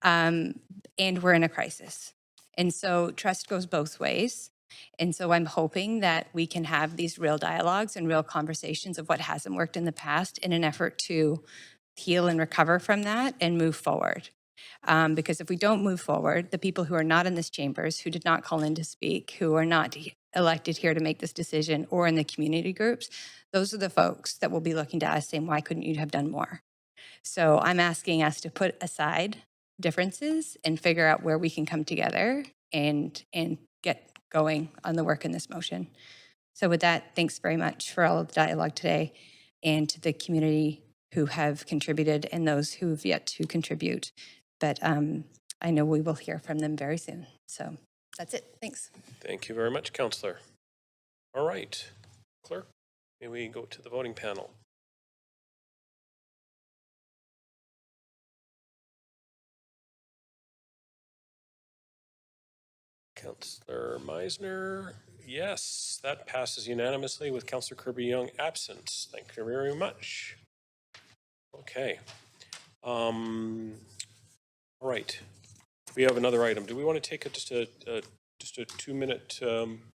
And we're in a crisis. And so trust goes both ways. And so I'm hoping that we can have these real dialogues and real conversations of what hasn't worked in the past in an effort to heal and recover from that and move forward. Because if we don't move forward, the people who are not in this chambers, who did not call in to speak, who are not elected here to make this decision, or in the community groups, those are the folks that will be looking to us saying, why couldn't you have done more? So I'm asking us to put aside differences and figure out where we can come together and get going on the work in this motion. So with that, thanks very much for all of the dialogue today, and to the community who have contributed and those who have yet to contribute. But I know we will hear from them very soon. So that's it. Thanks. Thank you very much, Councillor. All right, Clerk, may we go to the voting panel? Councillor Meisner, yes, that passes unanimously with Councillor Kirby-Young absent. Thank you very much. Okay. All right. We have another item. Do we want to take just a 2-minute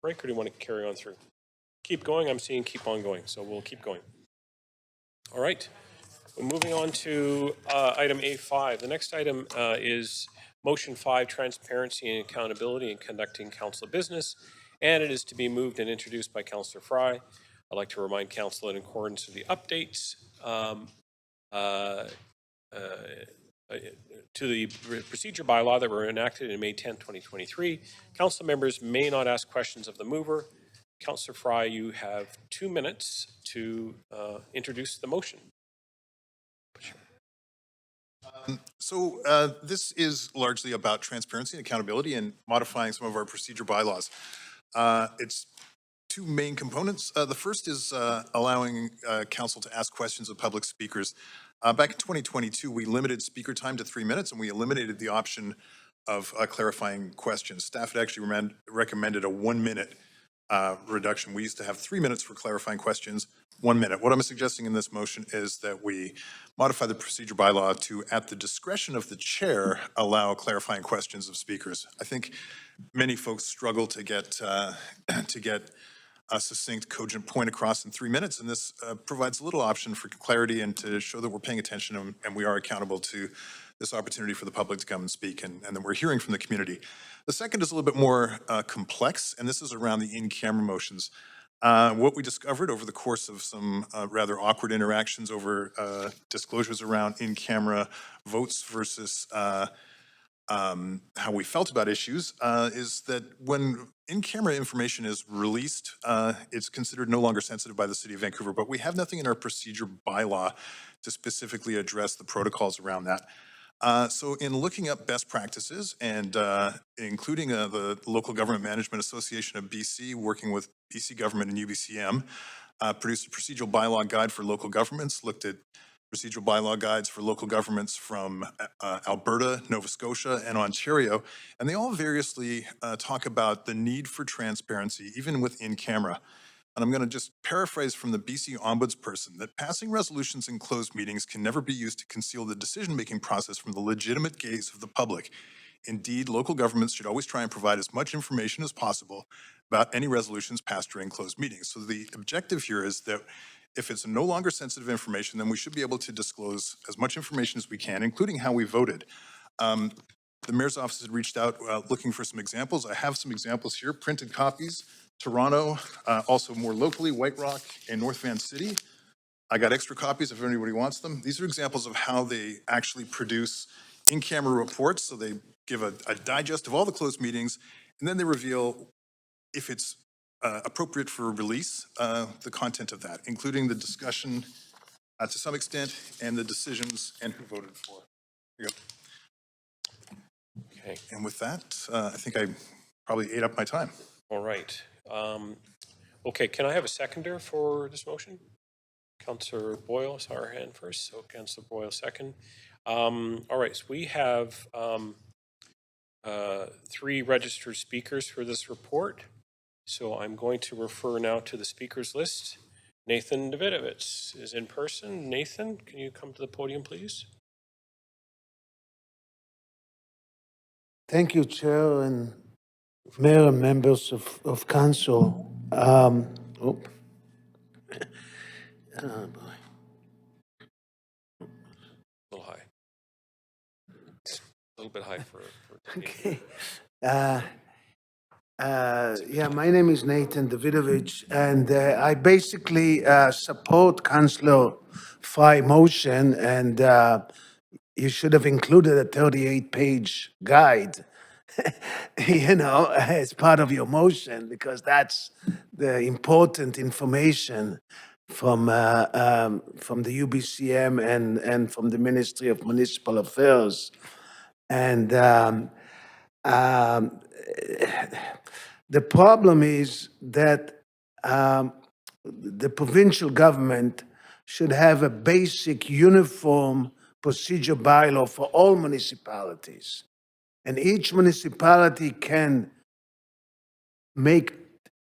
break, or do you want to carry on through? Keep going. I'm seeing keep on going, so we'll keep going. All right. We're moving on to item A5. The next item is Motion 5, Transparency and Accountability in Conducting Council Business. and it is to be moved and introduced by Councillor Fry. I'd like to remind Council that in accordance with the updates to the procedure bylaw that were enacted in May 10, 2023, Council members may not ask questions of the mover. Councillor Fry, you have 2 minutes to introduce the motion. So this is largely about transparency and accountability and modifying some of our procedure bylaws. It's two main components. The first is allowing council to ask questions of public speakers. Back in 2022, we limited speaker time to 3 minutes, and we eliminated the option of clarifying questions. Staff had actually recommended a 1 minute reduction. We used to have 3 minutes for clarifying questions, 1 minute. What I'm suggesting in this motion is that we modify the procedure bylaw to, at the discretion of the chair, allow clarifying questions of speakers. I think many folks struggle to get a succinct, cogent point across in 3 minutes, and this provides a little option for clarity and to show that we're paying attention and we are accountable to this opportunity for the public to come and speak, and that we're hearing from the community. The second is a little bit more complex, and this is around the in-camera motions. What we discovered over the course of some rather awkward interactions over disclosures around in-camera votes versus how we felt about issues is that when in-camera information is released, it's considered no longer sensitive by the City of Vancouver, but we have nothing in our procedure bylaw to specifically address the protocols around that. So in looking up best practices and including the Local Government Management Association of BC, working with BC Government and UBCM, produced a procedural bylaw guide for local governments, looked at procedural bylaw guides for local governments from Alberta, Nova Scotia, and Ontario, and they all variously talk about the need for transparency, even within camera. And I'm going to just paraphrase from the BC Ombudsperson that passing resolutions in closed meetings can never be used to conceal the decision-making process from the legitimate gaze of the public. Indeed, local governments should always try and provide as much information as possible about any resolutions passed during closed meetings. So the objective here is that if it's no longer sensitive information, then we should be able to disclose as much information as we can, including how we voted. The Mayor's Office had reached out looking for some examples. I have some examples here, printed copies. Toronto, also more locally, White Rock and North Van City. I got extra copies if anybody wants them. These are examples of how they actually produce in-camera reports. So they give a digest of all the closed meetings, and then they reveal if it's appropriate for release, the content of that, including the discussion to some extent and the decisions and who voted for. Here you go. Okay. And with that, I think I probably ate up my time. All right. Okay, can I have a seconder for this motion? Councillor Boyle saw her hand first, so Councillor Boyle second. All right, so we have 3 registered speakers for this report. So I'm going to refer now to the speakers list. Nathan Davidovich is in person. Nathan, can you come to the podium, please? Thank you, Chair and Mayor and members of Council. Oh boy. A little high. A little bit high for Okay. Yeah, my name is Nathan Davidovich, and I basically support Councillor Fry motion, and you should have included a 38-page guide, as part of your motion, because that's the important information from the UBCM and from the Ministry of Municipal Affairs. And the problem is that the provincial government should have a basic uniform procedure bylaw for all municipalities. And each municipality can make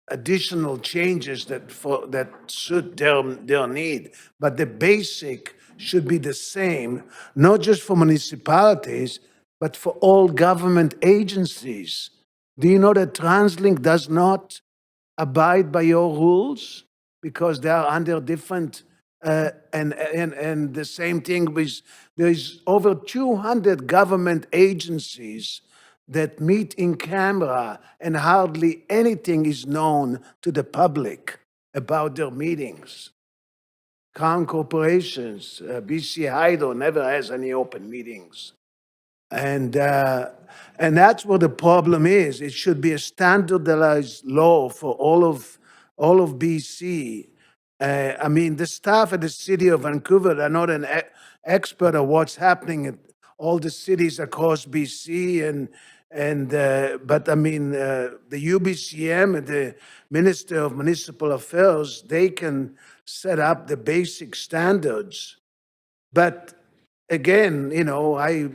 additional changes that suit their need. But the basic should be the same, not just for municipalities, but for all government agencies. Do you know that TransLink does not abide by your rules because they are under different, and the same thing with, there's over 200 government agencies that meet in camera and hardly anything is known to the public about their meetings. Crown corporations, BC Hydro never has any open meetings. And that's what the problem is. It should be a standardized law for all of BC. I mean, the staff at the city of Vancouver are not an expert of what's happening in all the cities across BC, but I mean, the UBCM and the Minister of Municipal Affairs, they can set up the basic standards. But again, you know, I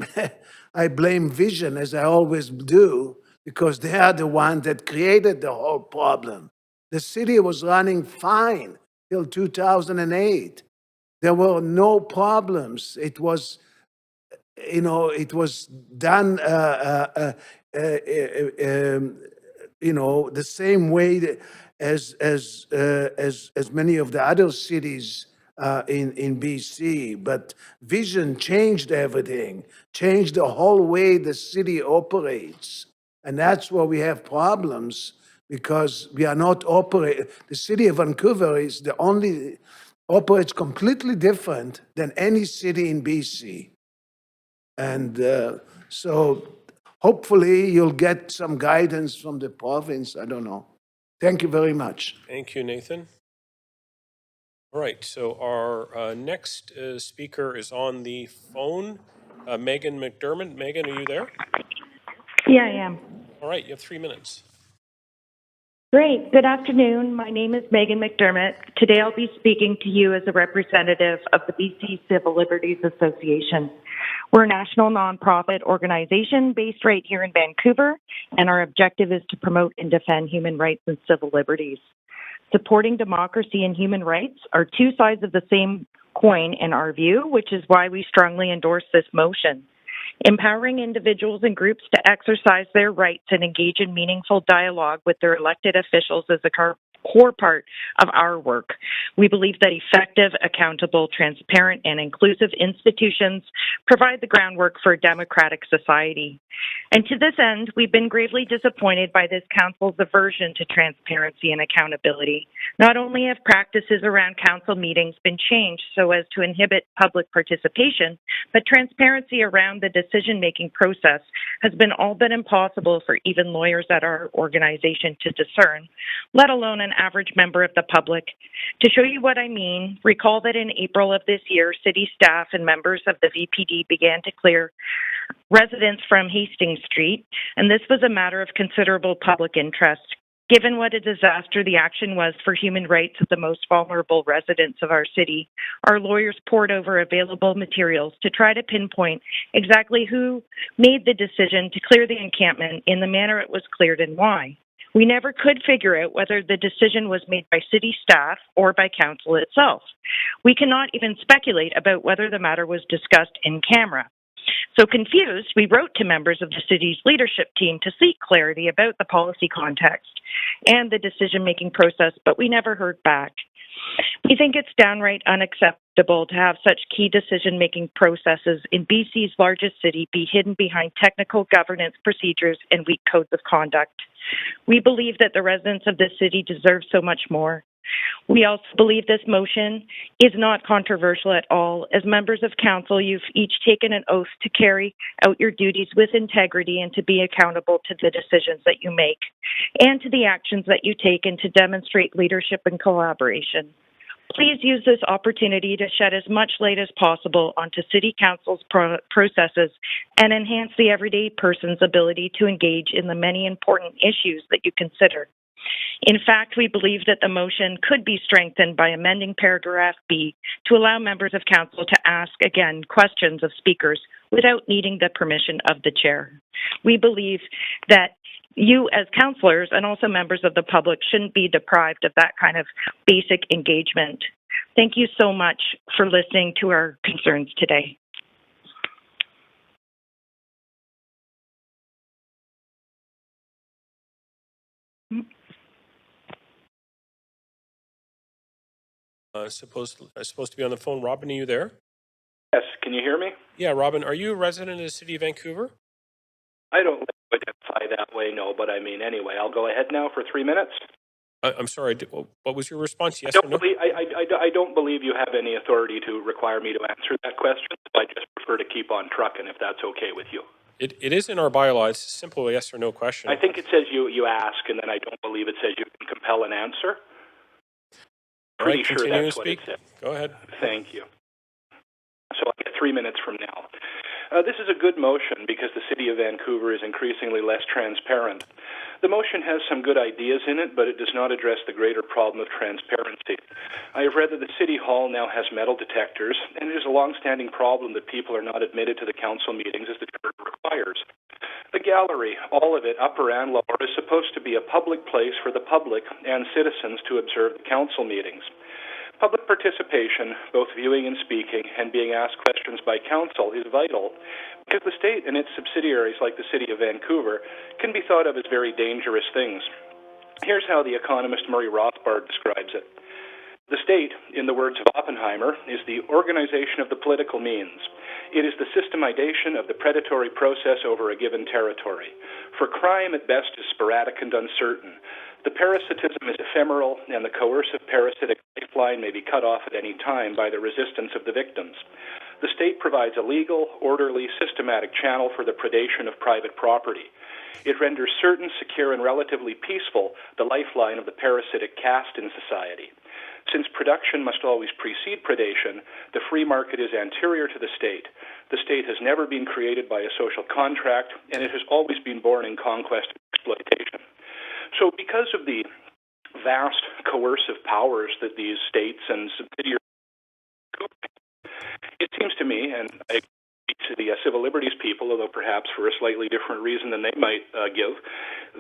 I blame Vision, as I always do, because they are the one that created the whole problem. The city was running fine till 2008. There were no problems. It was, you know, it was done, you know, the same way as many of the other cities in BC. But Vision changed everything, changed the whole way the city operates. And that's where we have problems, because we are not operating. The city of Vancouver is the only, operates completely different than any city in BC. And so hopefully you'll get some guidance from the province. I don't know. Thank you very much. Thank you, Nathan. All right, so our next speaker is on the phone, Megan McDermott. Megan, are you there? Yeah, I am. All right, you have 3 minutes. Great. Good afternoon. My name is Megan McDermott. Today I'll be speaking to you as a representative of the BC Civil Liberties Association. We're a national nonprofit organization based right here in Vancouver, and our objective is to promote and defend human rights and civil liberties. Supporting democracy and human rights are two sides of the same coin in our view, which is why we strongly endorse this motion. Empowering individuals and groups to exercise their rights and engage in meaningful dialogue with their elected officials is a core part of our work. We believe that effective, accountable, transparent, and inclusive institutions provide the groundwork for a democratic society. And to this end, we've been gravely disappointed by this council's aversion to transparency and accountability. Not only have practices around council meetings been changed so as to inhibit public participation, but transparency around the decision-making process has been all but impossible for even lawyers at our organization to discern, let alone an average member of the public. To show you what I mean, recall that in April of this year, city staff and members of the VPD began to clear residents from Hastings Street, and this was a matter of considerable public interest. Given what a disaster the action was for human rights of the most vulnerable residents of our city, our lawyers pored over available materials to try to pinpoint exactly who made the decision to clear the encampment in the manner it was cleared and why. We never could figure out whether the decision was made by city staff or by council itself. We cannot even speculate about whether the matter was discussed in camera. So confused, we wrote to members of the city's leadership team to seek clarity about the policy context and the decision-making process, but we never heard back. We think it's downright unacceptable to have such key decision-making processes in BC's largest city be hidden behind technical governance procedures and weak codes of conduct. We believe that the residents of this city deserve so much more. We also believe this motion is not controversial at all. As members of council, you've each taken an oath to carry out your duties with integrity and to be accountable to the decisions that you make and to the actions that you take and to demonstrate leadership and collaboration. Please use this opportunity to shed as much light as possible onto City Council's processes and enhance the everyday person's ability to engage in the many important issues that you consider. In fact, we believe that the motion could be strengthened by amending paragraph B to allow members of council to ask, again, questions of speakers without needing the permission of the chair. We believe that you as councillors and also members of the public shouldn't be deprived of that kind of basic engagement. Thank you so much for listening to our concerns today. Supposed to be on the phone. Robin, are you there? Yes, can you hear me? Yeah, Robin, are you a resident of the city of Vancouver? I don't live way, no, but I mean, anyway, I'll go ahead now for 3 minutes. I'm sorry, what was your response? Yes I or don't no? believe, I don't believe you have any authority to require me to answer that question, so I just prefer to keep on trucking if that's okay with you. It is in our bylaw. It's a simple yes or no question. I think it says you ask, and then I don't believe it says you can compel an answer. Pretty sure continue that's to what it speak. said. Go ahead. Thank you. So I get 3 minutes from now. This is a good motion because the City of Vancouver is increasingly less transparent. The motion has some good ideas in it, but it does not address the greater problem of transparency. I have read that the City Hall now has metal detectors, and it is a long-standing problem that people are not admitted to the council meetings as the charter requires. The gallery, all of it, upper and lower, is supposed to be a public place for the public and citizens to observe the council meetings. Public participation, both viewing and speaking, and being asked questions by council is vital because the state and its subsidiaries, like the City of Vancouver, can be thought of as very dangerous things. Here's how the economist Murray Rothbard describes it. The state, in the words of Oppenheimer, is the organization of the political means. It is the systemization of the predatory process over a given territory. For crime, at best, is sporadic and uncertain. The parasitism is ephemeral, and the coercive parasitic lifeline may be cut off at any time by the resistance of the victims. The state provides a legal, orderly, systematic channel for the predation of private property. It renders certain, secure, and relatively peaceful the lifeline of the parasitic caste in society. Since production must always precede predation, the free market is anterior to the state. The state has never been created by a social contract, and it has always been born in conquest and exploitation. So because of the vast coercive powers that these states and subsidiaries, it seems to me, and I agree to the civil liberties people, although perhaps for a slightly different reason than they might give,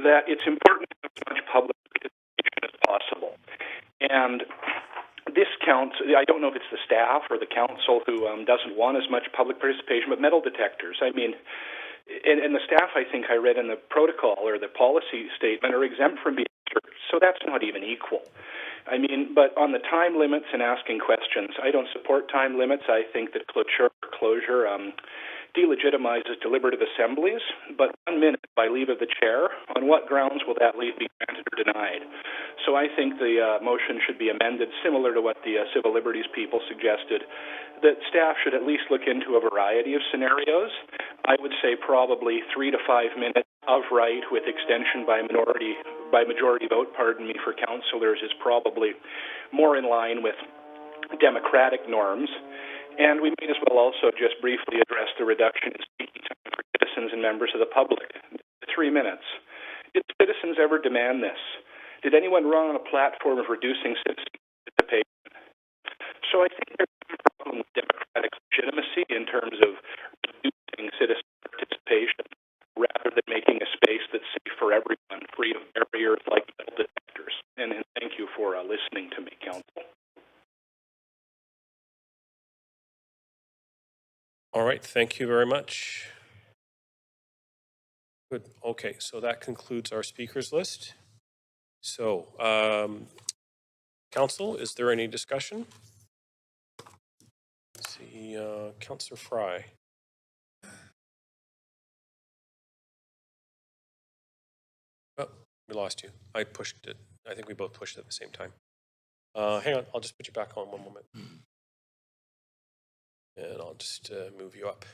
that it's important to have as much public participation as possible. And this counts, I don't know if it's the staff or the council who doesn't want as much public participation, but metal detectors. I mean, and the staff, I think I read in the protocol or the policy statement, are exempt from being searched, so that's not even equal. I mean, but on the time limits and asking questions, I don't support time limits. I think that closure delegitimizes deliberative assemblies, but 1 minute by leave of the chair, on what grounds will that leave be granted or denied? So I think the motion should be amended similar to what the civil liberties people suggested, that staff should at least look into a variety of scenarios. I would say probably 3 to 5 minutes of right with extension by majority vote, for councillors is probably more in line with democratic norms. And we may as well also just briefly address the reduction in speaking time for citizens and members of the public. 3 minutes. Did citizens ever demand this? Did anyone run on a platform of reducing citizen participation? So I think there's a problem with democratic legitimacy in terms of reducing citizen participation rather than making a space that's safe for everyone, free of barriers like metal detectors. And thank you for listening to me, Council. All right, thank you very much. Good. Okay, so that concludes our speakers list. So, Council, is there any discussion? Let's see, Councillor Fry. Oh, we lost you. I pushed it. I think we both pushed it at the same time. Hang on, I'll just put you back on 1 moment. And I'll just move you up.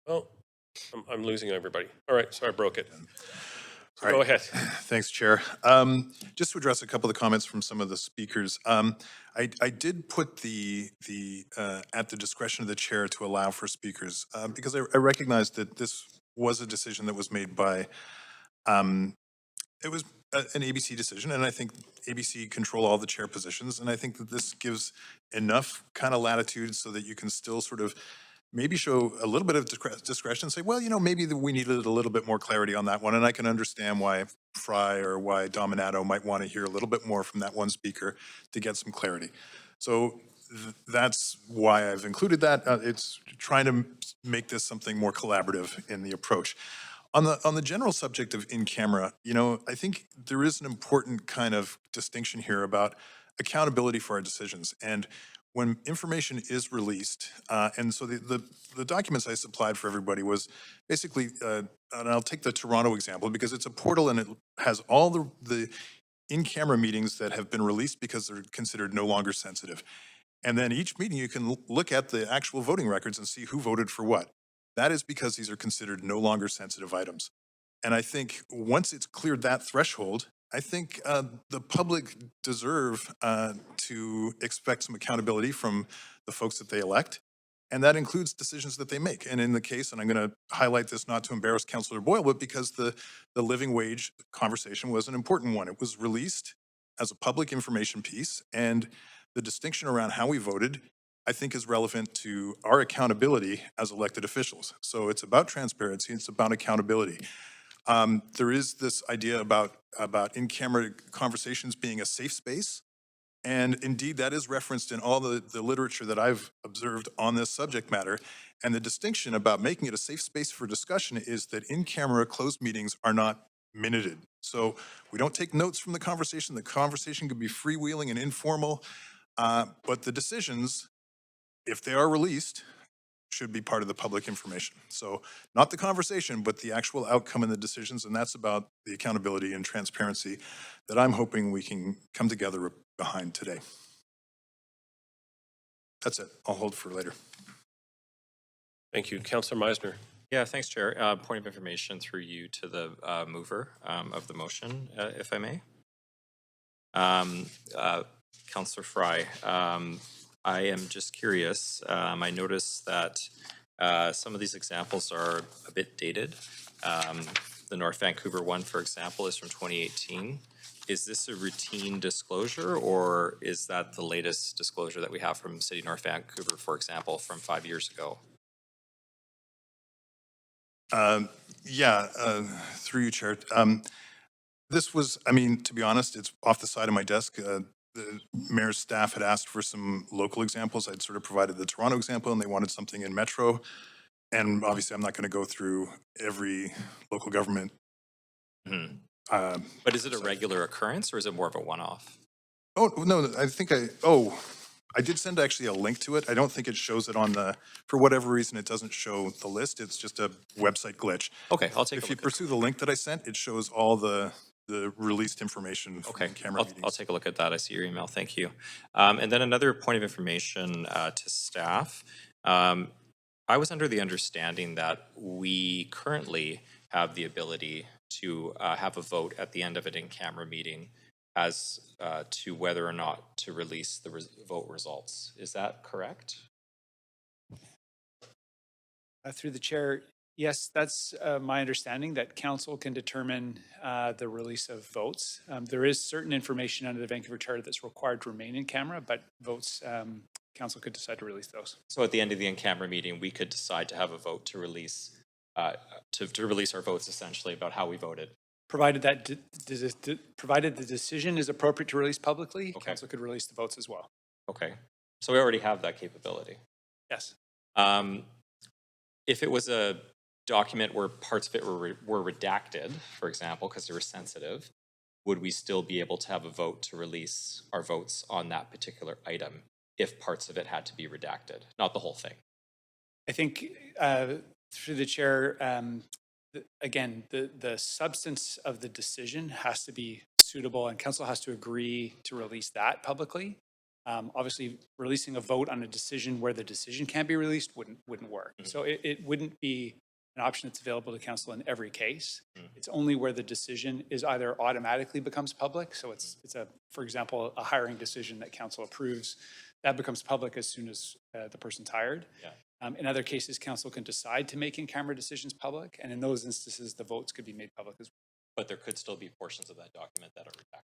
Oh, I'm losing everybody. All right, so I broke it. So go ahead. Thanks, Chair. Just to address a couple of the comments from some of the speakers, I did put the at the discretion of the chair to allow for speakers because I recognize that this was a decision that was made by, it was an ABC decision, and I think ABC control all the chair positions, and I think that this gives enough kind of latitude so that you can still sort of maybe show a little bit of discretion, say, well, you know, maybe we needed a little bit more clarity on that one, and I can understand why Fry or why Dominato might want to hear a little bit more from that one speaker to get some clarity. So that's why I've included that. It's trying to make this something more collaborative in the approach. On the general subject of in-camera, you know, I think there is an important kind of distinction here about accountability for our decisions. And when information is released, and so the documents I supplied for everybody was basically, and I'll take the Toronto example because it's a portal and it has all the in-camera meetings that have been released because they're considered no longer sensitive. And then each meeting you can look at the actual voting records and see who voted for what. That is because these are considered no longer sensitive items. And I think once it's cleared that threshold, I think the public deserve to expect some accountability from the folks that they elect. And that includes decisions that they make. And in the case, and I'm going to highlight this not to embarrass Councillor Boyle, but because the living wage conversation was an important one. It was released as a public information piece, and the distinction around how we voted, I think, is relevant to our accountability as elected officials. So it's about transparency, it's about accountability. There is this idea about in-camera conversations being a safe space. And indeed, that is referenced in all the literature that I've observed on this subject matter. And the distinction about making it a safe space for discussion is that in-camera closed meetings are not minuted. So we don't take notes from the conversation. The conversation could be freewheeling and informal, but the decisions, if they are released, should be part of the public information. So not the conversation, but the actual outcome and the decisions. And that's about the accountability and transparency that I'm hoping we can come together behind today. That's it. I'll hold for later. Thank you. Councillor Meisner. Yeah, thanks, Chair. Point of information through you to the mover of the motion, if I may. Councillor Fry, I am just curious. I noticed that some of these examples are a bit dated. The North Vancouver one, for example, is from 2018. Is this a routine disclosure, or is that the latest disclosure that we have from City of North Vancouver, for example, from 5 years ago? Through you, Chair. This was, I mean, to be honest, it's off the side of my desk. The mayor's staff had asked for some local examples. I'd sort of provided the Toronto example, and they wanted something in Metro. And obviously, I'm not going to go through every local government. But is it a regular occurrence, or is it more of a one-off? Oh, no, I did send actually a link to it. I don't think it shows it on for whatever reason, it doesn't show the list. It's just a website glitch. Okay, I'll take a look. If you pursue the link that I sent, it shows all the released information from camera meetings. I'll take a look at that. I see your email. Thank you. And then another point of information to staff. I was under the understanding that we currently have the ability to have a vote at the end of an in-camera meeting as to whether or not to release the vote results. Is that correct? Through the chair, yes, that's my understanding, that council can determine the release of votes. There is certain information under the Vancouver Charter that's required to remain in camera, but votes, council could decide to release those. So at the end of the in-camera meeting, we could decide to have a vote to release to release our votes essentially about how we voted. Provided that provided the decision is appropriate to release publicly, council could release the votes as well. Okay, so we already have that capability. Yes. If it was a document where parts of it were redacted, for example, because they were sensitive, would we still be able to have a vote to release our votes on that particular item if parts of it had to be redacted, not the whole thing? I think through the chair, again, the substance of the decision has to be suitable, and council has to agree to release that publicly. Obviously, releasing a vote on a decision where the decision can't be released wouldn't work. So it wouldn't be an option that's available to council in every case. It's only where the decision is either automatically becomes public. So it's for example, a hiring decision that council approves, that becomes public as soon as the person's hired. Yeah. In other cases, council can decide to make in-camera decisions public, and in those instances, the votes could be made public as well. But there could still be portions of that document that are redacted.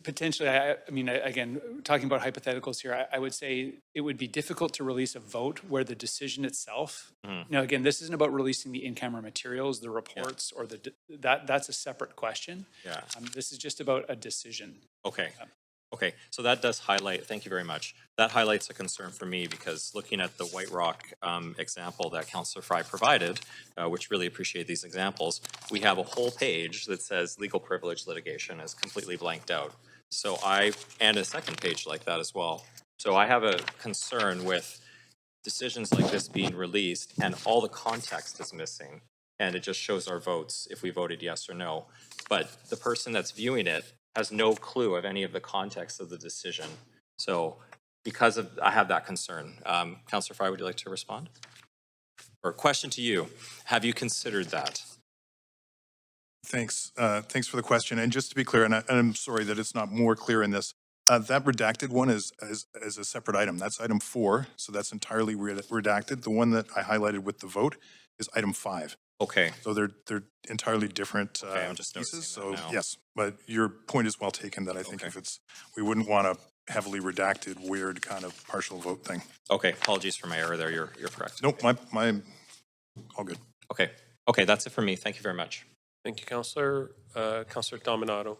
Potentially, I mean, again, talking about hypotheticals here, I would say it would be difficult to release a vote where the decision itself. Now, again, this isn't about releasing the in-camera materials, the reports, or that's a separate question. Yeah. This is just about a decision. Okay. Okay, so that does highlight, thank you very much. That highlights a concern for me because looking at the White Rock example that Councillor Fry provided, which really appreciate these examples, we have a whole page that says legal privilege litigation is completely blanked out. And a second page like that as well. So I have a concern with decisions like this being released and all the context is missing. And it just shows our votes if we voted yes or no. But the person that's viewing it has no clue of any of the context of the decision. So I have that concern. Councillor Fry, would you like to respond? Or question to you, have you considered that? Thanks. Thanks for the question. And just to be clear, and I'm sorry that it's not more clear in this, that redacted one is a separate item. That's item 4, so that's entirely redacted. The one that I highlighted with the vote is item 5. Okay. So they're entirely different I'm just pieces. So noticing that now. yes, but your point is well taken. That I think we wouldn't want a heavily redacted, weird kind of partial vote thing. Okay. Apologies for my error there. You're correct. Nope. My all good. Okay. Okay. That's it for me. Thank you very much. Thank you, Councillor. Councillor Dominato.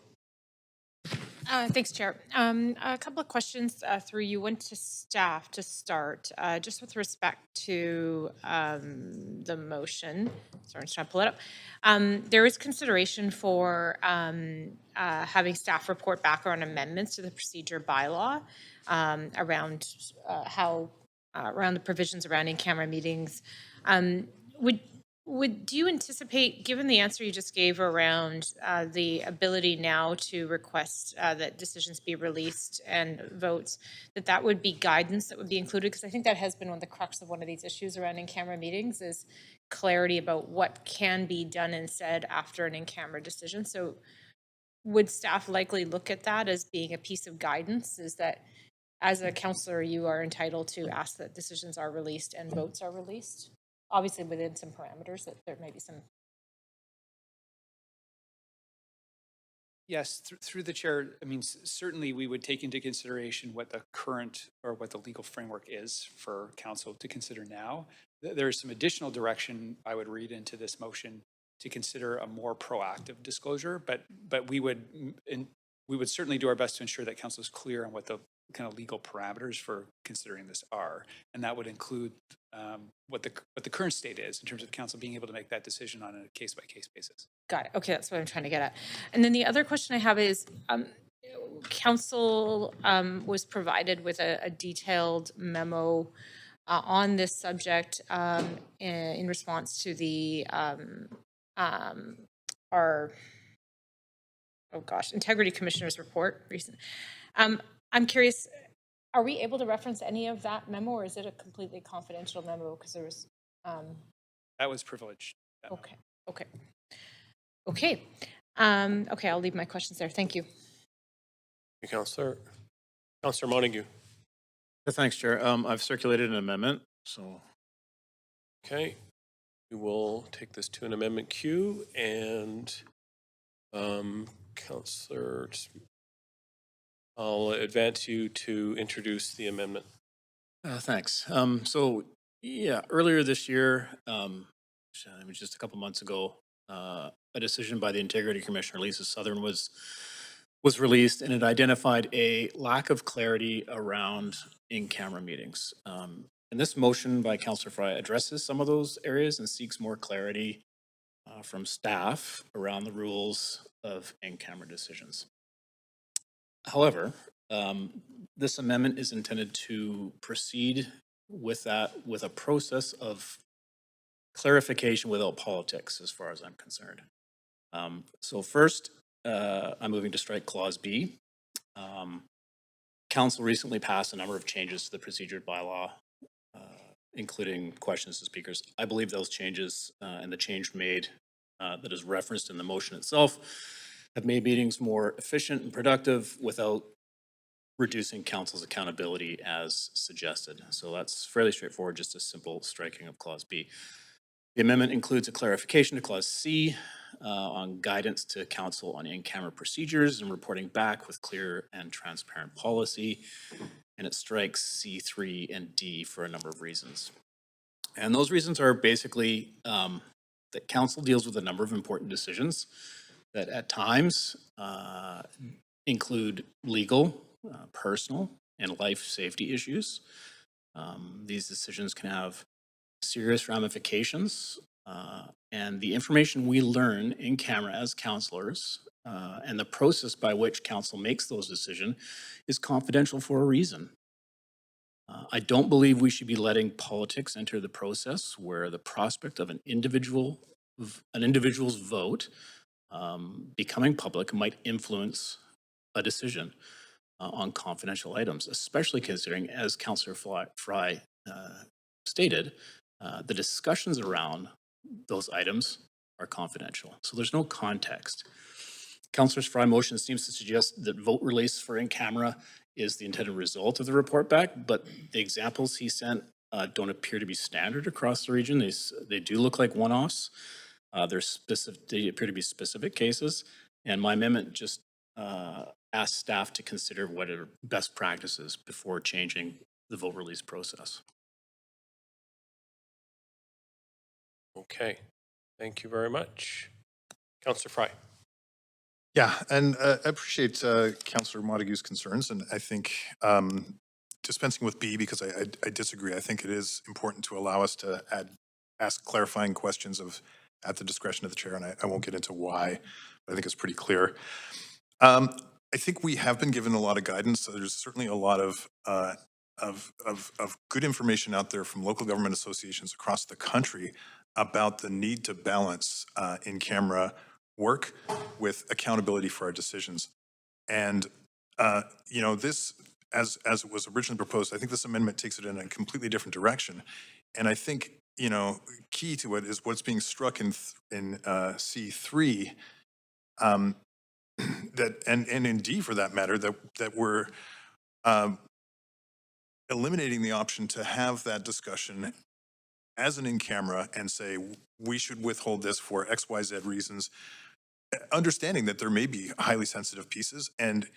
Thanks, Chair. A couple of questions through you. One to staff to start, just with respect to the motion. Sorry, I'm just trying to pull it up. There is consideration for having staff report back on amendments to the procedure bylaw around around the provisions around in-camera meetings. Do you anticipate, given the answer you just gave around the ability now to request that decisions be released and votes, that would be guidance that would be included? Because I think that has been one of the crux of one of these issues around in-camera meetings is clarity about what can be done and said after an in-camera decision. So would staff likely look at that as being a piece of guidance? Is that as a councillor, you are entitled to ask that decisions are released and votes are released? Obviously within some parameters that there may be some. Yes, through the chair, I mean, certainly we would take into consideration what the current or what the legal framework is for council to consider now. There is some additional direction I would read into this motion to consider a more proactive disclosure, but we would certainly do our best to ensure that council is clear on what the kind of legal parameters for considering this are, and that would include what the current state is in terms of council being able to make that decision on a case-by-case basis. Got it. Okay, that's what I'm trying to get at. And then the other question I have is, council was provided with a detailed memo on this subject in response to the our Integrity Commissioner's report recent. I'm curious, are we able to reference any of that memo, or is it a completely confidential memo? Because there was that was privileged. Okay. Okay, I'll leave my questions there. Thank you. Thank you, Councillor. Councillor Montague. Thanks, Chair. I've circulated an amendment, so. Okay, we will take this to an amendment queue, and Councillor, I'll advance you to introduce the amendment. Thanks. So, yeah, earlier this year, just a couple months ago, a decision by the Integrity Commissioner, Lisa Southern, was released, and it identified a lack of clarity around in-camera meetings. And this motion by Councillor Fry addresses some of those areas and seeks more clarity from staff around the rules of in-camera decisions. However, this amendment is intended to proceed with a process of clarification without politics, as far as I'm concerned. So first, I'm moving to strike Clause B. Council recently passed a number of changes to the procedure bylaw, including questions to speakers. I believe those changes and the change made that is referenced in the motion itself have made meetings more efficient and productive without reducing council's accountability as suggested. So that's fairly straightforward, just a simple striking of Clause B. The amendment includes a clarification to Clause C on guidance to council on in-camera procedures and reporting back with clear and transparent policy. And it strikes C3 and D for a number of reasons. And those reasons are basically that council deals with a number of important decisions that at times include legal, personal, and life safety issues. These decisions can have serious ramifications And the information we learn in camera as counselors and the process by which council makes those decisions is confidential for a reason. I don't believe we should be letting politics enter the process where the prospect of an individual's vote becoming public might influence a decision on confidential items, especially considering, as Councillor Fry stated, the discussions around those items are confidential. So there's no context. Councillor Fry motion seems to suggest that vote release for in-camera is the intended result of the report back, but the examples he sent don't appear to be standard across the region. They do look like one-offs. They appear to be specific cases, and my amendment just asks staff to consider what are best practices before changing the vote release process. Okay, thank you very much. Councillor Fry. Yeah, and I appreciate Councillor Montague's concerns, and I think dispensing with B, because I disagree. I think it is important to allow us to ask clarifying questions at the discretion of the chair, and I won't get into why, but I think it's pretty clear. I think we have been given a lot of guidance. So there's certainly a lot of good information out there from local government associations across the country about the need to balance in-camera work with accountability for our decisions. And, you know, this, as it was originally proposed, I think this amendment takes it in a completely different direction. And I think, you know, key to it is what's being struck in C3, that, and in D for that matter, that we're eliminating the option to have that discussion as an in-camera and say, we should withhold this for XYZ reasons, understanding that there may be highly sensitive pieces, and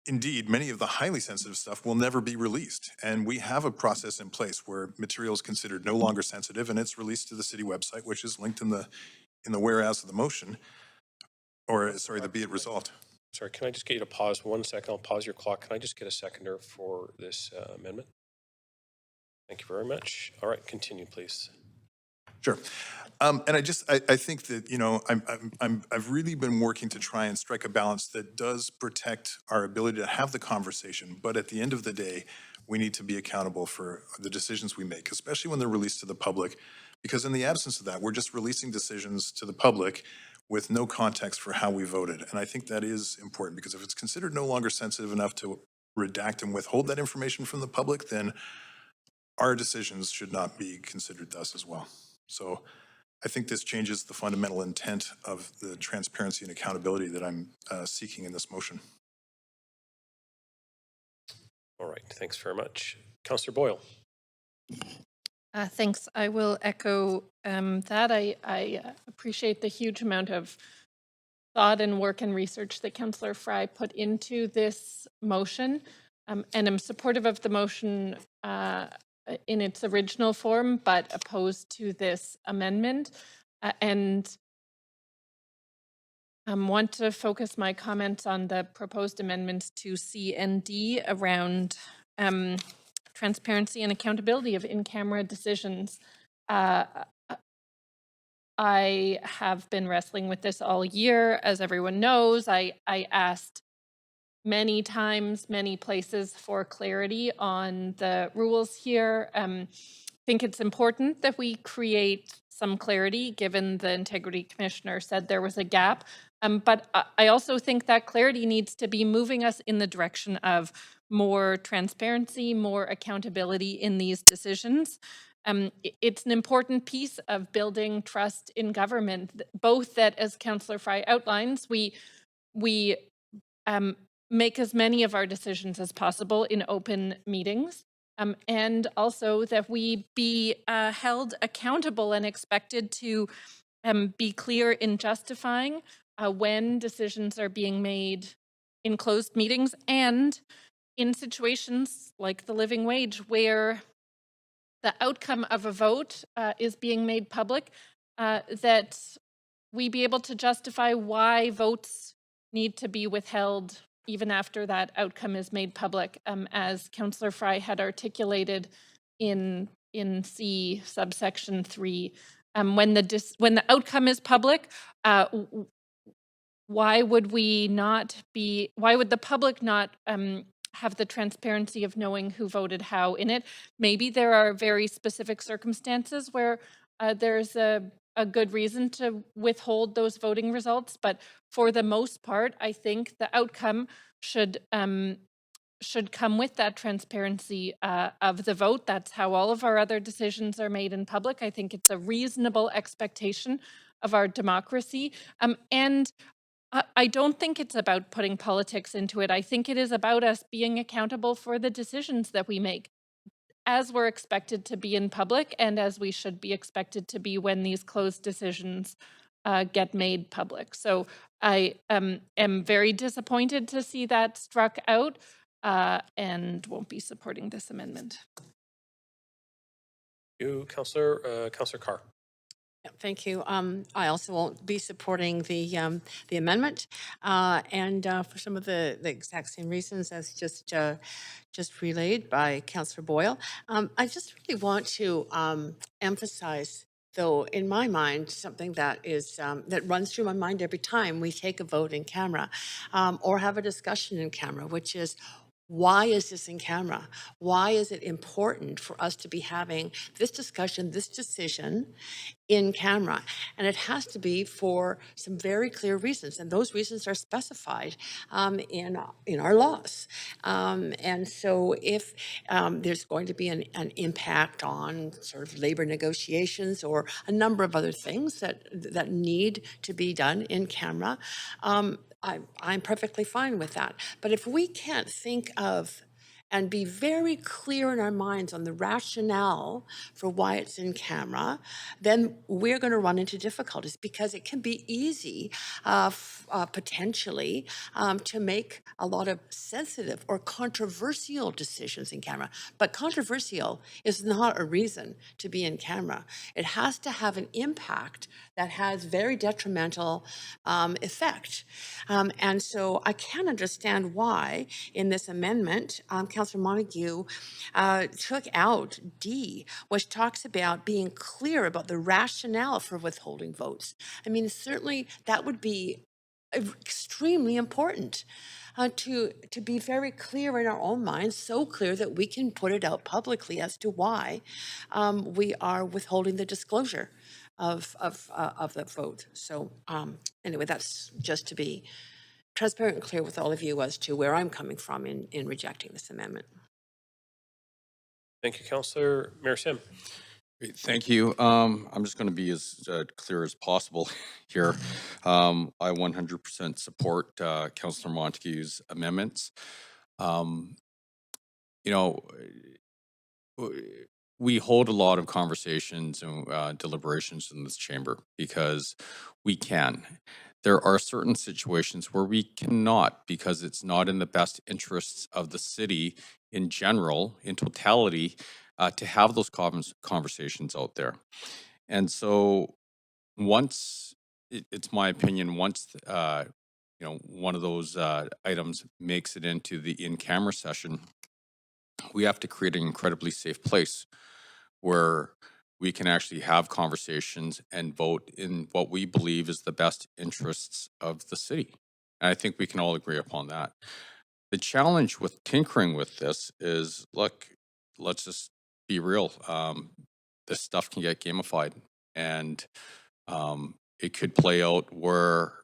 indeed, many of the highly sensitive stuff will never be released. And we have a process in place where material is considered no longer sensitive, and it's released to the city website, which is linked in the whereas of the motion, or sorry, the be it resolved. Sorry, can I just get you to pause 1 second? I'll pause your clock. Can I just get a seconder for this amendment? Thank you very much. All right, continue, please. Sure. And I think that, you know, I've really been working to try and strike a balance that does protect our ability to have the conversation. But at the end of the day, we need to be accountable for the decisions we make, especially when they're released to the public. Because in the absence of that, we're just releasing decisions to the public with no context for how we voted. And I think that is important, because if it's considered no longer sensitive enough to redact and withhold that information from the public, then our decisions should not be considered thus as well. So I think this changes the fundamental intent of the transparency and accountability that I'm seeking in this motion. All right, thanks very much. Councillor Boyle. Thanks. I will echo that. I appreciate the huge amount of thought and work and research that Councillor Fry put into this motion, and I'm supportive of the motion in its original form, but opposed to this amendment, and want to focus my comments on the proposed amendments to C and D around transparency and accountability of in-camera decisions. I have been wrestling with this all year. As everyone knows, I asked many times, many places for clarity on the rules here. I think it's important that we create some clarity, given the Integrity Commissioner said there was a gap. But I also think that clarity needs to be moving us in the direction of more transparency, more accountability in these decisions. It's an important piece of building trust in government, both that, as Councillor Fry outlines, we make as many of our decisions as possible in open meetings, and also that we be held accountable and expected to be clear in justifying when decisions are being made in closed meetings, and in situations like the living wage, where the outcome of a vote is being made public, that we be able to justify why votes need to be withheld even after that outcome is made public, as Councillor Fry had articulated in C subsection 3. when the outcome is public, why would the public not have the transparency of knowing who voted how in it? Maybe there are very specific circumstances where there's a good reason to withhold those voting results, but for the most part, I think the outcome should come with that transparency of the vote. That's how all of our other decisions are made in public. I think it's a reasonable expectation of our democracy. And I don't think it's about putting politics into it. I think it is about us being accountable for the decisions that we make, as we're expected to be in public and as we should be expected to be when these closed decisions get made public. So I am very disappointed to see that struck out and won't be supporting this amendment. You, Councillor Carr. Thank you. I also won't be supporting the amendment, and for some of the exact same reasons as just relayed by Councillor Boyle. I just really want to emphasize, though, in my mind, something that is that runs through my mind every time we take a vote in camera or have a discussion in camera, which is, why is this in camera? Why is it important for us to be having this discussion, this decision in camera? And it has to be for some very clear reasons, and those reasons are specified in our laws. And so if there's going to be an impact on sort of labor negotiations or a number of other things that need to be done in camera, I'm perfectly fine with that. But if we can't think of and be very clear in our minds on the rationale for why it's in camera, then we're going to run into difficulties, because it can be easy, potentially, to make a lot of sensitive or controversial decisions in camera. But controversial is not a reason to be in camera. It has to have an impact that has very detrimental effect. And so I can understand why in this amendment, Councillor Montague took out D, which talks about being clear about the rationale for withholding votes. I mean, certainly that would be extremely important to be very clear in our own minds, so clear that we can put it out publicly as to why we are withholding the disclosure of the vote. So anyway, that's just to be transparent and clear with all of you as to where I'm coming from in rejecting this amendment. Thank you, Councillor Mayor Sim. Great, thank you. I'm just going to be as clear as possible here. I 100% support Councillor Montague's amendments. You know, we hold a lot of conversations and deliberations in this chamber because we can. There are certain situations where we cannot, because it's not in the best interests of the city in general, in totality, to have those conversations out there. And so once, it's my opinion, once one of those items makes it into the in-camera session, we have to create an incredibly safe place where we can actually have conversations and vote in what we believe is the best interests of the city. And I think we can all agree upon that. The challenge with tinkering with this is, look, let's just be real. This stuff can get gamified, and it could play out where,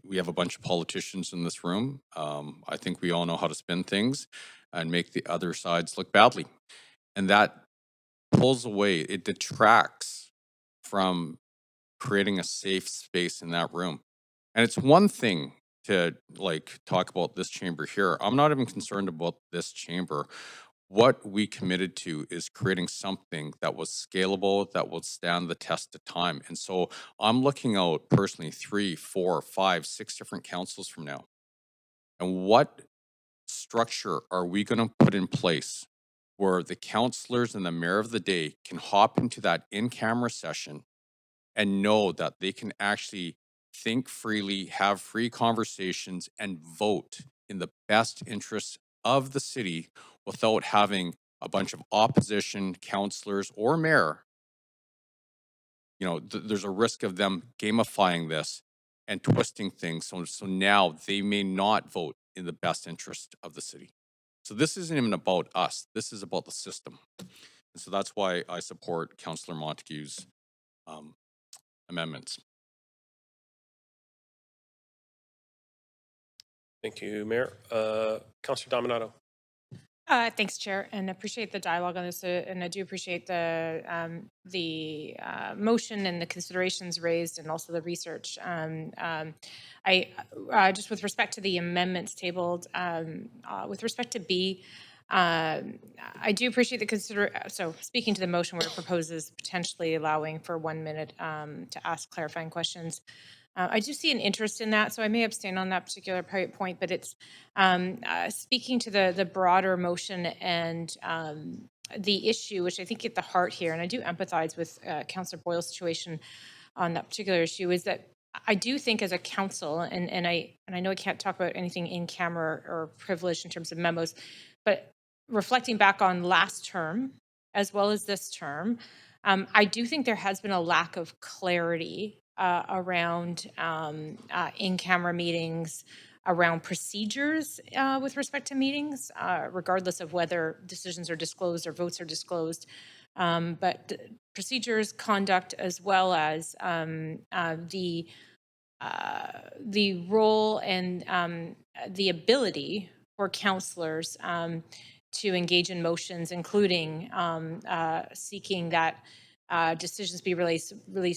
we have a bunch of politicians in this room. I think we all know how to spin things and make the other sides look badly. And that pulls away, it detracts from creating a safe space in that room. And it's one thing to talk about this chamber here. I'm not even concerned about this chamber. What we committed to is creating something that was scalable, that will stand the test of time. And so I'm looking out personally 3, 4, 5, 6 different councils from now. And what structure are we going to put in place where the councillors and the mayor of the day can hop into that in-camera session and know that they can actually think freely, have free conversations, and vote in the best interests of the city without having a bunch of opposition councillors or mayor you know, there's a risk of them gamifying this and twisting things. So now they may not vote in the best interest of the city. So this isn't even about us. This is about the system. And so that's why I support Councillor Montague's amendments. Thank you, Mayor. Councillor Dominato. Thanks, Chair, and appreciate the dialogue on this, and I do appreciate the motion and the considerations raised, and also the research. I just with respect to the amendments tabled, with respect to B, I do appreciate the so speaking to the motion where it proposes potentially allowing for 1 minute to ask clarifying questions. I do see an interest in that, so I may abstain on that particular point, but it's speaking to the broader motion and the issue, which I think at the heart here, and I do empathize with Councillor Boyle's situation on that particular issue, is that I do think as a council, and I know I can't talk about anything in camera or privileged in terms of memos, but reflecting back on last term as well as this term, I do think there has been a lack of clarity around in-camera meetings, around procedures with respect to meetings, regardless of whether decisions are disclosed or votes are disclosed. But procedures, conduct, as well as the role and the ability for councillors to engage in motions, including seeking that decisions be released,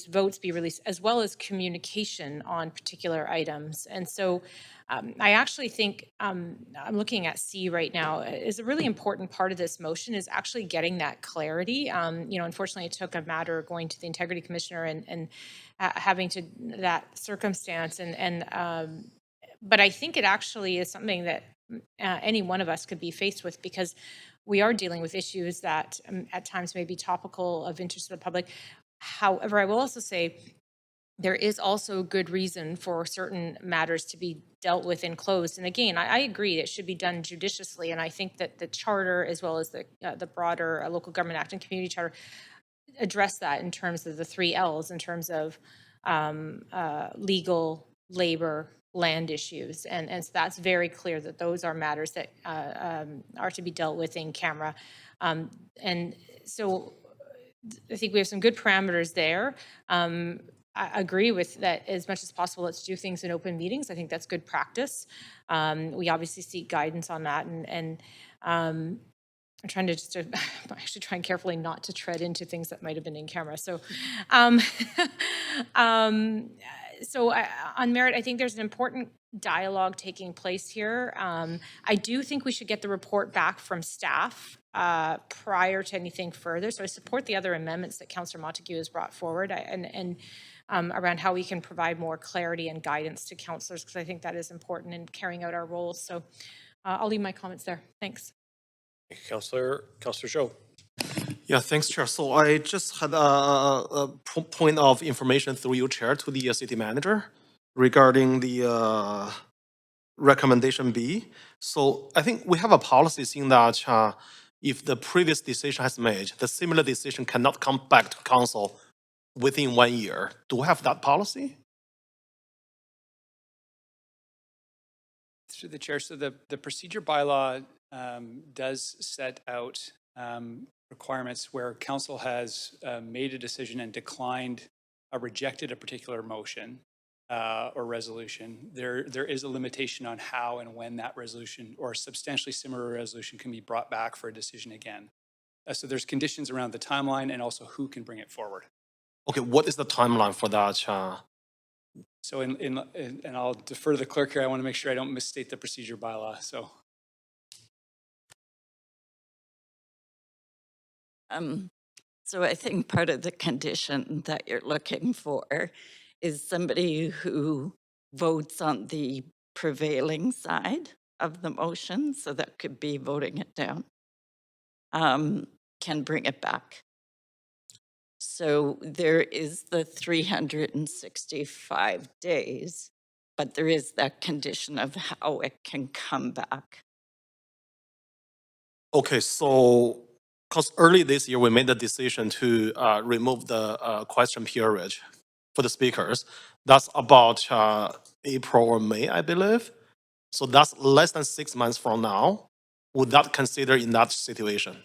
votes be released, as well as communication on particular items. And so I actually think, I'm looking at C right now, is a really important part of this motion is actually getting that clarity. You know, unfortunately, it took a matter of going to the Integrity Commissioner and having to that circumstance. But I think it actually is something that any one of us could be faced with, because we are dealing with issues that at times may be topical of interest to the public. However, I will also say there is also good reason for certain matters to be dealt with in closed. And again, I agree it should be done judiciously. And I think that the charter, as well as the broader Local Government Act and Community Charter, address that in terms of the 3 L's, in terms of legal, labor, land issues. And so that's very clear that those are matters that are to be dealt with in camera. And so I think we have some good parameters there. I agree with that as much as possible. Let's do things in open meetings. I think that's good practice. We obviously seek guidance on that. And I'm trying to just actually trying carefully not to tread into things that might have been in camera. So, on merit, I think there's an important dialogue taking place here. I do think we should get the report back from staff prior to anything further. So I support the other amendments that Councillor Montague has brought forward and around how we can provide more clarity and guidance to councillors, because I think that is important in carrying out our roles. So I'll leave my comments there. Thanks. Thank you, Councillor Zhou. Yeah, thanks, Chair. So I just had a point of information through you, Chair, to the city manager regarding the recommendation B. So I think we have a policy saying that if the previous decision has made, the similar decision cannot come back to council within 1 year. Do we have that policy? Through the chair, so the procedure bylaw does set out requirements where council has made a decision and declined or rejected a particular motion or resolution. There is a limitation on how and when that resolution or substantially similar resolution can be brought back for a decision again. So there's conditions around the timeline and also who can bring it forward. Okay, what is the timeline for that? So and I'll defer to the clerk here. I want to make sure I don't misstate the procedure bylaw. So. So I think part of the condition that you're looking for is somebody who votes on the prevailing side of the motion, so that could be voting it down, can bring it back. So there is the 365 days, but there is that condition of how it can come back. Okay, so because early this year, we made the decision to remove the question period for the speakers. That's about April or May, I believe. So that's less than 6 months from now. Would that consider in that situation?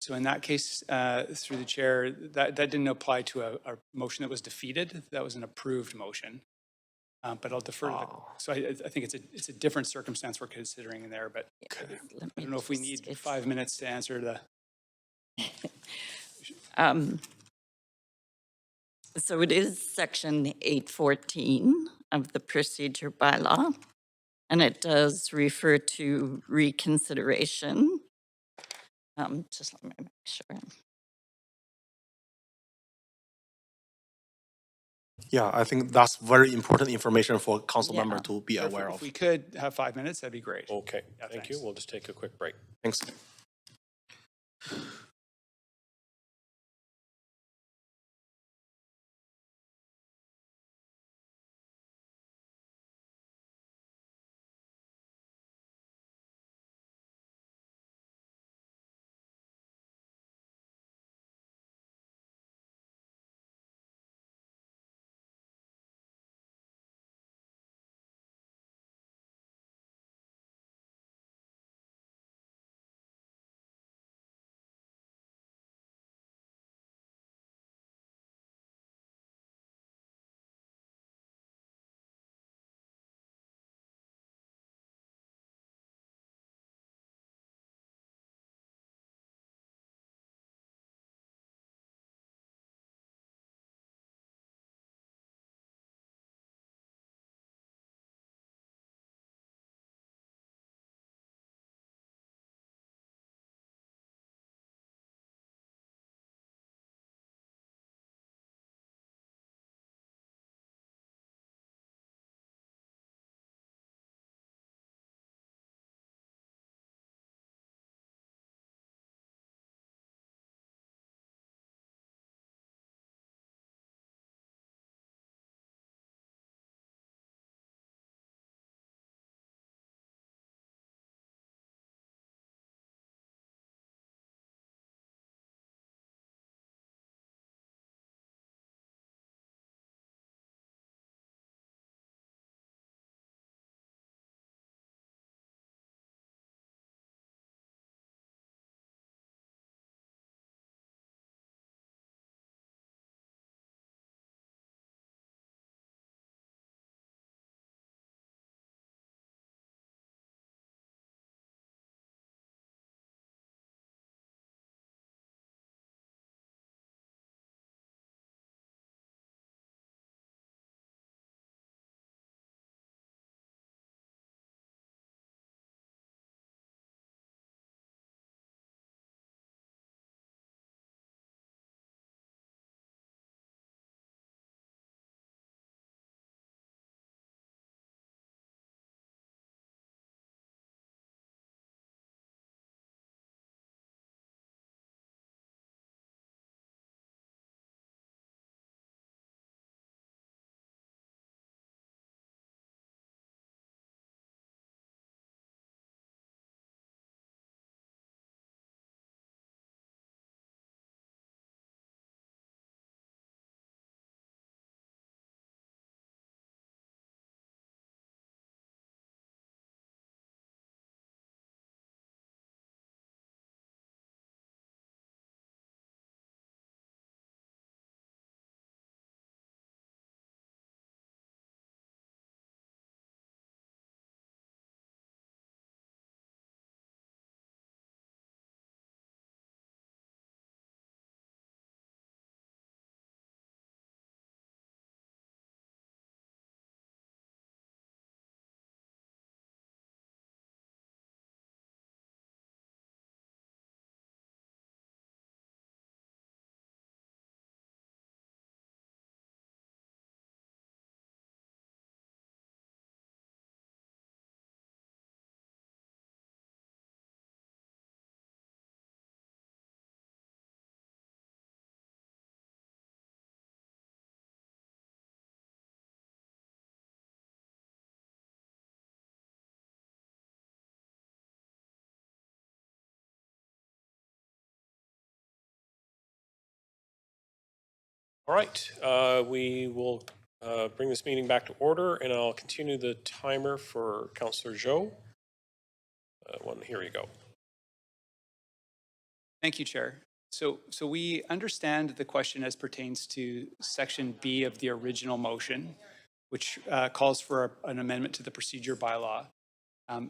So in that case, through the chair, that didn't apply to a motion that was defeated. That was an approved motion. But I'll defer to the, so I think it's a different circumstance we're considering in there, but I don't know if we need 5 minutes to answer the. So it is section 814 of the procedure bylaw, and it does refer to reconsideration. Just let me make sure. Yeah, I think that's very important information for council member to be aware If of. we could have 5 minutes, that'd be great. Okay, Yeah, thank you. We'll just take a quick break. Thanks. All right, we will bring this meeting back to order, and I'll continue the timer for Councillor Zhou. Here you go. Thank you, Chair. So we understand the question as pertains to Section B of the original motion, which calls for an amendment to the procedure bylaw.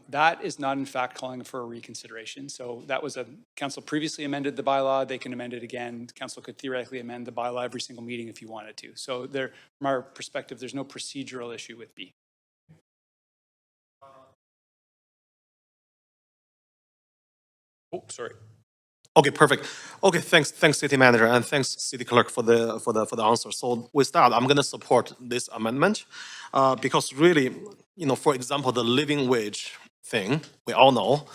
That is not in fact calling for a reconsideration. So that was council previously amended the bylaw. They can amend it again. Council could theoretically amend the bylaw every single meeting if you wanted to. So from our perspective, there's no procedural issue with B. Oh, sorry. Okay, perfect. Okay, thanks, City Manager, and thanks, City Clerk, for the answer. So with that, I'm gonna support this amendment because really, for example, the living wage thing, we all know,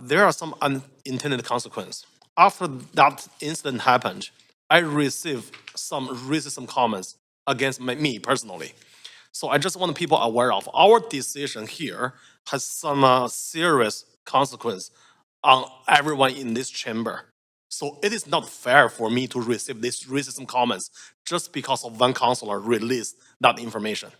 there are some unintended consequences. After that incident happened, I received some racism comments against me personally. So I just want people aware of our decision here has some serious consequence on everyone in this chamber. So it is not fair for me to receive these racism comments just because of one councillor released that information.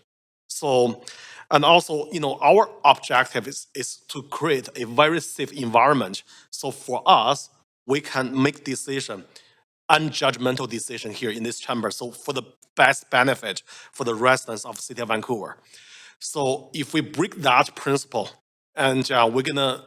So, and also, our objective is to create a very safe environment. So for us, we can make decision, unjudgmental decision here in this chamber. So for the best benefit for the residents of the city of Vancouver. So if we break that principle and we're gonna,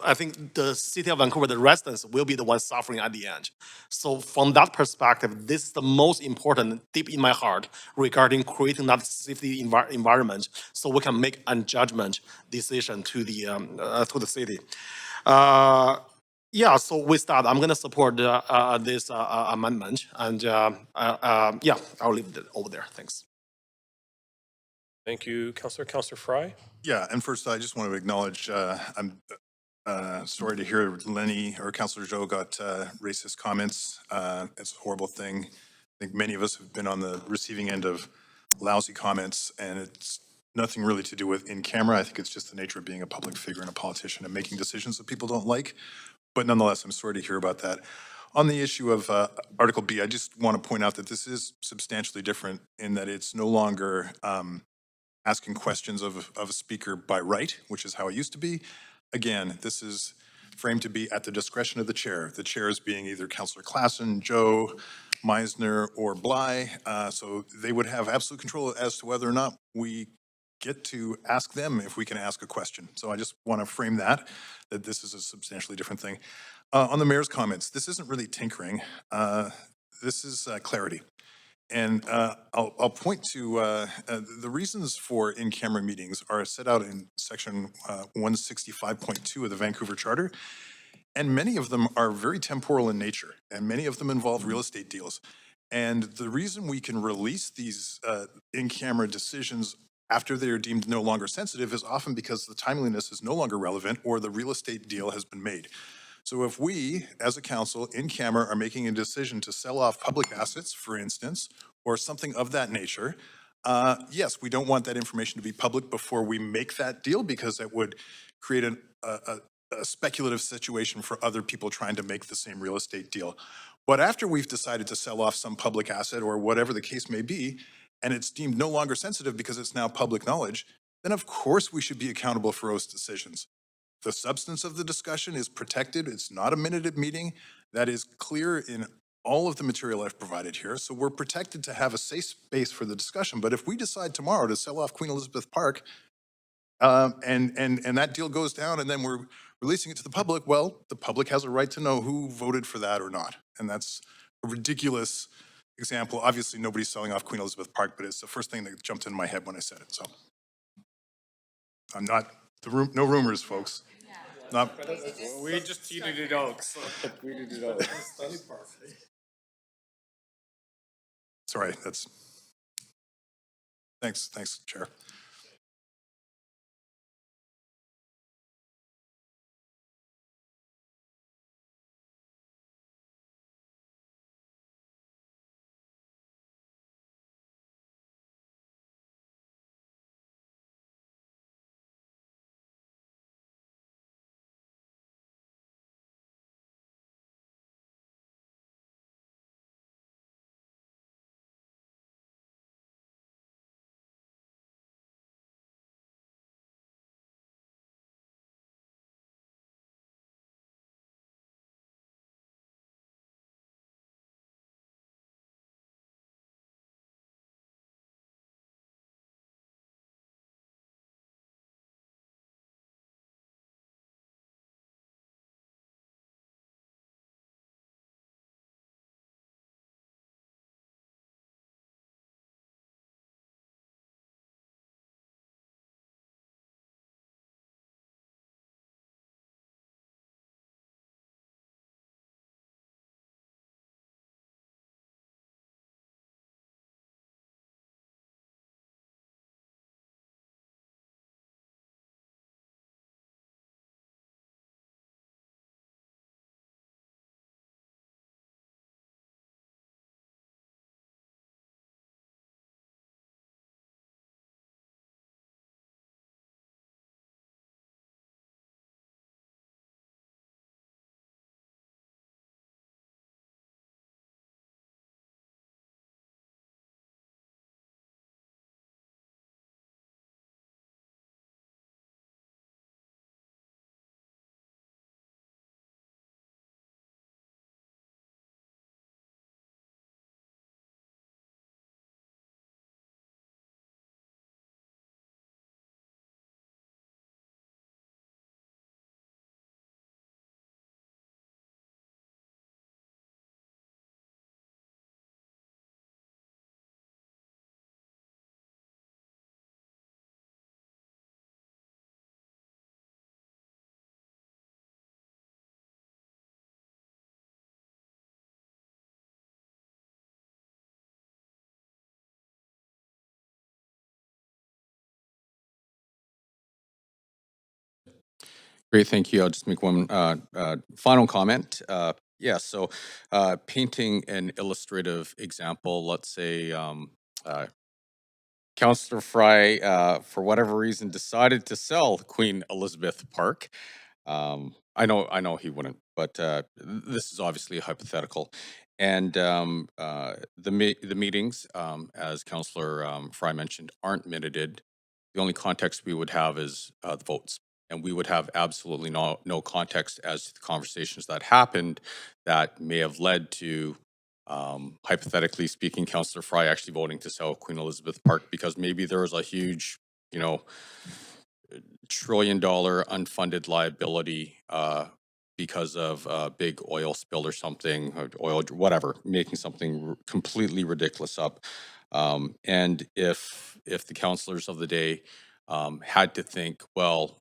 I think the city of Vancouver, the residents will be the ones suffering at the end. So from that perspective, this is the most important, deep in my heart, regarding creating that safety environment, so we can make a judgment decision to the city. Yeah, so with that, I'm gonna support this amendment, and yeah, I'll leave it over there. Thanks. Thank you, Councillor Fry. Yeah, and first I just want to acknowledge, I'm sorry to hear Lenny or Councillor Zhou got racist comments. It's a horrible thing. I think many of us have been on the receiving end of lousy comments, and it's nothing really to do with in camera. I think it's just the nature of being a public figure and a politician and making decisions that people don't like. But nonetheless, I'm sorry to hear about that. On the issue of Article B, I just want to point out that this is substantially different in that it's no longer asking questions of a speaker by right, which is how it used to be. Again, this is framed to be at the discretion of the chair. The chairs being either Councillor Klassen, Joe, Meisner, or Bly. So they would have absolute control as to whether or not we get to ask them if we can ask a question. So I just want to frame that this is a substantially different thing. On the mayor's comments, this isn't really tinkering. This is clarity. And I'll point to the reasons for in-camera meetings are set out in section 165.2 of the Vancouver Charter. And many of them are very temporal in nature, and many of them involve real estate deals. And the reason we can release these in-camera decisions after they are deemed no longer sensitive is often because the timeliness is no longer relevant or the real estate deal has been made. So if we, as a council, in camera, are making a decision to sell off public assets, for instance, or something of that nature, yes, we don't want that information to be public before we make that deal because it would create a speculative situation for other people trying to make the same real estate deal. But after we've decided to sell off some public asset or whatever the case may be, and it's deemed no longer sensitive because it's now public knowledge, then of course we should be accountable for those decisions. The substance of the discussion is protected. It's not a minute meeting. That is clear in all of the material I've provided here. So we're protected to have a safe space for the discussion. But if we decide tomorrow to sell off Queen Elizabeth Park and that deal goes down and then we're releasing it to the public, well, the public has a right to know who voted for that or not. And that's a ridiculous example. Obviously, nobody's selling off Queen Elizabeth Park, but it's the first thing that jumped in my head when I said it. So I'm not, no rumors, folks. Not, we just tweeted it out. Sorry, thanks, Chair. Great, thank you. I'll just make one final comment. So painting an illustrative example, let's say Councillor Fry, for whatever reason, decided to sell Queen Elizabeth Park. I know he wouldn't, but this is obviously hypothetical. And the meetings, as Councillor Fry mentioned, aren't minuted. The only context we would have is the votes. And we would have absolutely no context as to the conversations that happened that may have led to, hypothetically speaking, Councillor Fry actually voting to sell Queen Elizabeth Park because maybe there was a huge, $1 trillion unfunded liability because of a big oil spill or something, or oil, whatever, making something completely ridiculous up. And if the councillors of the day had to think, well,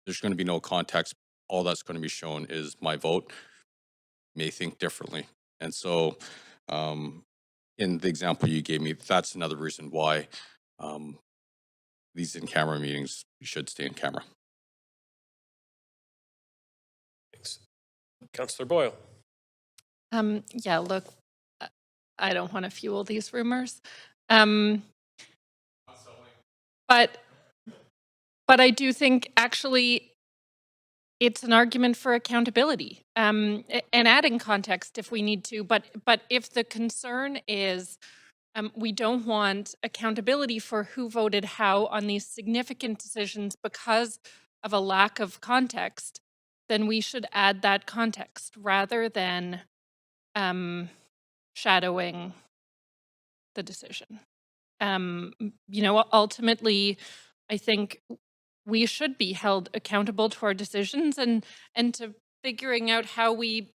there's going to be no context, all that's going to be shown is my vote, may think differently. And so in the example you gave me, that's another reason why these in-camera meetings should stay in camera. Thanks. Councillor Boyle. Yeah, look, I don't want to fuel these rumors. But I do think actually it's an argument for accountability and adding context if we need to. But if the concern is we don't want accountability for who voted how on these significant decisions because of a lack of context, then we should add that context rather than shadowing the decision. Ultimately, I think we should be held accountable to our decisions and to figuring out how we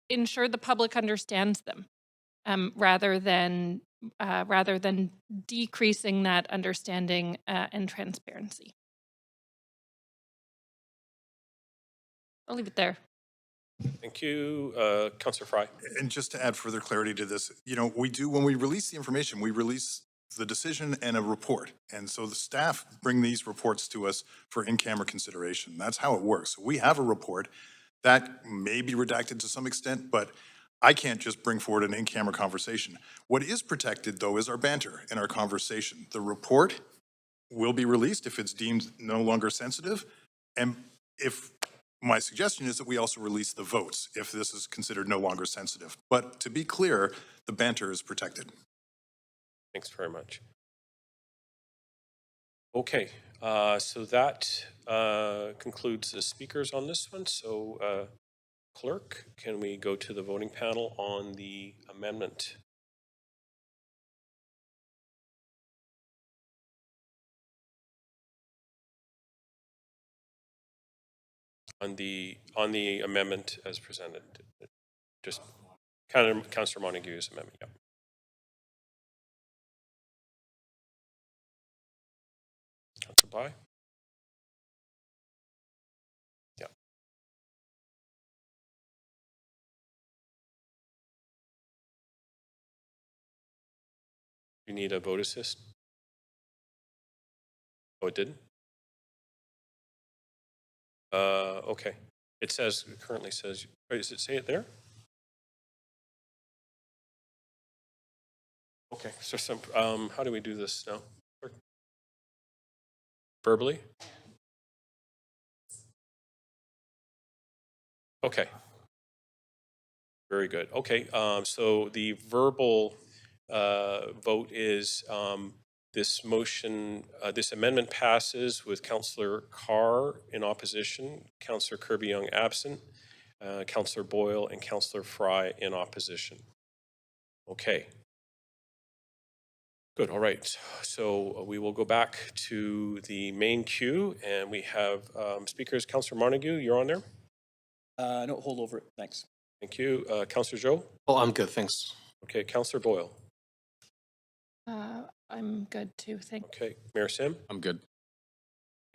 ensure the public understands them, rather than decreasing that understanding and transparency. I'll leave it there. Thank you, Councillor Fry. And just to add further clarity to this, when we release the information, we release the decision and a report. And so the staff bring these reports to us for in-camera consideration. That's how it works. So we have a report that may be redacted to some extent, but I can't just bring forward an in-camera conversation. What is protected, though, is our banter and our conversation. The report will be released if it's deemed no longer sensitive. And my suggestion is that we also release the votes if this is considered no longer sensitive. But to be clear, the banter is protected. Thanks very much. Okay, so that concludes the speakers on this one. So clerk, can we go to the voting panel on the amendment? On the amendment as presented, just Councillor Montague's amendment. Yeah. Councillor Bly. Yeah. You need a vote assist? Oh, it didn't? Okay. It currently says, does it say it there? Okay, so how do we do this now? Verbally? Okay. Very good. Okay, so the verbal vote is this motion, this amendment passes with Councillor Carr in opposition, Councillor Kirby-Young absent, Councillor Boyle and Councillor Fry in opposition. Okay. Good, all right. So we will go back to the main queue and we have speakers. Councillor Montague, you're on there? No, hold over it, thanks. Thank you. Councillor Joe? Oh, I'm good, thanks. Okay, Councillor Boyle? I'm good too, thanks. Okay, Mayor Sim? I'm good.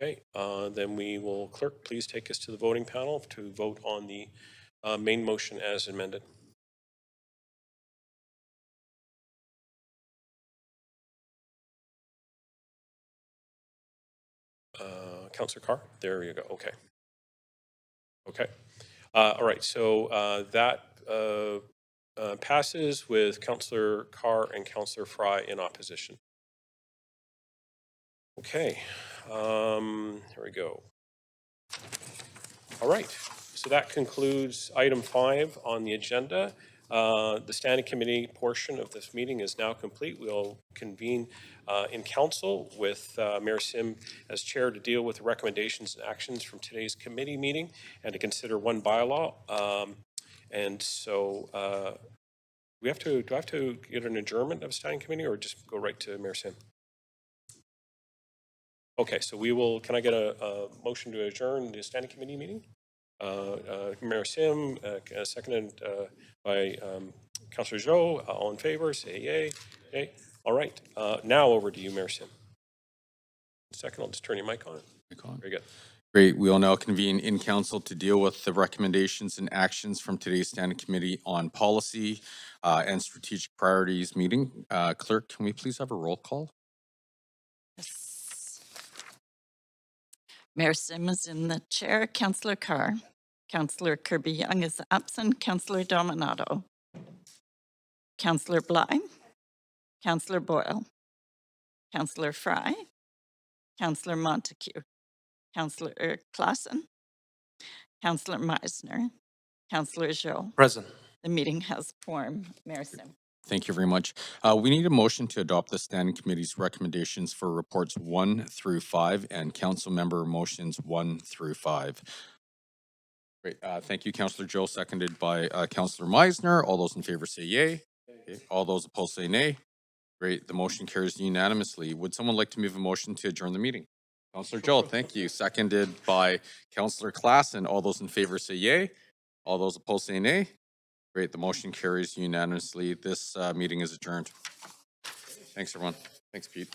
Okay, then we will, clerk, please take us to the voting panel to vote on the main motion as amended. Councillor Carr, there you go, okay. Okay. All right, so that passes with Councillor Carr and Councillor Fry in opposition. Okay, here we go. All right, so that concludes item 5 on the agenda. The standing committee portion of this meeting is now complete. We'll convene in council with Mayor Sim as chair to deal with recommendations and actions from today's committee meeting and to consider one bylaw. And so do I have to get an adjournment of standing committee or just go right to Mayor Sim? Okay, so we will, can I get a motion to adjourn the standing committee meeting? Mayor Sim, seconded by Councillor Zhou. All in favor, say yay. Yay. All right, now over to you, Mayor Sim. Second, I'll just turn your mic on. Very good. Great. We will now convene in council to deal with the recommendations and actions from today's standing committee on policy and strategic priorities meeting. Clerk, can we please have a roll call? Yes. Mayor Sim is in the chair. Councillor Carr. Councillor Kirby-Young is absent. Councillor Dominato. Councillor Bly. Councillor Boyle. Councillor Fry. Councillor Montague. Councillor Klassen. Councillor Meisner. Councillor Zhou. Present. The meeting has quorum. Mayor Sim. Thank you very much. We need a motion to adopt the standing committee's recommendations for reports 1 through 5 and council member motions 1 through 5. Great. Thank you, Councillor Joe, seconded by Councillor Meisner. All those in favor say yay. Okay. All those opposed say nay. Great. The motion carries unanimously. Would someone like to move a motion to adjourn the meeting? Councillor Joe, thank you. Seconded by Councillor Klassen. All those in favor say yay. All those opposed say nay. Great. The motion carries unanimously. This meeting is adjourned. Thanks, everyone. Thanks, Pete.